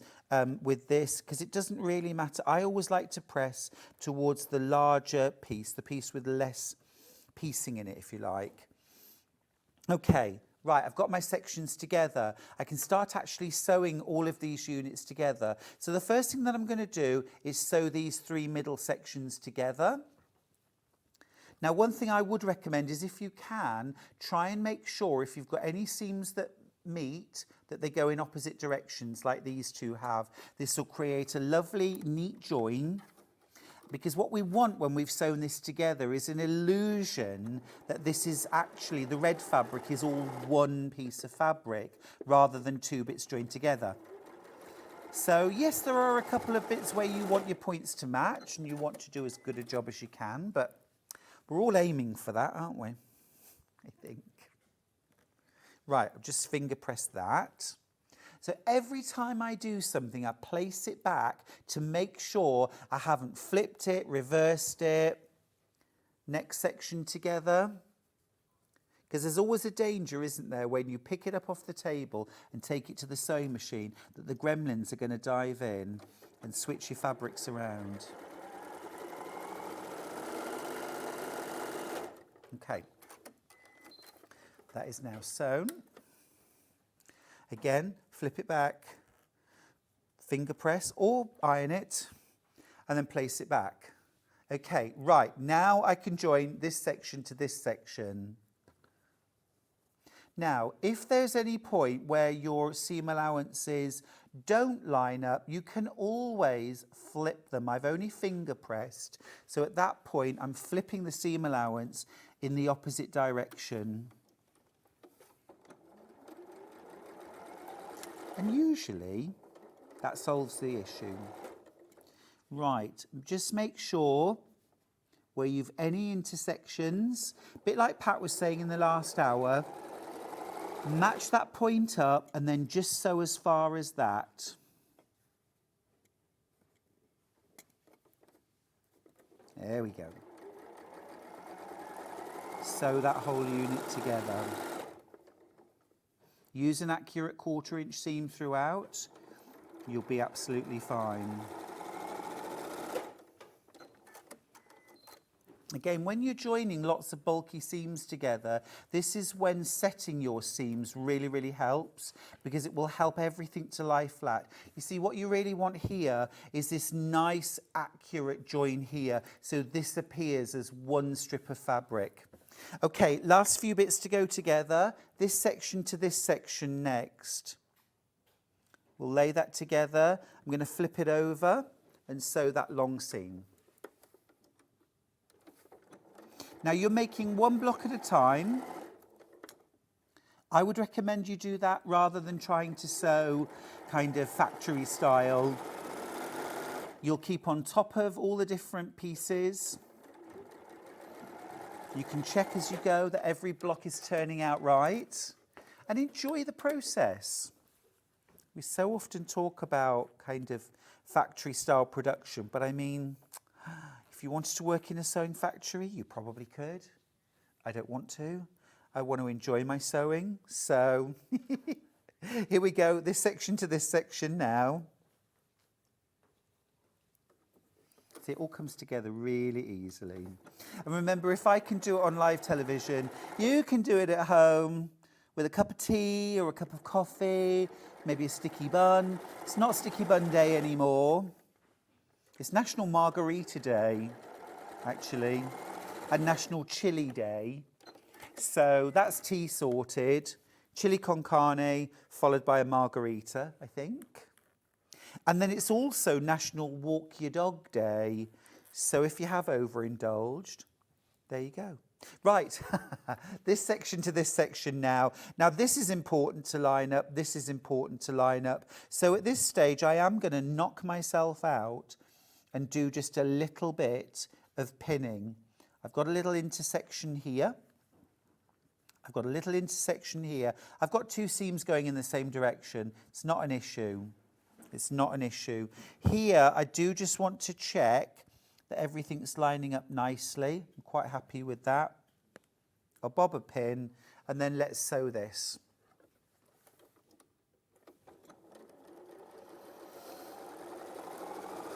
with this because it doesn't really matter. I always like to press towards the larger piece, the piece with less piecing in it, if you like. Okay, right, I've got my sections together. I can start actually sewing all of these units together. So the first thing that I'm going to do is sew these 3 middle sections together. Now, one thing I would recommend is, if you can, try and make sure if you've got any seams that meet, that they go in opposite directions like these two have. This will create a lovely, neat join. Because what we want when we've sewn this together is an illusion that this is actually, the red fabric is all one piece of fabric rather than 2 bits joined together. So yes, there are a couple of bits where you want your points to match and you want to do as good a job as you can, but we're all aiming for that, aren't we? I think. Right, I'll just finger press that. So every time I do something, I place it back to make sure I haven't flipped it, reversed it. Next section together. Because there's always a danger, isn't there, when you pick it up off the table and take it to the sewing machine, that the gremlins are going to dive in and switch your fabrics around. Okay. That is now sewn. Again, flip it back, finger press or iron it, and then place it back. Okay, right, now I can join this section to this section. Now, if there's any point where your seam allowances don't line up, you can always flip them. I've only finger pressed, so at that point I'm flipping the seam allowance in the opposite direction. And usually that solves the issue. Right, just make sure where you've any intersections, a bit like Pat was saying in the last hour, match that point up and then just sew as far as that. There we go. Sew that whole unit together. Use an accurate 1/4 inch seam throughout. You'll be absolutely fine. Again, when you're joining lots of bulky seams together, this is when setting your seams really, really helps, because it will help everything to lie flat. You see, what you really want here is this nice, accurate join here, so this appears as one strip of fabric. Okay, last few bits to go together. This section to this section next. We'll lay that together. I'm going to flip it over and sew that long seam. Now you're making one block at a time. I would recommend you do that rather than trying to sew kind of factory style. You'll keep on top of all the different pieces. You can check as you go that every block is turning out right, and enjoy the process. We so often talk about kind of factory style production, but I mean, if you wanted to work in a sewing factory, you probably could. I don't want to. I want to enjoy my sewing. So here we go, this section to this section now. See, it all comes together really easily. And remember, if I can do it on live television, you can do it at home with a cup of tea or a cup of coffee, maybe a sticky bun. It's not Sticky Bun Day anymore. It's National Margarita Day, actually, and National Chili Day. So that's tea sorted. Chili con carne, followed by a margarita, I think. And then it's also National Walk Your Dog Day. So if you have overindulged, there you go. Right, this section to this section now. Now this is important to line up, this is important to line up. So at this stage, I am going to knock myself out and do just a little bit of pinning. I've got a little intersection here. I've got a little intersection here. I've got 2 seams going in the same direction. It's not an issue. It's not an issue. Here, I do just want to check that everything's lining up nicely. I'm quite happy with that. I'll bob a pin and then let's sew this.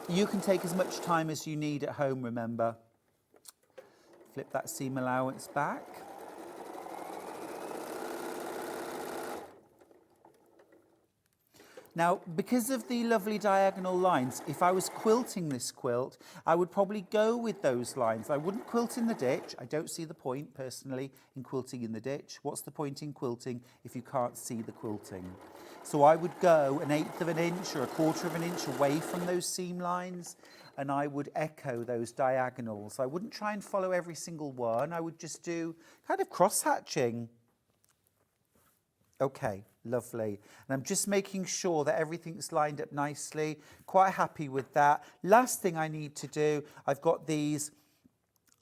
You can take as much time as you need at home, remember. Flip that seam allowance back. Now, because of the lovely diagonal lines, if I was quilting this quilt, I would probably go with those lines. I wouldn't quilt in the ditch. I don't see the point, personally, in quilting in the ditch. What's the point in quilting if you can't see the quilting? So I would go 1/8 of an inch or 1/4 of an inch away from those seam lines, and I would echo those diagonals. I wouldn't try and follow every single one. I would just do kind of cross-hatching. Okay, lovely. And I'm just making sure that everything's lined up nicely. Quite happy with that. Last thing I need to do, I've got these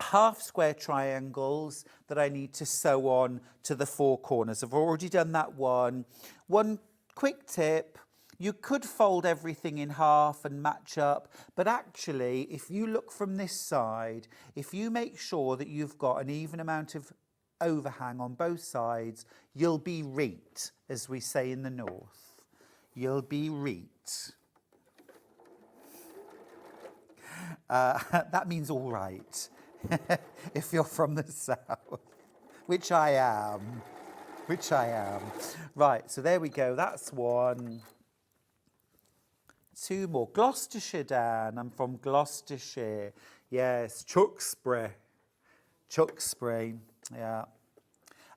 half square triangles that I need to sew on to the 4 corners. I've already done that one. One quick tip, you could fold everything in half and match up, but actually, if you look from this side, if you make sure that you've got an even amount of overhang on both sides, you'll be reet, as we say in the north. You'll be reet. That means all right, if you're from the south, which I am. Right, so there we go, that's one. 2 more. Gloucestershire, Dan. I'm from Gloucestershire. Yes, Tewkesbury. Yeah.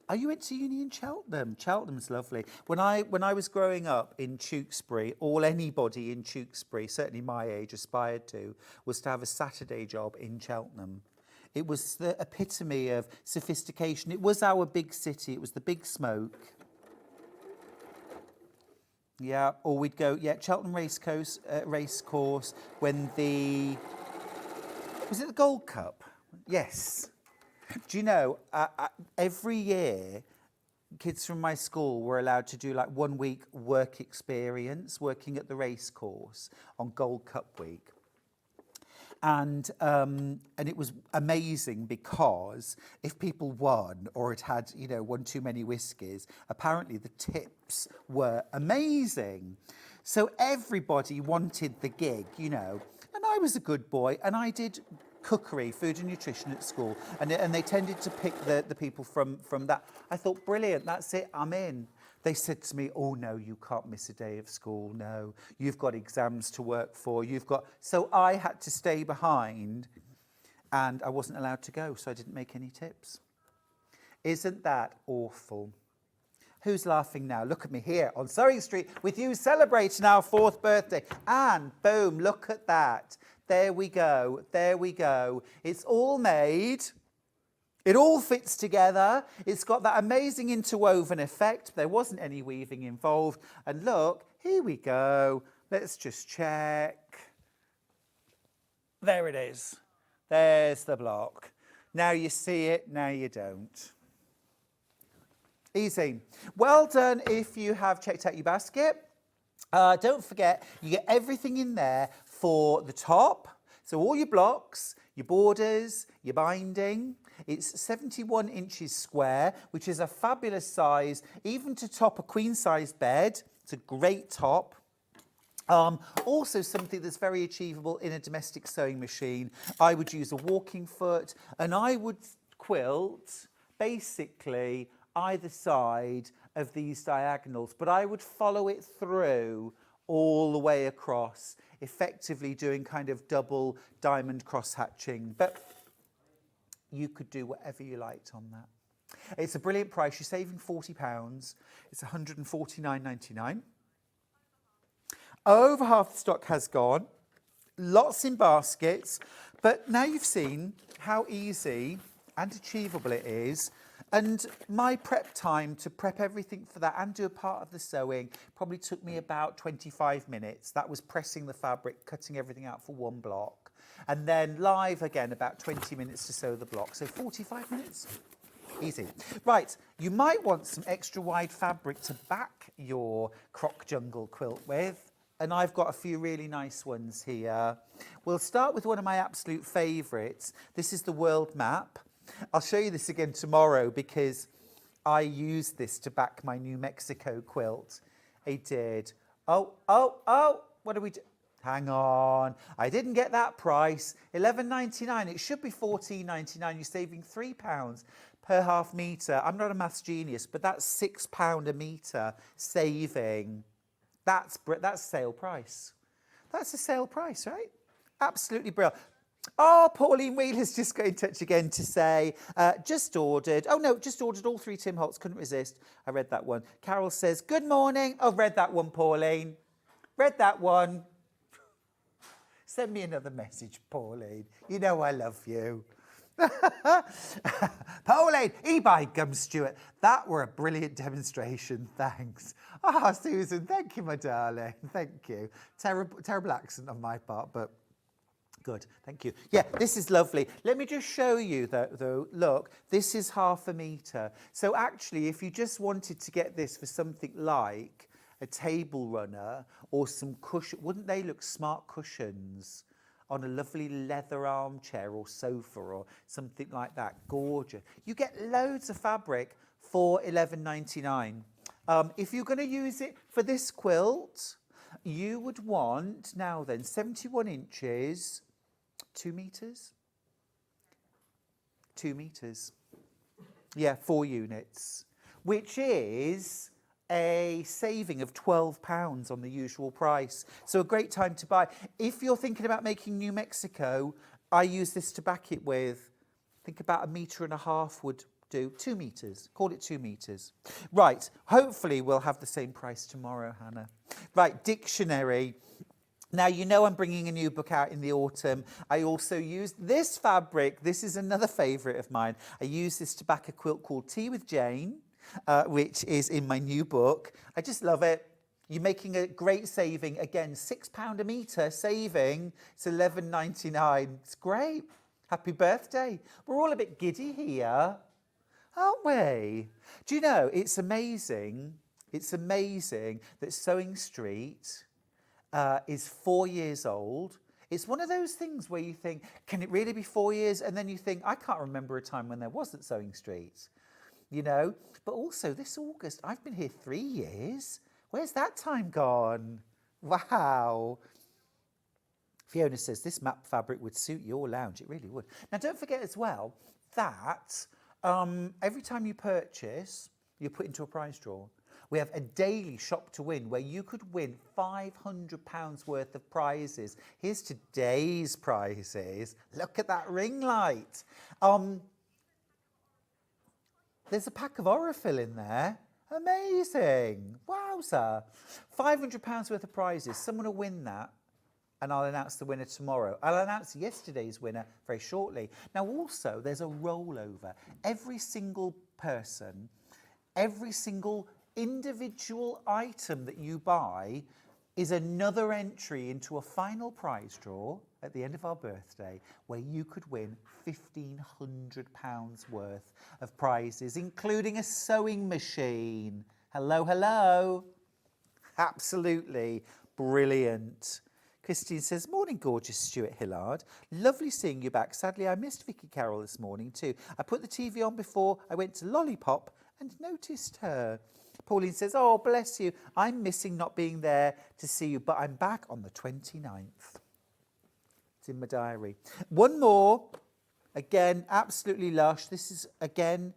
Oh, you went to uni in Cheltenham. Cheltenham's lovely. When I was growing up in Tewkesbury, all anybody in Tewkesbury, certainly my age, aspired to, was to have a Saturday job in Cheltenham. It was the epitome of sophistication. It was our big city. It was the big smoke. Yeah, or we'd go, Cheltenham race course when was it the Gold Cup? Yes. Do you know, every year, kids from my school were allowed to do like 1 week work experience, working at the race course on Gold Cup week. And it was amazing because if people won or had, one too many whiskies, apparently the tips were amazing. So everybody wanted the gig, and I was a good boy and I did cookery, food and nutrition at school, and they tended to pick the people from that. I thought, brilliant, that's it, I'm in. They said to me, oh no, you can't miss a day of school, no, you've got exams to work for, so I had to stay behind and I wasn't allowed to go, so I didn't make any tips. Isn't that awful? Who's laughing now? Look at me here on Sewing Street with you celebrating our 4th birthday. And boom, look at that. There we go, It's all made. It all fits together. It's got that amazing interwoven effect. There wasn't any weaving involved. And look, here we go. Let's just check. There it is. There's the block. Now you see it, now you don't. Easy. Well done if you have checked out your basket. Don't forget, you get everything in there for the top. So all your blocks, your borders, your binding. It's 71 inches square, which is a fabulous size, even to top a queen-sized bed. It's a great top. Also something that's very achievable in a domestic sewing machine. I would use a walking foot, and I would quilt basically either side of these diagonals, but I would follow it through all the way across, effectively doing kind of double diamond cross-hatching. But you could do whatever you liked on that. It's a brilliant price. You're saving £40. It's £149.99. Over half the stock has gone. Lots in baskets. But now you've seen how easy and achievable it is. And my prep time to prep everything for that and do a part of the sewing probably took me about 25 minutes. That was pressing the fabric, cutting everything out for one block. And then live again, about 20 minutes to sew the block. So 45 minutes, easy. Right, you might want some extra wide fabric to back your croc jungle quilt with. And I've got a few really nice ones here. We'll start with one of my absolute favourites. This is the world map. I'll show you this again tomorrow because I used this to back my New Mexico quilt. I did. Oh, what do we do? Hang on, I didn't get that price. $11.99, it should be $14.99. You're saving £3 per half metre. I'm not a maths genius, but that's £6 a metre saving. That's sale price. That's a sale price, right? Absolutely brilliant. Oh, Pauline Wheeler's just got in touch again to say, just ordered. Oh, no, just ordered all 3 Tim Holtz. Couldn't resist. I read that one. Carol says, good morning. Oh, read that one, Pauline. Read that one. Send me another message, Pauline. You know I love you. Pauline, e-buy gum, Stuart. That were a brilliant demonstration. Thanks. Ah, Susan, thank you, my darling. Thank you. Terrible accent on my part, but good. Thank you. Yeah, this is lovely. Let me just show you, though. Look, this is 1/2 metre. So actually, if you just wanted to get this for something like a table runner or some cushion, wouldn't they look smart cushions on a lovely leather armchair or sofa or something like that? Gorgeous. You get loads of fabric for $11.99. If you're going to use it for this quilt, you would want, now then, 71 inches, 2 metres? 2 metres. Yeah, 4 units, which is a saving of £12 on the usual price. So a great time to buy. If you're thinking about making New Mexico, I use this to back it with, think about 1.5 metres would do. 2 metres, call it 2 metres. Right, hopefully we'll have the same price tomorrow, Hannah. Right, dictionary. Now, you know I'm bringing a new book out in the autumn. I also used this fabric. This is another favourite of mine. I use this to back a quilt called Tea with Jane, which is in my new book. I just love it. You're making a great saving. Again, £6 a metre saving. It's $11.99. It's great. Happy birthday. We're all a bit giddy here, aren't we? Do you know, it's amazing. It's amazing that Sewing Street is 4 years old. It's one of those things where you think, can it really be 4 years? And then you think, I can't remember a time when there wasn't Sewing Street. You know, but also this August, I've been here 3 years. Where's that time gone? Wow. Fiona says this map fabric would suit your lounge. It really would. Now, don't forget as well that every time you purchase, you put into a prize draw. We have a daily shop to win where you could win £500 worth of prizes. Here's today's prizes. Look at that ring light. There's a pack of Aurifil in there. Amazing. Wowza. £500 worth of prizes. Someone will win that, and I'll announce the winner tomorrow. I'll announce yesterday's winner very shortly. Now, also, there's a rollover. Every single person, every single individual item that you buy is another entry into a final prize draw at the end of our birthday where you could win £1,500 worth of prizes, including a sewing machine. Hello, hello. Absolutely brilliant. Christine says, morning, gorgeous Stuart Hillard. Lovely seeing you back. Sadly, I missed Vicky Carroll this morning too. I put the TV on before I went to Lollipop and noticed her. Pauline says, oh, bless you. I'm missing not being there to see you, but I'm back on the 29th. It's in my diary. One more. Again, absolutely lush. This is, again,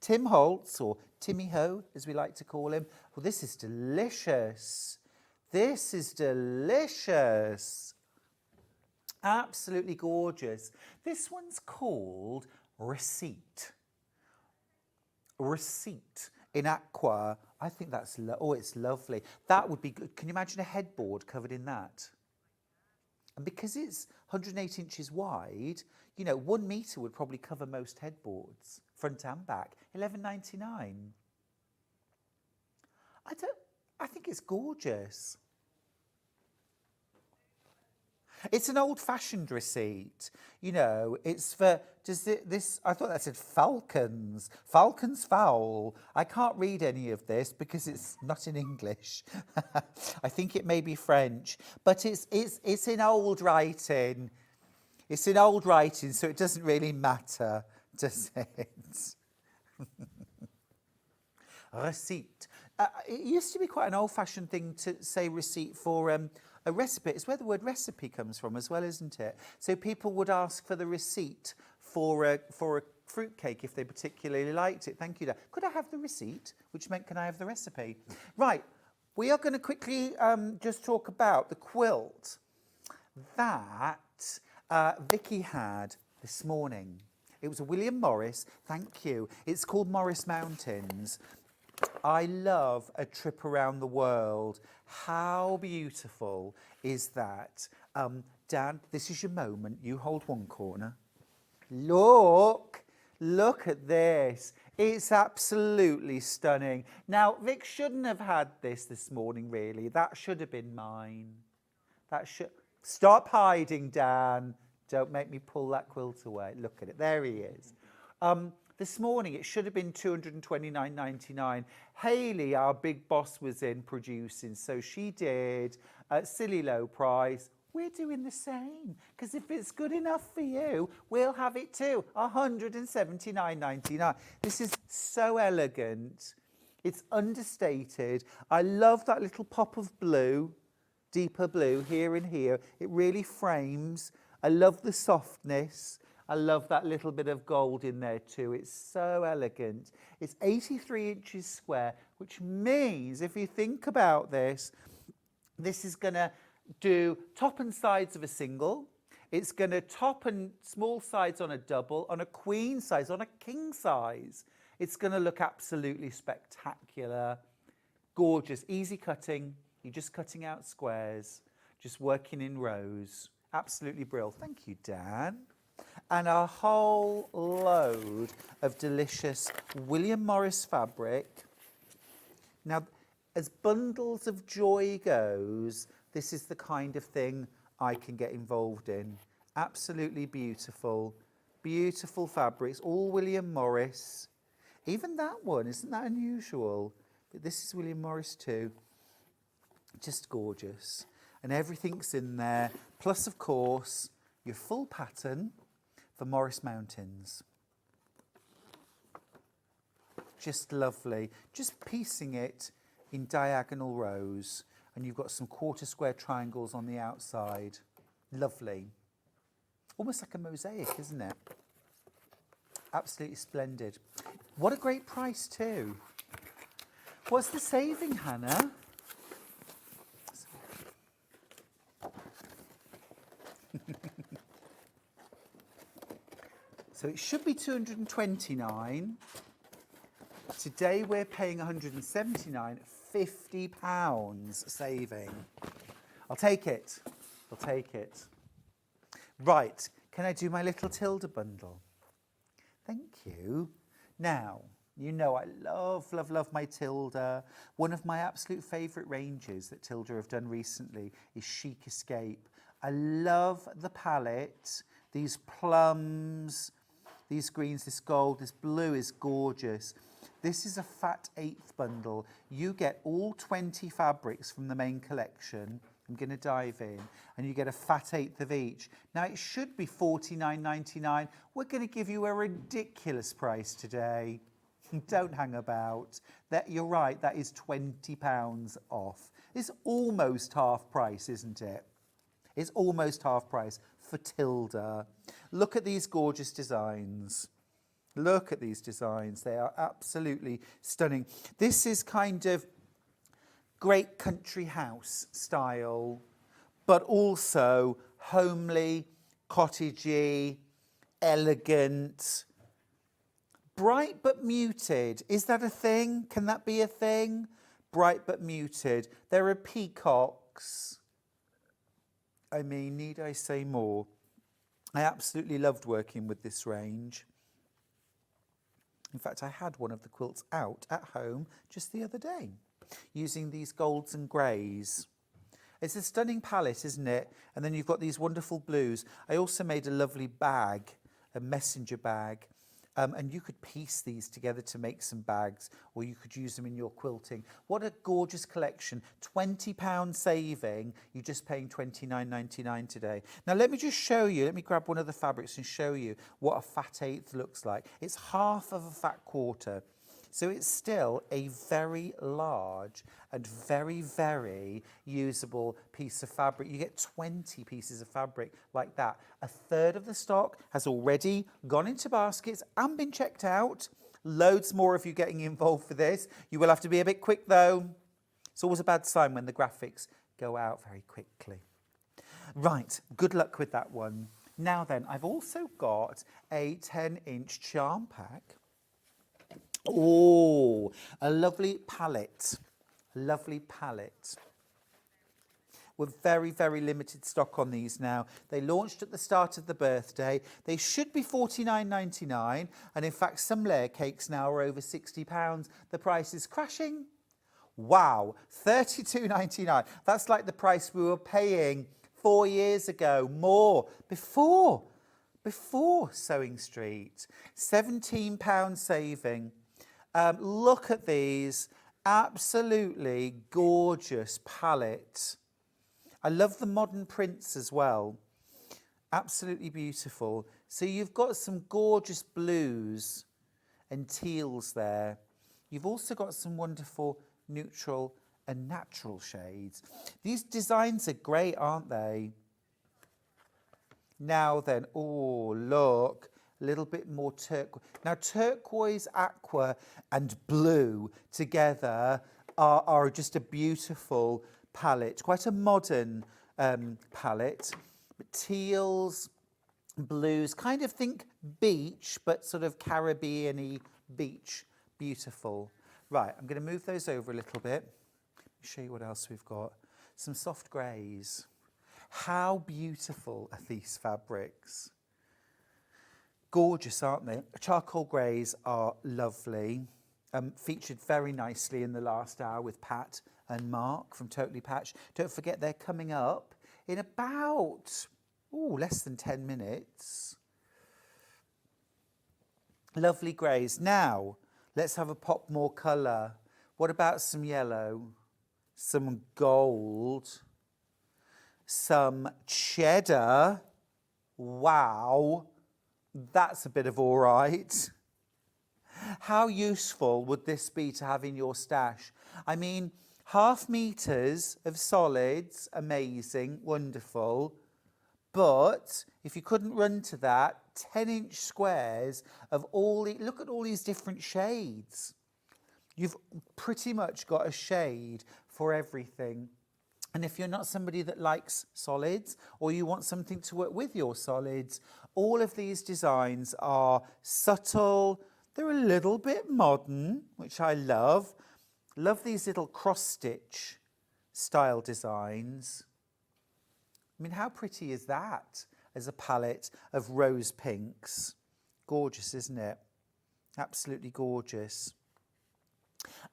Tim Holtz, or Timmy Ho, as we like to call him. Well, this is delicious. This is delicious. Absolutely gorgeous. This one's called Receipt. Receipt. In aqua, I think that's, it's lovely. That would be good. Can you imagine a headboard covered in that? And because it's 108 inches wide, you know, 1 metre would probably cover most headboards, front and back. $11.99. I think it's gorgeous. It's an old-fashioned receipt. You know, it's for, I thought that said falcons. Falcons fowl. I can't read any of this because it's not in English. I think it may be French. But it's in old writing. It's in old writing, so it doesn't really matter, does it? Receipt. It used to be quite an old-fashioned thing to say receipt for a recipe. It's where the word recipe comes from as well, isn't it? So people would ask for the receipt for a fruitcake if they particularly liked it. Thank you, Dad. Could I have the receipt? Which meant, can I have the recipe? Right. We are going to quickly just talk about the quilt that Vicky had this morning. It was a William Morris, thank you. It's called Morris Mountains. I love a trip around the world. How beautiful is that? Dan, this is your moment. You hold one corner. Look at this. It's absolutely stunning. Now, Vic shouldn't have had this morning, really. That should have been mine. Stop hiding, Dan. Don't make me pull that quilt away. Look at it. There he is. This morning, it should have been $229.99. Hayley, our big boss, was in producing, so she did a silly low price. We're doing the same, because if it's good enough for you, we'll have it too. $179.99. This is so elegant. It's understated. I love that little pop of blue, deeper blue here and here. It really frames. I love the softness. I love that little bit of gold in there too. It's so elegant. It's 83 inches square, which means if you think about this, this is going to do top and sides of a single. It's going to top and small sides on a double, on a queen size, on a king size. It's going to look absolutely spectacular, gorgeous, easy cutting. You're just cutting out squares, just working in rows. Absolutely brilliant. Thank you, Dan. And a whole load of delicious William Morris fabric. Now, as bundles of joy goes, this is the kind of thing I can get involved in. Absolutely beautiful. Beautiful fabrics, all William Morris. Even that one, isn't that unusual? But this is William Morris too. Just gorgeous. And everything's in there. Plus, of course, your full pattern for Morris Mountains. Just lovely. Just piecing it in diagonal rows. And you've got some quarter square triangles on the outside. Lovely. Almost like a mosaic, isn't it? Absolutely splendid. What a great price too. What's the saving, Hannah? So it should be $229. Today we're paying $179, £50 saving. I'll take it. I'll take it. Right, can I do my little Tilda bundle? Thank you. Now, you know I love, love, love my Tilda. One of my absolute favourite ranges that Tilda have done recently is Chic Escape. I love the palette, these plums, these greens, this gold, this blue is gorgeous. This is a fat eighth bundle. You get all 20 fabrics from the main collection. I'm going to dive in, and you get a fat eighth of each. Now, it should be $49.99. We're going to give you a ridiculous price today. Don't hang about. You're right, that is £20 off. It's almost half price, isn't it? It's almost half price for Tilda. Look at these gorgeous designs. Look at these designs. They are absolutely stunning. This is kind of great country house style, but also homely, cottagey, elegant, bright but muted. Is that a thing? Can that be a thing? Bright but muted. There are peacocks. I mean, need I say more? I absolutely loved working with this range. In fact, I had one of the quilts out at home just the other day, using these golds and greys. It's a stunning palette, isn't it? And then you've got these wonderful blues. I also made a lovely bag, a messenger bag, and you could piece these together to make some bags, or you could use them in your quilting. What a gorgeous collection. £20 saving. You're just paying $29.99 today. Now, let me just show you. Let me grab one of the fabrics and show you what a fat eighth looks like. It's half of a fat quarter. So it's still a very large and very, very usable piece of fabric. You get 20 pieces of fabric like that. A third of the stock has already gone into baskets and been checked out. Loads more of you getting involved for this. You will have to be a bit quick though. It's always a bad sign when the graphics go out very quickly. Right, good luck with that one. Now then, I've also got a 10-inch charm pack. Oh, a lovely palette. Lovely palette. We're very, very limited stock on these now. They launched at the start of the birthday. They should be $49.99, and in fact, some layer cakes now are over £60. The price is crashing. Wow, $32.99. That's like the price we were paying 4 years ago, more, before Sewing Street. £17 saving. Look at these, absolutely gorgeous palette. I love the modern prints as well, absolutely beautiful. So you've got some gorgeous blues and teals there. You've also got some wonderful neutral and natural shades. These designs are great, aren't they? Now then, oh, look, a little bit more turquoise. Now, turquoise, aqua and blue together are just a beautiful palette, quite a modern palette. But teals, blues, kind of think beach, but sort of Caribbean-y beach, beautiful. Right, I'm going to move those over a little bit. Let me show you what else we've got. Some soft greys. How beautiful are these fabrics? Gorgeous, aren't they? Charcoal greys are lovely. Featured very nicely in the last hour with Pat and Mark from Totally Patch. Don't forget they're coming up in about, less than 10 minutes. Lovely greys. Now, let's have a pop more colour. What about some yellow? Some gold? Some cheddar? Wow, that's a bit of all right. How useful would this be to have in your stash? I mean, 0.5 meters of solids, amazing, wonderful. But if you couldn't run to that, 10-inch squares of look at all these different shades. You've pretty much got a shade for everything. And if you're not somebody that likes solids, or you want something to work with your solids, all of these designs are subtle. They're a little bit modern, which I love. Love these little cross-stitch style designs. I mean, how pretty is that as a palette of rose pinks? Gorgeous, isn't it? Absolutely gorgeous.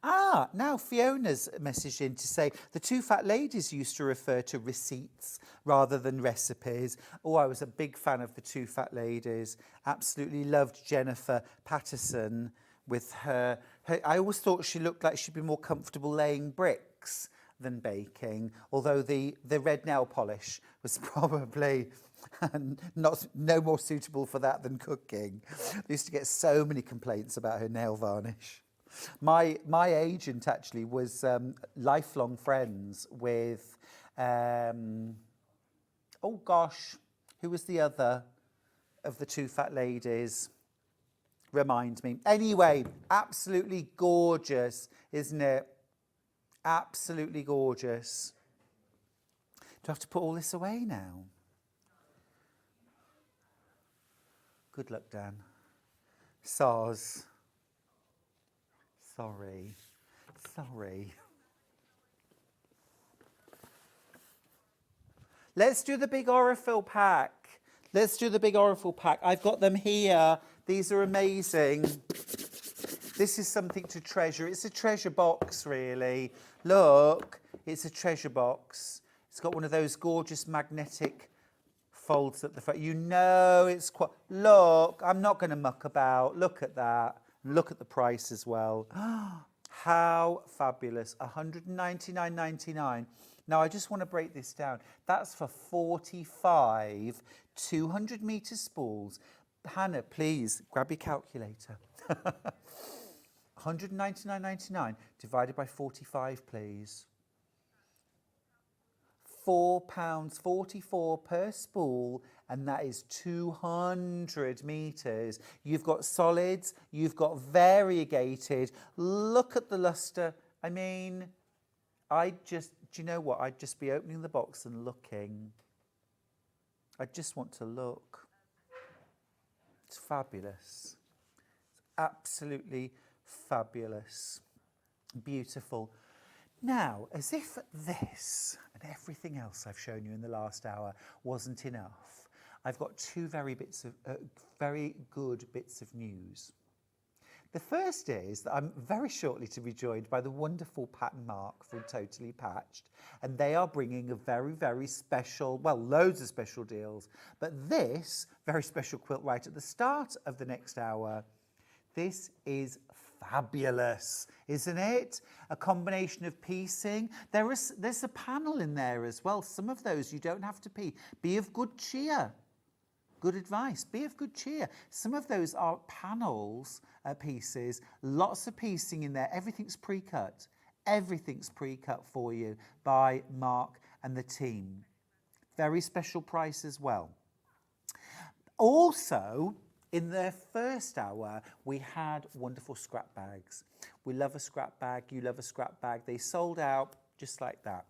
Now Fiona's messaged in to say the two fat ladies used to refer to receipts rather than recipes. Oh, I was a big fan of the two fat ladies. Absolutely loved Jennifer Patterson with her. I always thought she looked like she'd be more comfortable laying bricks than baking, although the red nail polish was probably no more suitable for that than cooking. I used to get so many complaints about her nail varnish. My agent actually was lifelong friends with, who was the other of the two fat ladies? Remind me. Anyway, absolutely gorgeous, isn't it? Absolutely gorgeous. Do I have to put all this away now? Good luck, Dan. Soz. Sorry. Let's do the big Aurifil pack. I've got them here. These are amazing. This is something to treasure. It's a treasure box, really. Look, it's a treasure box. It's got one of those gorgeous magnetic folds at the front. You know it's quite... Look, I'm not going to muck about. Look at that. Look at the price as well. How fabulous. $199.99. Now, I just want to break this down. That's for 45 200-metre spools. Hannah, please, grab your calculator. $199.99 divided by 45, please. £4.44 per spool, and that is 200 metres. You've got solids, you've got variegated. Look at the lustre. I mean, do you know what? I'd just be opening the box and looking. I just want to look. It's fabulous. It's absolutely fabulous. Beautiful. Now, as if this and everything else I've shown you in the last hour wasn't enough, I've got two very good bits of news. The first is that I'm very shortly to be joined by the wonderful Pat and Mark from Totally Patched, and they are bringing a very special, well, loads of special deals, but this very special quilt right at the start of the next hour. This is fabulous, isn't it? A combination of piecing. There's a panel in there as well. Some of those you don't have to be of good cheer. Good advice, be of good cheer. Some of those are panels, pieces, lots of piecing in there. Everything's pre-cut. Everything's pre-cut for you by Mark and the team. Very special price as well. Also, in the first hour, we had wonderful scrap bags. We love a scrap bag. You love a scrap bag. They sold out just like that.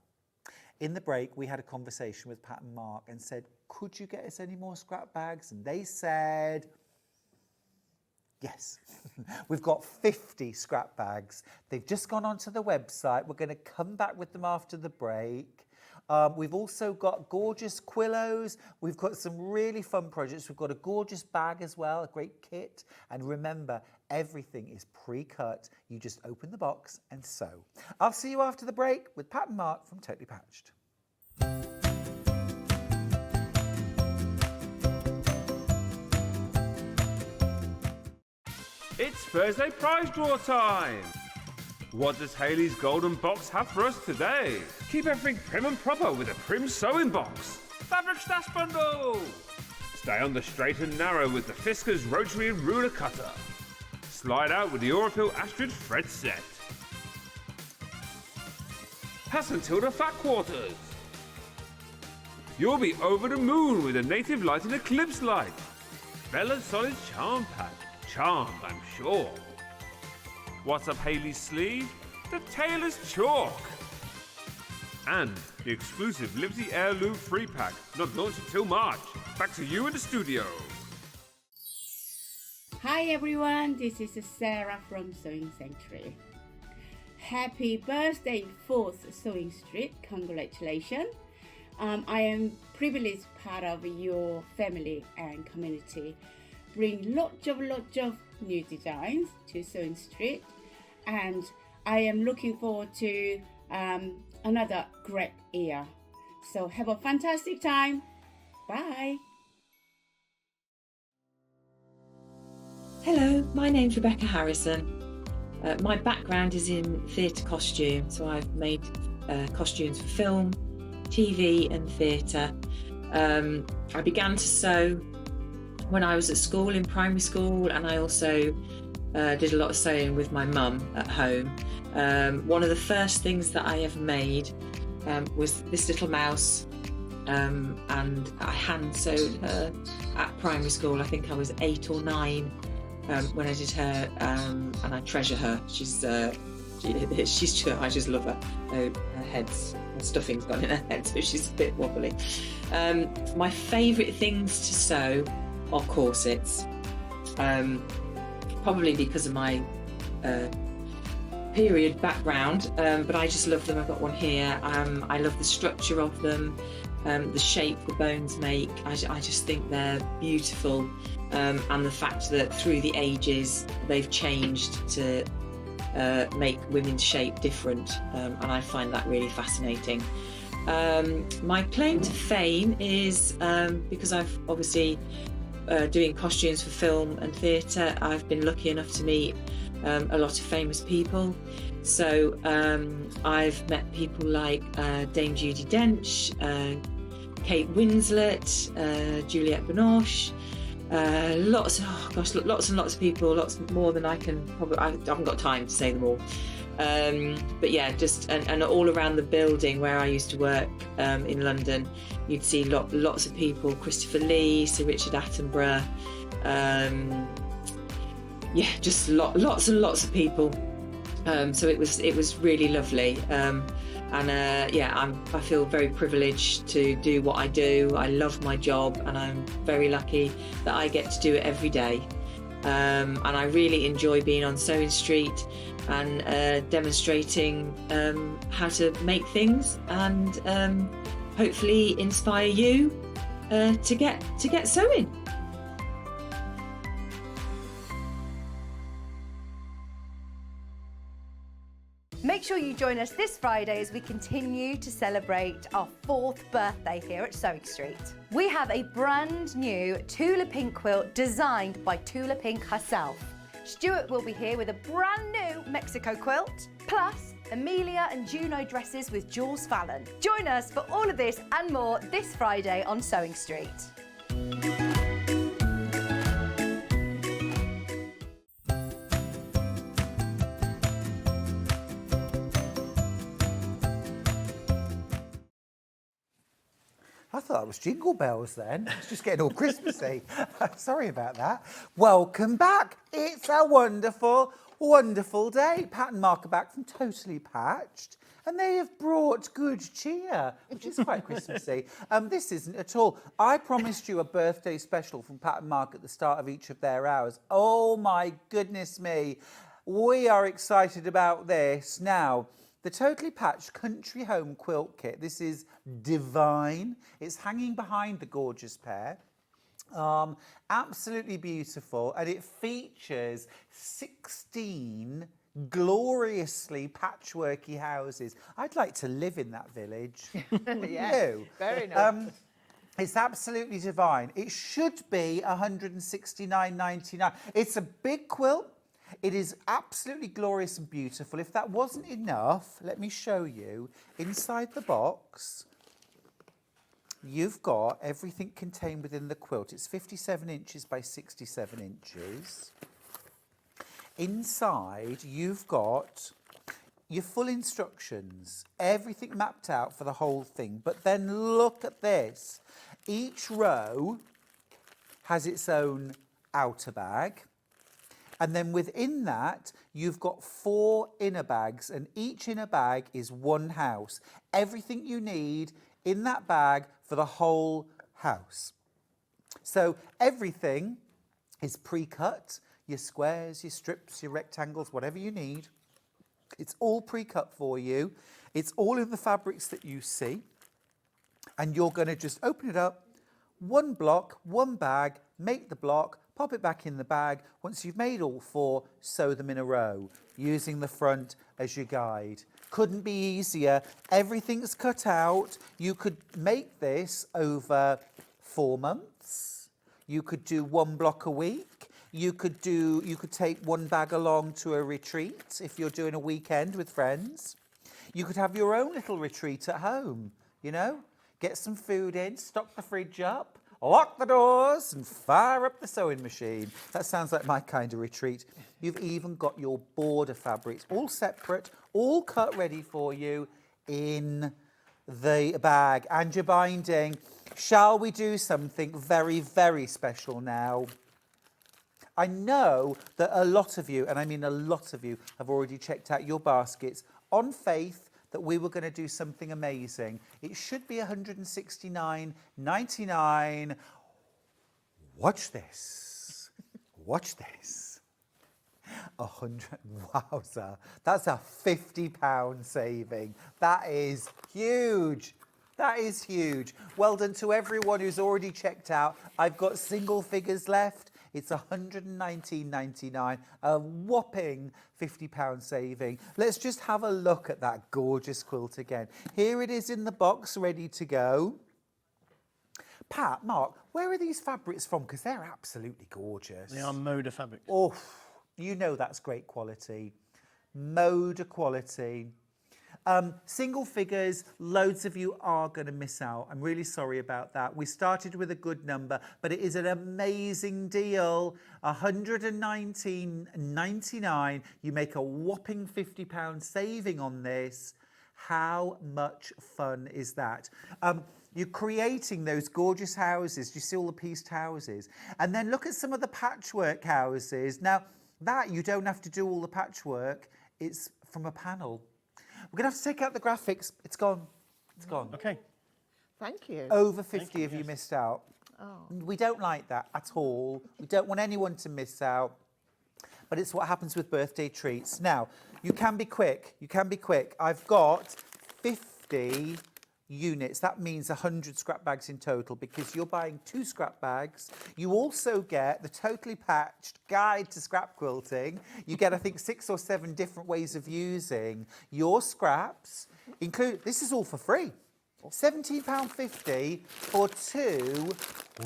In the break, we had a conversation with Pat and Mark and said, could you get us any more scrap bags? And they said, yes. We've got 50 scrap bags. They've just gone onto the website. We're going to come back with them after the break. We've also got gorgeous quillos. We've got some really fun projects. We've got a gorgeous bag as well, a great kit. And remember, everything is pre-cut. You just open the box and sew. I'll see you after the break with Pat and Mark from Totally Patched. It's Thursday prize draw time! What does Hayley's Golden Box have for us today? Keep everything prim and proper with a Prim Sewing Box. Fabric Stash Bundle! Stay on the straight and narrow with the Fiskars Rotary and Ruler Cutter. Slide out with the Aurifil Astrid Thread Set. Hassan Tilda Fat Quarters. You'll be over the moon with a Native Light and Eclipse Light. Bella Solid Charm Pack. Charmed, I'm sure. What's up Hayley's sleeve? The Tailor's Chalk. And the exclusive Liberty Heirloom Free Pack, not launched until March. Back to you in the studio. Hi everyone, this is Sarah from Sewing Sanctuary. Happy birthday 4th Sewing Street, congratulations. I am privileged part of your family and community. Bring lots of new designs to Sewing Street, and I am looking forward to another great year. So have a fantastic time. Bye. Hello, my name's Rebecca Harrison. My background is in theatre costume, so I've made costumes for film, TV and theatre. I began to sew when I was at school, in primary school, and I also did a lot of sewing with my mum at home. One of the first things that I ever made was this little mouse, and I hand sewed her at primary school. I think I was 8 or 9 when I did her, and I treasure her. She's I just love her. Her head's, her stuffing's gone in her head, so she's a bit wobbly. My favourite things to sew are corsets, probably because of my period background, but I just love them. I've got one here. I love the structure of them, the shape the bones make. I just think they're beautiful, and the fact that through the ages they've changed to make women's shape different, and I find that really fascinating. My claim to fame is because I've obviously doing costumes for film and theatre, I've been lucky enough to meet a lot of famous people. So I've met people like Dame Judi Dench, Kate Winslet, Juliette Binoche, lots and lots of people, lots more than I can probably, I haven't got time to say them all. But yeah, just and all around the building where I used to work in London, you'd see lots of people: Christopher Lee, Sir Richard Attenborough, yeah, just lots and lots of people. So it was really lovely, and I feel very privileged to do what I do. I love my job, and I'm very lucky that I get to do it every day. And I really enjoy being on Sewing Street and demonstrating how to make things, and hopefully inspire you to get sewing. Make sure you join us this Friday as we continue to celebrate our 4th birthday here at Sewing Street. We have a brand new Tula Pink quilt designed by Tula Pink herself. Stuart will be here with a brand new Mexico quilt, plus Amelia and Juno dresses with Jules Fallon. Join us for all of this and more this Friday on Sewing Street. I thought that was Jingle Bells then. It's just getting all Christmassy. Sorry about that. Welcome back. It's a wonderful, wonderful day. Pat and Mark are back from Totally Patched, and they have brought good cheer, which is quite Christmassy. This isn't at all. I promised you a birthday special from Pat and Mark at the start of each of their hours. Oh my goodness me. We are excited about this. Now, the Totally Patched Country Home Quilt Kit. This is divine. It's hanging behind the gorgeous pair. Absolutely beautiful. And it features 16 gloriously patchworky houses. I'd like to live in that village. Yeah, very nice. It's absolutely divine. It should be $169.99. It's a big quilt. It is absolutely glorious and beautiful. If that wasn't enough, let me show you. Inside the box, you've got everything contained within the quilt. It's 57 inches by 67 inches. Inside, you've got your full instructions, everything mapped out for the whole thing. But then look at this. Each row has its own outer bag. And then within that, you've got 4 inner bags, and each inner bag is one house. Everything you need in that bag for the whole house. So everything is pre-cut, your squares, your strips, your rectangles, whatever you need. It's all pre-cut for you. It's all in the fabrics that you see. And you're going to just open it up, one block, one bag, make the block, pop it back in the bag. Once you've made all 4, sew them in a row, using the front as your guide. Couldn't be easier. Everything's cut out. You could make this over 4 months. You could do 1 block a week. You could take 1 bag along to a retreat if you're doing a weekend with friends. You could have your own little retreat at home, you know? Get some food in, stock the fridge up, lock the doors and fire up the sewing machine. That sounds like my kind of retreat. You've even got your border fabrics, all separate, all cut ready for you in the bag. And your binding. Shall we do something very, very special now? I know that a lot of you, and I mean a lot of you, have already checked out your baskets on faith that we were going to do something amazing. It should be $169.99. Watch this. Watch this. 100. Wowza. That's a £50 saving. That is huge. That is huge. Well done to everyone who's already checked out. I've got single figures left. It's $119.99, a whopping £50 saving. Let's just have a look at that gorgeous quilt again. Here it is in the box, ready to go. Pat, Mark, where are these fabrics from? Because they're absolutely gorgeous. They are Moda fabrics. Oh, you know that's great quality. Moda quality. Single figures, loads of you are going to miss out. I'm really sorry about that. We started with a good number, but it is an amazing deal. $119.99. You make a whopping £50 saving on this. How much fun is that? You're creating those gorgeous houses. Do you see all the pieced houses? And then look at some of the patchwork houses. Now, that you don't have to do all the patchwork. It's from a panel. We're going to have to take out the graphics. It's gone. It's gone. Okay. Thank you. Over 50 of you missed out. We don't like that at all. We don't want anyone to miss out. But it's what happens with birthday treats. Now, you can be quick. You can be quick. I've got 50 units. That means 100 scrap bags in total because you're buying 2 scrap bags. You also get the totally patched guide to scrap quilting. You get, I think, 6 or 7 different ways of using your scraps. This is all for free. £17.50 for 2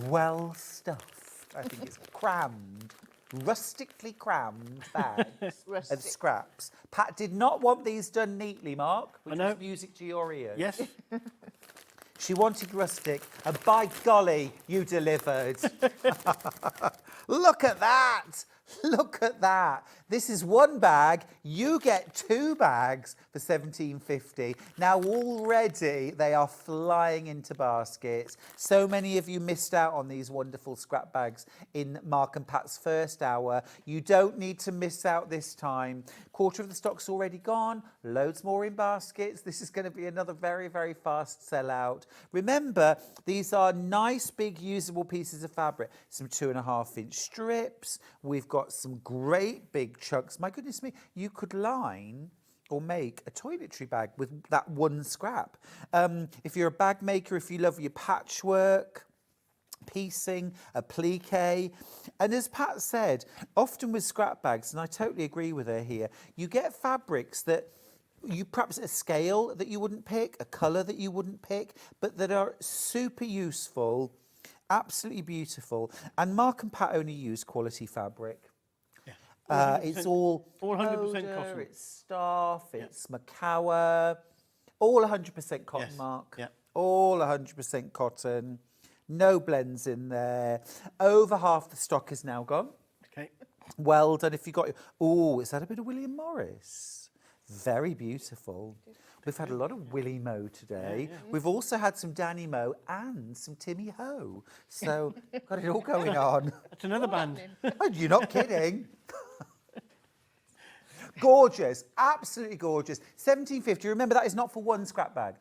well-stuffed, I think it's crammed, rustically crammed bags of scraps. Pat did not want these done neatly, Mark, which was music to your ears. Yes. She wanted rustic, and by golly, you delivered. Look at that. Look at that. This is 1 bag. You get 2 bags for £17.50. Now, already they are flying into baskets. So many of you missed out on these wonderful scrap bags in Mark and Pat's first hour. You don't need to miss out this time. Quarter of the stock's already gone. Loads more in baskets. This is going to be another very, very fast sellout. Remember, these are nice, big, usable pieces of fabric. Some 2.5-inch strips. We've got some great big chunks. My goodness me, you could line or make a toiletry bag with that 1 scrap. If you're a bag maker, if you love your patchwork, piecing, applique. And as Pat said, often with scrap bags, and I totally agree with her here, you get fabrics that you perhaps a scale that you wouldn't pick, a colour that you wouldn't pick, but that are super useful, absolutely beautiful. And Mark and Pat only use quality fabric. It's all 100% cotton. It's staff, it's Macawa, all 100% cotton, Mark. Yeah. All 100% cotton. No blends in there. Over half the stock is now gone. Okay. Well done if you got... Oh, is that a bit of William Morris? Very beautiful. We've had a lot of Willie Mo today. We've also had some Danny Mo and some Timmy Ho. So, got it all going on. That's another band. Oh, you're not kidding. Gorgeous, absolutely gorgeous. £17.50. Remember, that is not for 1 scrap bag.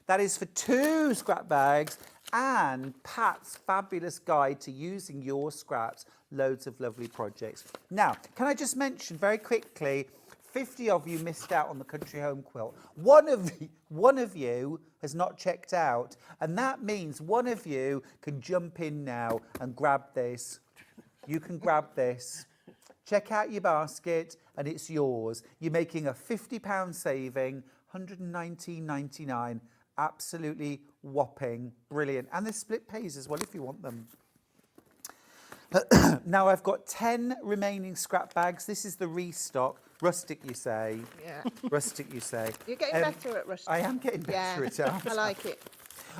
That is for 2 scrap bags and Pat's fabulous guide to using your scraps. Loads of lovely projects. Now, can I just mention very quickly, 50 of you missed out on the Country Home Quilt. One of you has not checked out, and that means one of you can jump in now and grab this. You can grab this. Check out your basket, and it's yours. You're making a £50 saving, £119.99. Absolutely whopping, brilliant. And there's split pays as well if you want them. Now I've got 10 remaining scrap bags. This is the restock. Rustic, you say? Yeah. Rustic, you say? You're getting better at rustic. I am getting better at it. I like it.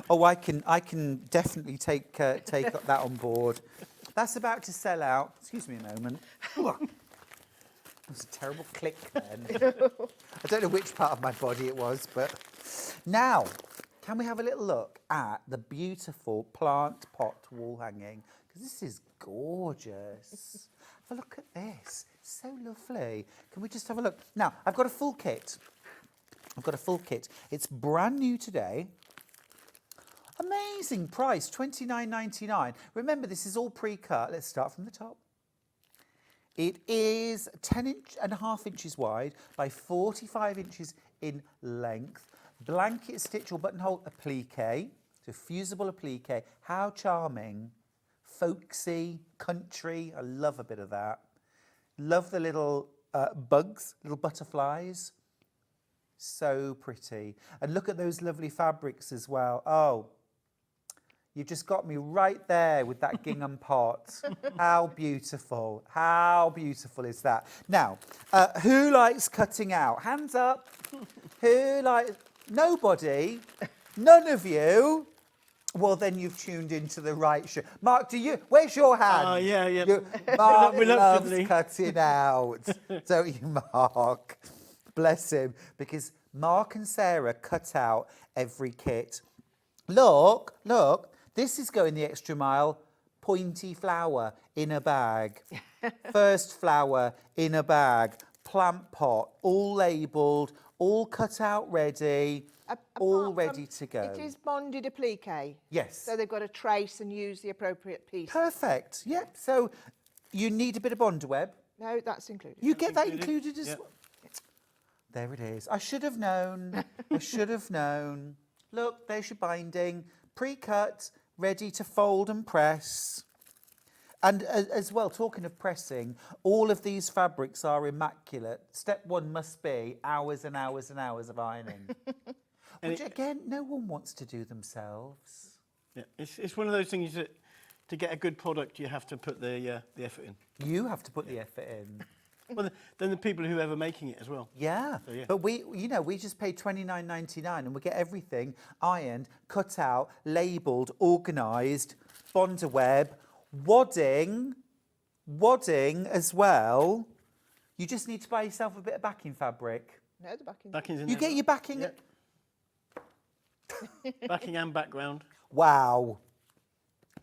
Oh, I can definitely take that on board. That's about to sell out. Excuse me a moment. That was a terrible click then. I don't know which part of my body it was, but now, can we have a little look at the beautiful plant pot wall hanging? Because this is gorgeous. Have a look at this. It's so lovely. Can we just have a look? Now, I've got a full kit. It's brand new today. Amazing price, $29.99. Remember, this is all pre-cut. Let's start from the top. It is 10.5 inches wide by 45 inches in length. Blanket stitch or buttonhole applique, so fusible applique. How charming. Folksy, country. I love a bit of that. Love the little bugs, little butterflies. So pretty. And look at those lovely fabrics as well. Oh, you've just got me right there with that gingham pot. How beautiful. How beautiful is that? Now, who likes cutting out? Hands up. Who likes... Nobody? None of you? Well, then you've tuned into the right show. Mark, do you... Where's your hand? Yeah. Mark loves cutting out. Don't you, Mark? Bless him. Because Mark and Sarah cut out every kit. Look. This is going the extra mile. Pointy flower in a bag. First flower in a bag. plant pot, all labelled, all cut out ready, all ready to go. It is bonded applique. Yes. So they've got to trace and use the appropriate piece. Perfect. Yeah. So you need a bit of Bondweb. No, that's included. You get that included as well. There it is. I should have known. I should have known. Look, there's your binding, pre-cut, ready to fold and press. And as well, talking of pressing, all of these fabrics are immaculate. Step one must be hours and hours and hours of ironing. Which, again, no one wants to do themselves. Yeah, it's one of those things that to get a good product, you have to put the effort in. You have to put the effort in. Well, then the people who are making it as well. Yeah. So, yeah. But we just pay $29.99 and we get everything ironed, cut out, labelled, organised, Bondweb, wadding as well. You just need to buy yourself a bit of backing fabric. No, the backing. Backing's in You there. get your backing. Yeah. Backing and background. Wow.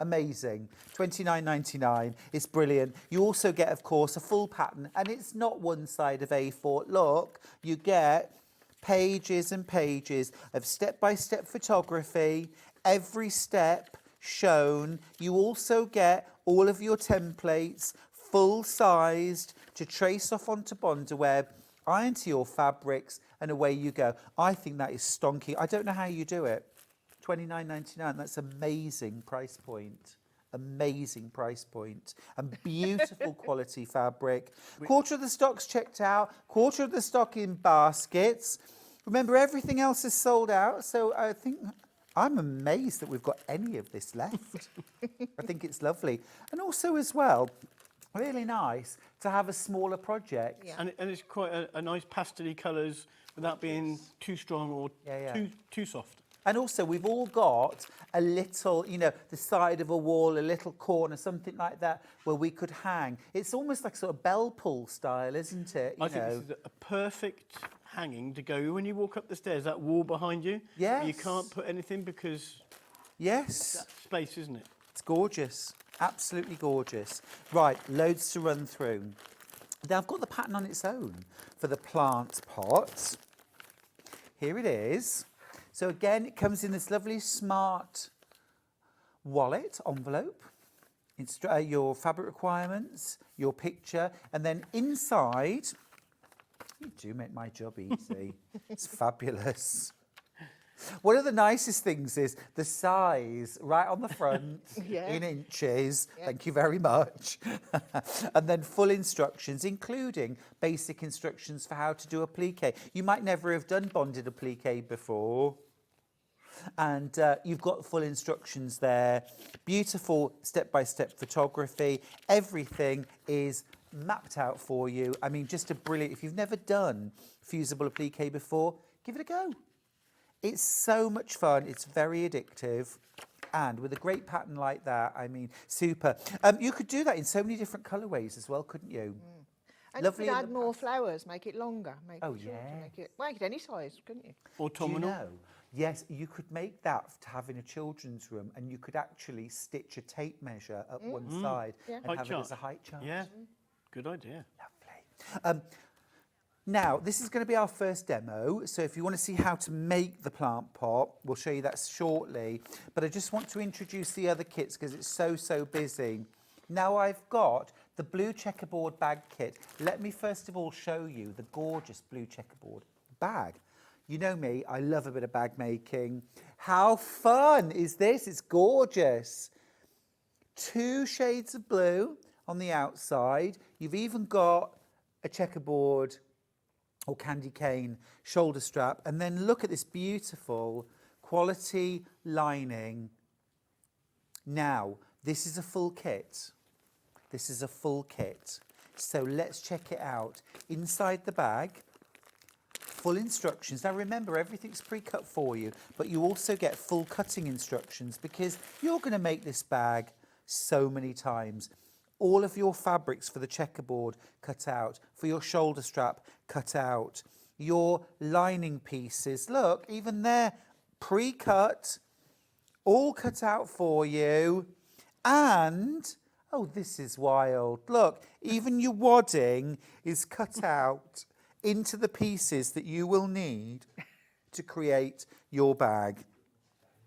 Amazing. $29.99. It's brilliant. You also get, of course, a full pattern, and it's not one side of A4. Look, you get pages and pages of step-by-step photography, every step shown. You also get all of your templates, full-sized, to trace off onto Bondweb, iron to your fabrics, and away you go. I think that is stonky. I don't know how you do it. $29.99, that's amazing price point. Amazing price point. And beautiful quality fabric. Quarter of the stock's checked out, quarter of the stock in baskets. Remember, everything else is sold out, so I think I'm amazed that we've got any of this left. I think it's lovely. And also as well, really nice to have a smaller project. Yeah. And it's quite a nice pastel-y colours without being too strong or too soft. And also, we've all got a little, the side of a wall, a little corner, something like that, where we could hang. It's almost like sort of bell pull style, isn't it? I think this is a perfect hanging to go when you walk up the stairs, that wall behind you. Yes. You can't put anything because yes, that space, isn't it? It's gorgeous. Absolutely gorgeous. Right, loads to run through. Now, I've got the pattern on its own for the plant pot. Here it is. So again, it comes in this lovely smart wallet envelope. Your fabric requirements, your picture, and then inside, you do make my job easy. It's fabulous. One of the nicest things is the size right on the front in inches. Yeah. Thank you very much. And then full instructions, including basic instructions for how to do applique. You might never have done bonded applique before. And you've got full instructions there. Beautiful step-by-step photography. Everything is mapped out for you. I mean, just a brilliant... If you've never done fusible applique before, give it a go. It's so much fun. It's very addictive. And with a great pattern like that, I mean, super. You could do that in so many different colourways as well, couldn't you? And Lovely. you could add more flowers, make it longer, make it shorter, yeah. make it any size, couldn't you? Autumnal. Do you know? Yes, you could make that to have in a children's room, and you could actually stitch a tape measure up one side and Height have chart. it as a height chart. Yeah, good idea. Lovely. Now, this is going to be our first demo, so if you want to see how to make the plant pot, we'll show you that shortly. But I just want to introduce the other kits because it's so busy. Now I've got the blue checkerboard bag kit. Let me first of all show you the gorgeous blue checkerboard bag. You know me, I love a bit of bag making. How fun is this? It's gorgeous. 2 shades of blue on the outside. You've even got a checkerboard or candy cane shoulder strap. And then look at this beautiful quality lining. Now, this is a full kit. This is a full kit. So let's check it out. Inside the bag, full instructions. Now remember, everything's pre-cut for you, but you also get full cutting instructions because you're going to make this bag so many times. All of your fabrics for the checkerboard cut out, for your shoulder strap cut out, your lining pieces, look, even they're pre-cut, all cut out for you. And, Oh, this is wild. Look, even your wadding is cut out into the pieces that you will need to create your bag.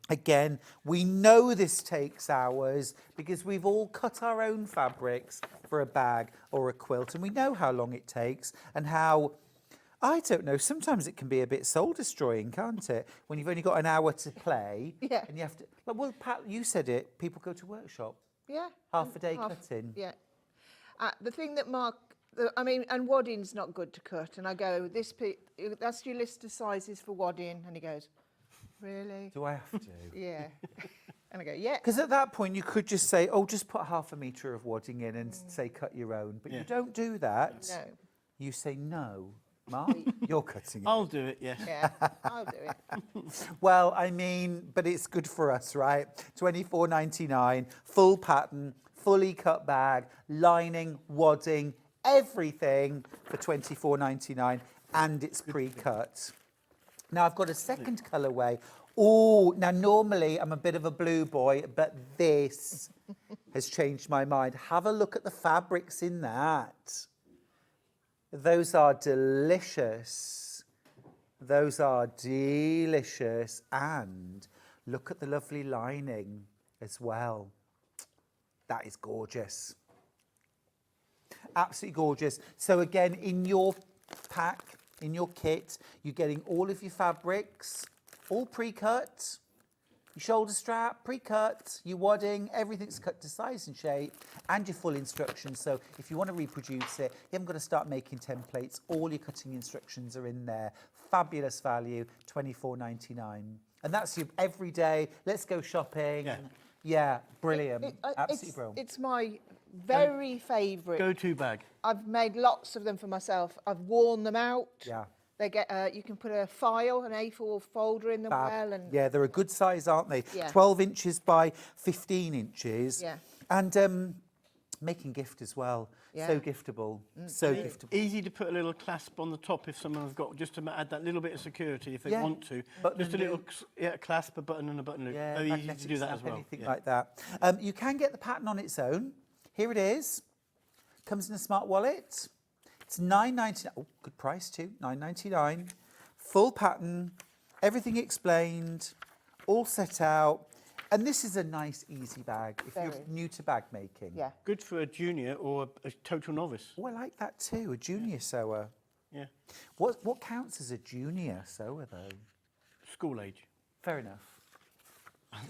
Again, we know this takes hours because we've all cut our own fabrics for a bag or a quilt, and we know how long it takes and how, I don't know, sometimes it can be a bit soul-destroying, can't it? When you've only got an hour to play and you have to... Well, Pat, you said it, people go to workshop. Yeah. Half a day cutting. Yeah. The thing that and wadding's not good to cut, and I go, that's your list of sizes for wadding, and he goes, really? Do I have to? Yeah. And I go, yeah. Because at that point you could just say, oh, just put half a metre of wadding in and say cut your own. But you don't do that. No. You say, no, Mark, you're cutting it. I'll do it, yes. Yeah, I'll do it. Well, I mean, but it's good for us, right? $24.99, full pattern, fully cut bag, lining, wadding, everything for $24.99, and it's pre-cut. Now, I've got a second colourway. Oh, now normally I'm a bit of a blue boy, but this has changed my mind. Have a look at the fabrics in that. Those are delicious. Those are delicious. And look at the lovely lining as well. That is gorgeous. Absolutely gorgeous. So again, in your pack, in your kit, you're getting all of your fabrics, all pre-cut. Your shoulder strap, pre-cut, your wadding, everything's cut to size and shape, and your full instructions. So if you want to reproduce it, you haven't got to start making templates. All your cutting instructions are in there. Fabulous value, $24.99. And that's your everyday, let's go shopping. Yeah, yeah, brilliant. Absolutely brilliant. It's my very favourite. Go-to bag. I've made lots of them for myself. I've worn them out. Yeah. They get, you can put a file, an A4 folder in them well. And yeah, they're a good size, aren't they? Yeah. 12 inches by 15 inches. Yeah. And making gift as well. Yeah. So giftable. So giftable. Easy to put a little clasp on the top if someone's got, just to add that little bit of security if they want to. Button just a little clasp, a button and a button loop. Yeah, very easy to do that as well. Anything like that. You can get the pattern on its own. Here it is. Comes in a smart wallet. It's $9.99. Oh, good price too. $9.99. Full pattern. Everything explained. All set out. And this is a nice, easy bag if you're new to bag making. Yeah. Good for a junior or a total novice. Oh, I like that too. A junior sewer. Yeah. What counts as a junior sewer though? School age. Fair enough.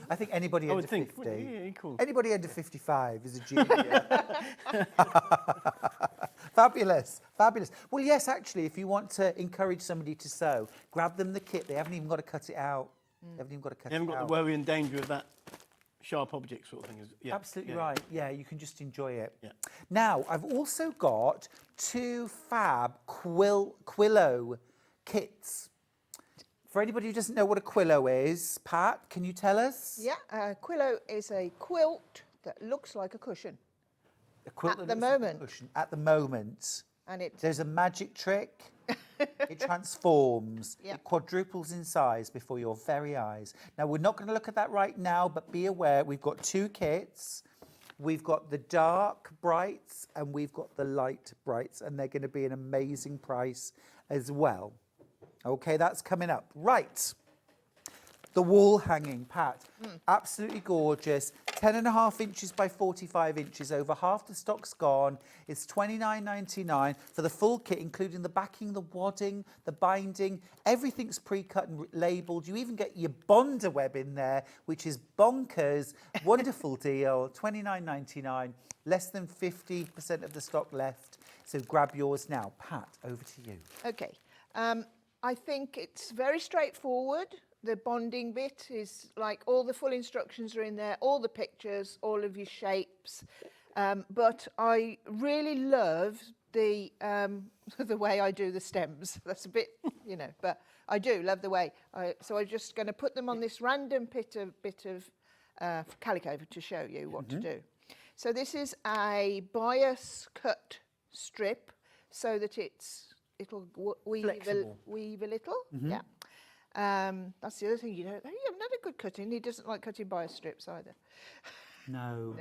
I think anybody under 50. Yeah, cool. Anybody under 55 is a junior. Fabulous, fabulous. Well, yes, actually, if you want to encourage somebody to sew, grab them the kit. They haven't even got to cut it out. They haven't even got to cut it out. You haven't got the worry and danger of that sharp object sort of thing. Yeah. Absolutely right. Yeah, you can just enjoy it. Yeah. Now, I've also got 2 fab Quillo kits. For anybody who doesn't know what a Quillo is, Pat, can you tell us? Yeah, Quillo is a quilt that looks like a cushion. A quilt at that the looks moment. like a cushion. At the moment. And it. There's a magic trick. It transforms. Yeah. It quadruples in size before your very eyes. Now, we're not going to look at that right now, but be aware we've got 2 kits. We've got the dark brights and we've got the light brights, and they're going to be an amazing price as well. Okay, that's coming up. Right. The wall hanging, Pat. Absolutely gorgeous. 10.5 inches by 45 inches. Over half the stock's gone. It's $29.99 for the full kit, including the backing, the wadding, the binding. Everything's pre-cut and labelled. You even get your Bonder web in there, which is bonkers. Wonderful deal. $29.99. Less than 50% of the stock left. So grab yours now. Pat, over to you. Okay. I think it's very straightforward. The bonding bit is like all the full instructions are in there, all the pictures, all of your shapes. But I really love the way I do the stems. That's a bit, but I do love the way. So I'm just going to put them on this random bit of calico to show you what to do. So this is a bias cut strip so that it'll weave a little. Yeah. That's the other thing you haven't had a good cutting. He doesn't like cutting bias strips either. No.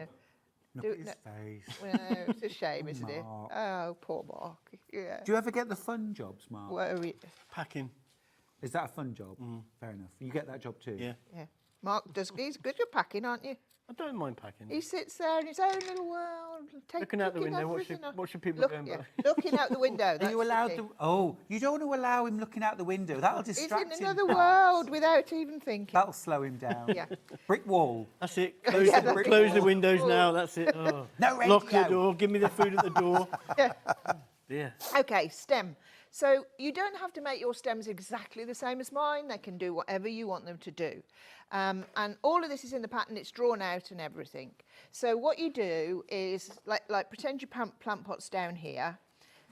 Look Do at it his face. Well, it's a shame, isn't it? Mark. Oh, poor Mark. Yeah. Do you ever get the fun jobs, Mark? What are we? Packing. Is that a fun job? Fair enough. You get that job too? Yeah. Yeah. Mark does. He's good at packing, aren't you? I don't mind packing. He sits there in his own little world, Looking out the window, everything up. watching people Look, going yeah, by. looking out the window. Are That's you the allowed key. to? Oh, you don't want to allow him looking out the window. That'll He's distract in him. another world without even thinking. That'll slow him down. Yeah. Brick wall. That's it. Close, Yeah, the, that's close the it. windows now. That's it. Oh. No Lock the radio. door. Give me the food at the door. Yeah. Yeah. Okay, stem. So you don't have to make your stems exactly the same as mine. They can do whatever you want them to do. And all of this is in the pattern. It's drawn out and everything. So what you do is, like pretend your plant pot's down here.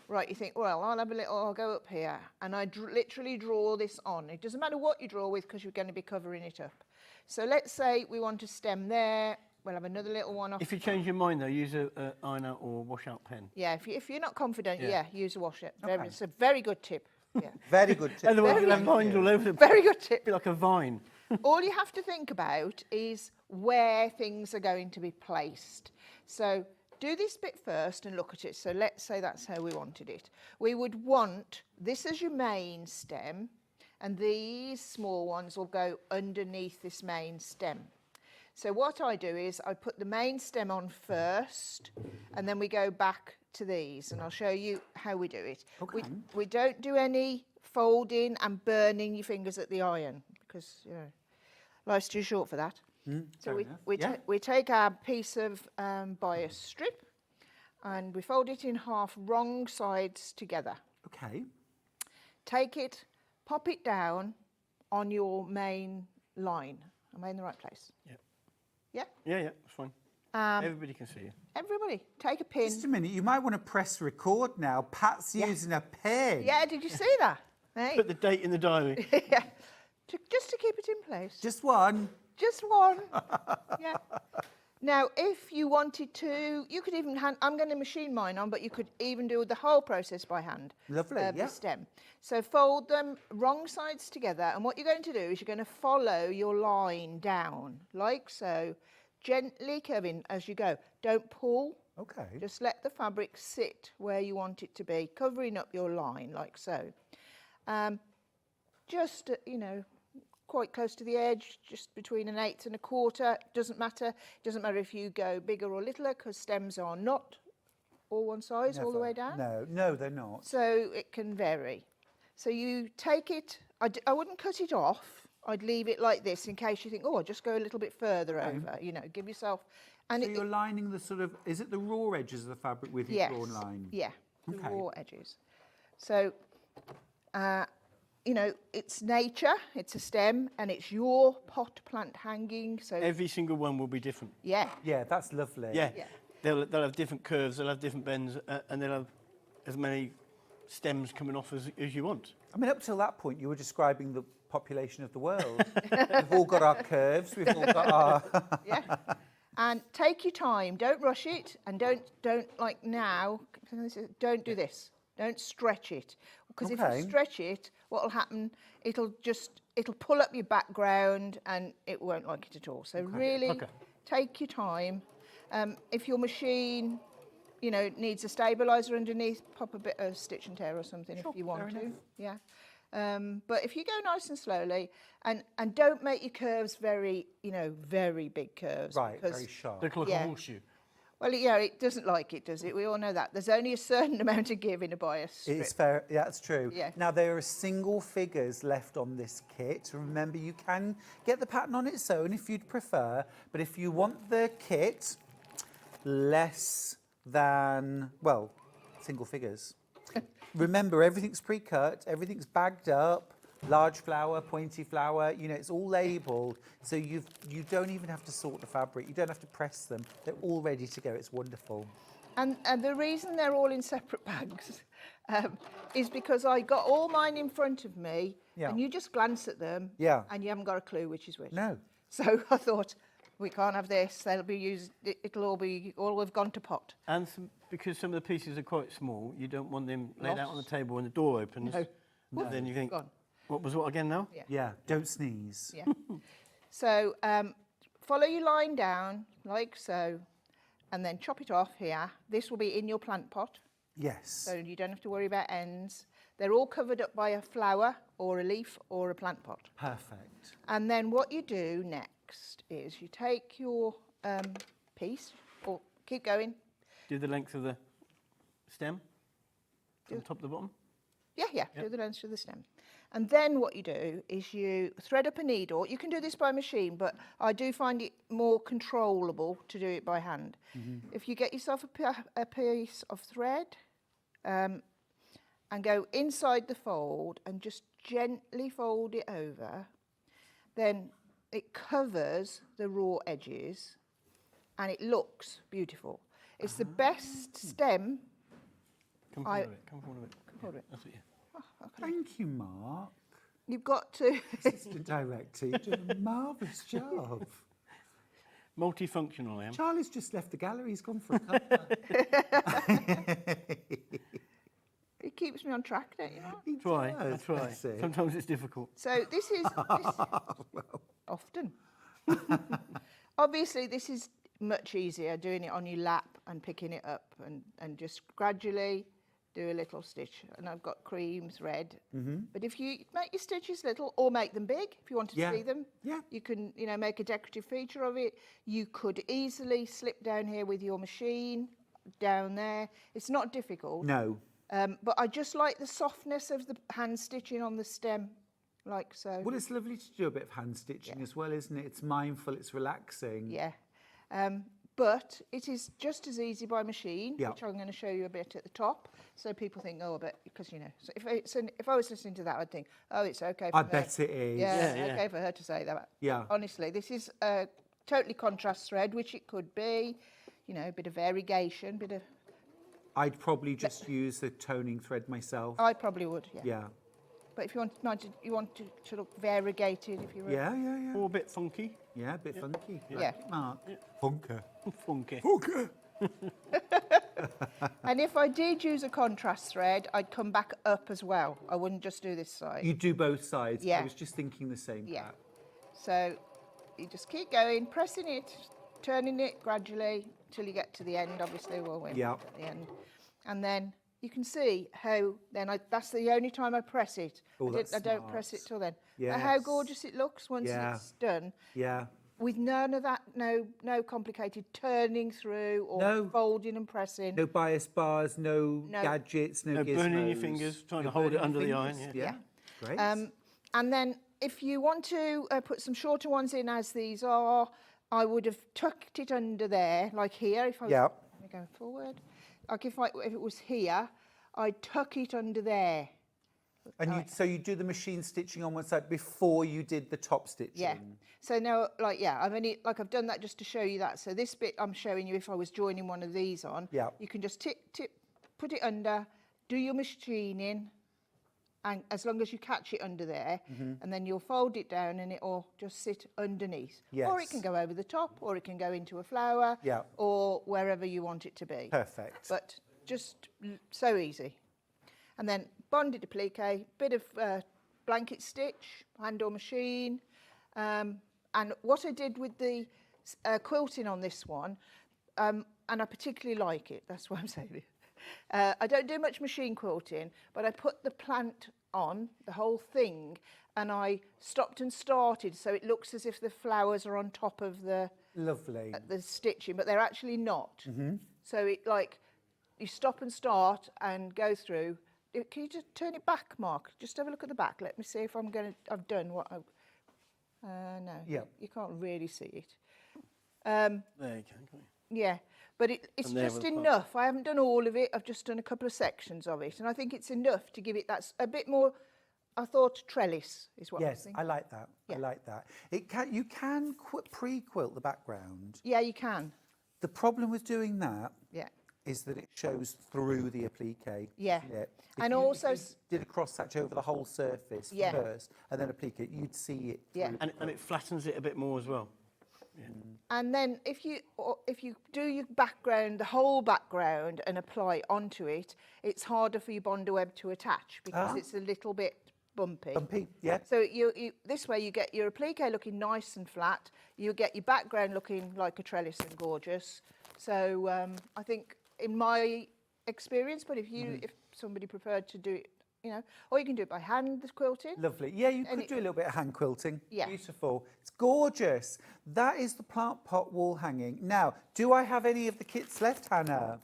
Right, you think, well, I'll go up here. And I literally draw this on. It doesn't matter what you draw with because you're going to be covering it up. So let's say we want a stem there. We'll have another little one off. If you change your mind, though, use a iron out or wash out pen. Yeah, if you're not confident, Yeah. yeah, use a washer. Okay. It's a very good tip. Yeah. Very good tip. Otherwise, Very you'll have good. lines all over the Very good tip. Be like a vine. All you have to think about is where things are going to be placed. So do this bit first and look at it. So let's say that's how we wanted it. We would want this as your main stem, and these small ones will go underneath this main stem. So what I do is I put the main stem on first, and then we go back to these, and I'll show you how we do it. Okay. We don't do any folding and burning your fingers at the iron, because, you know, life's too short for that. So we take our piece of bias strip, and we fold it in half, wrong sides together. Okay. Take it, pop it down on your main line. Am I in the right place? Yep. Yeah? Yeah, it's fine. Everybody can see you. Everybody, take a pin. Just a minute. You might want to press record now. Pat's using a pen. Yeah, did you see that? Hey? Put the date in the diary. Yeah. Just to keep it in place. Just one. Just one. Yeah. Now, if you wanted to, you could even I'm going to machine mine on, but you could even do the whole process by hand. Lovely, The yeah. stem. So fold them wrong sides together, and what you're going to do is you're going to follow your line down, like so, gently curving as you go. Don't pull. Okay. Just let the fabric sit where you want it to be, covering up your line, like so. Just, you know, quite close to the edge, just between 1/8 and 1/4. Doesn't matter. Doesn't matter if you go bigger or littler, because stems are not all one size all the way down. No, they're not. So it can vary. So you take it. I wouldn't cut it off. I'd leave it like this in case you think, oh, I'll just go a little bit further over. You know, give yourself. And So you're lining the sort of, is it the raw edges of the fabric with your yes, drawn line? yeah, the Okay. raw edges. So, you know, it's nature, it's a stem, and it's your pot plant hanging. So Every single one will be different. yeah, Yeah, that's lovely. Yeah. Yeah. They'll have different curves, they'll have different bends, and they'll have as many stems coming off as you want. I mean, up till that point, you were describing the population of the world. We've all got our curves. We've all got our... yeah. And take your time. Don't rush it, and don't like now. Don't do this. Don't stretch it, because if Okay. you stretch it, what will happen? It'll pull up your background, and it won't like it at all. So really, take your time. If your machine, you know, needs a stabilizer underneath, pop a bit of stitch and tear or something if you want to. Yeah. But if you go nice and slowly, and don't make your curves very, you know, very big curves. Right, because, very sharp. Look like a horseshoe. Well, yeah, it doesn't like it, does it? We all know that. There's only a certain amount of give in a bias strip. It's fair, yeah, that's true. Yeah. Now, there are single figures left on this kit. Remember, you can get the pattern on its own if you'd prefer, but if you want the kit, less than, well, single figures. Remember, everything's pre-cut, everything's bagged up, large flower, pointy flower, you know, it's all labelled, so you don't even have to sort the fabric, you don't have to press them, they're all ready to go, it's wonderful. And the reason they're all in separate bags is because I got all mine in front of me, and you just glance at them, and you haven't got a clue which is which. No. So I thought, we can't have this, they'll be used, all have gone to pot. And because some of the pieces are quite small, you don't want them laid out on the table when the door opens. No. Then you think, Gone. what was what again now? Yeah, don't sneeze. Yeah. So follow your line down, like so, and then chop it off here. This will be in your plant pot, Yes. so you don't have to worry about ends. They're all covered up by a flower or a leaf or a plant pot. Perfect. And then what you do next is you take your piece, or keep going. Do the length of the stem from top to the bottom? Yeah, do the length of the stem. And then what you do is you thread up a needle. You can do this by machine, but I do find it more controllable to do it by hand. If you get yourself a piece of thread and go inside the fold and just gently fold it over, then it covers the raw edges and it looks beautiful. It's the best stem. Come forward a bit. Come forward a bit. Come forward a bit. That's it, yeah. Thank you, Mark. You've got to... Assistant director, you're doing a marvellous job. Multifunctional, I am. Charlie's just left the gallery. He's gone for a cuppa. It keeps me on track, don't you know? He I does, try. bless him. Sometimes it's difficult. So this is... Often. Obviously, this is much easier, doing it on your lap and picking it up and just gradually do a little stitch. And I've got cream thread. But if you make your stitches little or make them big, if you want to see them, you can, make a decorative feature of it. You could easily slip down here with your machine, down there. It's not difficult. No. But I just like the softness of the hand stitching on the stem, like so. Well, it's lovely to do a bit of hand stitching as well, isn't it? It's mindful, it's relaxing. Yeah. But it is just as easy by machine, which I'm going to show you a bit at the top, so people think, oh, I bet, because, so if I was listening to that, I'd think, oh, it's okay for her. I bet it is. Yeah, okay for her to say that. Yeah. Honestly, this is a totally contrast thread, which it could be, a bit of variegation, bit of... I'd probably just use the toning thread myself. I probably would, yeah. Yeah. But if you want to look variegated, if you will. Yeah, yeah, yeah. Or a bit funky. Yeah, a bit funky. Yeah. Mark. Yeah. Funker. Funky. Funker. And if I did use a contrast thread, I'd come back up as well. I wouldn't just do this side. You do both sides. Yeah. I was just thinking the same. Yeah. Pat. So you just keep going, pressing it, turning it gradually till you get to the end. Obviously, we're at the end. And then you can see how that's the only time I press it. Oh, I don't press it till then. Yes. But how gorgeous it looks once it's done. Yeah. With none of that, no complicated turning through or folding and pressing. No bias bars, no gadgets, no gizmos. Burning your fingers, trying to hold it under the iron. Yeah. Great. And then if you want to put some shorter ones in, as these are, I would have tucked it under there, like here. If I was, let me go forward. Like if it was here, I'd tuck it under there. And so you do the machine stitching on one side before you did the top stitching? Yeah. So now, I've done that just to show you that. So this bit I'm showing you, if I was joining one of these on, you can just put it under, do your machining, and as long as you catch it under there, and then you'll fold it down and it'll just sit underneath. Yes. Or it can go over the top, or it can go into a flower, or wherever you want it to be. Perfect. But just so easy. And then bonded applique, bit of blanket stitch, hand or machine. And what I did with the quilting on this one, and I particularly like it, that's why I'm saying it. I don't do much machine quilting, but I put the plant on, the whole thing, and I stopped and started, so it looks as if the flowers are on top of the the stitching, but they're actually not. So it you stop and start and go through. Can you just turn it back, Mark? Just have a look at the back. Let me see if I've done what I... no, you can't really see it. There you go, can't you? Yeah, but it's just enough. I haven't done all of it. I've just done a couple of sections of it, and I think it's enough to give it that a bit more. I thought trellis is what I was thinking. Yes, I like that. I like that. You can pre-quilt the background. Yeah, you can. The problem with doing that is that it shows through the applique. Yeah. And also... If you did a cross-hatch over the whole surface first, and then applique it, you'd see it. Yeah. And it flattens it a bit more as well. Yeah. And then if you do your background, the whole background, and apply onto it, it's harder for your Bondo web to attach because it's a little bit bumpy. Bumpy, yeah. So you this way you get your applique looking nice and flat. You get your background looking like a trellis and gorgeous, So I think in my experience, but if somebody preferred to do it, you know, or you can do it by hand, the quilting. Lovely. Yeah, you could do a little bit of hand quilting. Yeah. Beautiful. It's gorgeous. That is the plant pot wall hanging. Now, do I have any of the kits left, Hannah?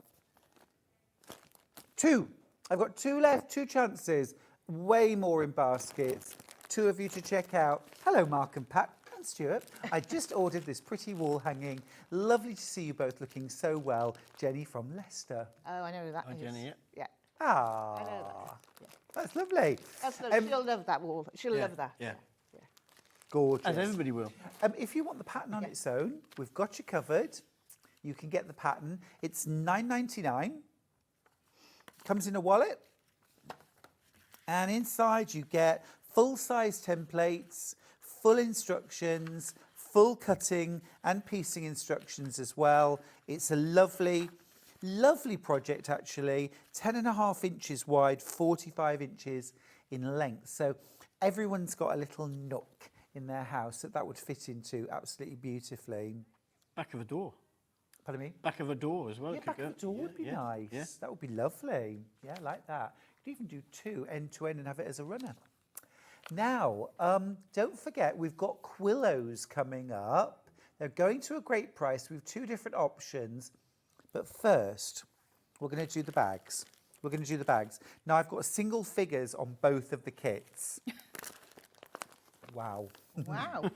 2. I've got 2 left, 2 chances. Way more in baskets. 2 of you to check out. Hello, Mark and Pat. And Stuart. I just ordered this pretty wall hanging. Lovely to see you both looking so well. Jenny from Leicester. Oh, I know who that is. Jenny, Yeah. Ah. I know that. Yeah. That's lovely. That's lovely. She'll love that wall. She'll love that. Yeah. Gorgeous. As everybody will. If you want the pattern on its own, we've got you covered. You can get the pattern. It's $9.99. Comes in a wallet. And inside you get full-size templates, full instructions, full cutting and piecing instructions as well. It's a lovely project actually, 10.5 inches wide, 45 inches in length. So everyone's got a little nook in their house that would fit into absolutely beautifully. Back of a door. Pardon me? Back of a door as well. Yeah, back of a door would be nice. Yeah. That would be lovely. Yeah, like that. You could even do 2 end to end and have it as a runner. Now, don't forget, we've got Quillos coming up. They're going to a great price. We have 2 different options. But first, we're going to do the bags. Now, I've got single figures on both of the kits. Wow. Wow.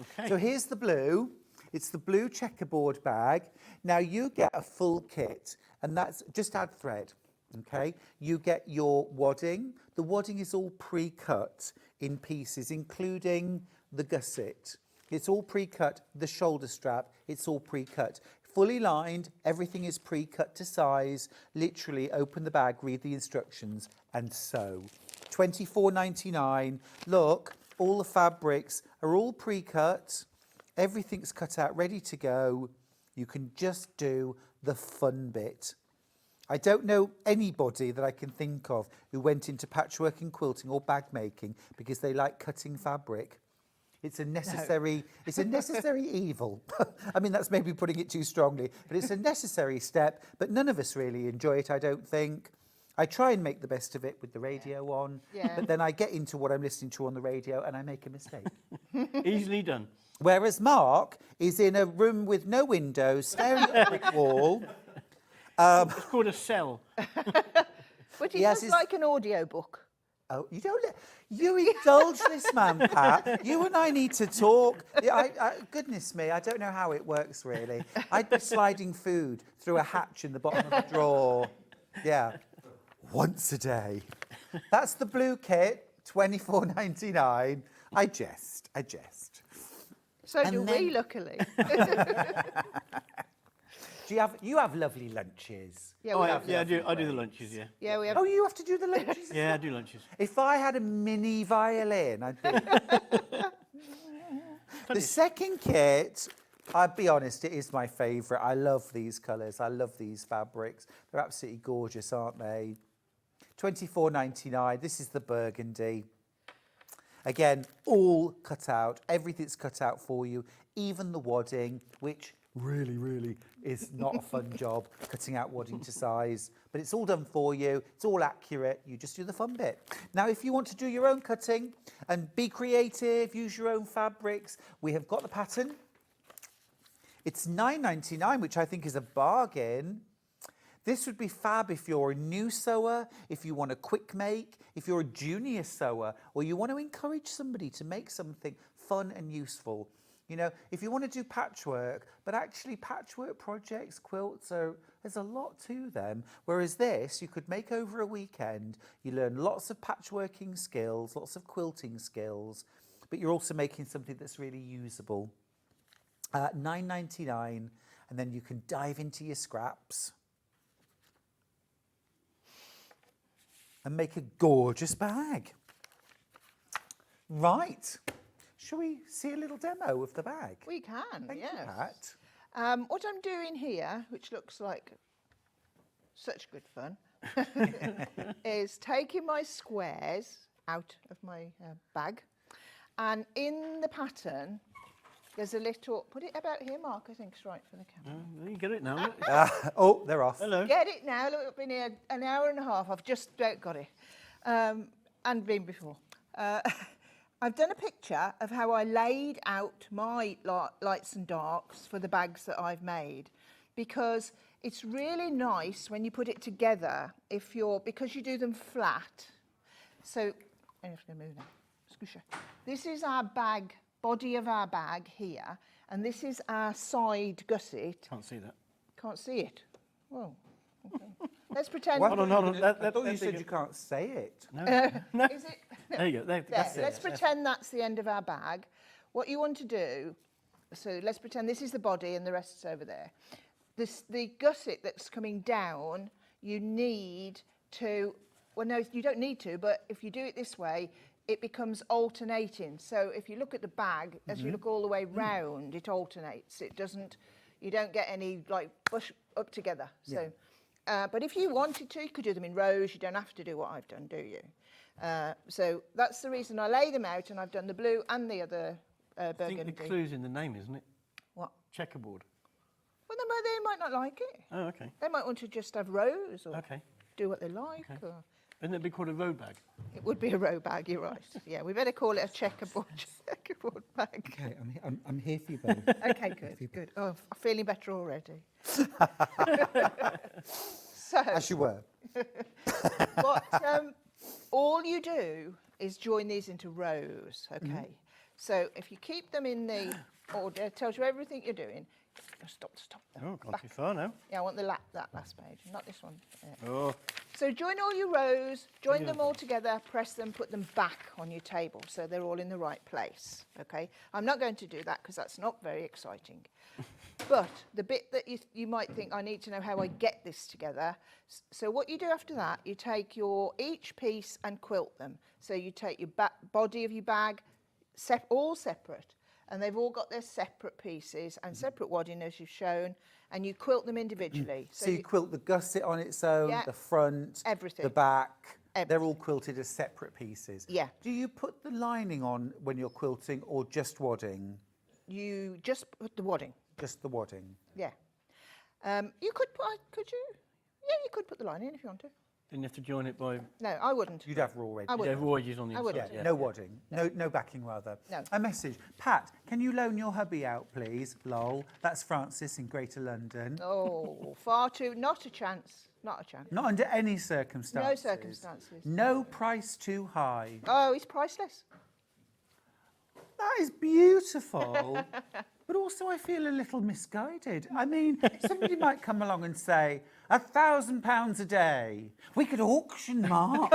Okay. So here's the blue. It's the blue checkerboard bag. Now, you get a full kit, and that's just add thread, okay? You get your wadding. The wadding is all pre-cut in pieces, including the gusset. It's all pre-cut. The shoulder strap, it's all pre-cut. Fully lined, everything is pre-cut to size. Literally open the bag, read the instructions, and sew. $24.99. Look, all the fabrics are all pre-cut. Everything's cut out, ready to go. You can just do the fun bit. I don't know anybody that I can think of who went into patchwork and quilting or bag making because they like cutting fabric. It's a necessary, it's a necessary evil. I mean, that's maybe putting it too strongly, but it's a necessary step. But none of us really enjoy it, I don't think. I try and make the best of it with the radio on, but then I get into what I'm listening to on the radio and I make a mistake. Easily done. Whereas Mark is in a room with no windows, staring at a brick wall. It's called a cell. But he does like an audio book. Oh, you don't you indulge this man, Pat. You and I need to talk. Goodness me, I don't know how it works really. I'd be sliding food through a hatch in the bottom of the drawer. Yeah, once a day. That's the blue kit, $24.99. I jest. So do we, luckily. You have lovely lunches. Yeah, I do the lunches, yeah. Yeah, we have. Oh, you have to do the lunches? Yeah, I do lunches. If I had a mini violin, I'd be... The second kit, I'll be honest, it is my favourite. I love these colours. I love these fabrics. They're absolutely gorgeous, aren't they? $24.99. This is the burgundy. Again, all cut out. Everything's cut out for you, even the wadding, which really is not a fun job, cutting out wadding to size. But it's all done for you. It's all accurate. You just do the fun bit. Now, if you want to do your own cutting and be creative, use your own fabrics, we have got the pattern. It's $9.99, which I think is a bargain. This would be fab if you're a new sewer, if you want a quick make, if you're a junior sewer, or you want to encourage somebody to make something fun and useful. You know, if you want to do patchwork, but actually patchwork projects, quilts, there's a lot to them. Whereas this, you could make over a weekend. You learn lots of patchworking skills, lots of quilting skills, but you're also making something that's really usable. $9.99, and then you can dive into your scraps and make a gorgeous bag. Right. Shall we see a little demo of the bag? We can, Thank yes. you, Pat. What I'm doing here, which looks like such good fun, is taking my squares out of my bag, and in the pattern, there's a little, put it about here, Mark, I think it's right for the camera. You get it now. Oh, they're off. Hello. Get it now, look, I've been here an hour and a half, I've just about got it. And been before. I've done a picture of how I laid out my lights and darks for the bags that I've made, because it's really nice when you put it together because you do them flat. So, I'm just going to move now. Squisher. This is our bag, body of our bag here, and this is our side gusset. Can't see that. Can't see it. Whoa. Okay. Let's pretend. Hold on. I thought you said you can't say it. No. Is it? There you go. That's it. Let's pretend that's the end of our bag. What you want to do, so let's pretend this is the body and the rest is over there. The gusset that's coming down, you need to, well, no, you don't need to, but if you do it this way, it becomes alternating. So if you look at the bag, as you look all the way round, it alternates. It doesn't, you don't get any like bush up together. So, but if you wanted to, you could do them in rows. You don't have to do what I've done, do you? So that's the reason I lay them out, and I've done the blue and the other burgundy. I think the clue's in the name, isn't it? What? Checkerboard. Well, they might not like it. Oh, okay. They might want to just have rows or Okay. do what they like. Okay. Or Wouldn't it be called a road bag? it would be a row bag, you're right. Yeah, we better call it a checkerboard bag. Okay, I'm here for you both. Okay, good. Oh, I'm feeling better already. So, As you were. all you do is join these into rows, okay? So if you keep them in the order, it tells you everything you're doing. Stop. Oh, gone too far now. Yeah, I want that last page, not this one. Yeah. Oh. So join all your rows, join them all together, press them, put them back on your table so they're all in the right place, okay? I'm not going to do that because that's not very exciting. But the bit that you might think, I need to know how I get this together. So what you do after that, you take each piece and quilt them. So you take your body of your bag, all separate, and they've all got their separate pieces and separate wadding as you've shown, and you quilt them individually. So you quilt the gusset on its own, the front, everything. the back. They're all quilted as separate pieces. Yeah. Do you put the lining on when you're quilting or just wadding? You just put the wadding. Just the wadding. Yeah. You could you? Yeah, you could put the line in if you want to. Didn't you have to join it by... No, I wouldn't. You'd have raw edges. I wouldn't. You'd have raw edges on the I inside. wouldn't. Yeah. No wadding. No backing, rather. No. A message. Pat, can you loan your hubby out, please? Lol. That's Francis in Greater London. Oh, far too... Not a chance. Not a chance. Not under any circumstances. No circumstances. No price too high. Oh, it's priceless. That is beautiful. But also I feel a little misguided. I mean, somebody might come along and say, £1,000 a day. We could auction, Mark.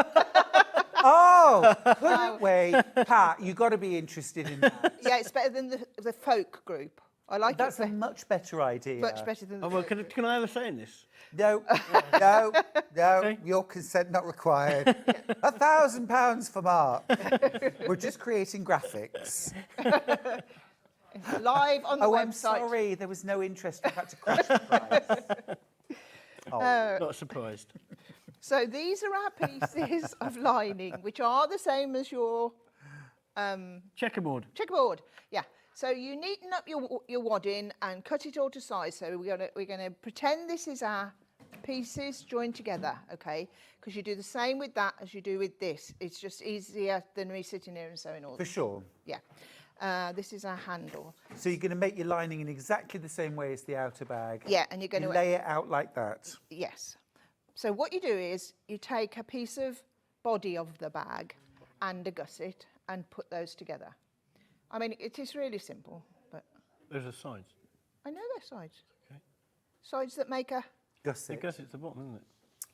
Oh, couldn't we? Pat, you've got to be interested in that. Yeah, it's better than the folk group. I like That's it. a much better idea. Much better than the Oh, well, folk can I have a say in this? No, Okay. your consent not required. £1,000 for Mark. We're just creating graphics. Live on the Oh, website. I'm sorry, there was no interest. We had to crash the price. Not surprised. So these are our pieces of lining, which are the same as your Checkerboard. checkerboard. Yeah. So you neaten up your wadding and cut it all to size. So we're gonna pretend this is our pieces joined together, okay? Because you do the same with that as you do with this. It's just easier than me sitting here and sewing all For this. sure. Yeah. This is our handle. So you're going to make your lining in exactly the same way as the outer bag. Yeah, and you're going You to lay it out like that. Yes. So what you do is you take a piece of body of the bag and a gusset and put those together. I mean, it is really simple, but Those are sides. I know they're sides. Okay. Sides that make a... The Gusset. gusset's the bottom, isn't it?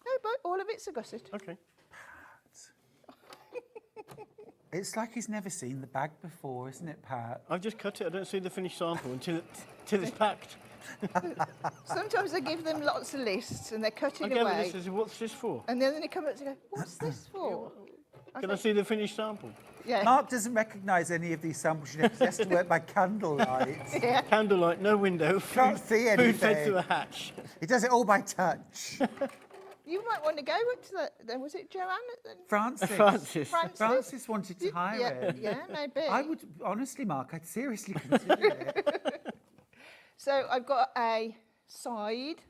No, but all of it's a gusset. Okay. It's like he's never seen the bag before, isn't it, Pat? I've just cut it. I don't see the finished sample until it's packed. Sometimes I give them lots of lists and they're cutting I away. this is what's this for? And then they come up to go, what's this for? Can I see the finished sample? Yeah. Mark doesn't recognise any of these samples. He has to work by candlelight. Yeah. Candlelight, no window. Can't see anything. Food fed through a hatch. He does it all by touch. You might want to go to that. Then was it Joanne? Francis. Francis wanted to hire him. Yeah, maybe. I would, honestly, Mark, I'd seriously consider it. So I've got a side,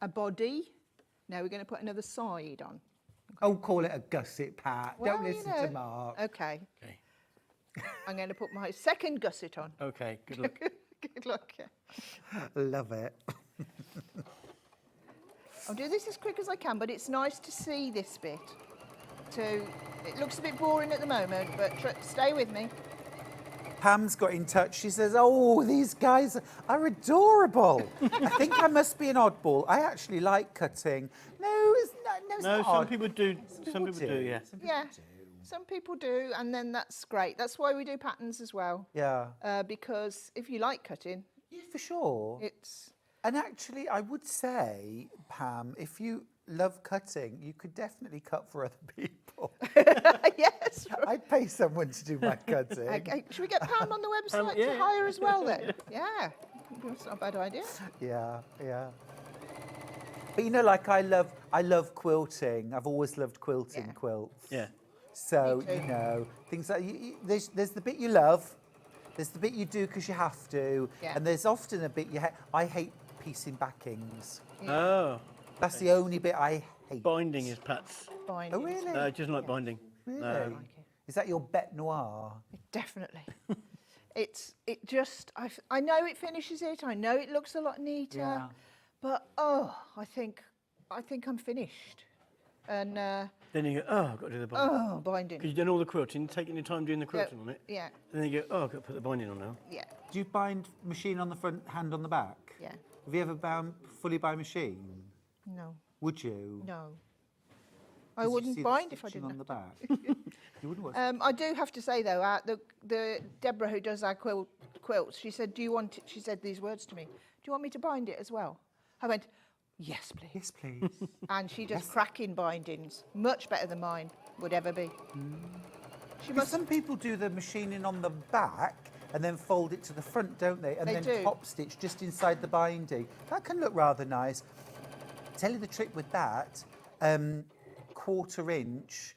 a body. Now we're going to put another side on. Oh, call it a gusset, Pat. Well, Don't listen to Mark. Okay. I'm going to put my second gusset on. Okay, good luck. Good luck. Yeah. Love it. I'll do this as quick as I can, but it's nice to see this bit. It looks a bit boring at the moment, but stay with me. Pam's got in touch. She says, oh, these guys are adorable. I think I must be an oddball. I actually like cutting. No, it's not some odd. people do. Some people do, yeah. Yeah, some people do, and then that's great. That's why we do patterns as well. Yeah. Because if you like cutting... Yeah, for sure. It's... And actually, I would say, Pam, if you love cutting, you could definitely cut for other people. Yes. I'd pay someone to do my cutting. Okay. Should we get Pam on the website to hire as well then? Yeah. That's not a bad idea. Yeah, yeah. But you know, like I love quilting. I've always loved quilting quilts. Yeah. So, you know, things like, there's the bit you love, there's the bit you do because you have to, and there's often a bit I hate piecing backings. Yeah. Oh. That's the only bit I hate. Binding is Pat's. Binding. Oh, really? No, just like binding. Really? No. Is that your bête noire? Definitely. I know it finishes it, I know it looks a lot neater, but I think I'm finished. And then you go, oh, I've got to do the binding. Oh, binding. Because you've done all the quilting, taking your time doing the quilting on it. Yeah. And then you go, oh, I've got to put the binding on now. Yeah. Do you bind machine on the front, hand on the back? Yeah. Have you ever fully by machine? No. Would you? No. I wouldn't bind if I didn't. On the back. You wouldn't. I do have to say though, the Deborah who does our quilts, she said, she said these words to me. Do you want me to bind it as well? I went, yes, please. Yes, please. And she does cracking bindings, much better than mine would ever be. Some people do the machining on the back and then fold it to the front, don't they? And They then do. top stitch just inside the binding. That can look rather nice. Tell you the trick with that, 1/4 inch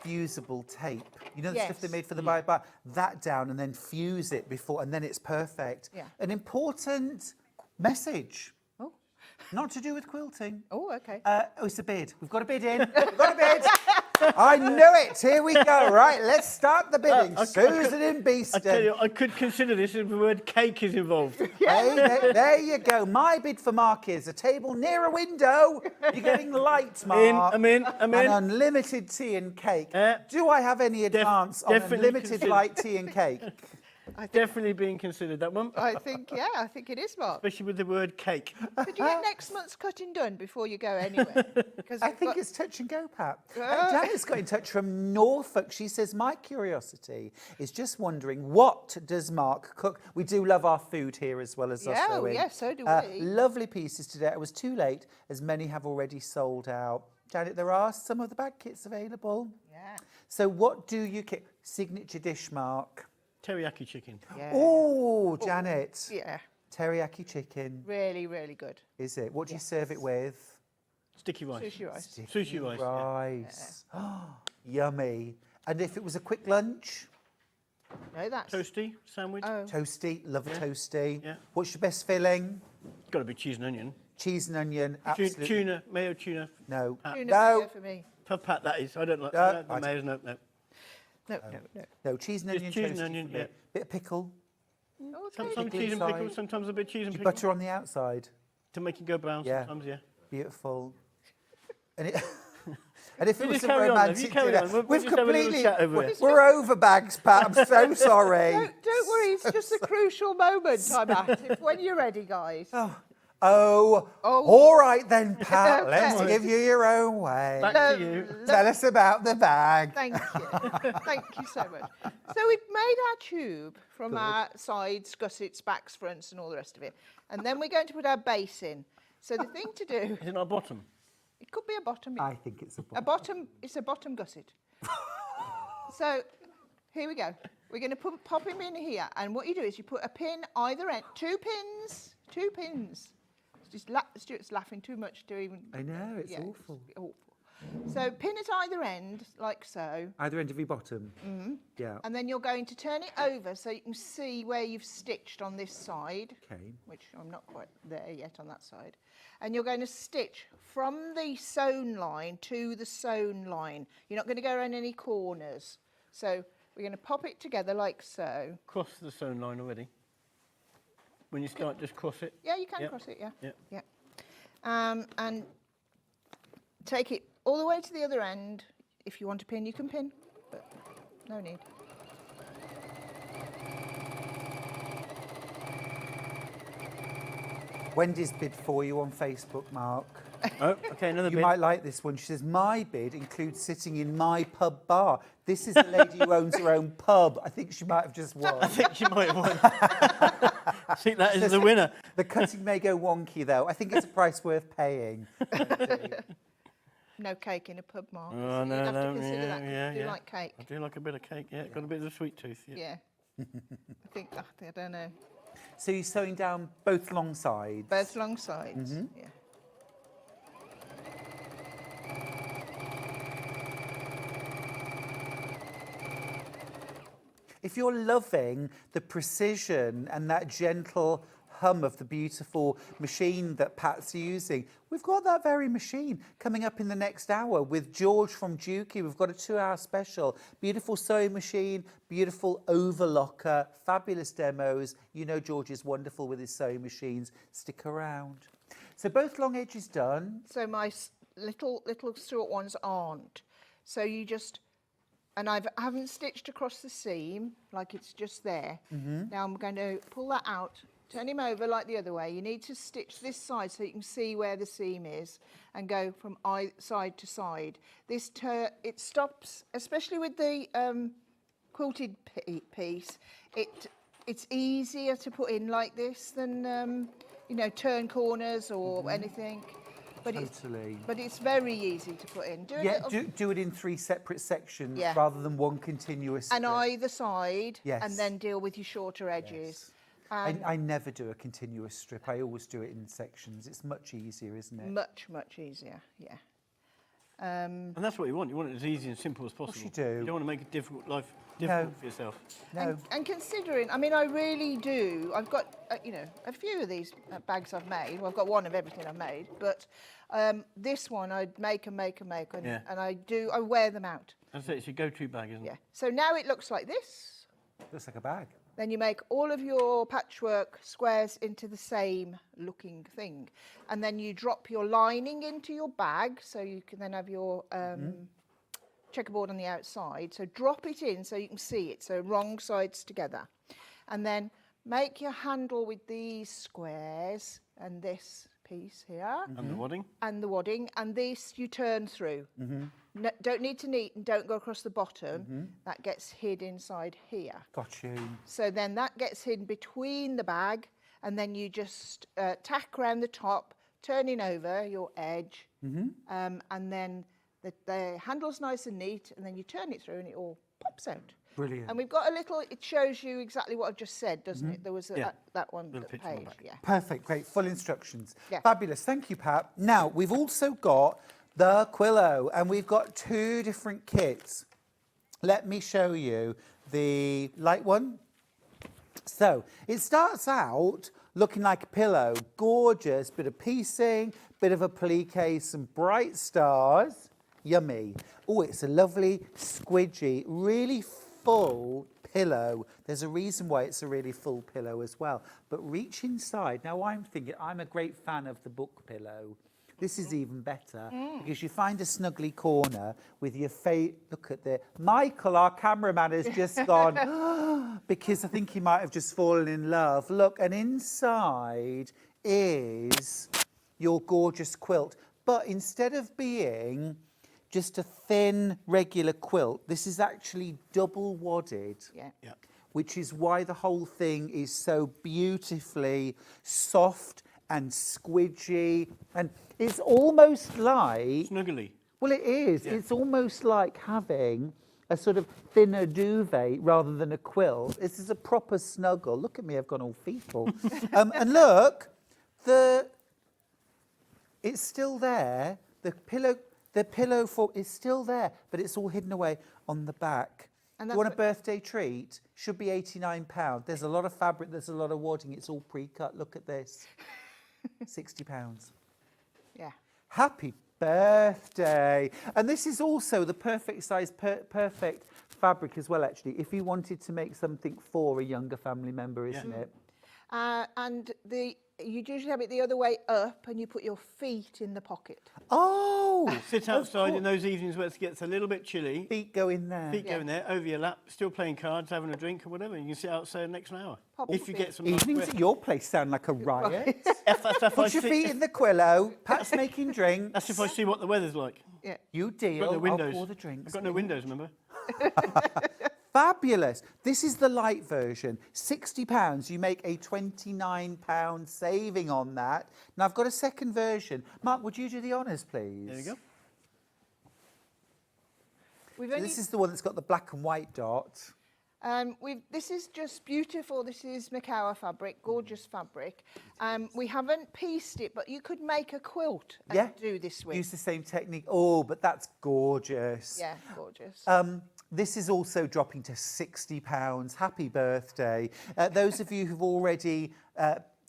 fusible tape. You know the stuff they made for the bye-bye? That down and then fuse it before, and then it's perfect. Yeah. An important message. Oh. Not to do with quilting. Oh, okay. It's a bid. We've got a bid in. We've got a bid. I knew it. Here we go. Right, let's start the bidding. Susan and Beeston. I tell you, I could consider this if the word cake is involved. There you go. My bid for Mark is a table near a window. You're getting light, Mark. I'm in. And unlimited tea and cake. Do I have any advance on unlimited light tea and cake? Definitely being considered, that one. I think it is, Mark. Especially with the word cake. Could you get next month's cutting done before you go anywhere? I think it's touch and go, Pat. Janet's got in touch from Norfolk. She says, my curiosity is just wondering, what does Mark cook? We do love our food here as well as our sewing. Yeah, so do we. Lovely pieces today. I was too late, as many have already sold out. Janet, there are some of the bag kits available. Yeah. So what do you kit? Signature dish, Mark? Teriyaki chicken. Yeah. Oh, Janet. Yeah. Teriyaki chicken. Really, really good. Is it? What do you serve it with? Sticky rice. Sushi rice. Sushi rice. Rice. Yummy. And if it was a quick lunch? No, that's... Toasty sandwich. Oh. Toasty. Love a toasty. Yeah. What's your best filling? It's got to be cheese and onion. Cheese and onion. Absolutely. Tuna. Mayo tuna. No. Tuna for me. For Pat, that is. I don't like the mayos. No. No, cheese and onion. Cheese and onion, yeah. Bit of pickle. Oh, Sometimes cheese and pickle, sometimes a bit of cheese and pickle. Butter on the outside. To make it go brown sometimes, yeah. Beautiful. And it... And if it was a carry on, romantic dinner, we've completely... We're over bags, Pat. I'm so sorry. Don't worry, it's just a crucial moment I'm at. When you're ready, guys. Oh, all right then, Pat. Let's give you your own way. Back to you. Tell us about the bag. Thank you. Thank you so much. So we've made our tube from our sides, gussets, backs, fronts, and all the rest of it. And then we're going to put our base in. So the thing to do... Is it not a bottom? It could be a bottom. I think it's a bottom. A bottom. It's a bottom gusset. So here we go. We're going to pop him in here. And what you do is you put a pin either end. Two pins. Stuart's laughing too much to even... I know, it's awful. It's awful. So pin at either end, like so. Either end of your bottom? Mm-hmm. Yeah. And then you're going to turn it over so you can see where you've stitched on this side. Okay. Which I'm not quite there yet on that side. And you're going to stitch from the sewn line to the sewn line. You're not going to go around any corners. So we're going to pop it together like so. Cross the sewn line already. When you start, just cross it. Yeah, you can cross it, yeah. Yeah. And take it all the way to the other end. If you want to pin, you can pin, but no need. Wendy's bid for you on Facebook, Mark. Oh, okay, another You bid. might like this one. She says, my bid includes sitting in my pub bar. This is the lady who owns her own pub. I think she might have just won. I think she might have won. I think that is the winner. The cutting may go wonky, though. I think it's a price worth paying. No cake in a pub, Mark. Oh, You'd have to consider that. Do you like cake? I do like a bit of cake, yeah. Got a bit of a sweet tooth, Yeah. I think, I don't know. So you're sewing down both long sides? Both long sides, yeah. If you're loving the precision and that gentle hum of the beautiful machine that Pat's using, we've got that very machine coming up in the next hour with George from Juki. We've got a 2-hour special. Beautiful sewing machine, beautiful overlocker, fabulous demos. You know George is wonderful with his sewing machines. Stick around. So both long edges done. So my little Stuart ones aren't. So you just... And I haven't stitched across the seam, like it's just there. Now I'm going to pull that out, turn him over like the other way. You need to stitch this side so you can see where the seam is and go from side to side. It stops, especially with the quilted piece, it's easier to put in like this than, you know, turn corners or anything. But it's very easy to put in. Do it in 3 separate sections rather than one continuous strip. And either side, Yes. and then deal with your shorter edges. I never do a continuous strip. I always do it in sections. It's much easier, isn't it? Much easier, yeah. And that's what you want. You want it as easy and simple as possible. Of course you do. You don't want to make a life difficult for yourself. No. And considering, I mean, I really do. I've got, you know, a few of these bags I've made. Well, I've got one of everything I've made, but this one I'd make, and I wear them out. That's it. It's your go-to bag, isn't it? Yeah. So now it looks like this. Looks like a bag. Then you make all of your patchwork squares into the same looking thing. And then you drop your lining into your bag, so you can then have your checkerboard on the outside. So drop it in so you can see it, so wrong sides together. And then make your handle with these squares and this piece here. And the wadding. And the wadding. And this you turn through. No, don't need to neat and don't go across the bottom. That gets hid inside here. Got you. So then that gets hidden between the bag, and then you just tack around the top, turning over your edge, and then the handle's nice and neat, and then you turn it through and it all pops out. Brilliant. And we've got a little, it shows you exactly what I've just said, doesn't it? There was that one page. Yeah. Perfect, great, full instructions. Yeah. Fabulous, thank you, Pat. Now, we've also got the Quillo, and we've got 2 different kits. Let me show you the light one. So, it starts out looking like a pillow, gorgeous, bit of piecing, bit of a applique, some bright stars, yummy. Oh, it's a lovely, squidgy, really full pillow. There's a reason why it's a really full pillow as well. But reach inside. Now, I'm thinking, I'm a great fan of the book pillow. This is even better because you find a snuggly corner with your face. Look at the Michael, our cameraman, has just gone because I think he might have just fallen in love. Look, and inside is your gorgeous quilt. But instead of being just a thin, regular quilt, this is actually double wadded. Yeah. Which is why the whole thing is so beautifully soft and squidgy, and it's almost like... Snuggly. Well, it is. Yeah. It's almost like having a sort of thinner duvet rather than a quilt. This is a proper snuggle. Look at me, I've gone all feeble. And look, the it's still there. The pillow form is still there, but it's all hidden away on the back. And you that's want a what- birthday treat? Should be £89. There's a lot of fabric, there's a lot of wadding. It's all pre-cut. Look at this. £60. Yeah. Happy birthday. And this is also the perfect size, perfect fabric as well, actually, if you wanted to make something for a younger family member, isn't it? And you usually have it the other way up and you put your feet in the pocket. Oh! Sit outside in those evenings where it gets a little bit chilly. Feet go in there. Feet go in there, over your lap, still playing cards, having a drink or whatever. You can sit outside the next hour. If you get some nice Evenings weather. at your place sound like a riot. If I Put your see- feet in the Quillo, Pat's making drinks. That's if I see what the weather's like. Yeah. You I've deal, got no windows. I'll pour the drinks. I've got no windows, remember? Fabulous. This is the light version. £60. You make a £29 saving on that. Now, I've got a second version. Mark, would you do the honours, please? There you go. So this is the one that's got the black and white dot. This is just beautiful. This is Macawa fabric, gorgeous fabric. We haven't pieced it, but you could make a quilt and do this with. Use the same technique. Oh, but that's gorgeous. Yeah, gorgeous. This is also dropping to £60. Happy birthday. Those of you who've already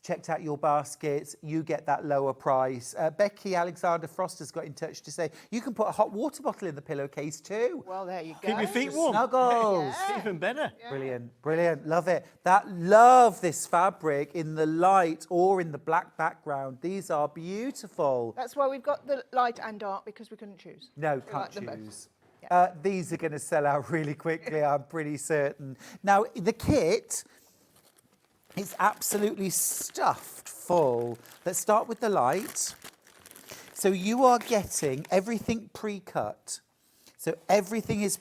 checked out your baskets, you get that lower price. Becky Alexander Frost has got in touch to say you can put a hot water bottle in the pillowcase too. Well, there you go. Keep your feet warm. Snuggles. Even better. Yeah. Brilliant, brilliant. Love it. Love this fabric in the light or in the black background. These are beautiful. That's why we've got the light and dark, because we couldn't choose. No, We can't like them both. choose. These are going to sell out really quickly, I'm pretty certain. Now, the kit, it's absolutely stuffed full. Let's start with the light. So you are getting everything pre-cut. So everything is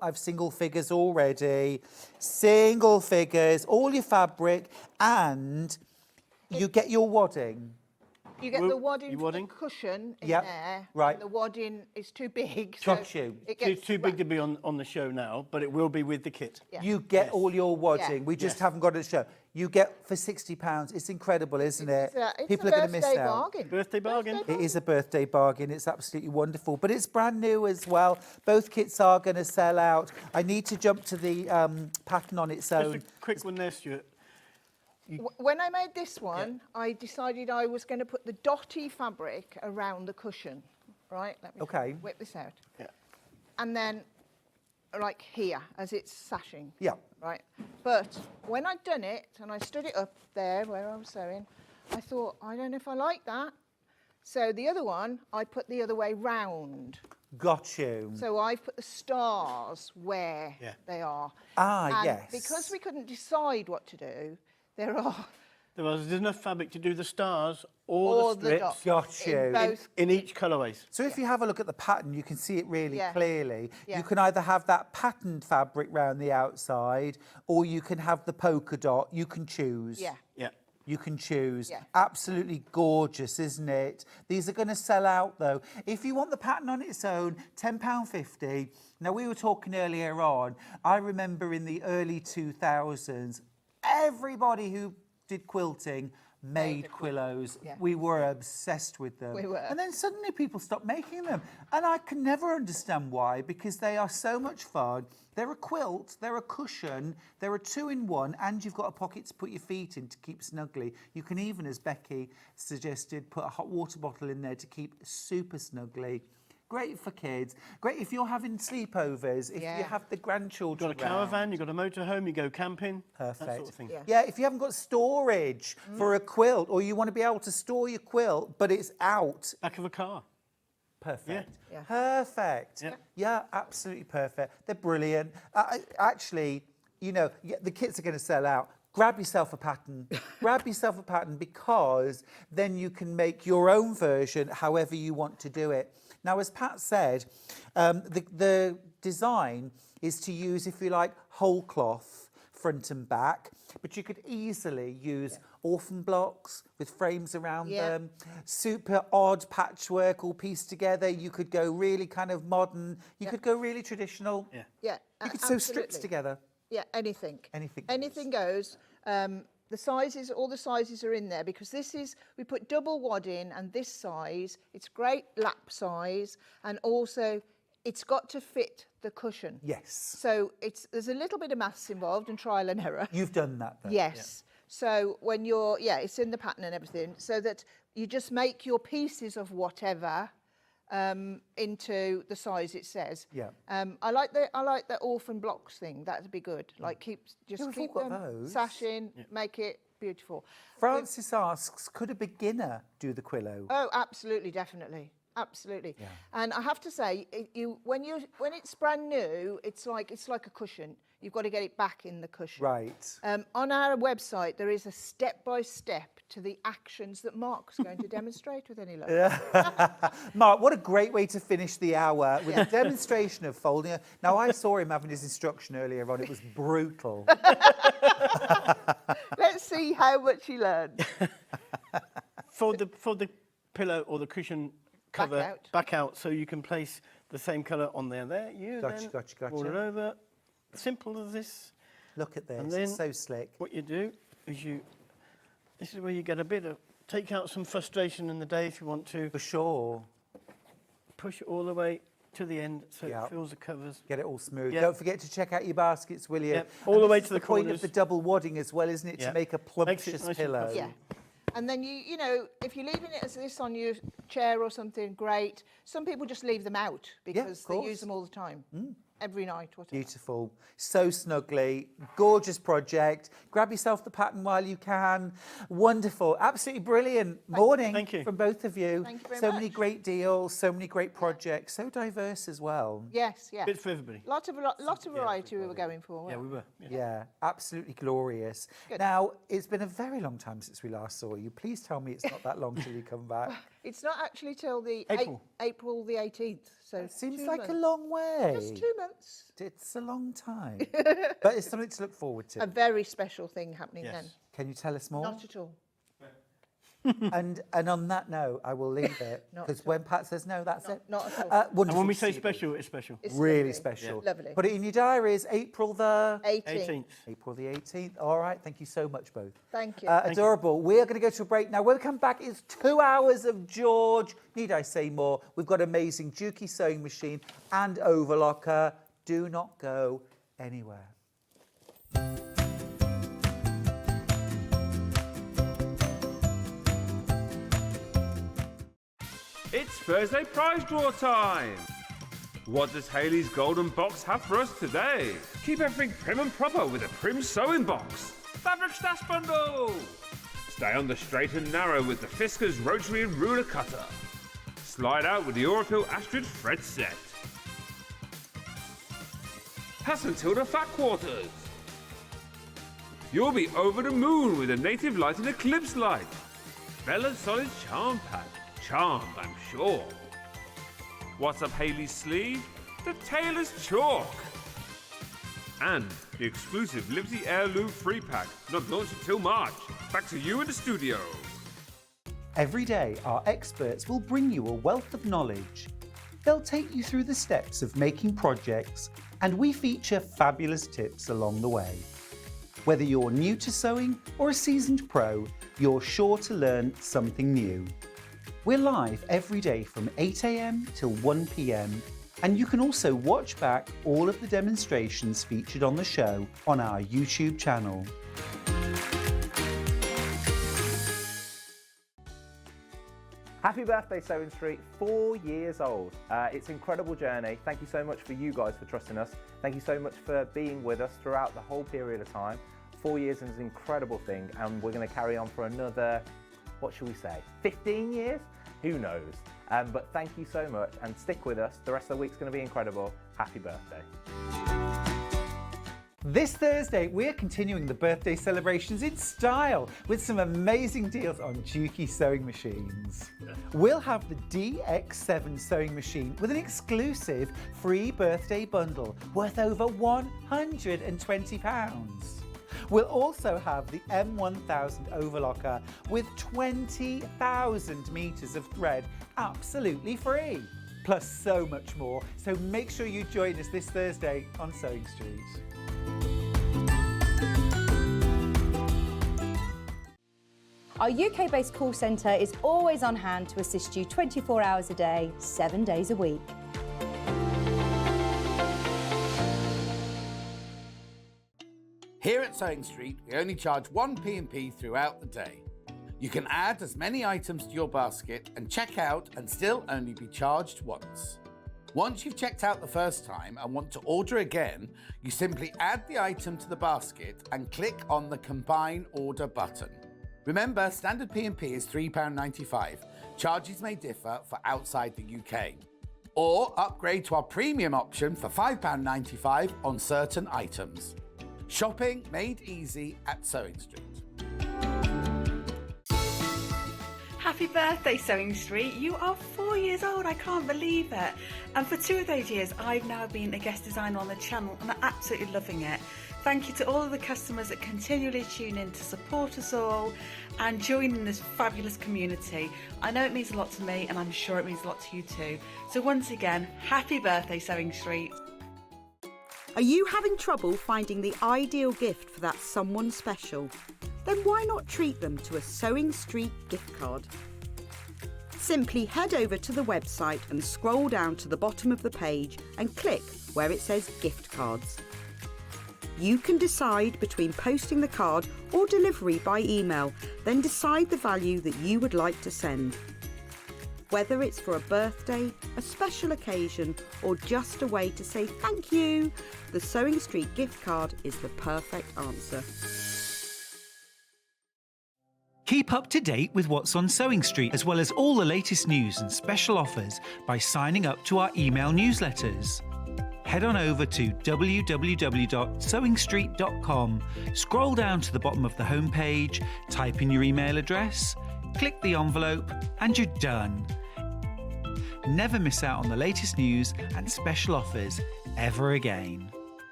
I've single figures already. Single figures, all your fabric, and you get your wadding. You get the wadding for the cushion in Yep, there. right. And the wadding is too big. Got you. It Too, gets too big to be on the show now, but it will be with the kit. Yeah. You get all your wadding. Yeah. We just Yes. haven't got it to show. You get for £60. It's incredible, isn't it? It's People a are going to miss birthday out. bargain. Birthday bargain. It is a birthday bargain. It's absolutely wonderful. But it's brand new as well. Both kits are going to sell out. I need to jump to the pattern on its Just own. a quick one there, Stuart. When I made this one, I decided I was going to put the dotty fabric around the cushion. Right? Let me Okay. whip this out. Yeah. And then, like here, as it's sashing. Yeah. Right? But when I'd done it, and I stood it up there where I was sewing, I thought, I don't know if I like that. So the other one, I put the other way round. Got you. So I've put the stars where Yeah. they are. Ah, And yes. because we couldn't decide what to do, there are There's enough fabric to do the stars or all the the strips dots Got you. in both. in each colourways. So if you have a look at the pattern, you can see it really Yeah. clearly. Yeah. You can either have that patterned fabric round the outside, or you can have the polka dot. You can choose. Yeah. Yeah. You can choose. Yeah. Absolutely gorgeous, isn't it? These are going to sell out, though. If you want the pattern on its own, £10.50. Now, we were talking earlier on. I remember in the early 2000s, everybody who did quilting made quillos. Yeah. We were obsessed with them. We were. And then suddenly people stopped making them. And I can never understand why, because they are so much fun. They're a quilt, they're a cushion, they're a two-in-one, and you've got a pocket to put your feet in to keep snugly. You can even, as Becky suggested, put a hot water bottle in there to keep super snugly. Great for kids. Great if you're having sleepovers, if you have the grandchildren You've got a round. caravan, you've got a motorhome, you go camping. Perfect. That sort of thing. Yeah, if you haven't got storage for a quilt, or you want to be able to store your quilt, but it's out. Back of a car. Perfect. Yeah. Perfect. Yeah. Yeah, absolutely perfect. They're brilliant. Actually, you know, the kits are going to sell out. Grab yourself a pattern. Grab yourself a pattern, because then you can make your own version however you want to do it. Now, as Pat said, the design is to use, if you like, whole cloth front and back, but you could easily use orphan blocks with frames around them, super odd patchwork all pieced together. You could go really kind of modern. You could go really traditional. Yeah. Yeah. You could sew strips absolutely. together. Yeah, anything. Anything Anything goes. the sizes, all the sizes are in there because we put double wad in, and this size, it's great lap size, and also it's got to fit the cushion. Yes. So there's a little bit of maths involved and trial and error. You've done that though. Yes. Yeah. So when it's in the pattern and everything, so that you just make your pieces of whatever into the size it says. Yeah. I like the orphan blocks thing. That'd be good. Like keep them sashing, make it beautiful. Francis asks, could a beginner do the quillo? Oh, absolutely, definitely. Absolutely. Yeah. And I have to say, when it's brand new, it's like a cushion. You've got to get it back in the cushion. Right. On our website, there is a step-by-step to the actions that Mark's going to demonstrate with any luck. Yeah. Mark, what a great way to finish the hour with a demonstration of folding. Now, I saw him having his instruction earlier on. It was brutal. Let's see how much he learned. For the pillow or the cushion cover back out, so you can place the same colour on there. Gotcha. Roll it over. Simple as this. Look at this. And then it's so slick. What you do is this is where you get a bit of, take out some frustration in the day if you want to. For sure. Push it all the way to the end so it fills the covers. Get it all smooth. Yep. Don't forget to check out your baskets, will you? Yep. All the way to the point corners. of the double wadding as well, isn't it? To make a plumptious nice pillow. Yeah. And then if you're leaving it as this on your chair or something, great. Some people just leave them out because they use them all the time. Every night, whatever. Beautiful. So snuggly. Gorgeous project. Grab yourself the pattern while you can. Wonderful. Absolutely brilliant. Morning from both of you. Thank you very so much. many great deals, so many great projects, so diverse as well. Yes, yeah. Bit for everybody. Lot of variety we were going for. Yeah, we were. Yeah, absolutely glorious. Good. Now, it's been a very long time since we last saw you. Please tell me it's not that long till you come back. It's not actually till the April the 18th. So it seems like a long way. Just 2 months. It's a long time. But it's something to look forward to. A very special thing happening then. Can you tell us more? Not at all. And on that note, I will leave it because when Pat says no, that's it. Not at all. Wonderful. And when we say special, it's special. It's really lovely. special. Yeah. Lovely. Put it in your diaries. April the 18th. April the 18th. All right. Thank you so much, both. Thank you. Adorable. We are going to go to a break now. When we come back, it's 2 hours of George. Need I say more? We've got amazing Juki sewing machine and overlocker. Do not go anywhere. It's Thursday prize draw time! What does Hayley's Golden Box have for us today? Keep everything prim and proper with a Prim Sewing Box. Fabric Stash Bundle! Stay on the straight and narrow with the Fisker's Rotary and Ruler Cutter. Slide out with the Aurifil Astrid Thread Set. Hassan Tilda Fat Quarters. You'll be over the moon with a Native Light and Eclipse Light. Bella's Solid Charm Pad. Charmed, I'm sure. What's up Hayley's sleeve? The Tailor's Chalk. And the exclusive Liberty Heirloom Free Pack, not launched until March. Back to you in the studio. Every day, our experts will bring you a wealth of knowledge. They'll take you through the steps of making projects, and we feature fabulous tips along the way. Whether you're new to sewing or a seasoned pro, you're sure to learn something new. We're live every day from 8 a.m. till 1 p.m. and you can also watch back all of the demonstrations featured on the show on our YouTube channel. Happy birthday, Sewing Street, 4 years old. It's an incredible journey. Thank you so much for you guys for trusting us. Thank you so much for being with us throughout the whole period of time. 4 years is an incredible thing, and we're going to carry on for another, what should we say, 15 years? Who knows? But thank you so much, and stick with us. The rest of the week's going to be incredible. Happy birthday. This Thursday, we're continuing the birthday celebrations in style with some amazing deals on Juki sewing machines. We'll have the DX7 sewing machine with an exclusive free birthday bundle worth over £120. We'll also have the M1000 overlocker with 20,000 metres of thread absolutely free. Plus so much more, so make sure you join us this Thursday on Sewing Street. Our UK-based call centre is always on hand to assist you 24 hours a day, 7 days a week. Here at Sewing Street, we only charge one P&P throughout the day. You can add as many items to your basket and check out and still only be charged once. Once you've checked out the first time and want to order again, you simply add the item to the basket and click on the Combine Order button. Remember, standard P&P is £3.95. Charges may differ for outside the UK. Or upgrade to our premium option for £5.95 on certain items. Shopping made easy at Sewing Street. Happy birthday, Sewing Street. You are 4 years old. I can't believe it. And for 2 of those years, I've now been a guest designer on the channel and I'm absolutely loving it. Thank you to all of the customers that continually tune in to support us all and join in this fabulous community. I know it means a lot to me and I'm sure it means a lot to you too. So once again, happy birthday, Sewing Street. Are you having trouble finding the ideal gift for that someone special? Then why not treat them to a Sewing Street gift card? Simply head over to the website and scroll down to the bottom of the page and click where it says gift cards. You can decide between posting the card or delivery by email, then decide the value that you would like to send. Whether it's for a birthday, a special occasion, or just a way to say thank you, the Sewing Street gift card is the perfect answer. Keep up to date with what's on Sewing Street, as well as all the latest news and special offers by signing up to our email newsletters. Head on over to www.sewingstreet.com, scroll down to the bottom of the homepage, type in your email address, click the envelope, and you're done. Never miss out on the latest news and special offers ever again.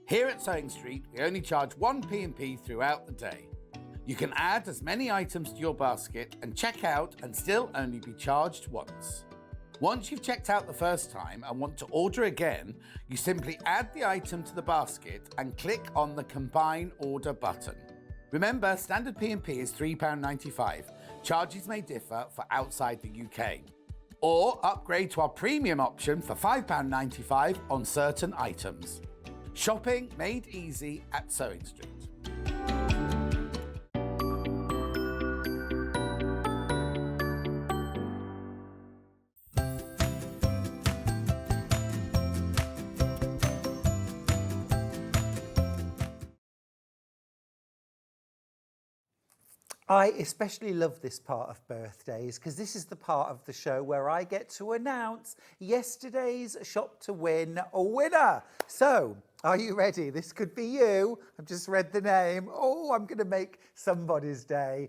Here at Sewing Street, we only charge one P&P throughout the day. You can add as many items to your basket and check out and still only be charged once. Once you've checked out the first time and want to order again, you simply add the item to the basket and click on the Combine Order button. Remember, standard P&P is £3.95. Charges may differ for outside the UK. Or upgrade to our premium option for £5.95 on certain items. Shopping made easy at Sewing Street. I especially love this part of birthdays because this is the part of the show where I get to announce yesterday's Shop to Win winner. So, are you ready? This could be you. I've just read the name. Oh, I'm going to make somebody's day.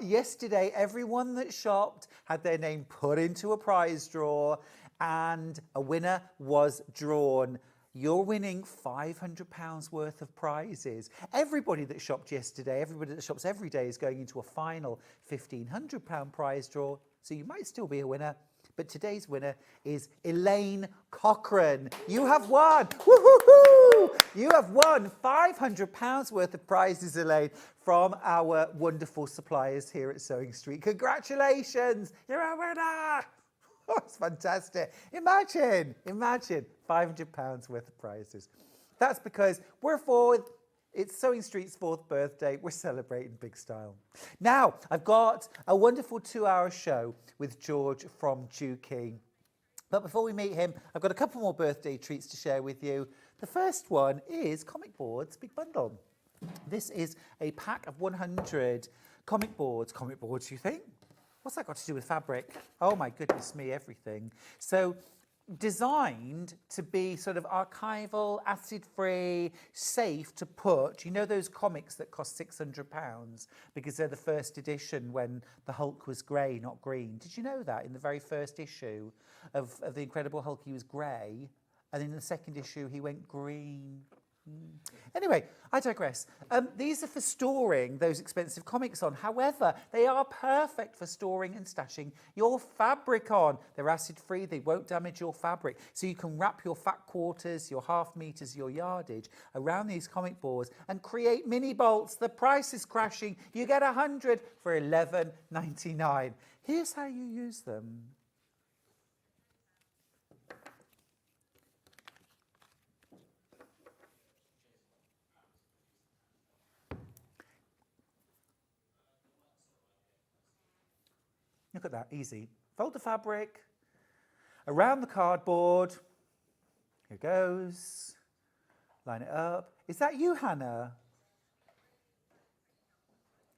Yesterday, everyone that shopped had their name put into a prize draw and a winner was drawn. You're winning £500 worth of prizes. Everybody that shopped yesterday, everybody that shops every day is going into a final £1,500 prize draw. So you might still be a winner. But today's winner is Elaine Cochran. You have won. Woo-hoo-hoo! You have won £500 worth of prizes, Elaine, from our wonderful suppliers here at Sewing Street. Congratulations. You're a winner. Oh, it's fantastic. Imagine £500 worth of prizes. That's because it's Sewing Street's 4th birthday. We're celebrating big style. Now, I've got a wonderful 2-hour show with George from Juki. But before we meet him, I've got a couple more birthday treats to share with you. The first one is Comic Boards Big Bundle. This is a pack of 100 comic boards. Comic boards, you think? What's that got to do with fabric? Oh my goodness me, everything. So designed to be sort of archival, acid-free, safe to put. You know those comics that cost £600 because they're the first edition when the Hulk was grey, not green. Did you know that in the very first issue of The Incredible Hulk he was grey and in the second issue he went green? Anyway, I digress. These are for storing those expensive comics on. However, they are perfect for storing and stashing your fabric on. They're acid-free, they won't damage your fabric. So you can wrap your fat quarters, your half meters, your yardage around these comic boards and create mini bolts. The price is crashing. You get 100 for $11.99. Here's how you use them. Look at that, easy. Fold the fabric around the cardboard. Here goes. Line it up. Is that you, Hannah?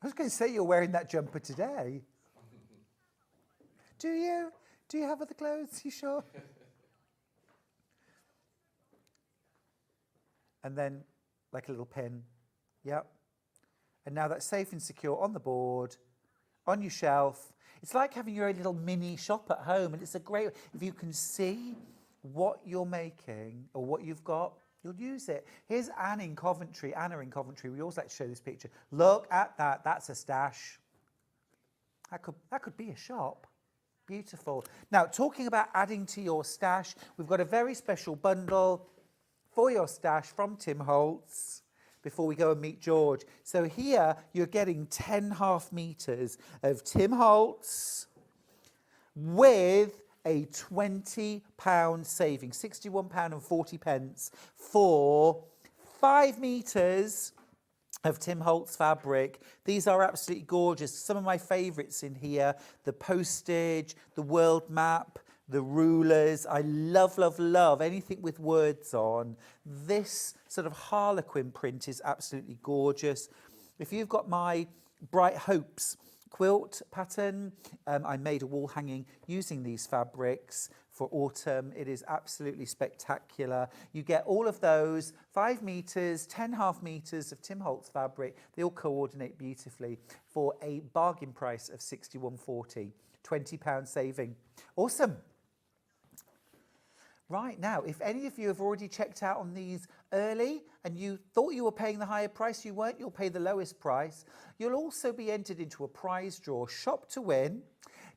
I was going to say you're wearing that jumper today. Do you? Do you have other clothes? You sure? And then, like a little pin. Yep. And now that's safe and secure on the board, on your shelf. It's like having your own little mini shop at home, and it's a great, if you can see what you're making or what you've got, you'll use it. Here's Anna in Coventry. We always like to show this picture. Look at that. That's a stash. That could be a shop. Beautiful. Now, talking about adding to your stash, we've got a very special bundle for your stash from Tim Holtz before we go and meet George. So here you're getting 10 half meters of Tim Holtz with a £20 saving, £61.40 for 5 meters of Tim Holtz fabric. These are absolutely gorgeous. Some of my favourites in here, the postage, the world map, the rulers. I love, love, love anything with words on. This sort of harlequin print is absolutely gorgeous. If you've got my Bright Hopes quilt pattern, I made a wall hanging using these fabrics for autumn. It is absolutely spectacular. You get all of those, 5 meters, 10 half meters of Tim Holtz fabric. They all coordinate beautifully for a bargain price of £61.40, £20 saving. Awesome. Right, now, if any of you have already checked out on these early and you thought you were paying the higher price, you weren't, you'll pay the lowest price. You'll also be entered into a prize draw, shop to win.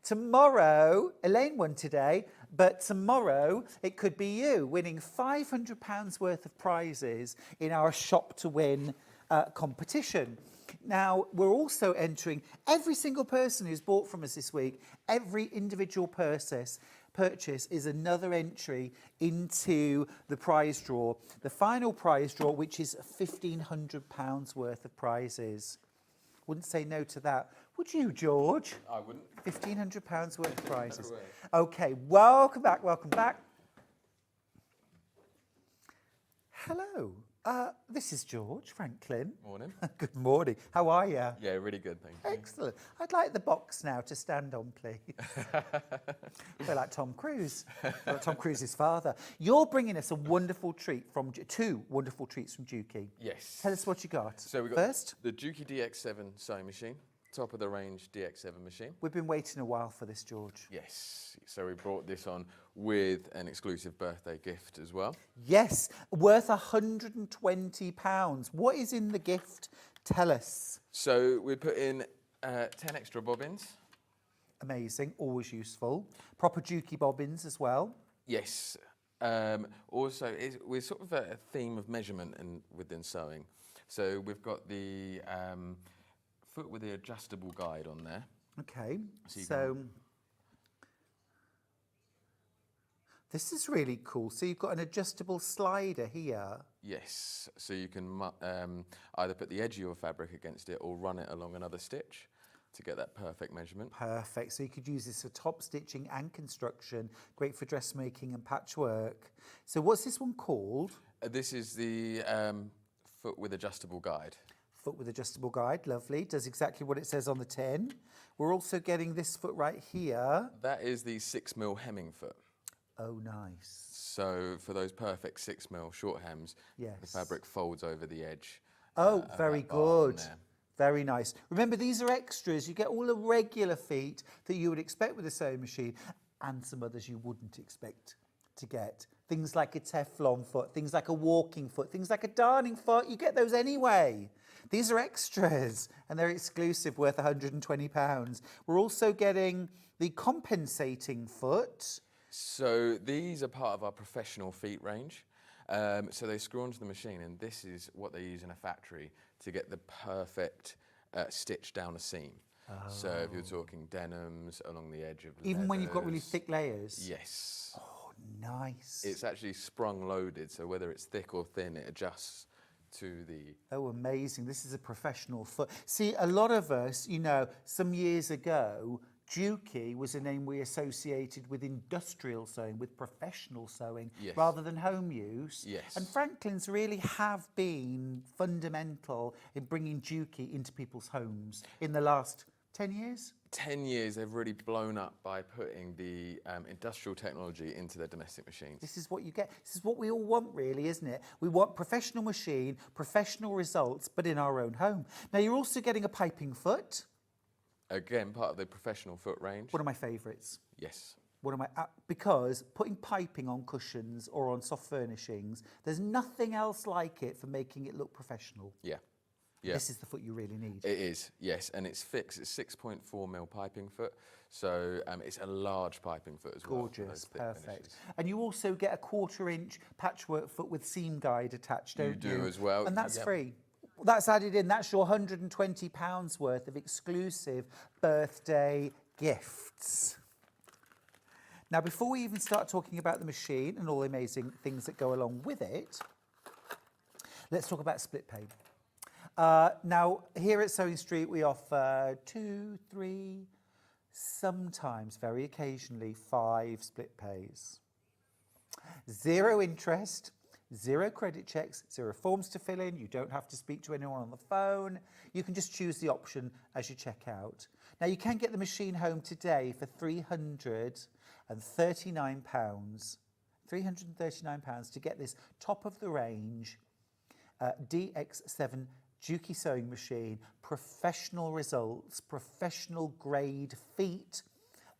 Tomorrow, Elaine won today, but tomorrow it could be you winning £500 worth of prizes in our shop to win competition. Now, we're also entering every single person who's bought from us this week, every individual purchase is another entry into the prize draw. The final prize draw, which is £1,500 worth of prizes. Wouldn't say no to that. Would you, George? I wouldn't. £1,500 worth of prizes. Okay, welcome back, welcome back. Hello. This is George Franklin. Morning. Good morning. How are you? Yeah, really good, thank you. Excellent. I'd like the box now to stand on, please. We're like Tom Cruise. Like Tom Cruise's father. You're bringing us a wonderful treat from two wonderful treats from Juki. Yes. Tell us what you got. So we got first the Juki DX7 sewing machine, top of the range DX7 machine. We've been waiting a while for this, George. Yes. So we brought this on with an exclusive birthday gift as well. Yes, worth £120. What is in the gift? Tell us. So we put in 10 extra bobbins. Amazing, always useful. Proper Juki bobbins as well. Yes. Also, we're sort of a theme of measurement within sewing. So we've got the foot with the adjustable guide on there. Okay, so this is really cool. So you've got an adjustable slider here. Yes, so you can either put the edge of your fabric against it or run it along another stitch to get that perfect measurement. Perfect, so you could use this for top stitching and construction, great for dressmaking and patchwork. So what's this one called? This is the foot with adjustable guide. Foot with adjustable guide, lovely. Does exactly what it says on the tin. We're also getting this foot right here. That is the 6mm hemming foot. Oh, nice. So for those perfect 6mm short hems, yes, the fabric folds over the edge. Oh, very good. Very nice. Remember, these are extras. You get all the regular feet that you would expect with a sewing machine and some others you wouldn't expect to get. things like a Teflon foot, things like a walking foot, things like a darning foot. You get those anyway. These are extras and they're exclusive, worth £120. We're also getting the compensating foot. So these are part of our professional feet range. So they screw onto the machine, and this is what they use in a factory to get the perfect stitch down a seam. So if you're talking denims along the edge of Even when you've got really leathers. thick layers? Yes. Oh, nice. It's actually sprung loaded, so whether it's thick or thin, it adjusts to the... Oh, amazing. This is a professional foot. See, a lot of us, you know, some years ago, Juki was a name we associated with industrial sewing, with professional sewing, Yes. rather than home use. Yes. And Franklin's really have been fundamental in bringing Juki into people's homes in the last 10 years. 10 years, they've really blown up by putting the industrial technology into their domestic machines. This is what you get. This is what we all want, really, isn't it? We want professional machine, professional results, but in our own home. Now, you're also getting a piping foot. Again, part of the professional foot range. One of my favourites. Yes. One of my because putting piping on cushions or on soft furnishings, there's nothing else like it for making it look professional. Yeah. Yeah. This is the foot you really need. It is, yes, and it's fixed. It's 6.4mm piping foot, so it's a large piping foot as well. Gorgeous, perfect. And you also get a 1/4-inch patchwork foot with seam guide attached, don't you? You do as well. And that's Yep. free. That's added in. That's your £120 worth of exclusive birthday gifts. Now, before we even start talking about the machine and all the amazing things that go along with it, let's talk about split pay. Now, here at Sewing Street, we offer 2, 3, sometimes, very occasionally, 5 split pays. 0 interest, 0 credit checks, 0 forms to fill in. You don't have to speak to anyone on the phone. You can just choose the option as you check out. Now, you can get the machine home today for £339. £339 to get this top of the range DX7 Juki sewing machine, professional results, professional grade feet.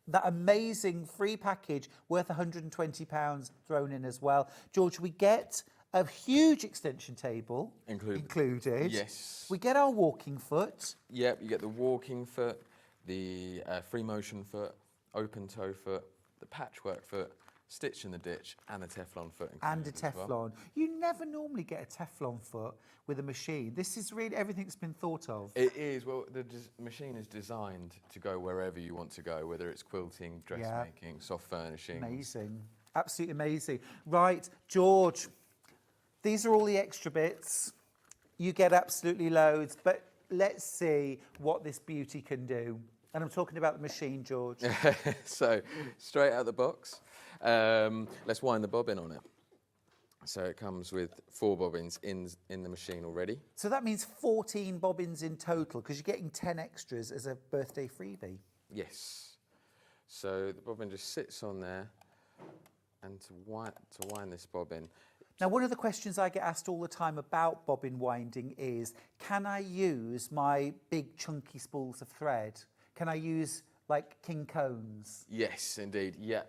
That amazing free package worth £120 thrown in as well. George, we get a huge extension table included. Yes. We get our walking foot. Yep, you get the walking foot, the free motion foot, open toe foot, the patchwork foot, stitch in the ditch, and a Teflon foot. And a included as Teflon. well. You never normally get a Teflon foot with a machine. This is really everything's been thought of. It is. Well, the machine is designed to go wherever you want to go, whether it's quilting, dressmaking, soft furnishing. Amazing. Absolutely amazing. Right, George, these are all the extra bits. You get absolutely loads, but let's see what this beauty can do. And I'm talking about the machine, George. So, straight out the box, let's wind the bobbin on it. So it comes with 4 bobbins in the machine already. So that means 14 bobbins in total, because you're getting 10 extras as a birthday freebie. Yes. So the bobbin just sits on there, and to wind this bobbin. Now, one of the questions I get asked all the time about bobbin winding is, can I use my big chunky spools of thread? Can I use like king cones? Yes, indeed. Yeah.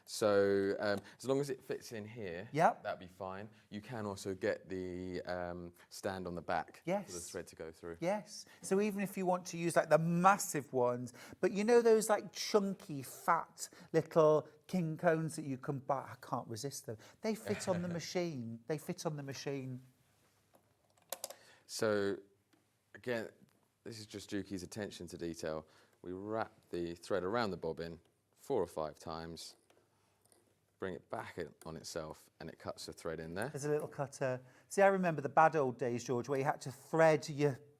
So as long as it fits in here, that'd be fine. You can also get the stand on the back for the thread to go through. Yes. So even if you want to use like the massive ones, but you know those like chunky, fat little king cones that you can buy, I can't resist them. They fit on the machine. They fit on the machine. So again, this is just Juki's attention to detail. We wrap the thread around the bobbin 4 or 5 times, bring it back on itself, and it cuts the thread in there. There's a little cutter. See, I remember the bad old days, George, where you had to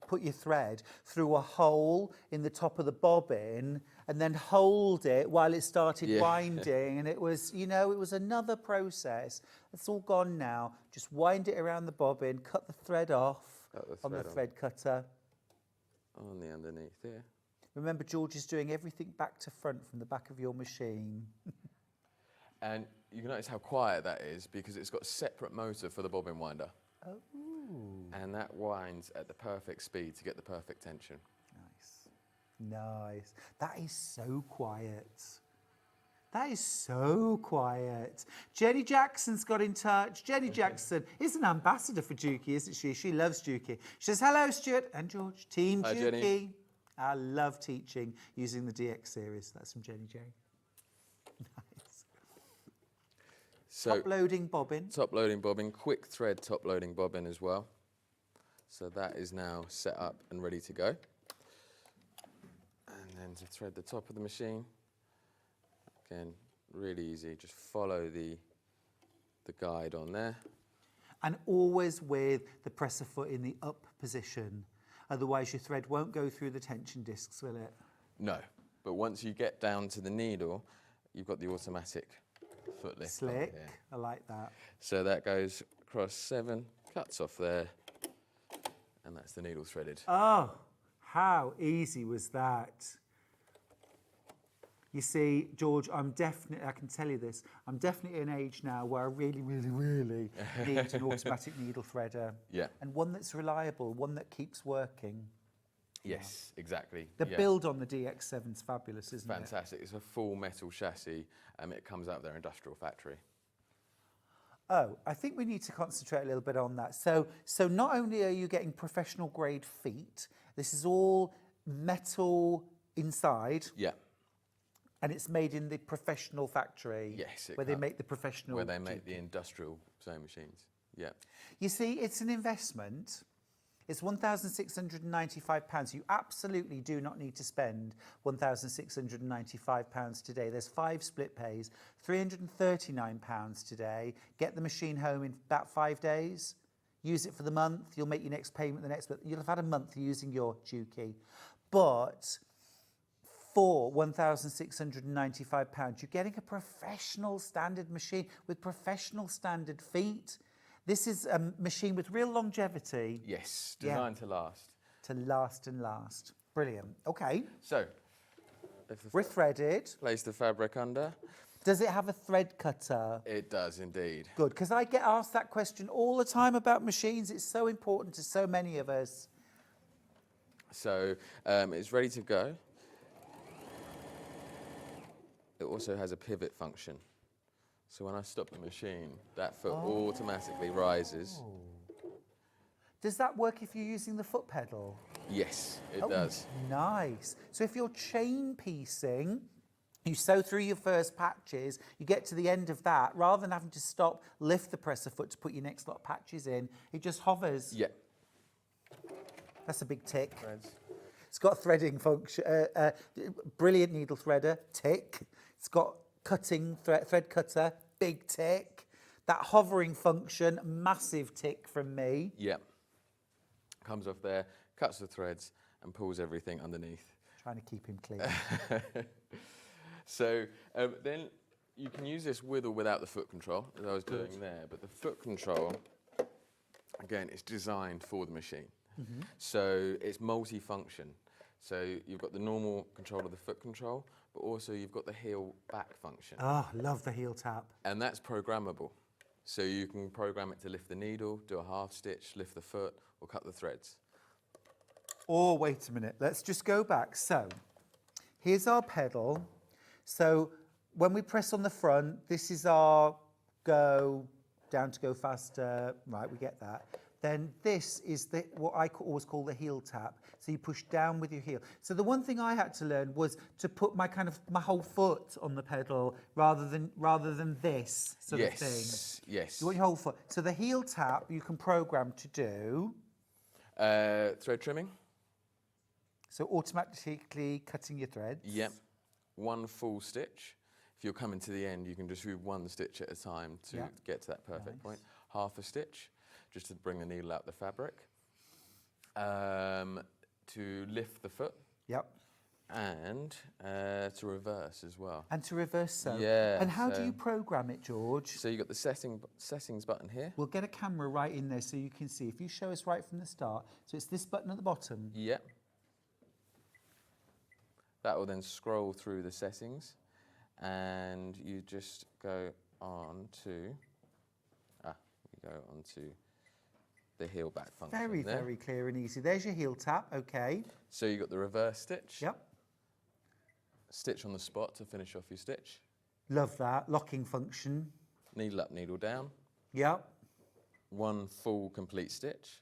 put your thread through a hole in the top of the bobbin and then hold it while it started winding. And it was, you know, it was another process. It's all gone now. Just wind it around the bobbin, cut the thread off on the thread cutter. On the underneath here. Remember, George is doing everything back to front from the back of your machine. And you can notice how quiet that is because it's got a separate motor for the bobbin winder. Oh. And that winds at the perfect speed to get the perfect tension. Nice. Nice. That is so quiet. That is so quiet. Jenny Jackson's got in touch. Jenny Jackson is an ambassador for Juki, isn't she? She loves Juki. She says, hello, Stuart and George. Team Hi, Juki. Jenny. I love teaching using the DX series. That's from Jenny J. Nice. So, top-loading bobbin. Top-loading bobbin, quick thread top-loading bobbin as well. So that is now set up and ready to go. And then to thread the top of the machine. Again, really easy. Just follow the guide on there. And always with the presser foot in the up position. Otherwise your thread won't go through the tension discs, will it? No, but once you get down to the needle, you've got the automatic foot lift. Slick, I like that. So that goes across 7, cuts off there, and that's the needle threaded. Oh, how easy was that? You see, George, I can tell you this, I'm definitely at an age now where I really, really, really need an automatic needle threader. Yeah. And one that's reliable, one that keeps working. Yes, exactly. The build on the DX7 is fabulous, isn't it? Fantastic. It's a full metal chassis, and it comes out of their industrial factory. Oh, I think we need to concentrate a little bit on that. So not only are you getting professional grade feet, this is all metal inside. Yeah. And it's made in the professional factory. Yes. Where they make the professional. Where they make the industrial sewing machines. Yeah. You see, it's an investment. It's £1,695. You absolutely do not need to spend £1,695 today. There's 5 split pays, £339 today. Get the machine home in about 5 days. Use it for the month. You'll make your next payment the next month. You'll have had a month using your Juki. But for £1,695, you're getting a professional standard machine with professional standard feet. This is a machine with real longevity. Yes, designed to last. To last and last. Brilliant. Okay. So, we're threaded. Place the fabric under. Does it have a thread cutter? It does indeed. Good, because I get asked that question all the time about machines. It's so important to so many of us. So, it's ready to go. It also has a pivot function. So when I stop the machine, that foot automatically rises. Does that work if you're using the foot pedal? Yes, it does. Nice. So if you're chain piecing, you sew through your first patches, you get to the end of that, rather than having to stop, lift the presser foot to put your next lot of patches in, it just hovers. Yeah. That's a big tick. Threads. It's got a threading function, brilliant needle threader, tick. It's got cutting, thread cutter, big tick. That hovering function, massive tick from me. Yeah. Comes off there, cuts the threads, and pulls everything underneath. Trying to keep him clean. So then you can use this with or without the foot control, as I was doing there. But the foot control, again, it's designed for the machine. Mm-hmm. So it's multi-function. So you've got the normal control of the foot control, but also you've got the heel back function. Oh, love the heel tap. And that's programmable. So you can program it to lift the needle, do a half stitch, lift the foot, or cut the threads. Oh, wait a minute. Let's just go back. So here's our pedal. So when we press on the front, this is our go, down to go faster. Right, we get that. Then this is what I always call the heel tap. So you push down with your heel. So the one thing I had to learn was to put my whole foot on the pedal rather than this sort of thing. Yes. You want your whole foot. So the heel tap you can program to do. Thread trimming. So automatically cutting your threads. Yep. One full stitch. If you're coming to the end, you can just do one stitch at a time to get to that perfect point. Half a stitch, just to bring the needle out the fabric. To lift the foot. Yep. And to reverse as well. And to reverse sew. Yeah. And how do you program it, George? So you've got the settings button here. We'll get a camera right in there so you can see. If you show us right from the start. So it's this button at the bottom. Yep. That will then scroll through the settings, and you just go on to the heel back function. Very, very clear and easy. There's your heel tap, okay. So you've got the reverse stitch. Yep. Stitch on the spot to finish off your stitch. Love that. Locking function. Needle up, needle down. Yep. One full complete stitch.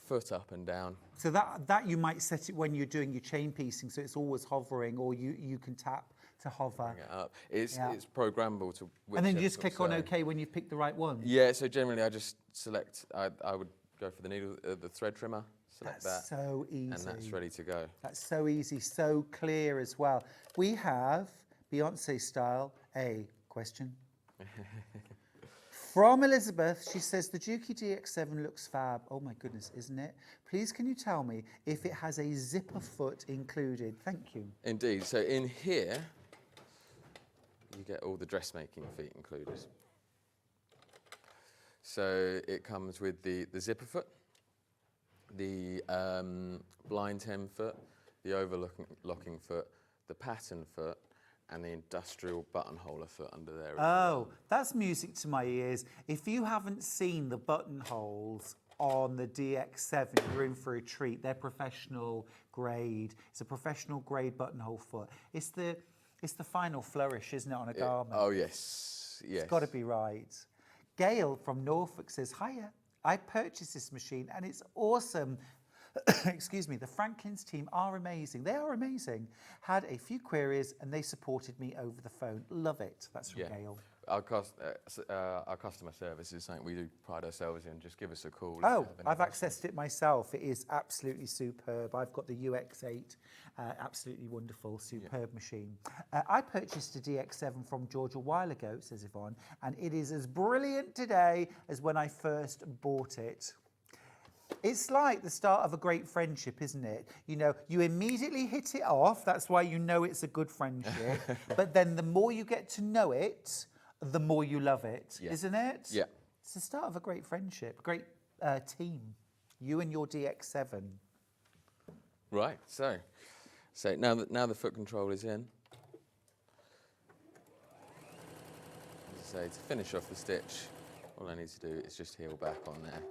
Foot up and down. So that you might set it when you're doing your chain piecing, so it's always hovering, or you can tap to hover. Bring it up. It's programmable to. And then you just click on OK when you've picked the right one. Yeah. So generally, I just select. I would go for the needle, the thread trimmer. Select That's that. so easy. And that's ready to go. That's so easy, so clear as well. We have Beyonce style a question. From Elizabeth, she says, the Juki DX7 looks fab. Oh my goodness, isn't it? Please can you tell me if it has a zipper foot included? Thank you. Indeed. So in here, you get all the dressmaking feet included. So it comes with the zipper foot, the blind hem foot, the overlocking foot, the pattern foot, and the industrial buttonholer foot under there. Oh, that's music to my ears. If you haven't seen the buttonholes on the DX7, you're in for a treat. They're professional grade. It's a professional grade buttonhole foot. It's the final flourish, isn't it, on a garment? Oh, yes. Yes. It's got to be right. Gail from Norfolk says, hiya, I purchased this machine and it's awesome. Excuse me, the Franklin's team are amazing. They are amazing. Had a few queries and they supported me over the phone. Love it. That's from Gail. Our customer service is something we do pride ourselves in. Just give us a call. Oh, I've accessed it myself. It is absolutely superb. I've got the UX8, absolutely wonderful, superb machine. I purchased a DX7 from George a while ago, says Yvonne, and it is as brilliant today as when I first bought it. It's like the start of a great friendship, isn't it? You know, you immediately hit it off. That's why you know it's a good friendship. But then the more you get to know it, the more you love it, isn't it? Yeah. It's the start of a great friendship, great team. You and your DX7. Right. So now the foot control is in. As I say, to finish off the stitch, all I need to do is just heel back on there.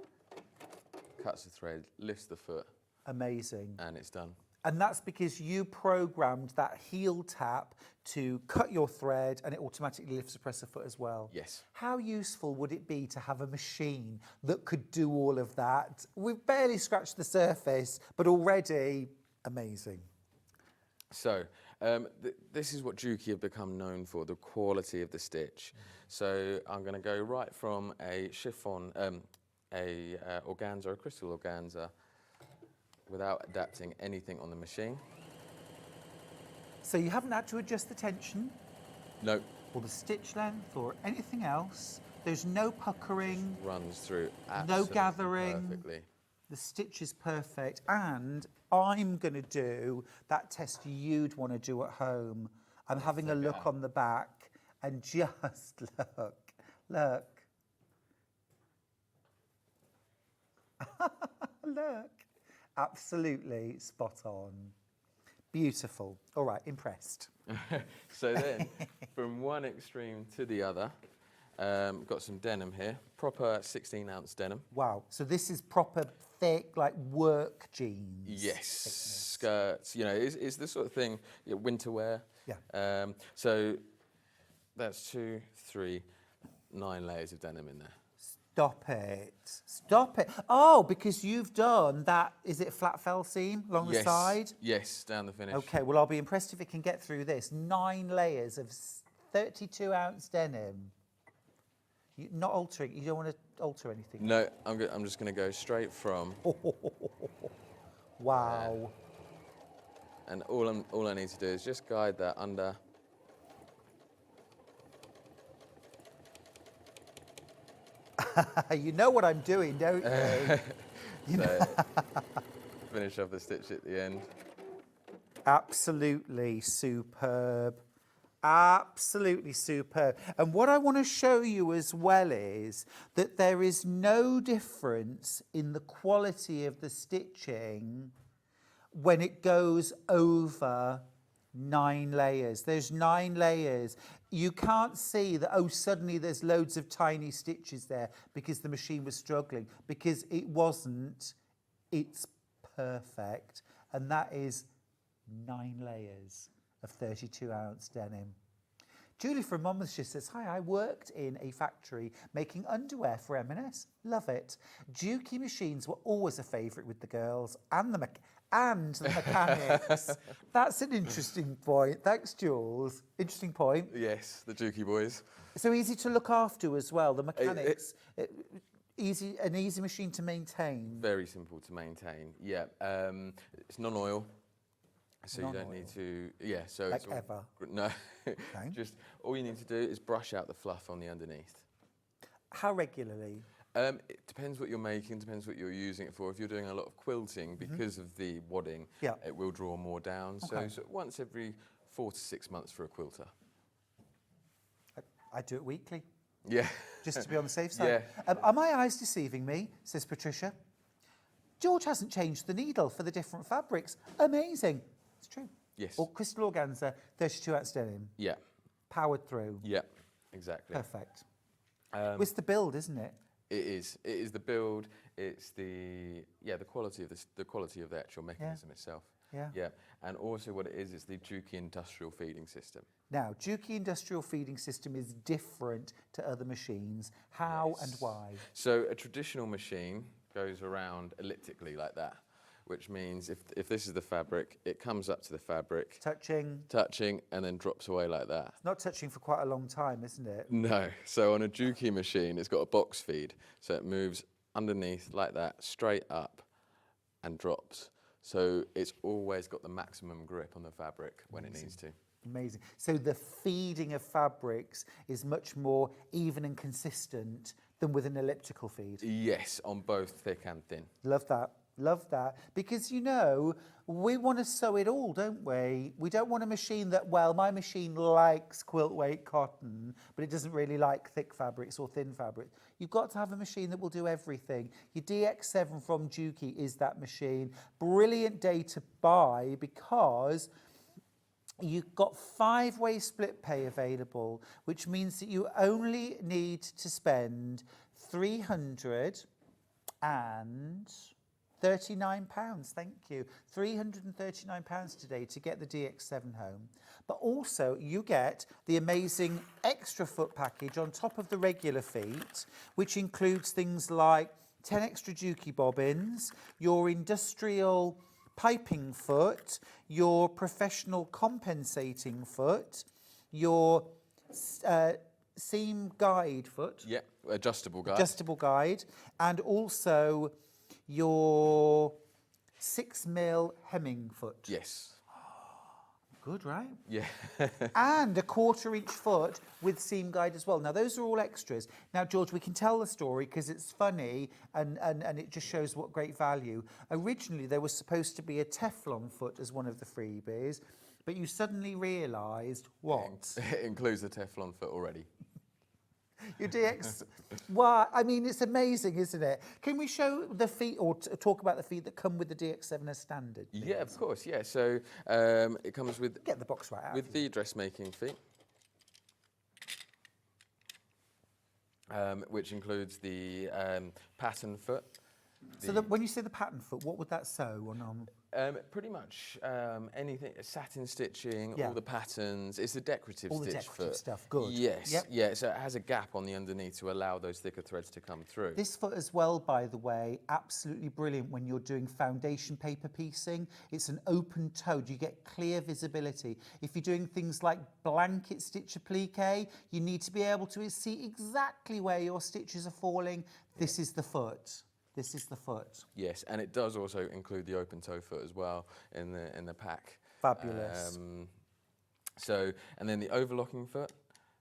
Cuts the thread, lifts the foot. Amazing. And it's done. And that's because you programmed that heel tap to cut your thread and it automatically lifts the presser foot as well. Yes. How useful would it be to have a machine that could do all of that? We've barely scratched the surface, but already amazing. So this is what Juki have become known for, the quality of the stitch. So I'm going to go right from a chiffon, organza, a crystal organza, without adapting anything on the machine. So you haven't had to adjust the tension? No. Or the stitch length or anything else? There's no puckering? Runs through no gathering? perfectly. The stitch is perfect, and I'm going to do that test you'd want to do at home. I'm having a look on the back, and just look. Look, absolutely spot on. Beautiful. All right, impressed. So then, from one extreme to the other, got some denim here, proper 16-ounce denim. Wow, so this is proper thick, like work jeans. Yes, thickness. skirts, you know, it's the sort of thing, winter wear. Yeah. So that's 2, 3, 9 layers of denim in there. Stop it. Stop it. Oh, because you've done that, is it a flat fell seam along the side? Yes, down the finish. Okay, well, I'll be impressed if it can get through this. 9 layers of 32-ounce denim. You're not altering, you don't want to alter anything? No, I'm just going to go straight from... Wow. And all I need to do is just guide that under... You know what I'm doing, don't you? Finish off the stitch at the end. Absolutely superb. Absolutely superb. And what I want to show you as well is that there is no difference in the quality of the stitching when it goes over 9 layers. There's 9 layers. You can't see that, oh, suddenly there's loads of tiny stitches there because the machine was struggling, because it wasn't. It's perfect. And that is 9 layers of 32-ounce denim. Julie from Monmouth just says, hi, I worked in a factory making underwear for M&S. Love it. Juki Machines were always a favourite with the girls and the mechanics. That's an interesting point. Thanks, Jules. Interesting point. Yes, the Juki boys. So easy to look after as well, the mechanics. An easy machine to maintain. Very simple to maintain, yeah. It's non-oil. So you don't need to, so like it's all, ever? No, Okay. just all you need to do is brush out the fluff on the underneath. How regularly? It depends what you're making, depends what you're using it for. If you're doing a lot of quilting, because of the wadding, it will draw more down. Okay. So once every 4 to 6 months for a quilter. I do it weekly. Yeah. Just to be on the safe side. Are my eyes deceiving me, says Patricia? George hasn't changed the needle for the different fabrics. Amazing. It's true. Yes. Or crystal organza, 32-ounce denim. Yeah. Powered through. Yeah, exactly. Perfect. It's the build, isn't it? It is. It is the build. It's the quality of the quality of the actual mechanism itself. Yeah. Yeah. And also what it is the Juki industrial feeding system. Now, Juki industrial feeding system is different to other machines. How and why? So a traditional machine goes around elliptically like that, which means if this is the fabric, it comes up to the fabric. Touching, and then drops away like that. It's not touching for quite a long time, isn't it? No. So on a Juki machine, it's got a box feed. So it moves underneath like that, straight up, and drops. So it's always got the maximum grip on the fabric when it needs to. Amazing. So the feeding of fabrics is much more even and consistent than with an elliptical feed. Yes, on both thick and thin. Love that. Love that. Because, you know, we want to sew it all, don't we? We don't want a machine that, well, my machine likes quilt weight cotton, but it doesn't really like thick fabrics or thin fabrics. You've got to have a machine that will do everything. Your DX7 from Juki is that machine. Brilliant day to buy because you've got 5-way split pay available, which means that you only need to spend £339, thank you. £339 today to get the DX7 home. But also you get the amazing extra foot package on top of the regular feet, which includes things like 10 extra Juki bobbins, your industrial piping foot, your professional compensating foot, your seam guide foot. Yeah, adjustable guide. Adjustable guide, and also your 6mm hemming foot. Yes. Good, right? Yeah. And a 1/4-inch foot with seam guide as well. Now, those are all extras. Now, George, we can tell the story because it's funny and it just shows what great value. Originally, there was supposed to be a Teflon foot as one of the freebies, but you suddenly realised what? It includes the Teflon foot already. Your DX, well, I mean, it's amazing, isn't it? Can we show the feet or talk about the feet that come with the DX7 as standard? Please? Yeah, of course, yeah. So it comes with... Get the box right out. With the dressmaking feet, which includes the pattern foot. So when you say the pattern foot, what would that sew on? Pretty much anything, satin stitching, Yeah. all the patterns. It's the decorative All the stitch decorative foot. stuff, good. Yes, Yep. yeah, so it has a gap on the underneath to allow those thicker threads to come through. This foot as well, by the way, absolutely brilliant when you're doing foundation paper piecing. It's an open toed, you get clear visibility. If you're doing things like blanket stitch applique, you need to be able to see exactly where your stitches are falling. This is the foot. This is the foot. Yes, and it does also include the open toe foot as well in the pack. Fabulous. And then the overlocking foot,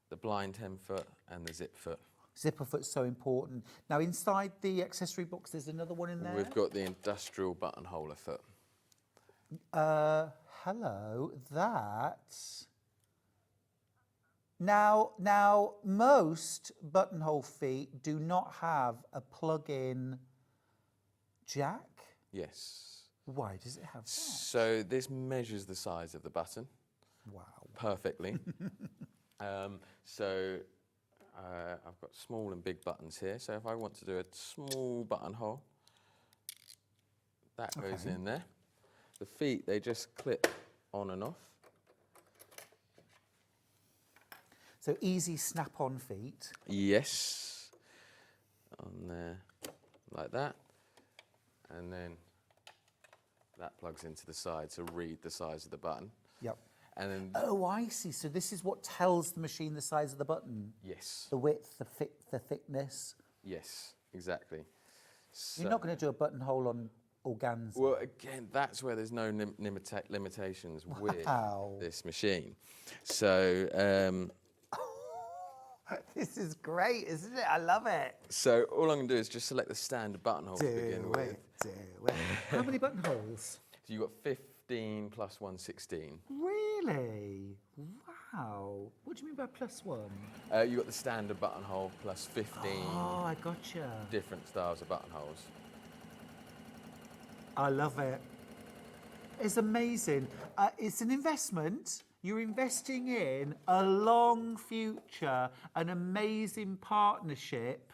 the blind hem foot, and the zip foot. Zipper foot's so important. Now, inside the accessory box, there's another one in there. We've got the industrial buttonholer foot. Hello, that. Now, most buttonhole feet do not have a plug-in jack. Yes. Why does it have that? So this measures the size of the button. Wow. Perfectly. I've got small and big buttons here. So if I want to do a small buttonhole, that goes in there. The feet, they just clip on and off. So easy snap-on feet. Yes. On there, like that. And then that plugs into the side to read the size of the button. Yep. And then oh, I see. So this is what tells the machine the size of the button? Yes. The width, the thickness? Yes, exactly. So, you're not going to do a buttonhole on organza? Well, again, that's where there's no limitations with this machine. So... this is great, isn't it? I love it. So all I'm going to do is just select the standard buttonhole to begin with. How many buttonholes? So you've got 15 plus 1, 16. Really? Wow. What do you mean by plus one? You've got the standard buttonhole plus 15 Oh, I gotcha. different styles of buttonholes. I love it. It's amazing. It's an investment. You're investing in a long future, an amazing partnership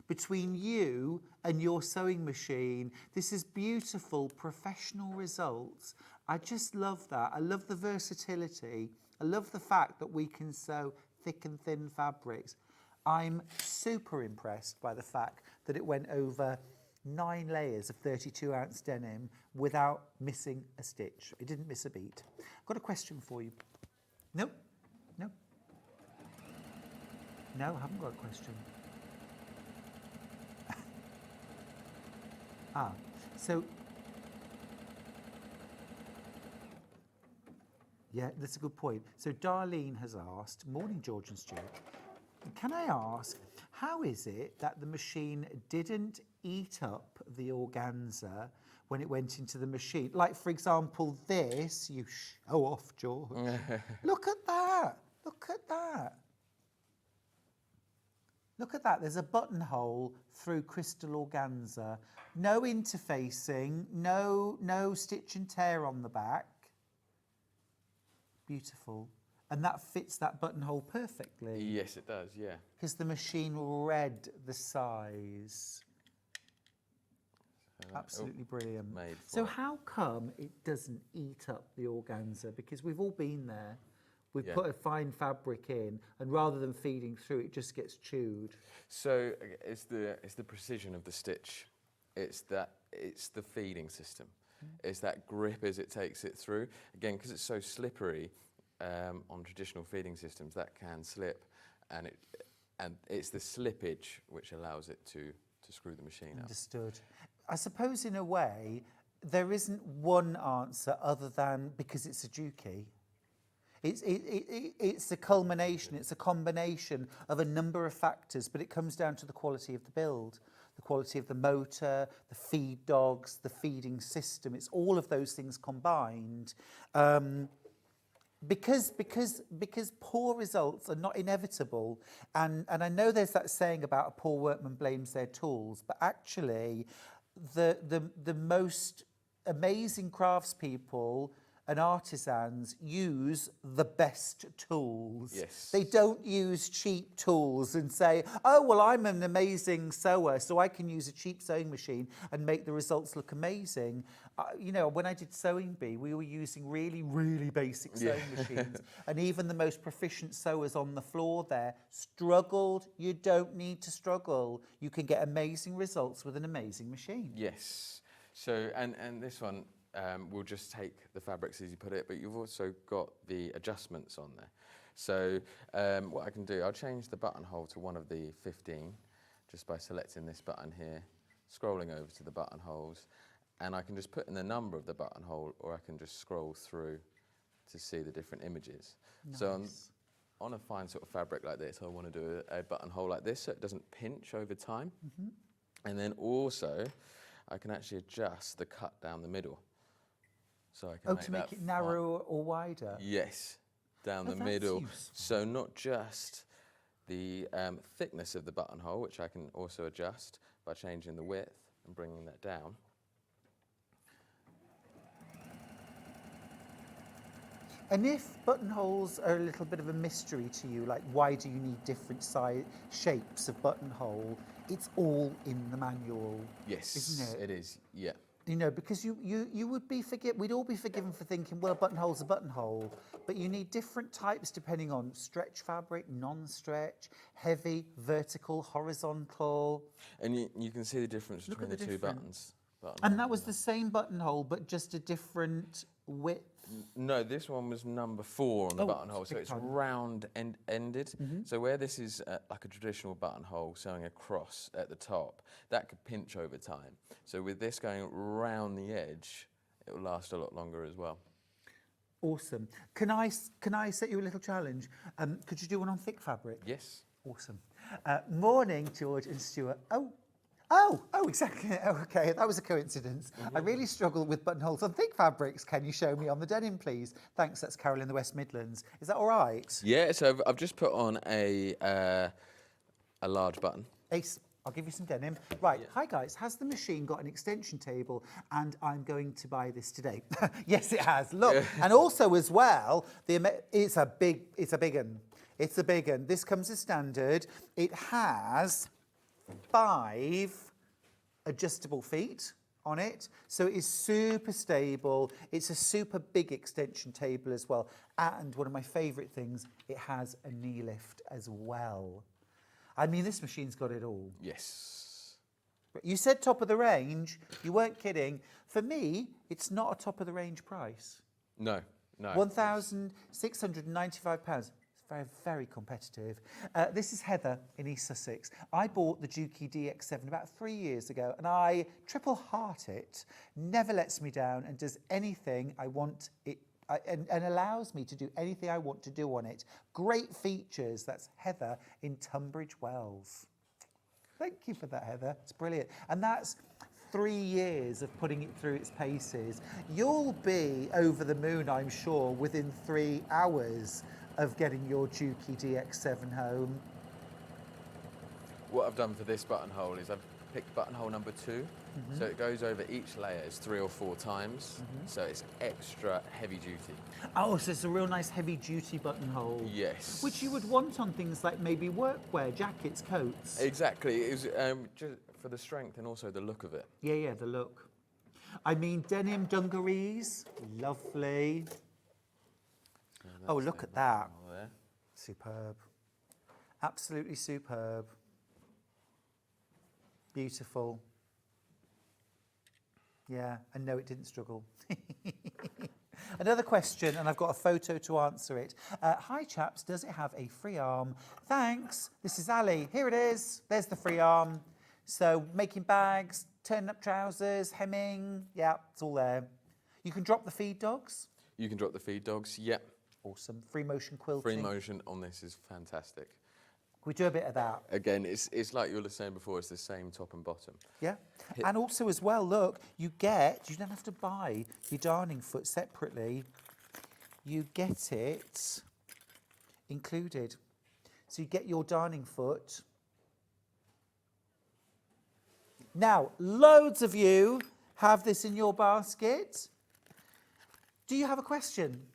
between you and your sewing machine. This is beautiful, professional results. I just love that. I love the versatility. I love the fact that we can sew thick and thin fabrics. I'm super impressed by the fact that it went over 9 layers of 32-ounce denim without missing a stitch. It didn't miss a beat. I've got a question for you. No, no. No, I haven't got a question. So, yeah, that's a good point. So Darlene has asked, morning George and Stuart, can I ask, how is it that the machine didn't eat up the organza when it went into the machine? Like, for example, this, you show off, George. Look at that. Look at that. Look at that. There's a buttonhole through crystal organza. No interfacing, no stitch and tear on the back. Beautiful. And that fits that buttonhole perfectly. Yes, it does, yeah. Because the machine read the size. Absolutely brilliant. So how come it doesn't eat up the organza? Because we've all been there. We've put a fine fabric in, and rather than feeding through, it just gets chewed. So it's the precision of the stitch. It's the feeding system. It's that grip as it takes it through. Again, because it's so slippery on traditional feeding systems, that can slip, and it's the slippage which allows it to screw the machine up. Understood. I suppose in a way, there isn't one answer other than because it's a Juki. It's a culmination, it's a combination of a number of factors, but it comes down to the quality of the build, the quality of the motor, the feed dogs, the feeding system. It's all of those things combined. Because poor results are not inevitable, and I know there's that saying about a poor workman blames their tools, but actually the most amazing craftspeople and artisans use the best tools. Yes. They don't use cheap tools and say, oh, well, I'm an amazing sewer, so I can use a cheap sewing machine and make the results look amazing. You know, when I did Sewing Bee, we were using really, really basic sewing machines, and even the most proficient sewers on the floor there struggled. You don't need to struggle. You can get amazing results with an amazing machine. Yes. So, and this one, we'll just take the fabrics as you put it, but you've also got the adjustments on there. So what I can do, I'll change the buttonhole to one of the 15 just by selecting this button here, scrolling over to the buttonholes, and I can just put in the number of the buttonhole, or I can just scroll through to see the different images. Nice. So on a fine sort of fabric like this, I want to do a buttonhole like this so it doesn't pinch over time. And then also, I can actually adjust the cut down the middle. So I can to make it narrower or wider? Yes, down the that's middle. useful. So not just the thickness of the buttonhole, which I can also adjust by changing the width and bringing that down. And if buttonholes are a little bit of a mystery to you, like why do you need different shapes of buttonhole, it's all in the manual, Yes, isn't it? It is, yeah. You know, because you would be we'd all be forgiven for thinking, well, a buttonhole's a buttonhole, but you need different types depending on stretch fabric, non-stretch, heavy, vertical, horizontal. And you can see the difference between the two buttons. And that was the same buttonhole, but just a different width. No, this one was number 4 on the buttonhole, so it's round ended. So where this is like a traditional buttonhole sewing across at the top, that could pinch over time. So with this going round the edge, it will last a lot longer as well. Awesome. Can I set you a little challenge? Could you do one on thick fabric? Yes. Awesome. Morning, George and Stuart. Oh, exactly. Okay, that was a coincidence. I really struggle with buttonholes on thick fabrics. Can you show me on the denim, please? Thanks, that's Carol in the West Midlands. Is that all right? Yeah, so I've just put on a large button. Ace, I'll give you some denim. Right, Hi guys, has the machine got an extension table? And I'm going to buy this today. Yes, it has. Look, and also as well, it's a big un. It's a big un. This comes as standard. It has 5 adjustable feet on it, so it is super stable. It's a super big extension table as well, and one of my favourite things, it has a knee lift as well. I mean, this machine's got it all. Yes. You said top of the range. You weren't kidding. For me, it's not a top of the range price. No. £1,695. Very, very competitive. This is Heather in East Sussex. I bought the Juki DX7 about 3 years ago, and I triple heart it. Never lets me down and does anything I want it, and allows me to do anything I want to do on it. Great features. That's Heather in Tunbridge Wells. Thank you for that, Heather. It's brilliant. And that's 3 years of putting it through its paces. You'll be over the moon, I'm sure, within 3 hours of getting your Juki DX7 home. What I've done for this buttonhole is I've picked buttonhole number 2, so it goes over each layers 3 or 4 times, so it's extra heavy duty. Oh, so it's a real nice heavy duty buttonhole. Yes. Which you would want on things like maybe workwear, jackets, coats. Exactly, it was just for the strength and also the look of it. Yeah, the look. I mean, denim dungarees, lovely. Oh, look at that. There. Superb. Absolutely superb. Beautiful. Yeah, and no, it didn't struggle. Another question, and I've got a photo to answer it. Hi, chaps, does it have a free arm? Thanks. This is Ali. Here it is. There's the free arm. So, making bags, turning up trousers, hemming. Yeah, it's all there. You can drop the feed dogs. You can drop the feed dogs, yep. Awesome. Free motion quilting. Free motion on this is fantastic. Can we do a bit of that? Again, it's like you were saying before, it's the same top and bottom. Yeah. And also as well, look, you don't have to buy your darning foot separately. You get it included. So you get your darning foot. Now, loads of you have this in your basket. Do you have a question?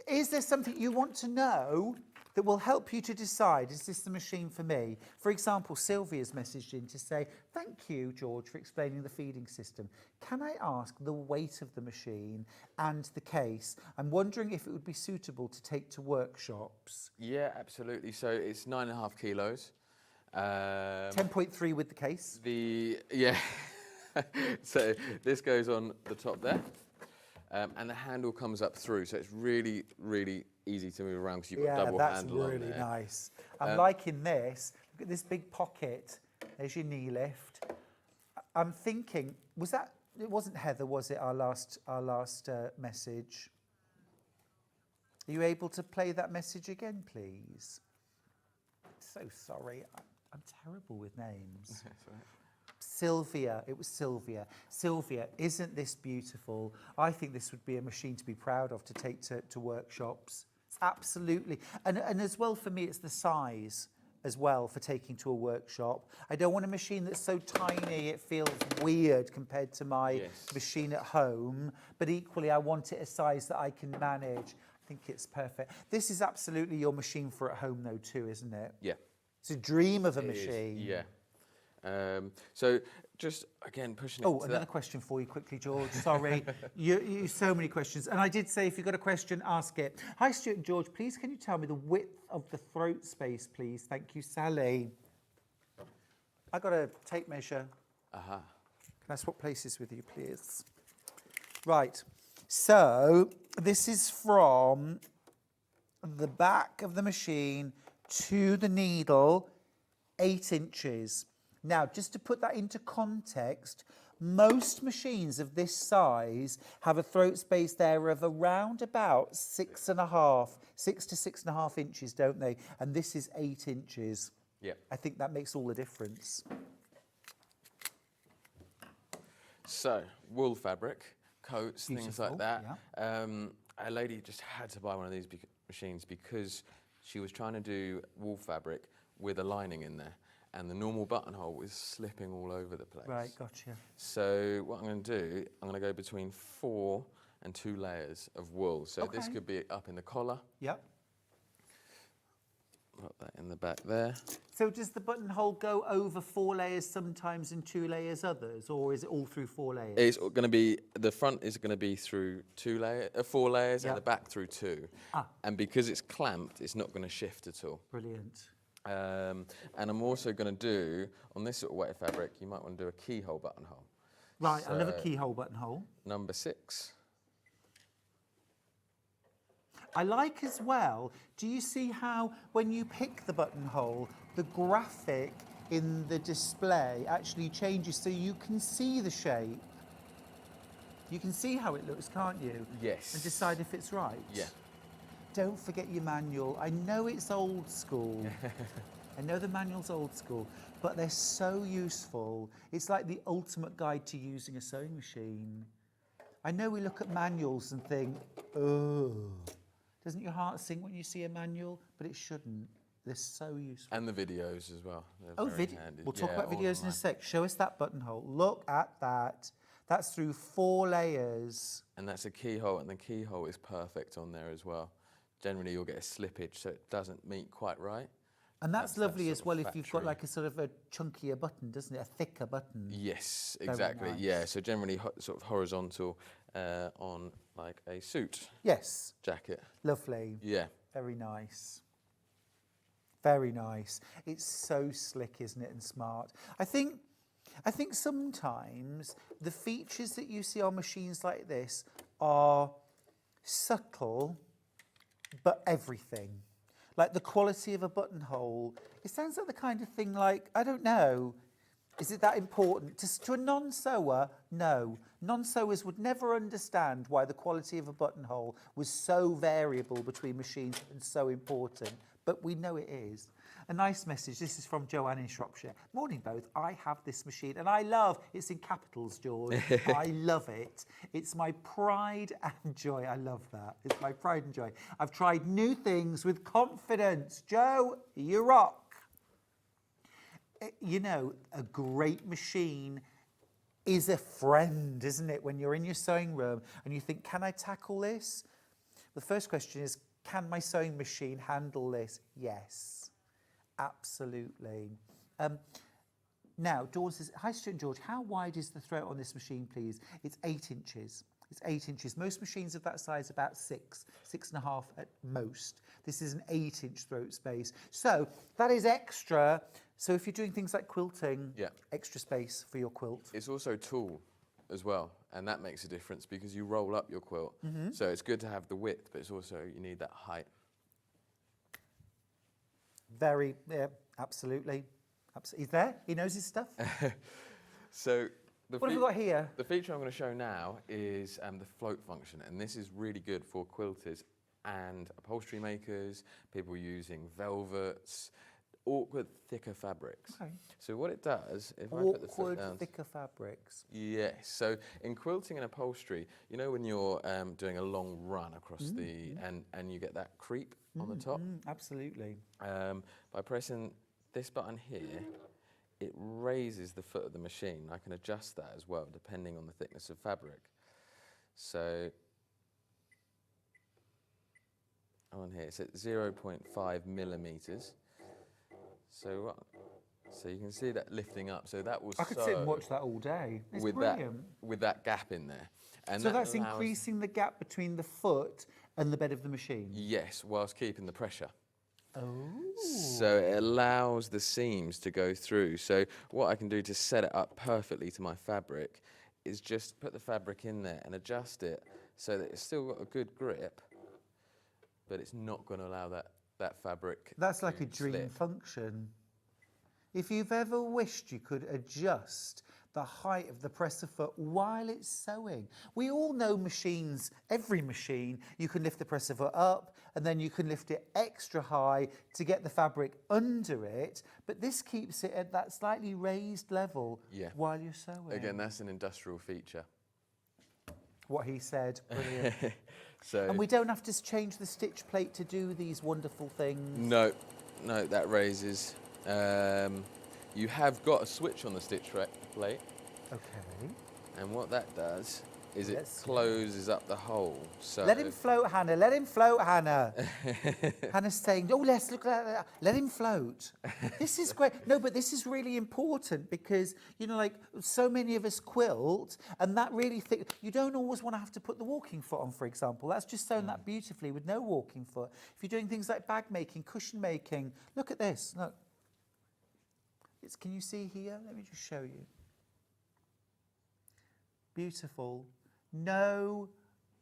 Is there something you want to know that will help you to decide, is this the machine for me? For example, Sylvia's messaged in to say, thank you, George, for explaining the feeding system. Can I ask the weight of the machine and the case? I'm wondering if it would be suitable to take to workshops. Yeah, absolutely. So it's 9.5 kilos. 10.3 with the case. So this goes on the top there. And the handle comes up through, so it's really, really easy to move around because you've got double handle on there. Yeah, that's really nice. I'm liking this. Look at this big pocket. There's your knee lift. I'm thinking, it wasn't Heather, was it, our last message? Are you able to play that message again, please? So sorry, I'm terrible with names. That's right. Sylvia, it was Sylvia. Sylvia, isn't this beautiful? I think this would be a machine to be proud of to take to workshops. It's absolutely. And as well for me, it's the size as well for taking to a workshop. I don't want a machine that's so tiny it feels weird compared to my machine at home, but equally I want it a size that I can manage. I think it's perfect. This is absolutely your machine for at home though too, isn't it? Yeah. It's a dream of a machine. Yeah. So just again pushing. Oh, another question for you quickly, George. Sorry, you so many questions. And I did say if you've got a question, ask it. Hi, Stuart and George. Please, can you tell me the width of the throat space, please? Thank you, Sally. I got a tape measure. Aha. Can I swap places with you, please? Right. So this is from the back of the machine to the needle, 8 inches. Now, just to put that into context, most machines of this size have a throat space there of around about 6 to 6.5 inches, don't they? And this is 8 inches. Yeah. I think that makes all the difference. So, wool fabric, coats, things Beautiful, like that. A lady just had to buy one of these machines because she was trying to do wool fabric with a lining in there, and the normal buttonhole was slipping all over the place. Right, gotcha. So what I'm going to do, I'm going to go between 4 and 2 layers of wool. So this Okay. could be up in the collar. Yep. Put that in the back there. So does the buttonhole go over 4 layers sometimes and 2 layers others, or is it all through 4 layers? It's going to be, the front is going to be through 4 layers, Yep. and the back through 2. Ah. And because it's clamped, it's not going to shift at all. Brilliant. And I'm also going to do, on this sort of wet fabric, you might want to do a keyhole buttonhole. Right, I love a So, keyhole buttonhole. Number 6. I like as well, do you see how when you pick the buttonhole, the graphic in the display actually changes so you can see the shape? You can see how it looks, can't you? Yes. And decide if it's right? Yeah. Don't forget your manual. I know it's old school. I know the manual's old school, but they're so useful. It's like the ultimate guide to using a sewing machine. I know we look at manuals and think, oh, doesn't your heart sink when you see a manual? But it shouldn't. They're so useful. And the videos as well. They're Oh, very video. handy. We'll talk Yeah, about all videos in a online. sec. Show us that buttonhole. Look at that. That's through 4 layers. And that's a keyhole, and the keyhole is perfect on there as well. Generally, you'll get a slippage, so it doesn't meet quite right. And that's lovely that as sort well of if you've got factory. like a sort of a chunkier button, doesn't it? A thicker button. Yes, Very exactly. nice. Yeah, so generally sort of horizontal on like a suit. Yes. Jacket. Lovely. Yeah. Very nice. Very nice. It's so slick, isn't it, and smart. I think sometimes the features that you see on machines like this are subtle, but everything. Like the quality of a buttonhole. It sounds like the kind of thing like, I don't know, is it that important? To a non-sewer, no. Non-sewers would never understand why the quality of a buttonhole was so variable between machines and so important, but we know it is. A nice message. This is from Joanne in Shropshire. Morning both. I have this machine and I love, it's in capitals, George. I love it. It's my pride and joy. I love that. It's my pride and joy. I've tried new things with confidence. Joe, you rock. You know, a great machine is a friend, isn't it? When you're in your sewing room and you think, can I tackle this? The first question is, can my sewing machine handle this? Yes, absolutely. Now, Dawn says, hi, Stuart and George, how wide is the throat on this machine, please? It's 8 inches. It's 8 inches. Most machines of that size about 6.5 at most. This is an 8-inch throat space. So that is extra. So if you're doing things like quilting, Yeah. extra space for your quilt. It's also tall as well, and that makes a difference because you roll up your quilt. Mhm. So it's good to have the width, but it's also, you need that height. Very, yeah, absolutely. He's there. He knows his stuff. So What have we got here? The feature I'm going to show now is the float function, and this is really good for quilters and upholstery makers, people using velvets, awkward, thicker fabrics. Okay. So what it does, if I put the foot Awkward, down... thicker fabrics. Yes, so in quilting and upholstery, you know when you're doing a long run across and you get that creep on the top? Absolutely. By pressing this button here, it raises the foot of the machine. I can adjust that as well, depending on the thickness of fabric. So on here, it's at 0.5 millimeters. So So you can see that lifting up. So that will I could sit and watch that all day. It's brilliant. With that gap in there. And so that that's allows, increasing the gap between the foot and the bed of the machine? Yes, whilst keeping the pressure. Oh. So it allows the seams to go through. So what I can do to set it up perfectly to my fabric is just put the fabric in there and adjust it so that it's still got a good grip, but it's not going to allow that fabric. That's like a dream function. If you've ever wished you could adjust the height of the presser foot while it's sewing. We all know machines, every machine, you can lift the presser foot up and then you can lift it extra high to get the fabric under it, but this keeps it at that slightly raised level while you're sewing. Again, that's an industrial feature. What he said, brilliant. So, and we don't have to change the stitch plate to do these wonderful things. No, that raises. You have got a switch on the stitch plate. Okay. And what that does is it closes up the hole. So let him float, Hannah. Let him float, Hannah. Hannah's saying, "Oh, let's look at that. Let him float." This is great. No, but this is really important because like so many of us quilt, and that really thick. You don't always want to have to put the walking foot on, for example. That's just sewn that beautifully with no walking foot. If you're doing things like bag making, cushion making, look at this. Look. Can you see here? Let me just show you. Beautiful. No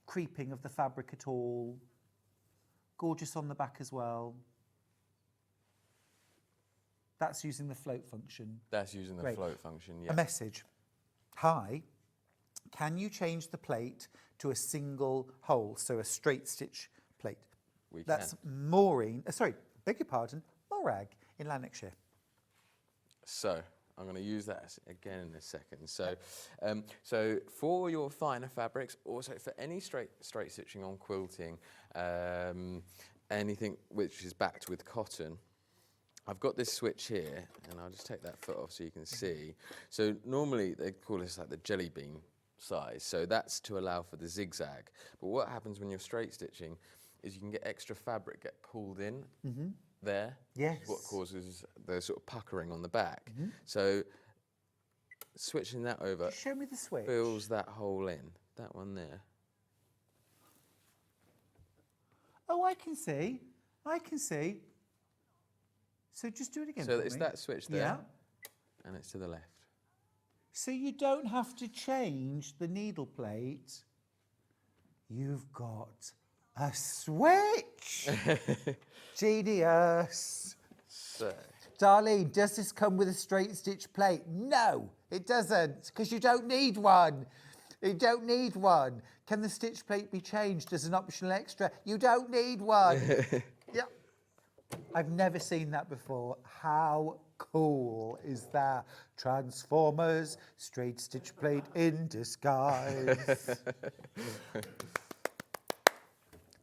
creeping of the fabric at all. Gorgeous on the back as well. That's using the float function. That's using the float function, yeah. A message. Hi, can you change the plate to a single hole, so a straight stitch plate? We can. That's Maureen, beg your pardon, Morag in Lanarkshire. So I'm going to use that again in a second. So, so for your finer fabrics, also for any straight stitching on quilting, anything which is backed with cotton, I've got this switch here, and I'll just take that foot off so you can see. So normally they call this like the jelly bean size. So that's to allow for the zigzag. But what happens when you're straight stitching is you can get extra fabric get pulled in. There, yes, what causes the sort of puckering on the back. So switching that over, show me the switch, fills that hole in, that one there. Oh, I can see. So just do it again. So it's that switch there, and it's to the left. So you don't have to change the needle plate. You've got a switch. Genius. So, Darlene, does this come with a straight stitch plate? No, it doesn't, because you don't need one. You don't need one. Can the stitch plate be changed as an optional extra? You don't need one. Yep. I've never seen that before. How cool is that? Transformers, straight stitch plate in disguise.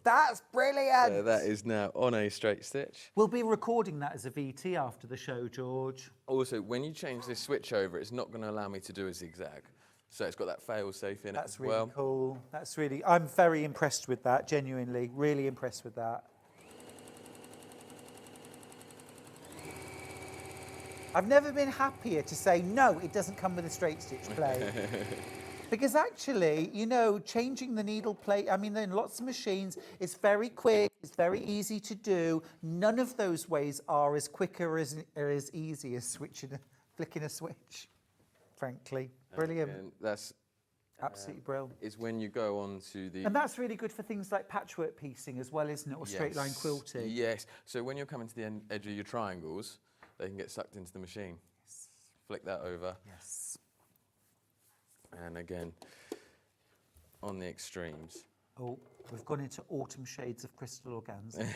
That's brilliant. So that is now on a straight stitch. We'll be recording that as a VT after the show, George. Also, when you change this switch over, it's not going to allow me to do a zigzag. So it's got that fail-safe in it as well. That's really cool. That's really, I'm very impressed with that, genuinely. Really impressed with that. I've never been happier to say, no, it doesn't come with a straight stitch plate. Because actually, changing the needle plate, I mean, in lots of machines, it's very quick, it's very easy to do. None of those ways are as quick or as easy as flicking a switch, frankly. Brilliant. And that's absolutely brilliant. It's when you go on to the... And that's really good for things like patchwork piecing as well, isn't it? Or straight line quilting. Yes. So when you're coming to the edge of your triangles, they can get sucked into the machine. Yes. Flick that over. Yes. And again, on the extremes. Oh, we've gone into autumn shades of crystal organza.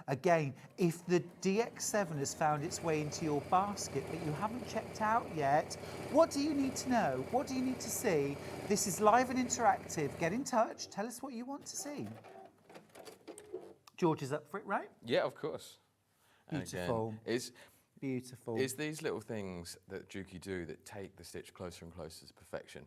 Again, if the DX7 has found its way into your basket that you haven't checked out yet, what do you need to know? What do you need to see? This is live and interactive. Get in touch. Tell us what you want to see. George is up for it, right? Yeah, of course. Beautiful. And again, beautiful. It's these little things that Juki do that take the stitch closer and closer to perfection.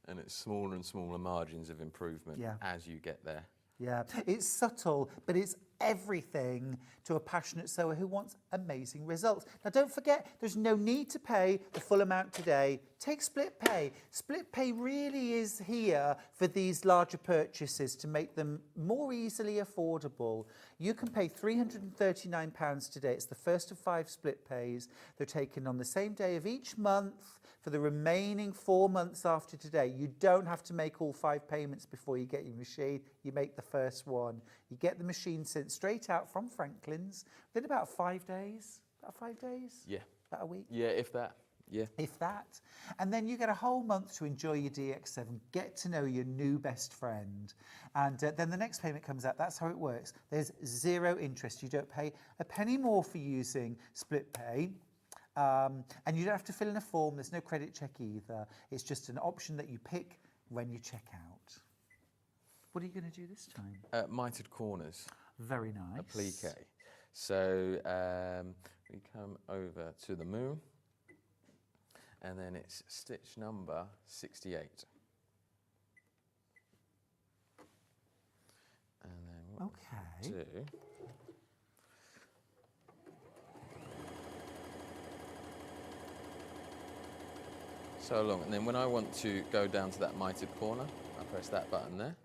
And it's smaller and smaller margins of improvement as you get there. Yeah, it's subtle, but it's everything to a passionate sewer who wants amazing results. Now, don't forget, there's no need to pay the full amount today. Take split pay. Split pay really is here for these larger purchases to make them more easily affordable. You can pay £339 today. It's the first of 5 split pays. They're taken on the same day of each month for the remaining 4 months after today. You don't have to make all 5 payments before you get your machine. You make the first one. You get the machine sent straight out from Franklin's within about 5 days. About 5 days? Yeah. About a week? Yeah, if that. Yeah. If that. And then you get a whole month to enjoy your DX7, get to know your new best friend. And then the next payment comes out. That's how it works. There's 0 interest. You don't pay a penny more for using split pay. And you don't have to fill in a form. There's no credit check either. It's just an option that you pick when you check out. What are you going to do this time? Mitered corners. Very nice. Applique. So we come over to the moon, and then it's stitch number 68. And then what we do, so long, and then when I want to go down to that mitered corner, I press that button there.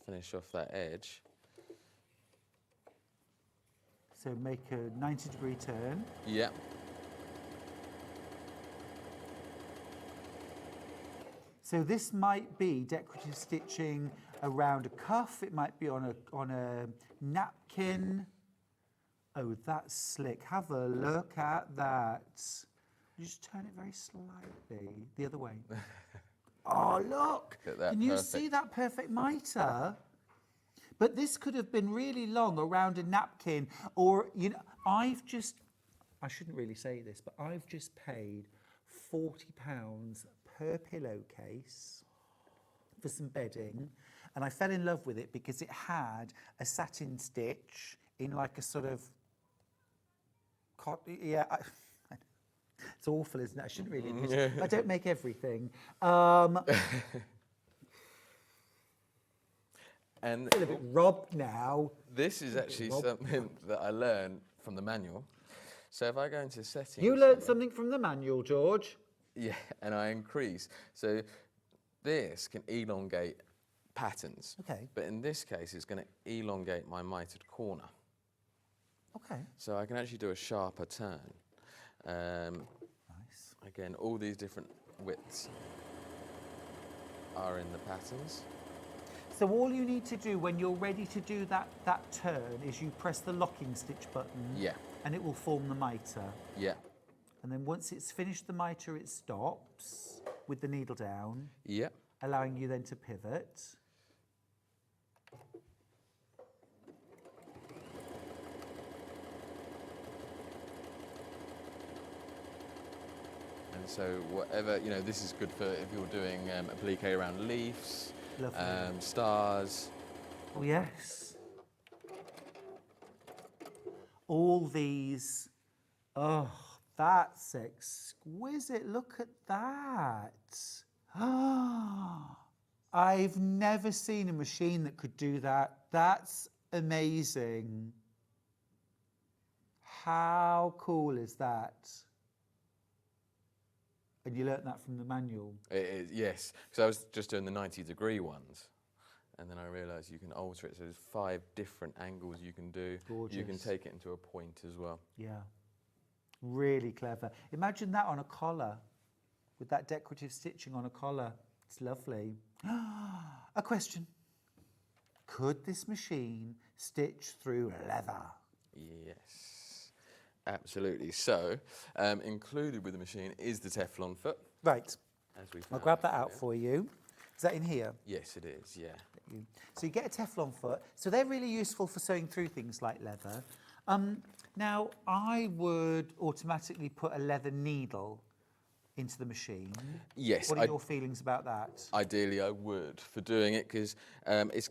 Finish off that edge. So make a 90-degree turn. Yeah. So this might be decorative stitching around a cuff. It might be on a napkin. Oh, that's slick. Have a look at that. You just turn it very slightly the other way. Oh, look! Can you see that perfect mitre? But this could have been really long around a napkin, or, you know, I shouldn't really say this, but I've just paid £40 per pillowcase for some bedding, and I fell in love with it because it had a satin stitch in like a sort of, it's awful, isn't it? I shouldn't really admit it. I don't make everything. And I feel a bit robbed now. This is actually something that I learned from the manual. So if I go into settings... You learned something from the manual, George. Yeah, and I increase. So this can elongate patterns. Okay. But in this case, it's going to elongate my mitered corner. Okay. So I can actually do a sharper turn. Nice. Again, all these different widths are in the patterns. So all you need to do when you're ready to do that turn is you press the locking stitch button. Yeah. And it will form the mitre. Yeah. And then once it's finished the mitre, it stops with the needle down. Yeah. Allowing you then to pivot. And so whatever, you know, this is good for if you're doing applique around leaves, stars. Oh, yes. All these, oh, that's exquisite. Look at that. Ah, I've never seen a machine that could do that. That's amazing. How cool is that? And you learnt that from the manual? It is, yes. Because I was just doing the 90-degree ones, and then I realised you can alter it. So there's 5 different angles you can do. Gorgeous. You can take it into a point as well. Yeah. Really clever. Imagine that on a collar, with that decorative stitching on a collar. It's lovely. A question. Could this machine stitch through leather? Yes. Absolutely. So, included with the machine is the Teflon foot. Right. As we I'll grab that out for you. Is that in here? Yes, it is, yeah. So you get a Teflon foot. So they're really useful for sewing through things like leather. Now, I would automatically put a leather needle into the machine. Yes. What are your feelings about that? Ideally, I would for doing it, because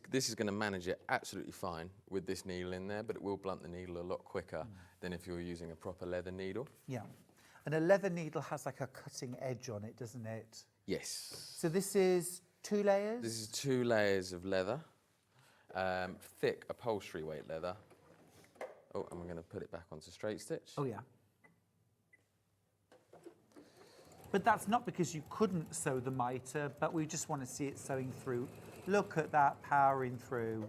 this is going to manage it absolutely fine with this needle in there, but it will blunt the needle a lot quicker than if you're using a proper leather needle. Yeah. And a leather needle has like a cutting edge on it, doesn't it? Yes. So this is 2 layers? This is 2 layers of leather. thick upholstery weight leather. Oh, and we're going to put it back onto straight stitch. Oh, yeah. But that's not because you couldn't sew the mitre, but we just want to see it sewing through. Look at that powering through.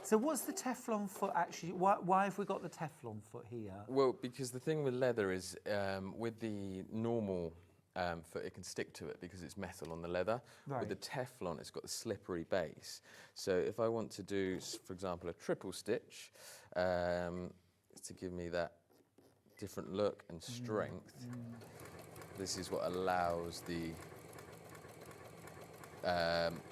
So what's the Teflon foot actually? Why have we got the Teflon foot here? Well, because the thing with leather is with the normal foot, it can stick to it because it's metal on the leather. Right. With the Teflon, it's got the slippery base. So if I want to do, for example, a triple stitch to give me that different look and strength, this is what allows the...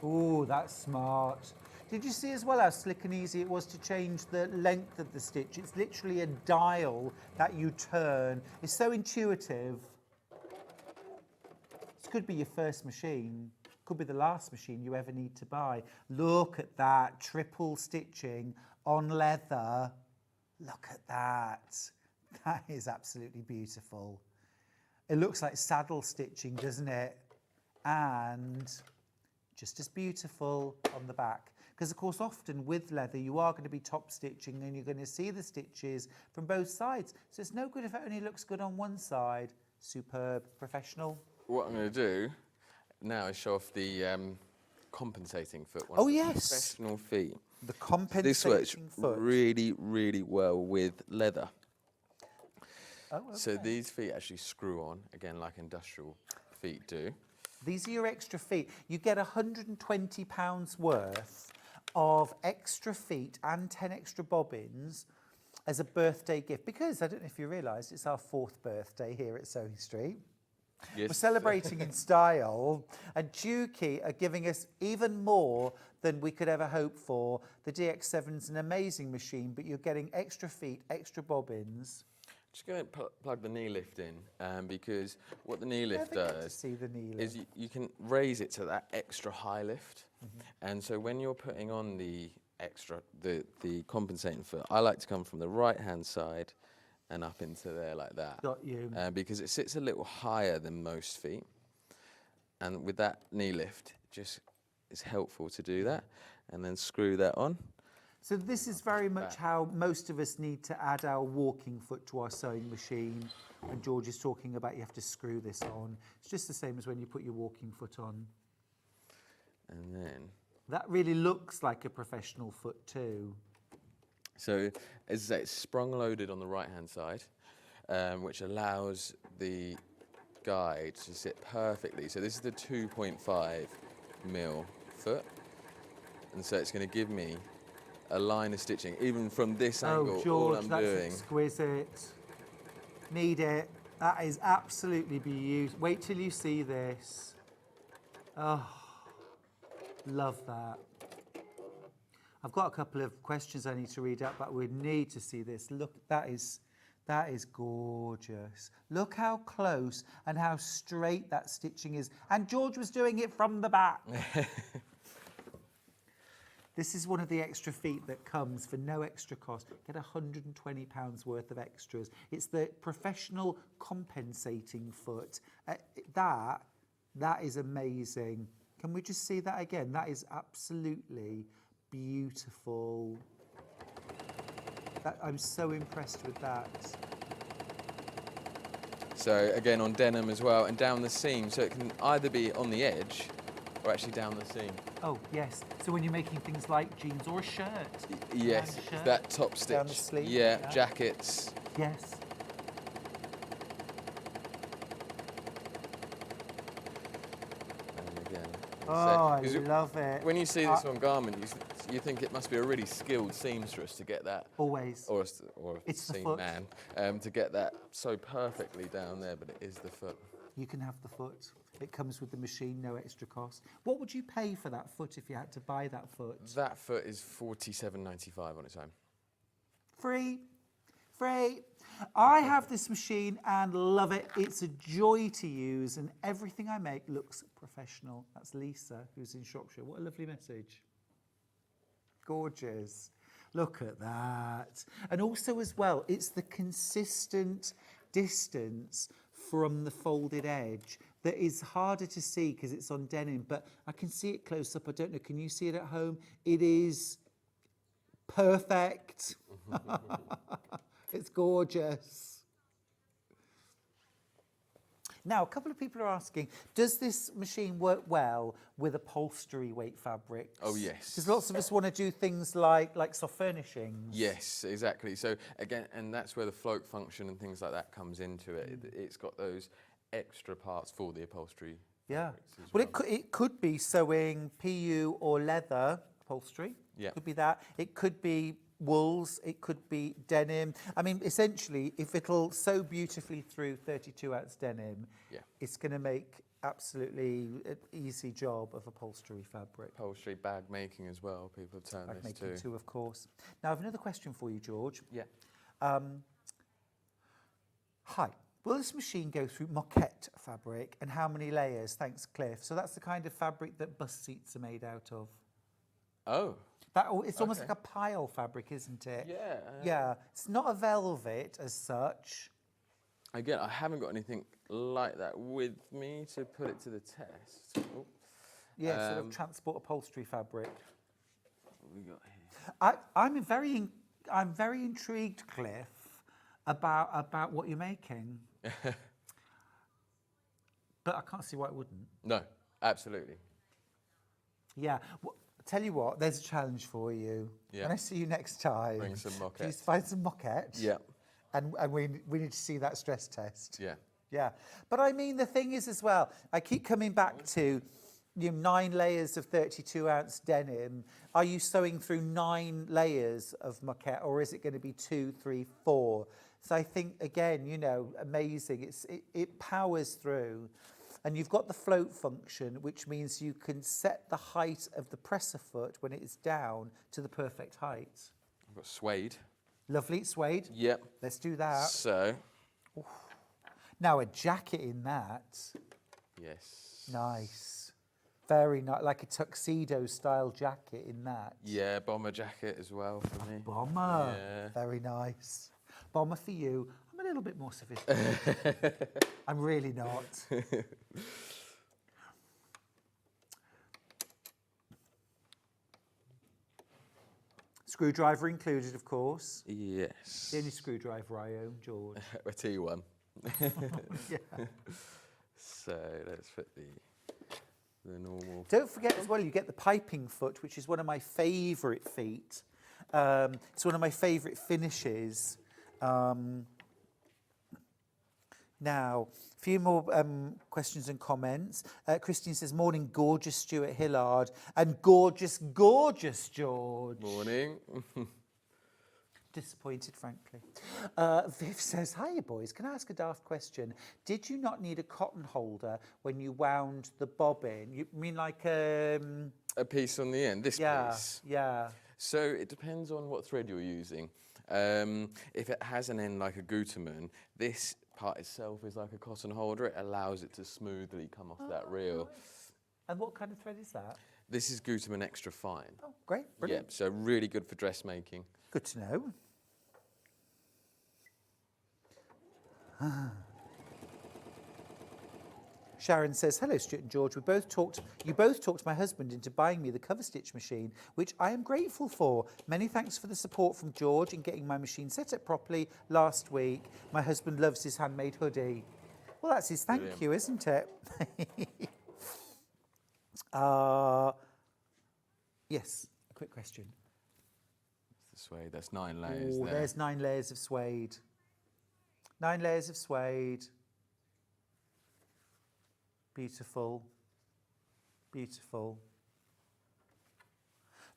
Oh, that's smart. Did you see as well how slick and easy it was to change the length of the stitch? It's literally a dial that you turn. It's so intuitive. This could be your first machine. Could be the last machine you ever need to buy. Look at that, triple stitching on leather. Look at that. That is absolutely beautiful. It looks like saddle stitching, doesn't it? And just as beautiful on the back. Because, of course, often with leather, you are going to be top stitching and you're going to see the stitches from both sides. So it's no good if it only looks good on one side. Superb, professional. What I'm going to do now is show off the compensating foot. Oh, yes. Professional feet. The compensating this works foot. really, really well with leather. Oh, okay. So these feet actually screw on, again, like industrial feet do. These are your extra feet. You get £120 worth of extra feet and 10 extra bobbins as a birthday gift. Because, I don't know if you realised, it's our 4th birthday here at Sewing Street. Yes. We're celebrating in style, and Juki are giving us even more than we could ever hope for. The DX7's an amazing machine, but you're getting extra feet, extra bobbins. Just going to plug the knee lift in because what the knee lift does is you can raise it to that extra high lift. And so when you're putting on the extra, the compensating foot, I like to come from the right hand side and up into there like that. Got you. Because it sits a little higher than most feet. And with that knee lift, just it's helpful to do that. And then screw that on. So this is very much how most of us need to add our walking foot to our sewing machine. And George is talking about you have to screw this on. It's just the same as when you put your walking foot on. And then... That really looks like a professional foot too. So, as I say, it's sprung loaded on the right-hand side, which allows the guide to sit perfectly. So this is the 2.5 mil foot. And so it's going to give me a line of stitching, even from this angle. Oh, George, all I'm that's doing. exquisite. Need it. That is absolutely beautiful. Wait till you see this. Oh, love that. I've got a couple of questions I need to read out, but we need to see this. Look, that is gorgeous. Look how close and how straight that stitching is. And George was doing it from the back. This is one of the extra feet that comes for no extra cost. Get £120 worth of extras. It's the professional compensating foot. That is amazing. Can we just see that again? That is absolutely beautiful. I'm so impressed with that. So again on denim as well, and down the seam, so it can either be on the edge or actually down the seam. Oh, yes. So when you're making things like jeans or a shirt. Yes, that top stitch. Down the sleeve. Yeah, jackets. Yes. And again. Oh, I love it. When you see this on garment, you think it must be a really skilled seamstress to get that. Always. Or a seam man to get that so perfectly down there, but it is the foot. You can have the foot. It comes with the machine, no extra cost. What would you pay for that foot if you had to buy that foot? That foot is $47.95 on its own. Free. Free. I have this machine and love it. It's a joy to use and everything I make looks professional. That's Lisa, who's in Shropshire. What a lovely message. Gorgeous. Look at that. And also as well, it's the consistent distance from the folded edge that is harder to see because it's on denim, but I can see it close up. I don't know, can you see it at home? It is perfect. It's gorgeous. Now, a couple of people are asking, does this machine work well with upholstery weight fabrics? Oh, yes. Because lots of us want to do things like soft furnishings. Yes, exactly. So again, and that's where the float function and things like that comes into it. It's got those extra parts for the upholstery. Yeah. Well, it could be sewing PU or leather upholstery. Yeah. Could be that. It could be wools. It could be denim. I mean, essentially, if it'll sew beautifully through 32-ounce denim, it's going to make absolutely an easy job of upholstery fabric. Upholstery bag making as well. People have turned Bag this making to. too, of course. Now, I have another question for you, George. Yeah. Hi. Will this machine go through moquette fabric, and how many layers? Thanks, Cliff. So that's the kind of fabric that bus seats are made out of. Oh. It's almost like a pile fabric, isn't it? Yeah. Yeah. It's not a velvet as such. Again, I haven't got anything like that with me to put it to the test. Oh. Yeah, sort of transport upholstery fabric. What have we got here? I'm very intrigued, Cliff, about what you're making. But I can't see why it wouldn't. No, absolutely. Yeah. Well, tell you what, there's a challenge for you. Yeah. When I see you next time, Bring some moquette. please find some moquette. Yeah. And we need to see that stress test. Yeah. Yeah. But I mean, the thing is as well, I keep coming back to 9 layers of 32-ounce denim. Are you sewing through 9 layers of moquette, or is it going to be 2, 3, 4? So I think, again, amazing. It powers through. And you've got the float function, which means you can set the height of the presser foot when it is down to the perfect height. I've got suede. Lovely, suede. Yep. Let's do that. So. Oof. Now a jacket in that. Yes. Nice. Very nice, like a tuxedo style jacket in that. Yeah, bomber jacket as well for me. Bomber. Yeah. Very nice. Bomber for you. I'm a little bit more sophisticated. I'm really not. Screwdriver included, of course. Yes. The only screwdriver I own, George. A T1. Yeah. So let's put the normal. Don't forget as well, you get the piping foot, which is one of my favourite feet. It's one of my favourite finishes. Now, a few more questions and comments. Christine says, morning, gorgeous Stuart Hillard. And gorgeous, gorgeous George. Morning. Disappointed, frankly. Viv says, hiya boys, can I ask a daft question? Did you not need a cotton holder when you wound the bobbin? You mean like a piece on the end, this piece? Yeah. So it depends on what thread you're using. If it has an end like a Gutermann, this part itself is like a cotton holder. It allows it to smoothly come off that reel. And what kind of thread is that? This is Gutermann Extra Fine. Oh, great, brilliant. Yeah, so really good for dressmaking. Good to know. Sharon says, hello, Stuart and George. You both talked my husband into buying me the cover stitch machine, which I am grateful for. Many thanks for the support from George in getting my machine set up properly last week. My husband loves his handmade hoodie. Well, that's his thank you, isn't it? Yes, a quick question. That's the suede. That's 9 layers there. There's 9 layers of suede. 9 layers of suede. Beautiful. Beautiful.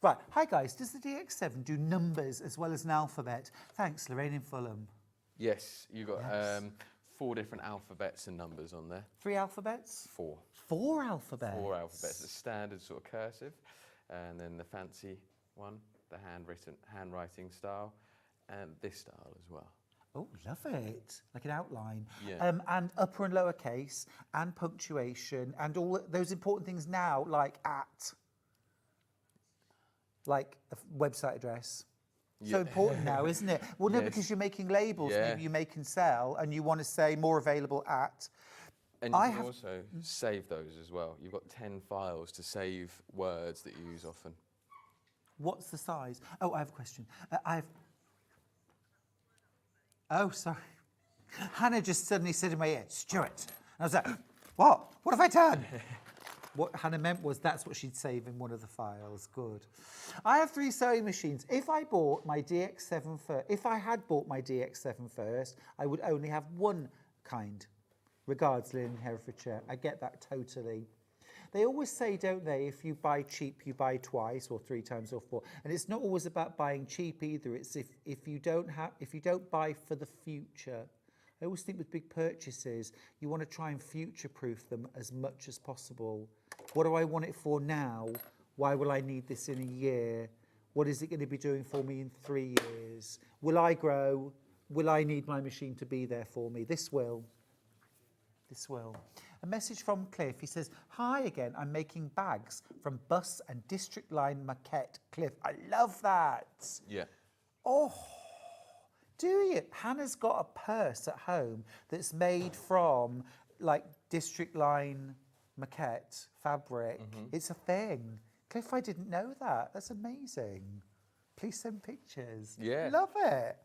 Right, hi guys, does the DX7 do numbers as well as an alphabet? Thanks, Lorraine in Fulham. Yes, you've got 4 different alphabets and numbers on there. 3 alphabets? 4. 4 alphabets? 4 alphabets, the standard sort of cursive, and then the fancy one, the handwriting style, and this style as well. Oh, love it. Like an outline. Yeah. And upper and lower case, and punctuation, and all those important things now, like at, like a website address. So important now, isn't it? Well, no, Yes. because you're making labels, Yeah. maybe you make and sell, and you want to say more available at. And you can also save those as well. You've got 10 files to save words that you use often. What's the size? Oh, I have a question. Oh, sorry. Hannah just suddenly said in my ear, Stuart. And I was like, what? What have I done? What Hannah meant was that's what she'd save in one of the files. Good. I have 3 sewing machines. If I had bought my DX7 first, I would only have one kind. Regards, Lynn in Herefordshire. I get that totally. They always say, don't they, if you buy cheap, you buy twice or 3 times or 4. And it's not always about buying cheap either. It's if you don't buy for the future. I always think with big purchases, you want to try and future-proof them as much as possible. What do I want it for now? Why will I need this in a year? What is it going to be doing for me in 3 years? Will I grow? Will I need my machine to be there for me? This will. This will. A message from Cliff. He says, hi again, I'm making bags from bus and district line maquette. Cliff, I love that. Yeah. Oh, do you? Hannah's got a purse at home that's made from like district line maquette fabric. It's a thing. Cliff, I didn't know that. That's amazing. Please send pictures. Yeah. Love it.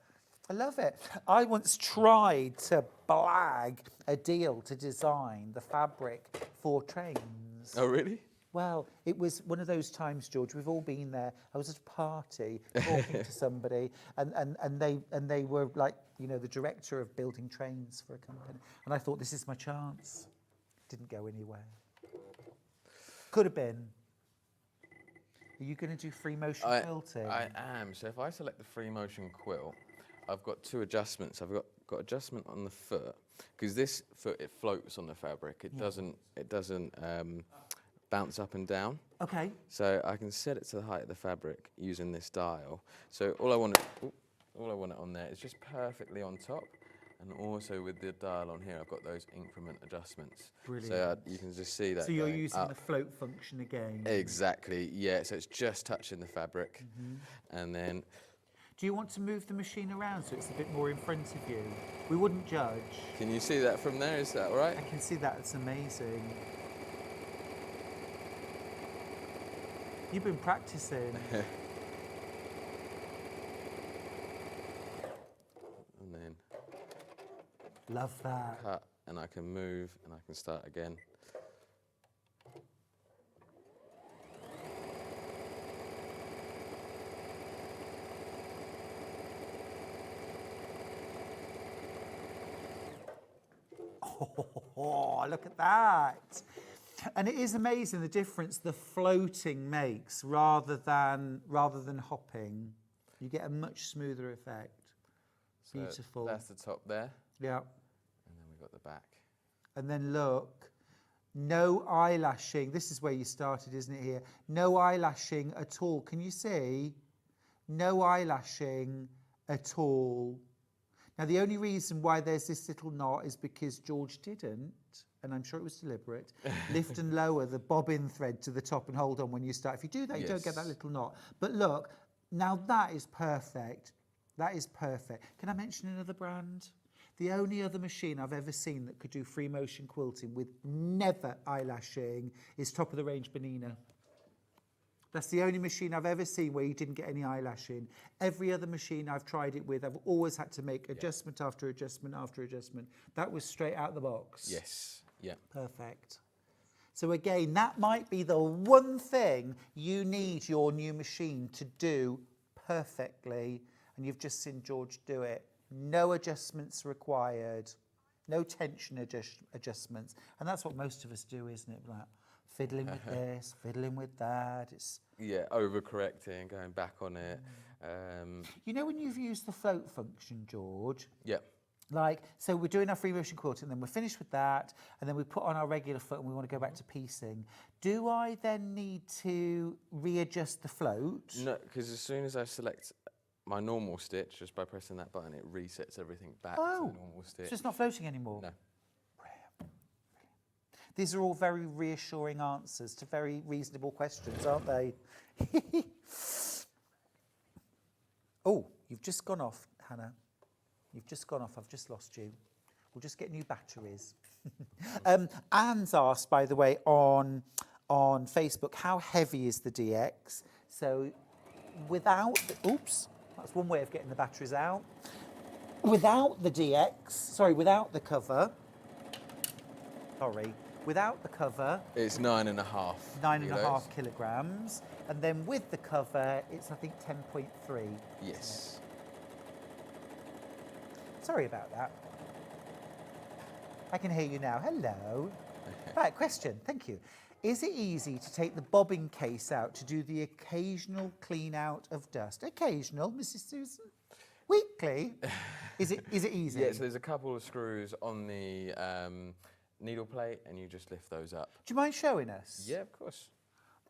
I love it. I once tried to blag a deal to design the fabric for trains. Oh, really? Well, it was one of those times, George, we've all been there. I was at a party talking to somebody and they were like, you know, the director of building trains for a company. And I thought, this is my chance. Didn't go anywhere. Could have been. Are you going to do free motion quilting? I am. So if I select the free motion quilt, I've got 2 adjustments. I've got adjustment on the foot, because this foot, it floats on the fabric. It doesn't bounce up and down. Okay. So I can set it to the height of the fabric using this dial. So all I want it on there is just perfectly on top. And also with the dial on here, I've got those increment adjustments. Brilliant. So you can just see that. So you're going using up. the float function again. Exactly, yeah. So it's just touching the fabric. And then... Do you want to move the machine around so it's a bit more in front of you? We wouldn't judge. Can you see that from there? Is that all right? I can see that. It's amazing. You've been practicing. And then... Love that. Cut, and I can move, and I can start again. Oh, look at that. And it is amazing the difference the floating makes rather than hopping. You get a much smoother effect. So beautiful. That's the top there. Yeah. And then we've got the back. And then look, no eyelashing. This is where you started, isn't it here? No eyelashing at all. Can you see? No eyelashing at all. Now, the only reason why there's this little knot is because George didn't, and I'm sure it was deliberate, lift and lower the bobbin thread to the top and hold on when you start. If you do that, you don't get that little knot. But look, now that is perfect. That is perfect. Can I mention another brand? The only other machine I've ever seen that could do free motion quilting with never eyelashing is top of the range Bonina. That's the only machine I've ever seen where you didn't get any eyelashing. Every other machine I've tried it with, I've always had to make adjustment after adjustment after adjustment. That was straight out the box. Yes, yeah. Perfect. So again, that might be the one thing you need your new machine to do perfectly, and you've just seen George do it. No adjustments required, no tension adjustments. And that's what most of us do, isn't it? Like, fiddling with this, fiddling with that. It's overcorrecting, going back on it. You know when you've used the float function, George? Yeah. Like, so we're doing our free motion quilting, and then we're finished with that, and then we put on our regular foot and we want to go back to piecing. Do I then need to readjust the float? No, because as soon as I select my normal stitch, just by pressing that button, it resets everything back to the normal stitch. So it's not floating anymore? No. These are all very reassuring answers to very reasonable questions, aren't they? Oh, You've just gone off, Hannah. You've just gone off. I've just lost you. We'll just get new batteries. Anne's asked, by the way, on Facebook, how heavy is the DX? So without, oops, that's one way of getting the batteries out. Without the DX, without the cover, without the cover, it's 9.5. 9.5 kilograms. And then with the cover, it's, I think, 10.3. Yes. Sorry about that. I can hear you now. Hello. Right, question. Thank you. Is it easy to take the bobbin case out to do the occasional clean out of dust? Occasional, Mrs. Susan? Weekly? Is it easy? Yes, there's a couple of screws on the needle plate, and you just lift those up. Do you mind showing us? Yeah, of course.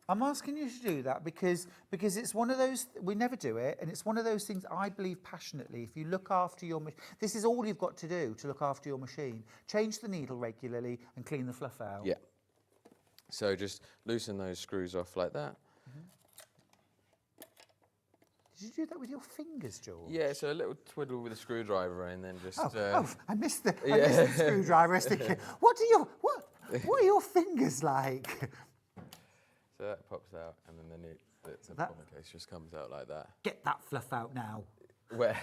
I'm asking you to do that because it's one of those, we never do it, and it's one of those things I believe passionately. If you look after your machine, this is all you've got to do to look after your machine. Change the needle regularly and clean the fluff out. Yeah. So just loosen those screws off like that. Did you do that with your fingers, George? Yeah, so a little twiddle with a screwdriver and then just... I missed the screwdriver. I was thinking, what are your fingers like? So that pops out, and then the bobbin case just comes out like that. Get that fluff out now. Where?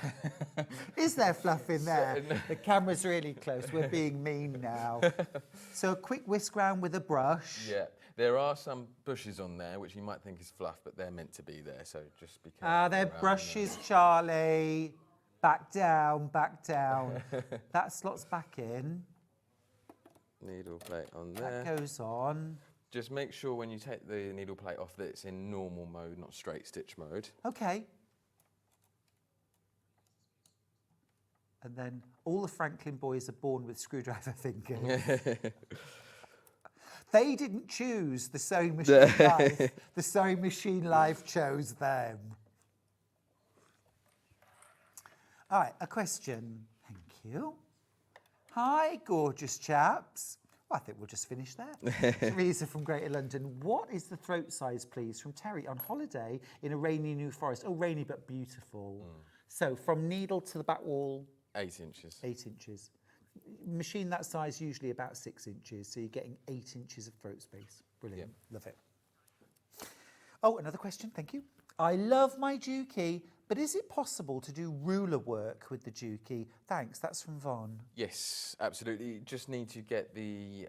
Is there fluff in there? The camera's really close. We're being mean now. So a quick whisk round with a brush. Yeah. There are some bushes on there, which you might think is fluff, but they're meant to be there, so just be careful. They're brushes, Charlie. Back down, back down. That slots back in. Needle plate on there. That goes on. Just make sure when you take the needle plate off that it's in normal mode, not straight stitch mode. Okay. And then all the Franklin boys are born with screwdriver fingers. They didn't choose the sewing machine life. The sewing machine life chose them. All right, a question. Thank you. Hi, gorgeous chaps. Well, I think we'll just finish there. Teresa from Greater London. What is the throat size, please, from Terry on holiday in a rainy New Forest? Oh, rainy but beautiful. So from needle to the back wall? 8 inches. 8 inches. Machine that size usually about 6 inches, so you're getting 8 inches of throat space. Brilliant. Love it. Oh, another question. Thank you. I love my Juki, but is it possible to do ruler work with the Juki? Thanks. That's from Von. Yes, absolutely. You just need to get the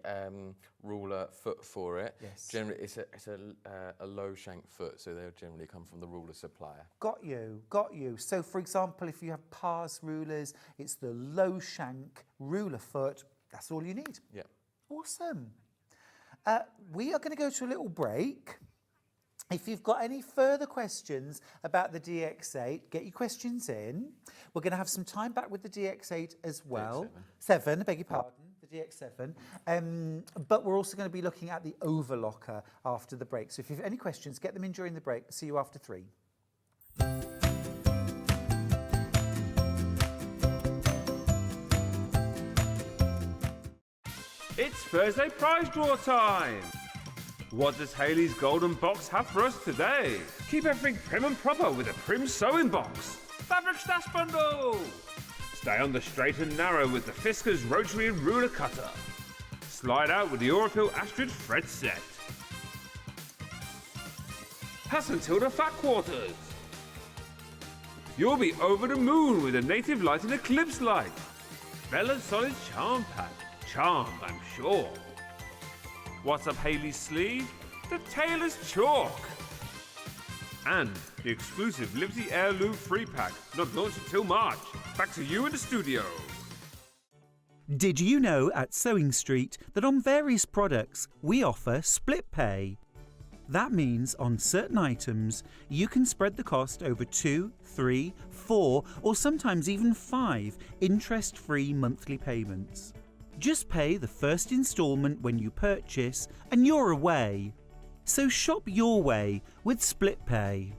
ruler foot for it. Yes. Generally, it's a low shank foot, so they'll generally come from the ruler supplier. Got you, got you. So, for example, if you have Pars rulers, it's the low shank ruler foot. That's all you need. Yeah. Awesome. We are going to go to a little break. If you've got any further questions about the DX8, get your questions in. We're going to have some time back with the DX8 as well. DX7, I beg your pardon, the DX7. But we're also going to be looking at the overlocker after the break. So if you have any questions, get them in during the break. See you after 3. It's Thursday prize draw time! What does Hayley's Golden Box have for us today? Keep everything prim and proper with a Prim Sewing Box. Fabric Stash Bundle! Stay on the straight and narrow with the Fiskars Rotary and Ruler Cutter. Slide out with the Aurifil Astrid Thread Set. Pass until the Fat Quarters. You'll be over the moon with a Native Light and Eclipse Light. Bella's Solid Charm Pad. Charmed, I'm sure. What's up Hayley's sleeve? The Tailor's Chalk. And the exclusive Liberty Heirloom Free Pack, not launched until March. Back to you in the studio. Did you know at Sewing Street that on various products we offer split pay? That means on certain items you can spread the cost over 2, 3, 4 or sometimes even 5 interest-free monthly payments. Just pay the first instalment when you purchase and you're away. So shop your way with Split Pay.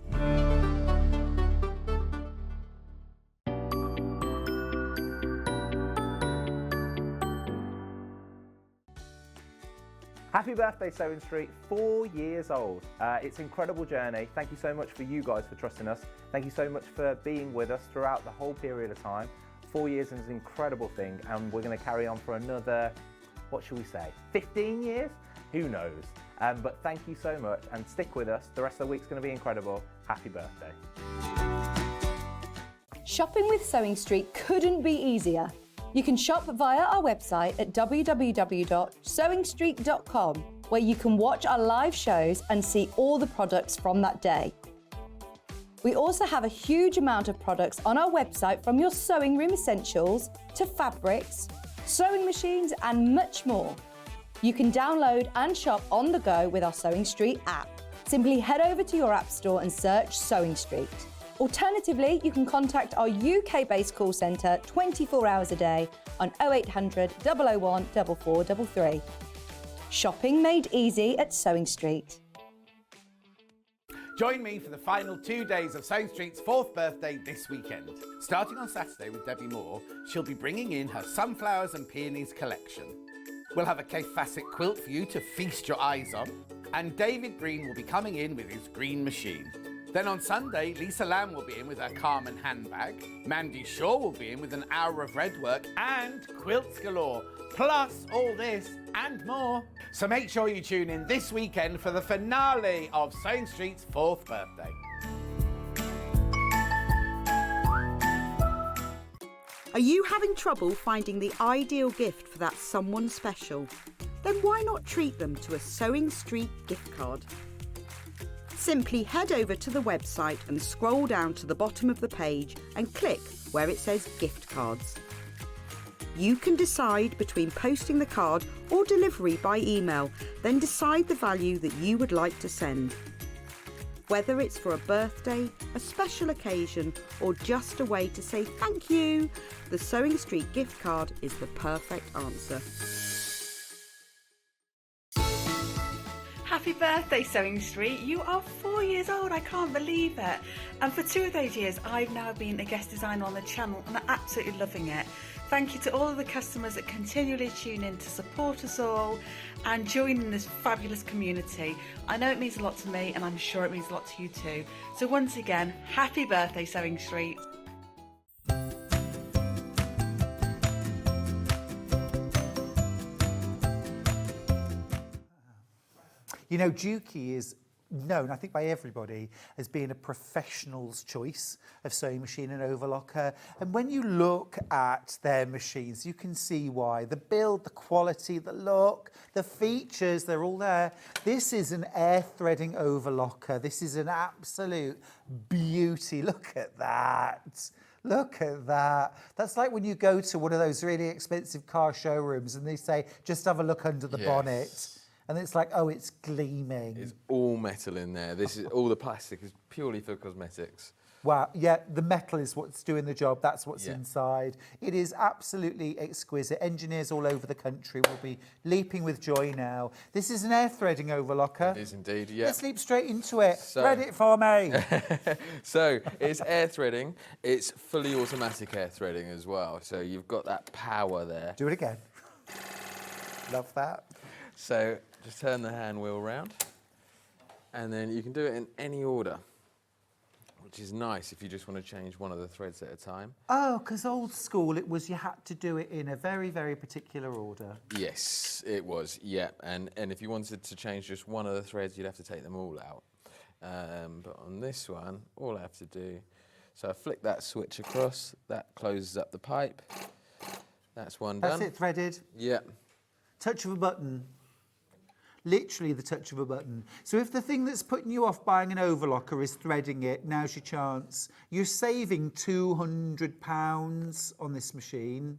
Happy birthday, Sewing Street, 4 years old. It's an incredible journey. Thank you so much for you guys for trusting us. Thank you so much for being with us throughout the whole period of time. 4 years is an incredible thing, and we're going to carry on for another, what should we say, 15 years? Who knows? But thank you so much, and stick with us. The rest of the week's going to be incredible. Happy birthday. Shopping with Sewing Street couldn't be easier. You can shop via our website at www.sewingstreet.com, where you can watch our live shows and see all the products from that day. We also have a huge amount of products on our website, from your sewing room essentials to fabrics, sewing machines and much more. You can download and shop on the go with our Sewing Street app. Simply head over to your app store and search Sewing Street. Alternatively, you can contact our UK-based call centre 24 hours a day on 0800 001 4433. Shopping made easy at Sewing Street. Join me for the final 2 days of Sewing Street's 4th birthday this weekend. Starting on Saturday with Debbie Moore, she'll be bringing in her Sunflowers and Peonies collection. We'll have a Kay Facet quilt for you to feast your eyes on, and David Green will be coming in with his green machine. Then on Sunday, Lisa Lamb will be in with her Carmen handbag, Mandy Shaw will be in with an hour of red work, and quilts galore, plus all this and more. So make sure you tune in this weekend for the finale of Sewing Street's 4th birthday. Are you having trouble finding the ideal gift for that someone special? Then why not treat them to a Sewing Street gift card? Simply head over to the website and scroll down to the bottom of the page and click where it says gift cards. You can decide between posting the card or delivery by email, then decide the value that you would like to send. Whether it's for a birthday, a special occasion, or just a way to say thank you, the Sewing Street gift card is the perfect answer. Happy birthday, Sewing Street. You are 4 years old. I can't believe it. And for 2 of those years, I've now been a guest designer on the channel, and I'm absolutely loving it. Thank you to all of the customers that continually tune in to support us all and join in this fabulous community. I know it means a lot to me, and I'm sure it means a lot to you too. So once again, happy birthday, Sewing Street. You know, Juki is known, I think, by everybody as being a professional's choice of sewing machine and overlocker. And when you look at their machines, you can see why. The build, the quality, the look, the features, they're all there. This is an air threading overlocker. This is an absolute beauty. Look at that. Look at that. That's like when you go to one of those really expensive car showrooms and they say, just have a look under the bonnet. And it's like, oh, it's gleaming. It's all metal in there. This is all the plastic is purely for cosmetics. Wow, yeah, the metal is what's doing the job. That's what's inside. It is absolutely exquisite. Engineers all over the country will be leaping with joy now. This is an air threading overlocker. It is indeed, yeah. Let's leap straight into it. Thread it for me. So it's air threading. It's fully automatic air threading as well. So you've got that power there. Do it again. Love that. So just turn the hand wheel around, and then you can do it in any order, which is nice if you just want to change one of the threads at a time. Oh, because old school, it was you had to do it in a very, very particular order. Yes, it was, yeah. And if you wanted to change just one of the threads, you'd have to take them all out. But on this one, all I have to do, so I flick that switch across, that closes up the pipe. That's one done. That's it, threaded? Yeah. Touch of a button. Literally the touch of a button. So if the thing that's putting you off buying an overlocker is threading it, now's your chance. You're saving £200 on this machine.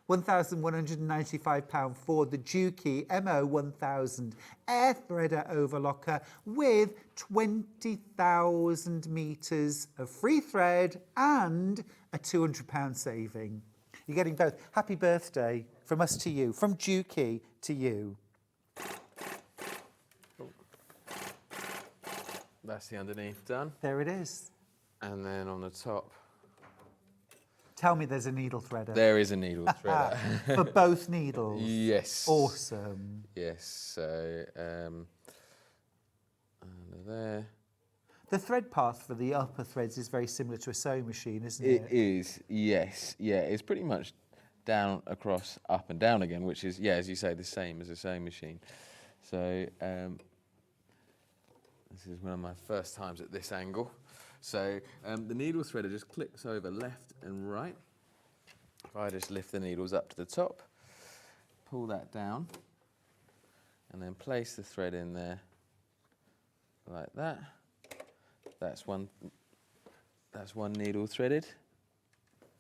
£1,195 for the Juki MO1000 air threader overlocker with 20,000 metres of free thread and a £200 saving. You're getting both. Happy birthday from us to you, from Juki to you. That's the underneath done. There it is. And then on the top. Tell me there's a needle threader. There is a needle threader. For both needles? Yes. Awesome. Yes, so under there. The thread path for the upper threads is very similar to a sewing machine, isn't it? It is, yes. Yeah, it's pretty much down, across, up and down again, which is, yeah, as you say, the same as a sewing machine. So this is one of my first times at this angle. So the needle threader just clicks over left and right. If I just lift the needles up to the top, pull that down, and then place the thread in there like that. That's one needle threaded.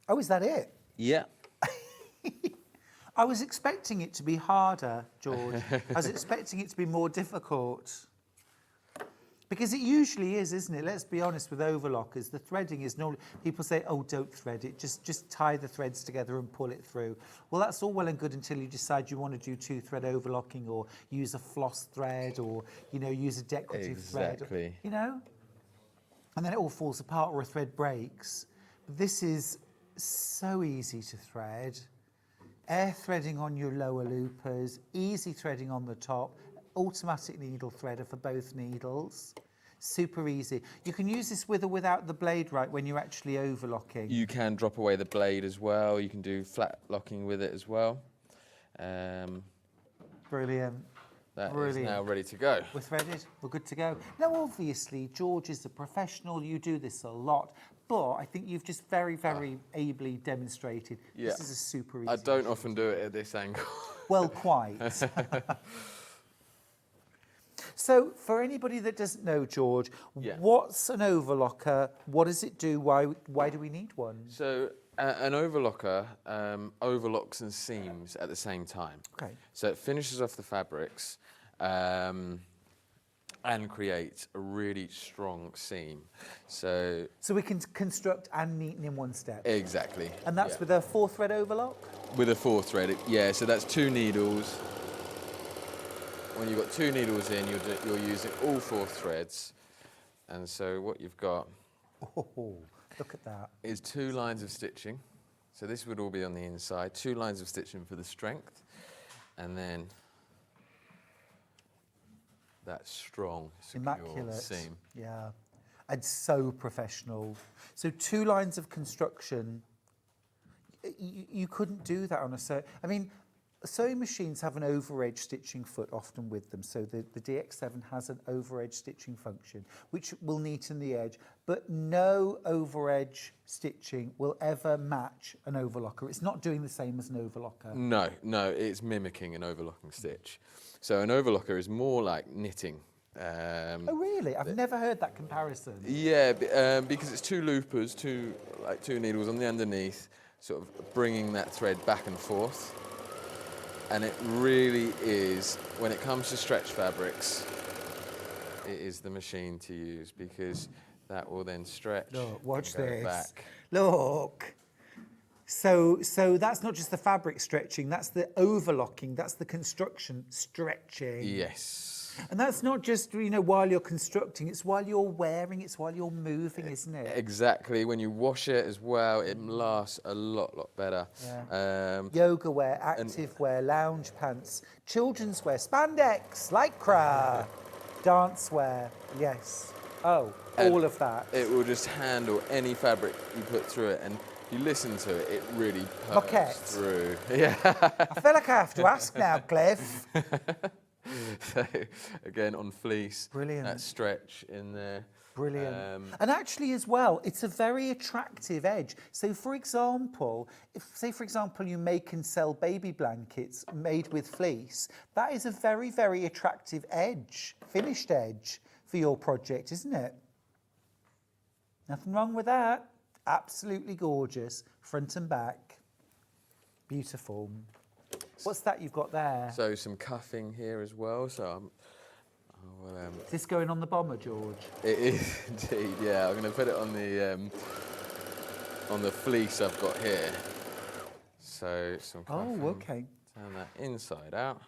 Oh, is that it? Yeah. I was expecting it to be harder, George. I was expecting it to be more difficult. Because it usually is, isn't it? Let's be honest with overlockers. The threading is normally, people say, oh, don't thread it. Just tie the threads together and pull it through. Well, that's all well and good until you decide you want to do 2-thread overlocking or use a floss thread or, you know, use a decorative thread. Exactly. You know? And then it all falls apart or a thread breaks. But this is so easy to thread. Air threading on your lower loopers, easy threading on the top, automatic needle threader for both needles. Super easy. You can use this with or without the blade, right, when you're actually overlocking. You can drop away the blade as well. You can do flat locking with it as well. Brilliant. That is now ready to go. We're threaded, we're good to go. Now, obviously, George is a professional. You do this a lot. But I think you've just very, very ably demonstrated this is a super easy. I don't often do it at this angle. Well, quite. So, for anybody that doesn't know, George, what's an overlocker? What does it do? Why do we need one? So, an overlocker overlocks and seams at the same time. Okay. So it finishes off the fabrics and creates a really strong seam. So we can construct and neaten in one step. Exactly. And that's with a 4-thread overlock? With a 4-thread, yeah. So that's 2 needles. When you've got 2 needles in, you're using all 4 threads. And so what you've got look at that. Is 2 lines of stitching. So this would all be on the inside. 2 lines of stitching for the strength. And then that strong, secure Immaculate seam. Yeah. And so professional. So 2 lines of construction. You couldn't do that on a sewing. I mean, sewing machines have an over-edge stitching foot often with them, so the DX7 has an over-edge stitching function, which will neaten the edge, but no over-edge stitching will ever match an overlocker. It's not doing the same as an overlocker. No, it's mimicking an overlocking stitch. So an overlocker is more like knitting. Oh really? I've never heard that comparison. Yeah, because it's 2 loopers, 2 needles on the underneath, sort of bringing that thread back and forth. And it really is, when it comes to stretch fabrics, it is the machine to use because that will then stretch. Look, watch and go this. back. Look. So that's not just the fabric stretching, that's the overlocking, that's the construction stretching. Yes. And that's not just, while you're constructing, it's while you're wearing, it's while you're moving, isn't it? Exactly. When you wash it as well, it lasts a lot better. Yeah. Yoga wear, active wear, lounge pants, children's wear, spandex, lycra, dance wear, yes. Oh, all of that. It will just handle any fabric you put through it, and if you listen to it, it really purrs through. Yeah. I feel like I have to ask now, Cliff. So, again, on fleece, brilliant. That stretch in there. Brilliant. And actually as well, it's a very attractive edge. So for example, you make and sell baby blankets made with fleece, that is a very, very attractive edge, finished edge for your project, isn't it? Nothing wrong with that. Absolutely gorgeous, front and back. Beautiful. What's that you've got there? So some cuffing here as well. So is this going on the bomber, George? It is indeed. Yeah, I'm going to put it on the fleece I've got here. So some cuffing. Oh, okay. Turn that inside out,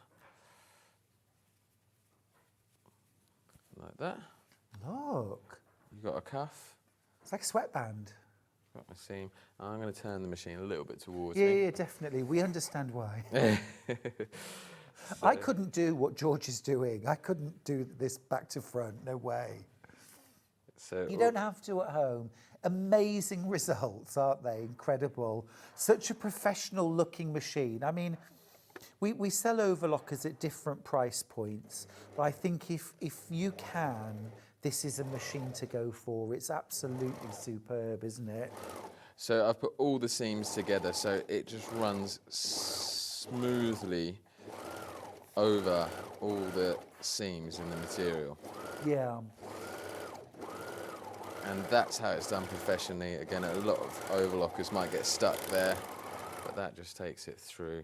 like that. Look. You've got a cuff. It's like a sweatband. got my seam. I'm going to turn the machine a little bit towards Yeah, me. yeah, definitely. We understand why. I couldn't do what George is doing. I couldn't do this back to front. No way. So You don't have to at home. Amazing results, aren't they? Incredible. Such a professional looking machine. I mean, we sell overlockers at different price points, but I think if you can, this is a machine to go for. It's absolutely superb, isn't it? So I've put all the seams together so it just runs smoothly over all the seams in the material. Yeah. And that's how it's done professionally. Again, a lot of overlockers might get stuck there, but that just takes it through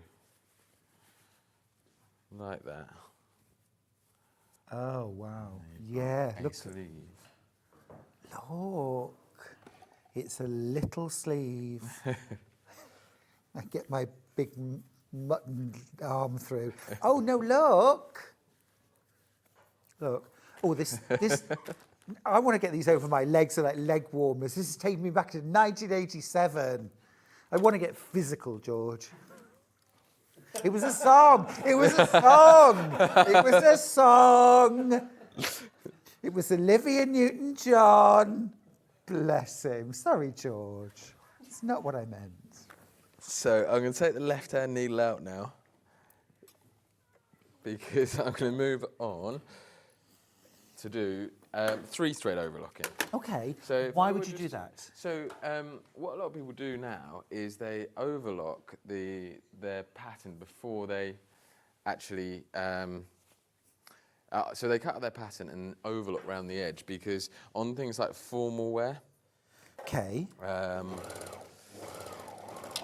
like that. Oh, wow. Yeah, look. Look. It's a little sleeve. I get my big mutton arm through. Oh, no, look. Look. Oh, this I want to get these over my legs, so like leg warmers. This is taking me back to 1987. I want to get physical, George. It was a song. It was a song. It was a song. It was Olivia Newton-John. Bless him. Sorry, George. It's not what I meant. So I'm going to take the left-hand needle out now because I'm going to move on to do 3-thread overlocking. Okay. So why would you do that? So what a lot of people do now is they overlock their pattern before they actually. So they cut out their pattern and overlock around the edge because on things like formal wear. Okay.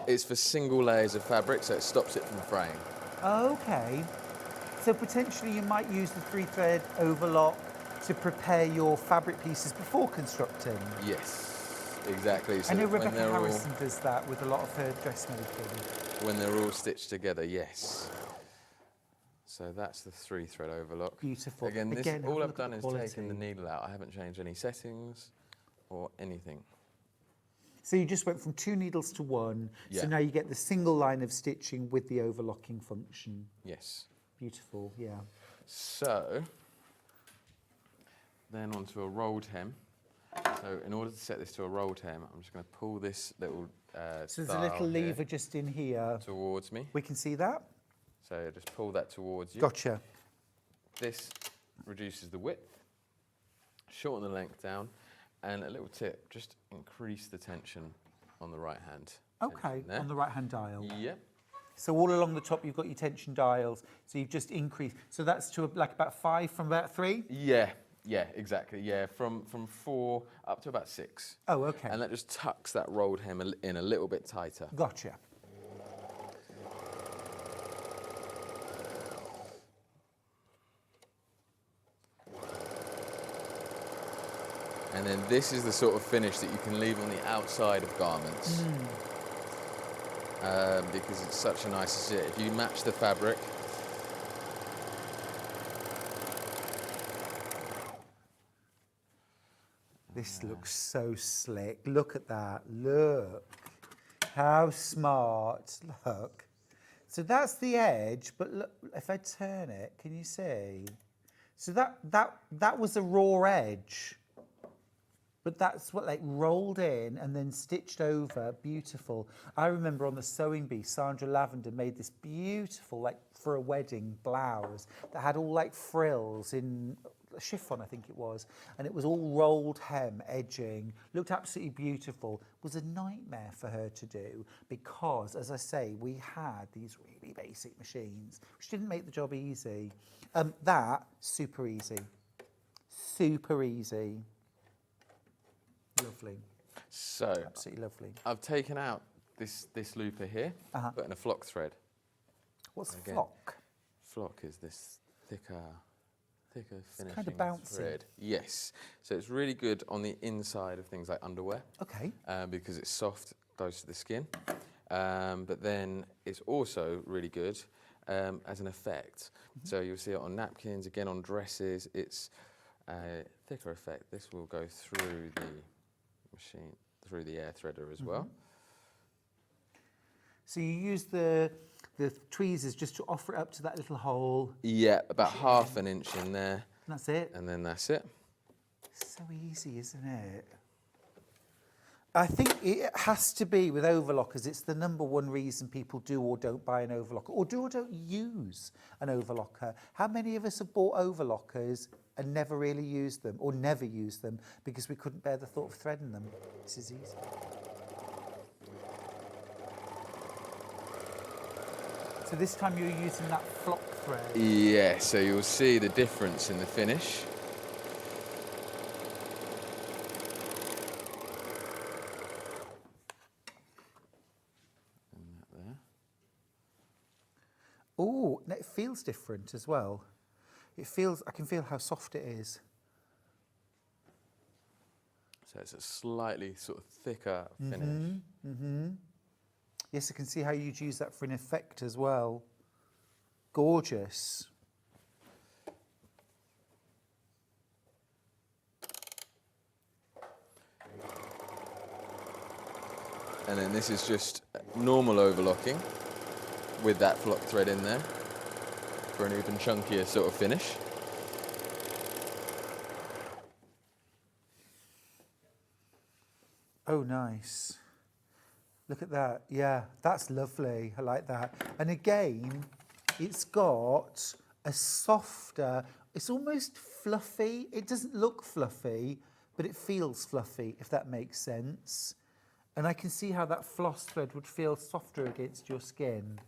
It's for single layers of fabric, so it stops it from fraying. Okay. So potentially you might use the 3-thread overlock to prepare your fabric pieces before constructing. Yes, exactly. So I know when Rebecca they're Harrison does that with a lot of her dressmaking. When they're all stitched together, yes. So that's the 3-thread overlock. Beautiful. Again, Again, have all a I've look at done the is quality. taken the needle out. I haven't changed any settings or anything. So you just went from 2 needles to 1. Yeah. So now you get the single line of stitching with the overlocking function. Yes. Beautiful, yeah. So then onto a rolled hem. So in order to set this to a rolled hem, I'm just going to pull this little So there's a little lever just in here. Towards me. We can see that? So just pull that towards you. Gotcha. This reduces the width, shorten the length down, and a little tip, just increase the tension on the right hand. Okay, on the right-hand dial. Yep. So all along the top, you've got your tension dials. So you've just increased. So that's to like about 5 from about 3? Yeah, exactly. Yeah, from 4 up to about 6. Oh, okay. And that just tucks that rolled hem in a little bit tighter. Gotcha. And then this is the sort of finish that you can leave on the outside of garments. Because it's such a nice, if you match the fabric. This looks so slick. Look at that. Look. How smart. Look. So that's the edge, but look, if I turn it, can you see? So that was a raw edge. But that's what, like, rolled in and then stitched over. Beautiful. I remember on the Sewing Bee, Sandra Lavender made this beautiful, like, for a wedding blouse that had all, like, frills in chiffon, I think it was. And it was all rolled hem edging. Looked absolutely beautiful. It was a nightmare for her to do because, as I say, we had these really basic machines, which didn't make the job easy. That, super easy. Super easy. Lovely. So absolutely lovely. I've taken out this looper here, put in a flock thread. What's flock? Flock is this thicker finishing kind of bouncy. thread. Yes. So it's really good on the inside of things like underwear. Okay. Because it's soft, close to the skin. But then it's also really good as an effect. So you'll see it on napkins, again on dresses. It's a thicker effect. This will go through the machine, through the air threader as well. So you use the tweezers just to offer it up to that little hole. Yeah, about ½ an inch in there. That's it. And then that's it. So easy, isn't it? I think it has to be with overlockers. It's the #1 reason people do or don't buy an overlocker, or do or don't use an overlocker. How many of us have bought overlockers and never really used them, or never used them because we couldn't bear the thought of threading them? This is easy. So this time you're using that flock thread? Yeah, so you'll see the difference in the finish. Oh, it feels different as well. I can feel how soft it is. So it's a slightly sort of thicker finish. Yes, I can see how you'd use that for an effect as well. Gorgeous. And then this is just normal overlocking with that flock thread in there for an even chunkier sort of finish. Oh, nice. Look at that. Yeah, that's lovely. I like that. And again, it's got a softer, it's almost fluffy. It doesn't look fluffy, but it feels fluffy, if that makes sense. And I can see how that floss thread would feel softer against your skin.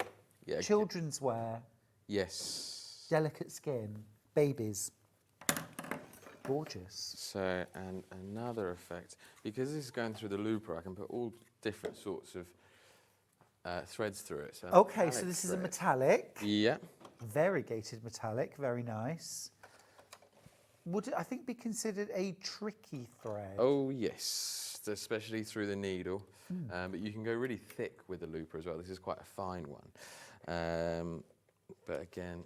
Yeah. Children's wear. Yes. Delicate skin. Babies. Gorgeous. So, and another effect, because this is going through the looper, I can put all different sorts of threads through it. So okay, so this is a metallic. Yeah. Variegated metallic, very nice. Would it, I think, be considered a tricky thread? Oh, yes, especially through the needle. But you can go really thick with the looper as well. This is quite a fine one. But again...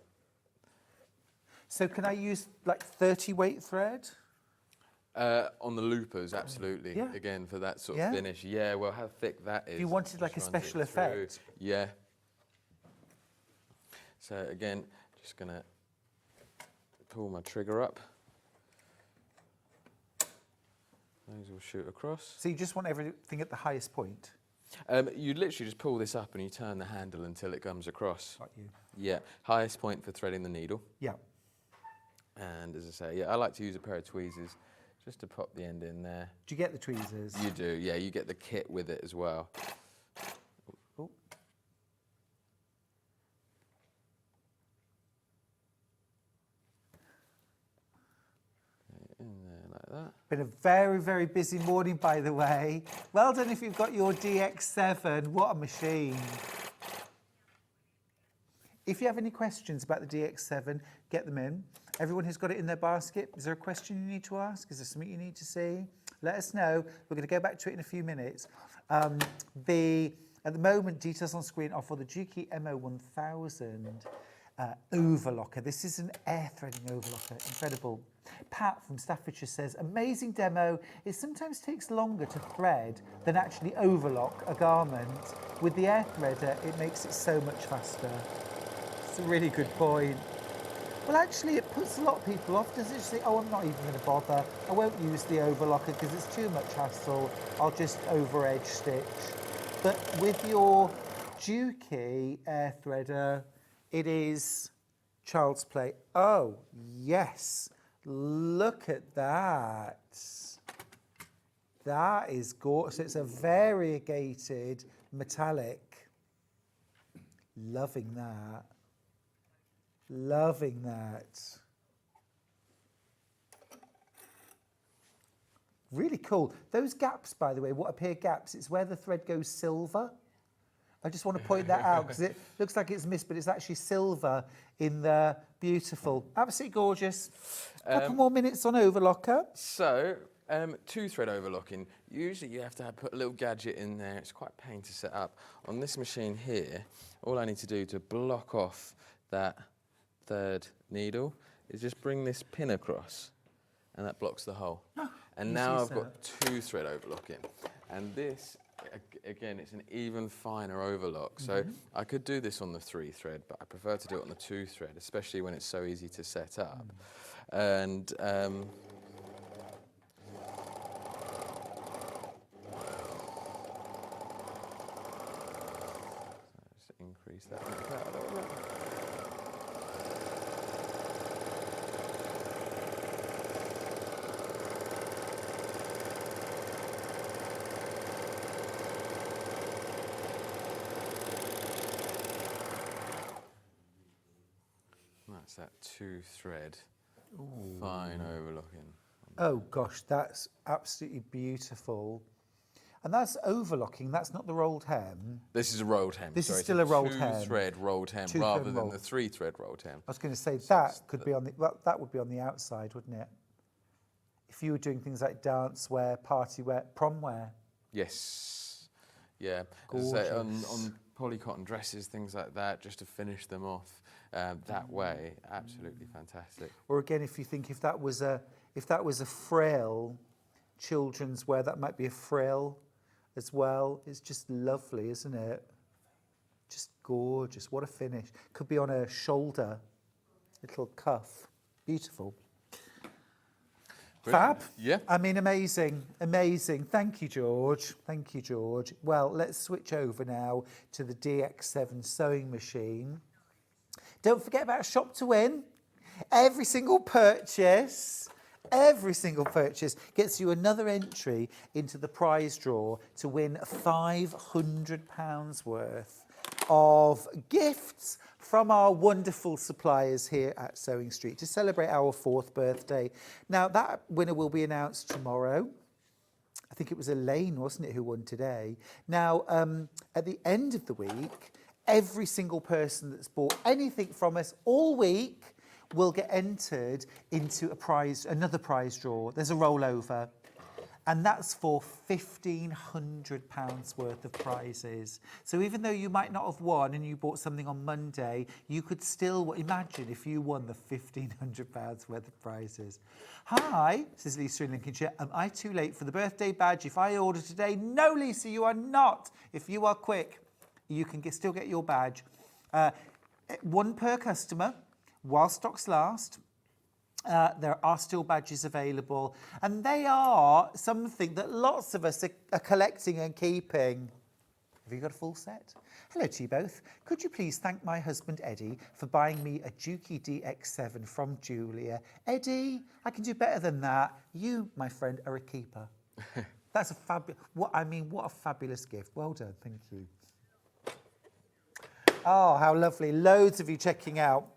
So can I use like 30 weight thread? On the loopers, absolutely. Yeah. Again, for that sort of finish. Yeah, well, how thick that is. If you wanted like a special effect. Yeah. So again, just going to pull my trigger up. Those will shoot across. So you just want everything at the highest point? You literally just pull this up and you turn the handle until it comes across. Got you. Yeah, highest point for threading the needle. Yeah. And as I say, yeah, I like to use a pair of tweezers just to pop the end in there. Do you get the tweezers? You do, yeah, you get the kit with it as well. Oh. In there like that. Been a very, very busy morning, by the way. Well done if you've got your DX7. What a machine. If you have any questions about the DX7, get them in. Everyone who's got it in their basket, is there a question you need to ask? Is there something you need to see? Let us know. We're going to go back to it in a few minutes. At the moment, details on screen are for the Juki MO1000 overlocker. This is an air threading overlocker. Incredible. Pat from Staffordshire says, amazing demo. It sometimes takes longer to thread than actually overlock a garment. With the air threader, it makes it so much faster. It's a really good point. Well, actually, it puts a lot of people off. Does it say, oh, I'm not even going to bother. I won't use the overlocker because it's too much hassle. I'll just over edge stitch. But with your Juki air threader, it is child's play. Oh, yes. Look at that. That is gorgeous. It's a variegated metallic. Loving that. Loving that. Really cool. Those gaps, by the way, what appear gaps, it's where the thread goes silver. I just want to point that out because it looks like it's missed, but it's actually silver in the beautiful. Absolutely gorgeous. Couple more minutes on overlocker. So, 2-thread overlocking. Usually you have to put a little gadget in there. It's quite a pain to set up. On this machine here, all I need to do to block off that third needle is just bring this pin across and that blocks the hole. And now I've got 2-thread overlocking. And this, again, it's an even finer overlock. So I could do this on the 3-thread, but I prefer to do it on the 2-thread, especially when it's so easy to set up. And just increase that. That's that 2-thread, fine overlocking. Oh gosh, that's absolutely beautiful. And that's overlocking, that's not the rolled hem. This is a rolled hem. This sorry, is still a rolled hem. 2-thread rolled hem rather than the 3-thread rolled hem. I was going to say that could be on the, well, that would be on the outside, wouldn't it? If you were doing things like dance wear, party wear, prom wear. Yes. Yeah. As I say, on polycotton dresses, things like that, just to finish them off that way, absolutely fantastic. Or again, if you think if that was a frill, children's wear, that might be a frill as well. It's just lovely, isn't it? Just gorgeous. What a finish. Could be on a shoulder, little cuff. Beautiful. Brilliant. Fab. Yeah. I mean, amazing, amazing. Thank you, George. Thank you, George. Well, let's switch over now to the DX7 sewing machine. Don't forget about Shop to Win. Every single purchase gets you another entry into the prize draw to win £500 worth of gifts from our wonderful suppliers here at Sewing Street to celebrate our 4th birthday. Now, that winner will be announced tomorrow. I think it was Elaine, wasn't it, who won today. Now, at the end of the week, every single person that's bought anything from us all week will get entered into another prize draw. There's a rollover. And that's for £1,500 worth of prizes. So even though you might not have won and you bought something on Monday, you could still imagine if you won the £1,500 worth of prizes. Hi, says Lisa in Lincolnshire. Am I too late for the birthday badge if I order today? No, Lisa, you are not. If you are quick, you can still get your badge. 1 per customer while stocks last. There are still badges available, and they are something that lots of us are collecting and keeping. Have you got a full set? Hello to you both. Could you please thank my husband Eddie for buying me a Juki DX7 from Julia? Eddie, I can do better than that. You, my friend, are a keeper. That's a what a fabulous gift. Well done, thank you. Oh, how lovely. Loads of you checking out.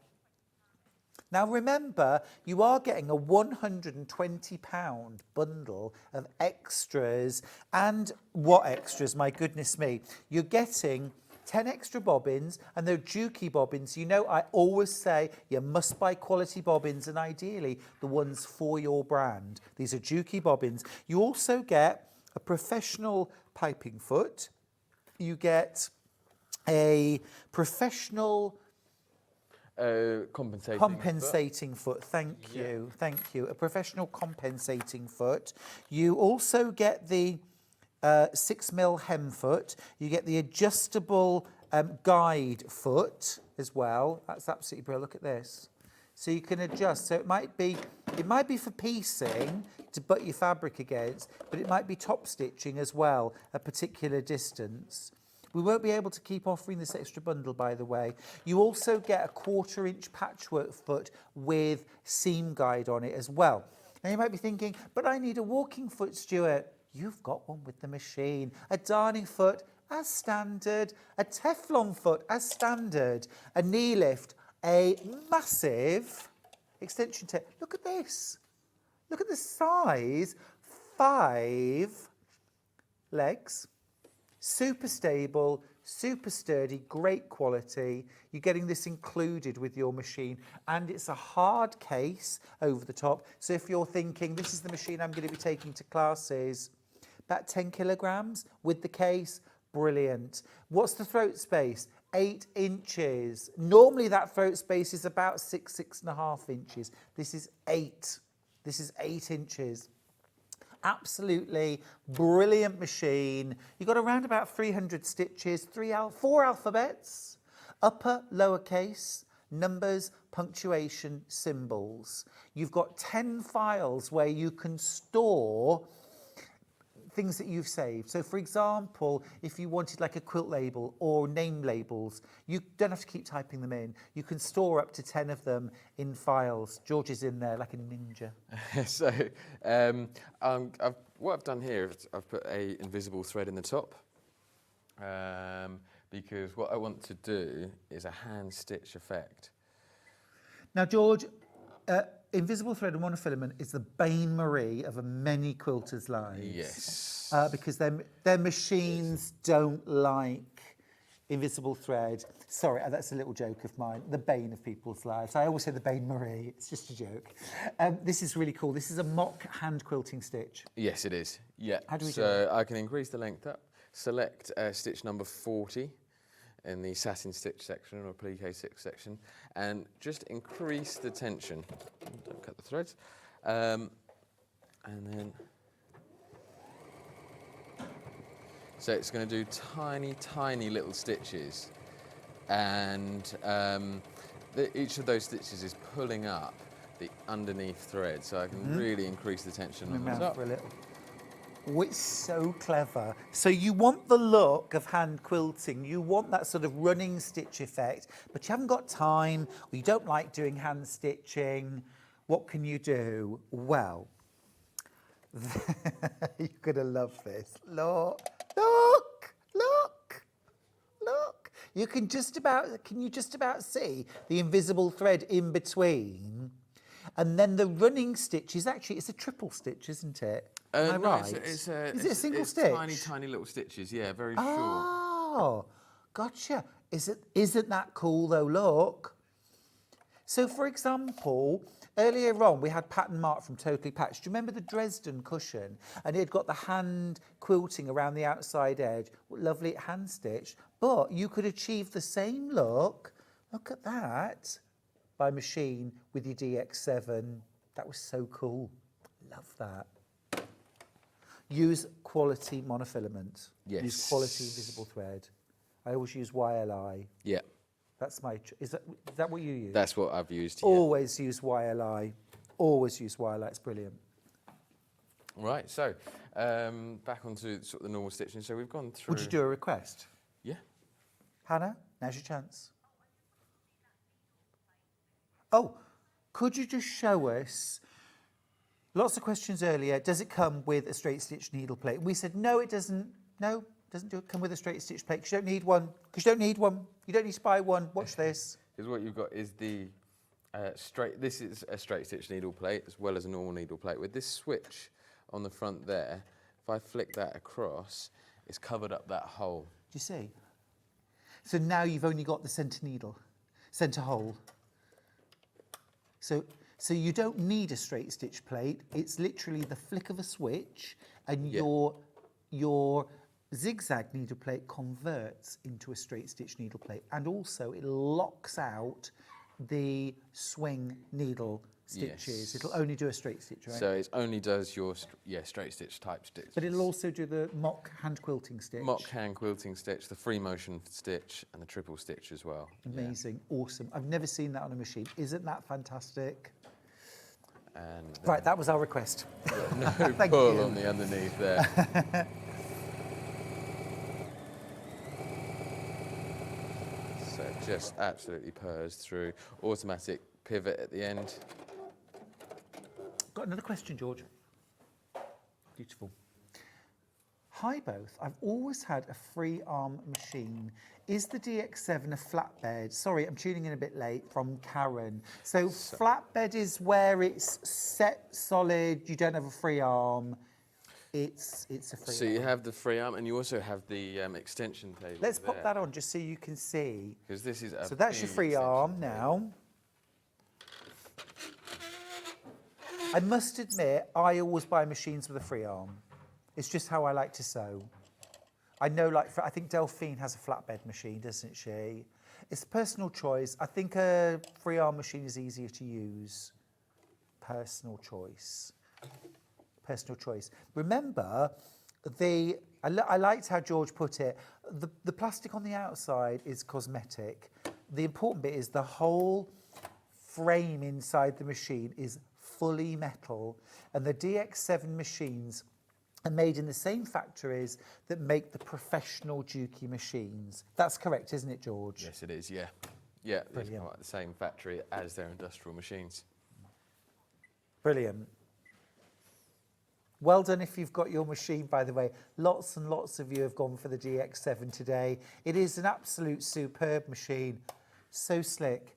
Now remember, you are getting a £120 bundle of extras. And what extras, my goodness me. You're getting 10 extra bobbins, and they're Juki bobbins. You know, I always say you must buy quality bobbins, and ideally the ones for your brand. These are Juki bobbins. You also get a professional piping foot. You get a professional compensating foot. Thank you. A professional compensating foot. You also get the 6mm hem foot. You get the adjustable guide foot as well. That's absolutely brilliant. Look at this. So you can adjust. So it might be for piecing to butt your fabric against, but it might be top stitching as well, a particular distance. We won't be able to keep offering this extra bundle, by the way. You also get a 1/4-inch patchwork foot with seam guide on it as well. Now you might be thinking, but I need a walking foot, Stuart. You've got one with the machine. A darning foot as standard, a Teflon foot as standard, a knee lift, a massive extension tape. Look at this. Look at the size. 5 legs. Super stable, super sturdy, great quality. You're getting this included with your machine, and it's a hard case over the top. So if you're thinking, this is the machine I'm going to be taking to classes, about 10 kilograms with the case, brilliant. What's the throat space? 8 inches. Normally that throat space is about 6.5 inches. This is 8. This is 8 inches. Absolutely brilliant machine. You've got around about 300 stitches, 4 alphabets, upper, lowercase, numbers, punctuation, symbols. You've got 10 files where you can store things that you've saved. So for example, if you wanted like a quilt label or name labels, you don't have to keep typing them in. You can store up to 10 of them in files. George is in there like a ninja. So what I've done here is I've put a invisible thread in the top because what I want to do is a hand stitch effect. Now George, invisible thread and monofilament is the bain-marie of many quilters' lives. Yes. Because their machines don't like invisible thread. Sorry, that's a little joke of mine. The bane of people's lives. I always say the bain-marie. It's just a joke. This is really cool. This is a mock hand quilting stitch. Yes, it is. Yeah. How do we do So it? I can increase the length up. Select stitch number 40 in the satin stitch section or plique stitch section, and just increase the tension. Don't cut the threads. And then, so it's going to do tiny, tiny little stitches, and each of those stitches is pulling up the underneath thread, so I can really increase the tension on the top. For a little. Oh, it's so clever. So you want the look of hand quilting, you want that sort of running stitch effect, but you haven't got time, or you don't like doing hand stitching. What can you do? Well, you're gonna love this. Look, look, look, look. Can you just about see the invisible thread in between? And then the running stitch is actually, it's a triple stitch, isn't it? Am I right? Is it a single stitch? Tiny, tiny little stitches, yeah, very short. Oh, gotcha. Isn't that cool though? Look. So for example, earlier on we had Pat and Mark from Totally Patched. Do you remember the Dresden cushion? And it had got the hand quilting around the outside edge. Lovely hand stitched. But you could achieve the same look. Look at that. By machine with your DX7. That was so cool. Love that. Use quality monofilament. Yes. Use quality invisible thread. I always use YLI. Yeah. That's my. Is that what you use? That's what I've used. Yeah. Always use YLI. Always use YLI. It's brilliant. Right. So back onto sort of the normal stitching. So we've gone through. Would you do a request? Yeah. Hannah, now's your chance. Oh, could you just show us? Lots of questions earlier. Does it come with a straight stitch needle plate? We said no, it doesn't. No, it doesn't come with a straight stitch plate. 'Cause you don't need one. Because you don't need one. You don't need to buy one. Watch this. Because what you've got is the straight. This is a straight stitch needle plate as well as a normal needle plate. With this switch on the front there, if I flick that across, it's covered up that hole. Do you see? So now you've only got the centre needle, centre hole. So you don't need a straight stitch plate. It's literally the flick of a switch, and your zigzag needle plate converts into a straight stitch needle plate, and also it locks out the swing needle stitches. Yes. It'll only do a straight stitch, right? So it only does your straight stitch type stitch. But it'll also do the mock hand quilting stitch. Mock hand quilting stitch, the free motion stitch, and the triple stitch as well. Amazing, awesome. I've never seen that on a machine. Isn't that fantastic? And right, that was our request. No Thank pull you. on the underneath there. So it just absolutely purrs through. Automatic pivot at the end. Got another question, George. Beautiful. Hi both. I've always had a free arm machine. Is the DX7 a flatbed? Sorry, I'm tuning in a bit late from Karen. So flatbed is where it's set solid, you don't have a free arm. It's a free arm. So you have the free arm, and you also have the extension table. Let's pop that on just so you can see. Because this is so that's your free arm now. I must admit, I always buy machines with a free arm. It's just how I like to sew. I know, I think Delphine has a flatbed machine, doesn't she? It's a personal choice. I think a free arm machine is easier to use. Personal choice. personal choice. Remember, I liked how George put it. The plastic on the outside is cosmetic. The important bit is the whole frame inside the machine is fully metal, and the DX7 machines are made in the same factories that make the professional Juki machines. That's correct, isn't it, George? Yes, it is, yeah. Yeah, it's Brilliant. quite the same factory as their industrial machines. Brilliant. Well done if you've got your machine, by the way. Lots and lots of you have gone for the DX7 today. It is an absolute superb machine. So slick.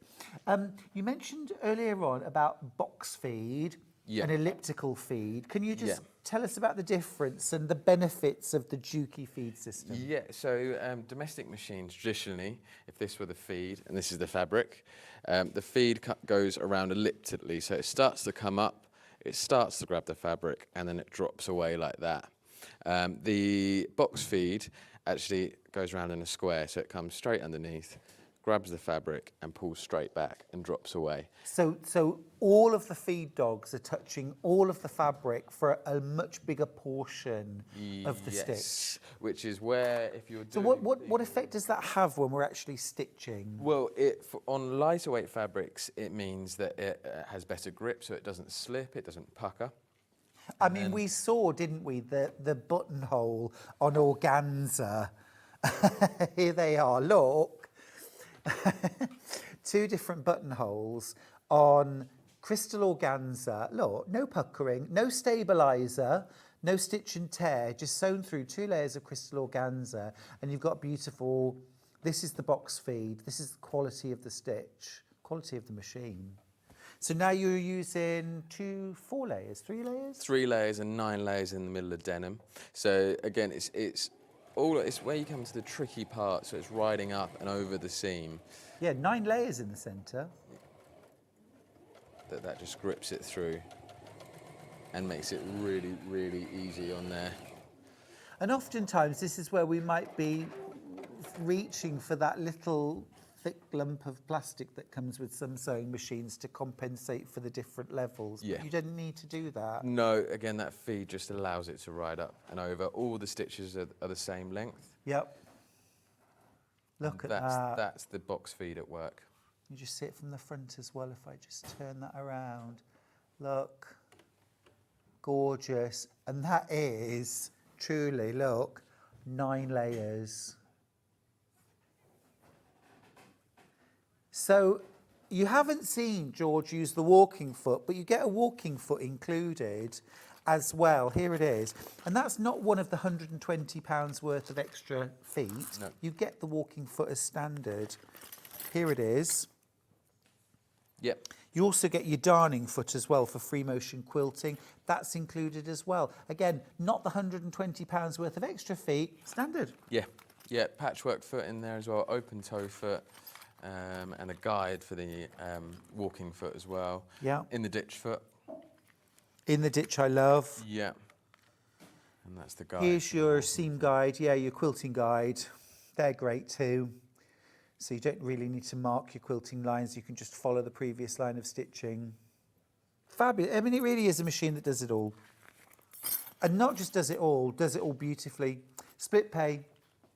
You mentioned earlier on about box feed and elliptical feed. Can you just tell us about the difference and the benefits of the Juki feed system? Yeah, so domestic machines, traditionally, if this were the feed and this is the fabric, the feed goes around elliptically. So it starts to come up, it starts to grab the fabric, and then it drops away like that. The box feed actually goes around in a square, so it comes straight underneath, grabs the fabric and pulls straight back and drops away. So all of the feed dogs are touching all of the fabric for a much bigger portion of the stitch. Which is where, if you're doing... So what effect does that have when we're actually stitching? Well, on lighter weight fabrics, it means that it has better grip, so it doesn't slip, it doesn't pucker. I mean, we saw, didn't we, the buttonhole on organza. Here they are, look. 2 different buttonholes on crystal organza. Look, no puckering, no stabiliser, no stitch and tear, just sewn through 2 layers of crystal organza, and you've got beautiful, this is the box feed, this is the quality of the stitch, quality of the machine. So now you're using 4 layers, 3 layers? 3 layers and 9 layers in the middle of denim. So again, it's where you come to the tricky part, so it's riding up and over the seam. Yeah, 9 layers in the centre. That just grips it through and makes it really, really easy on there. And oftentimes this is where we might be reaching for that little thick lump of plastic that comes with some sewing machines to compensate for the different levels. Yeah. But you don't need to do that. No, again, that feed just allows it to ride up and over. All the stitches are the same length. Yep. Look at that. That's the box feed at work. You just see it from the front as well if I just turn that around. Look. Gorgeous. And that is truly, look, 9 layers. So you haven't seen George use the walking foot, but you get a walking foot included as well. Here it is. And that's not one of the £120 worth of extra feet. No. You get the walking foot as standard. Here it is. Yep. You also get your darning foot as well for free motion quilting. That's included as well. Again, not the £120 worth of extra feet, standard. Yeah, yeah, patchwork foot in there as well, open toe foot. And a guide for the walking foot as well. Yeah. In the ditch foot. In the ditch I love. Yeah. And that's the guide. Here's your seam guide, yeah, your quilting guide. They're great too. So you don't really need to mark your quilting lines. You can just follow the previous line of stitching. Fabulous. I mean, it really is a machine that does it all. And not just does it all beautifully. Split pay.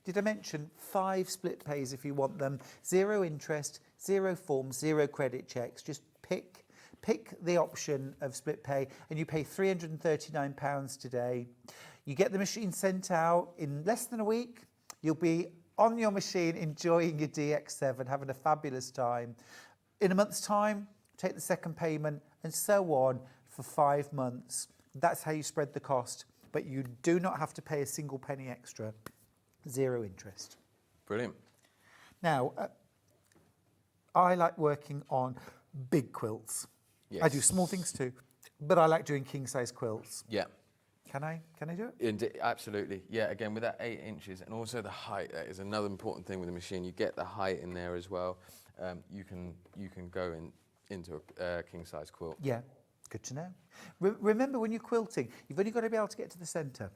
Did I mention 5 split pays if you want them? 0 interest, 0 forms, 0 credit checks. Just pick the option of split pay and you pay £339 today. You get the machine sent out in less than a week. You'll be on your machine enjoying your DX7, having a fabulous time. In a month's time, take the second payment and so on for 5 months. That's how you spread the cost, but you do not have to pay a single penny extra. 0 interest. Brilliant. Now, I like working on big quilts. Yes. I do small things too, but I like doing king size quilts. Yeah. Can I do it? Absolutely. Yeah, again, with that 8 inches and also the height, that is another important thing with the machine. You get the height in there as well. You can go into a king size quilt. Yeah, good to know. Remember when you're quilting, you've only got to be able to get to the centre.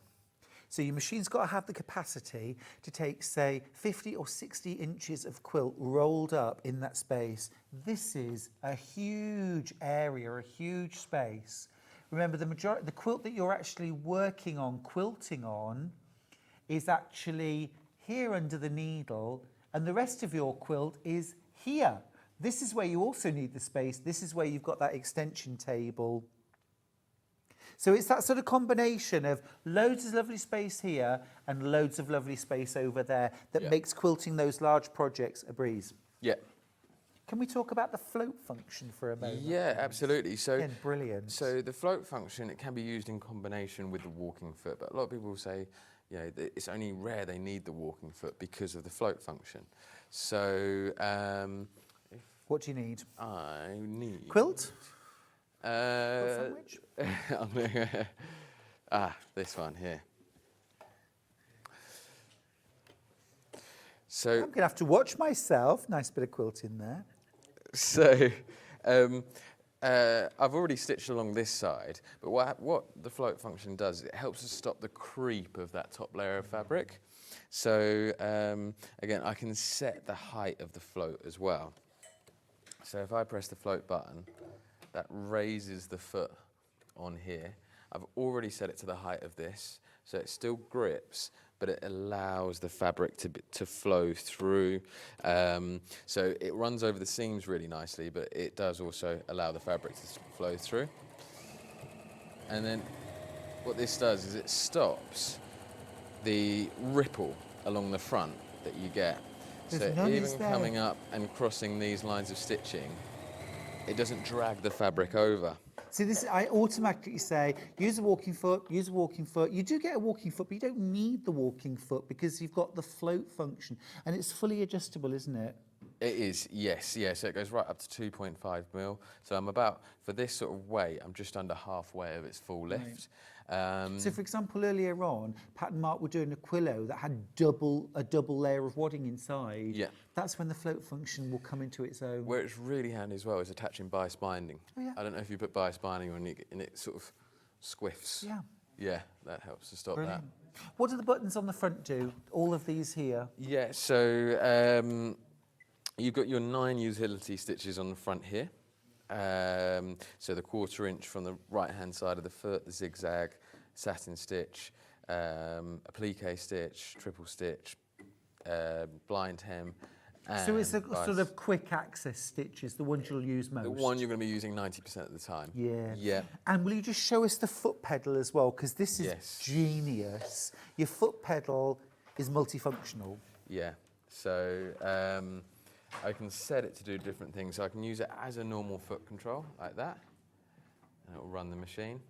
So your machine's got to have the capacity to take, say, 50 or 60 inches of quilt rolled up in that space. This is a huge area, a huge space, remember the quilt that you're actually working on, quilting on, is actually here under the needle, and the rest of your quilt is here. This is where you also need the space. This is where you've got that extension table. So it's that sort of combination of loads of lovely space here and loads of lovely space over there that makes quilting those large projects a breeze. Yeah. Can we talk about the float function for a moment? Yeah, absolutely. So, again, brilliant. So the float function, it can be used in combination with the walking foot, but a lot of people will say, you know, that it's only rare they need the walking foot because of the float function. So, what do you need? I need quilt. Sandwich? This one here. So I'm going to have to watch myself. Nice bit of quilt in there. So I've already stitched along this side, but what the float function does is it helps to stop the creep of that top layer of fabric. So again, I can set the height of the float as well. So if I press the float button, that raises the foot on here. I've already set it to the height of this, so it still grips, but it allows the fabric to flow through. So it runs over the seams really nicely, but it does also allow the fabric to flow through. And then what this does is it stops the ripple along the front that you get. There's so none, even is there? coming up and crossing these lines of stitching, it doesn't drag the fabric over. See, this I automatically say, use a walking foot, use a walking foot. You do get a walking foot, but you don't need the walking foot because you've got the float function. And it's fully adjustable, isn't it? It is, yes, yeah. So it goes right up to 2.5 mil. So I'm about, for this sort of weight, I'm just under halfway of its full lift. So, for example, earlier on, Pat and Mark were doing a quillo that had a double layer of wadding inside. Yeah. That's when the float function will come into its own. Where it's really handy as well is attaching bias binding. Oh, yeah. I don't know if you put bias binding on it and it sort of squiffs. Yeah. Yeah, that helps to stop Brilliant. that. What do the buttons on the front do? All of these here? Yeah, so you've got your 9 utility stitches on the front here. So the 1/4 inch from the right-hand side of the foot, the zigzag, satin stitch, a applique stitch, triple stitch, blind hem. So it's a sort of quick access stitches, the ones you'll use most? The one you're going to be using 90% of the time. Yeah. Yeah. And will you just show us the foot pedal as well? Because this is genius. Your foot pedal is multifunctional. Yeah. So I can set it to do different things. So I can use it as a normal foot control, like that, and it will run the machine.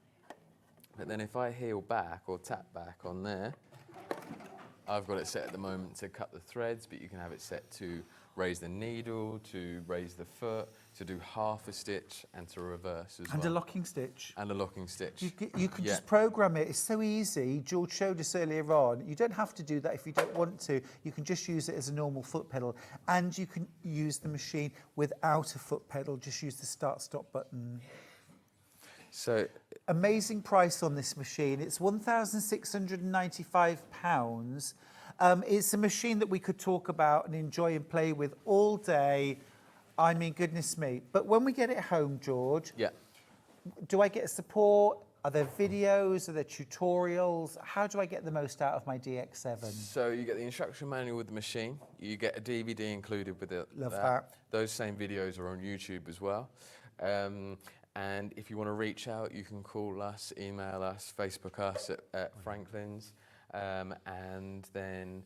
But then if I heel back or tap back on there, I've got it set at the moment to cut the threads, but you can have it set to raise the needle, to raise the foot, to do half a stitch, and to reverse as well. And a locking stitch. And a locking stitch. You can just program it. It's so easy. George showed us earlier on. You don't have to do that if you don't want to. You can just use it as a normal foot pedal. And you can use the machine without a foot pedal. Just use the start-stop button. So amazing price on this machine. It's £1,695. It's a machine that we could talk about and enjoy and play with all day. I mean, goodness me. But when we get it home, George, do I get support? Are there videos? Are there tutorials? How do I get the most out of my DX7? So you get the instruction manual with the machine. You get a DVD included with it. Love that. Those same videos are on YouTube as well. And if you want to reach out, you can call us, email us, Facebook us at Franklin's. And then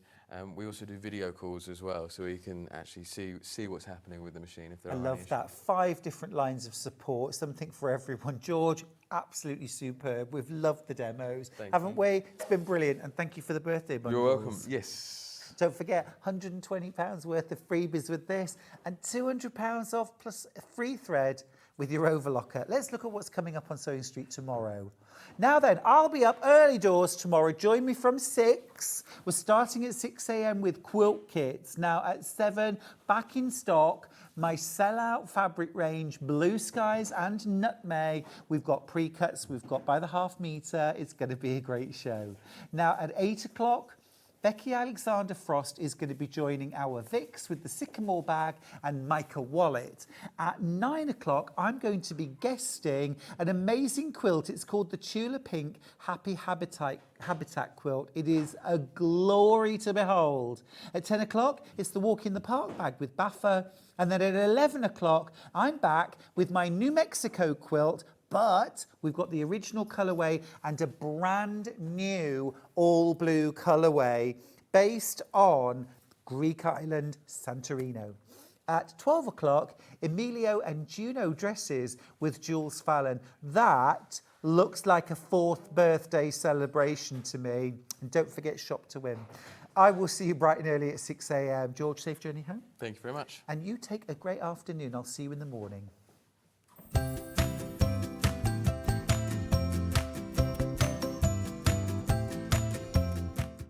we also do video calls as well, so you can actually see what's happening with the machine. If there I are love any that. 5 different lines of support, something for everyone. George, absolutely superb. We've loved the demos, haven't we? It's been brilliant, and thank you for the birthday bundles. You're welcome. Yes. Don't forget, £120 worth of freebies with this, and £200 off plus a free thread with your overlocker. Let's look at what's coming up on Sewing Street tomorrow. Now then, I'll be up early doors tomorrow. Join me from 6. We're starting at 6 a.m. with quilt kits. Now at 7, back in stock, my sellout fabric range, Blue Skies and Nutmeg. We've got pre-cuts, we've got by the half metre. It's going to be a great show. Now at 8 o'clock, Becky Alexander Frost is going to be joining our Vix with the Sycamore bag and Micah Wallet. At 9 o'clock, I'm going to be guesting an amazing quilt. It's called the Tula Pink Happy Habitat quilt. It is a glory to behold. At 10 o'clock, it's the Walk in the Park bag with Baffa. And then at 11 o'clock, I'm back with my New Mexico quilt, but we've got the original colourway and a brand new all blue colourway based on Greek island Santorino. At 12 o'clock, Emilio and Juno dresses with Jules Fallon. That looks like a 4th birthday celebration to me. And don't forget, shop to win. I will see you bright and early at 6 a.m. George, safe journey home. Thank you very much. And you take a great afternoon. I'll see you in the morning.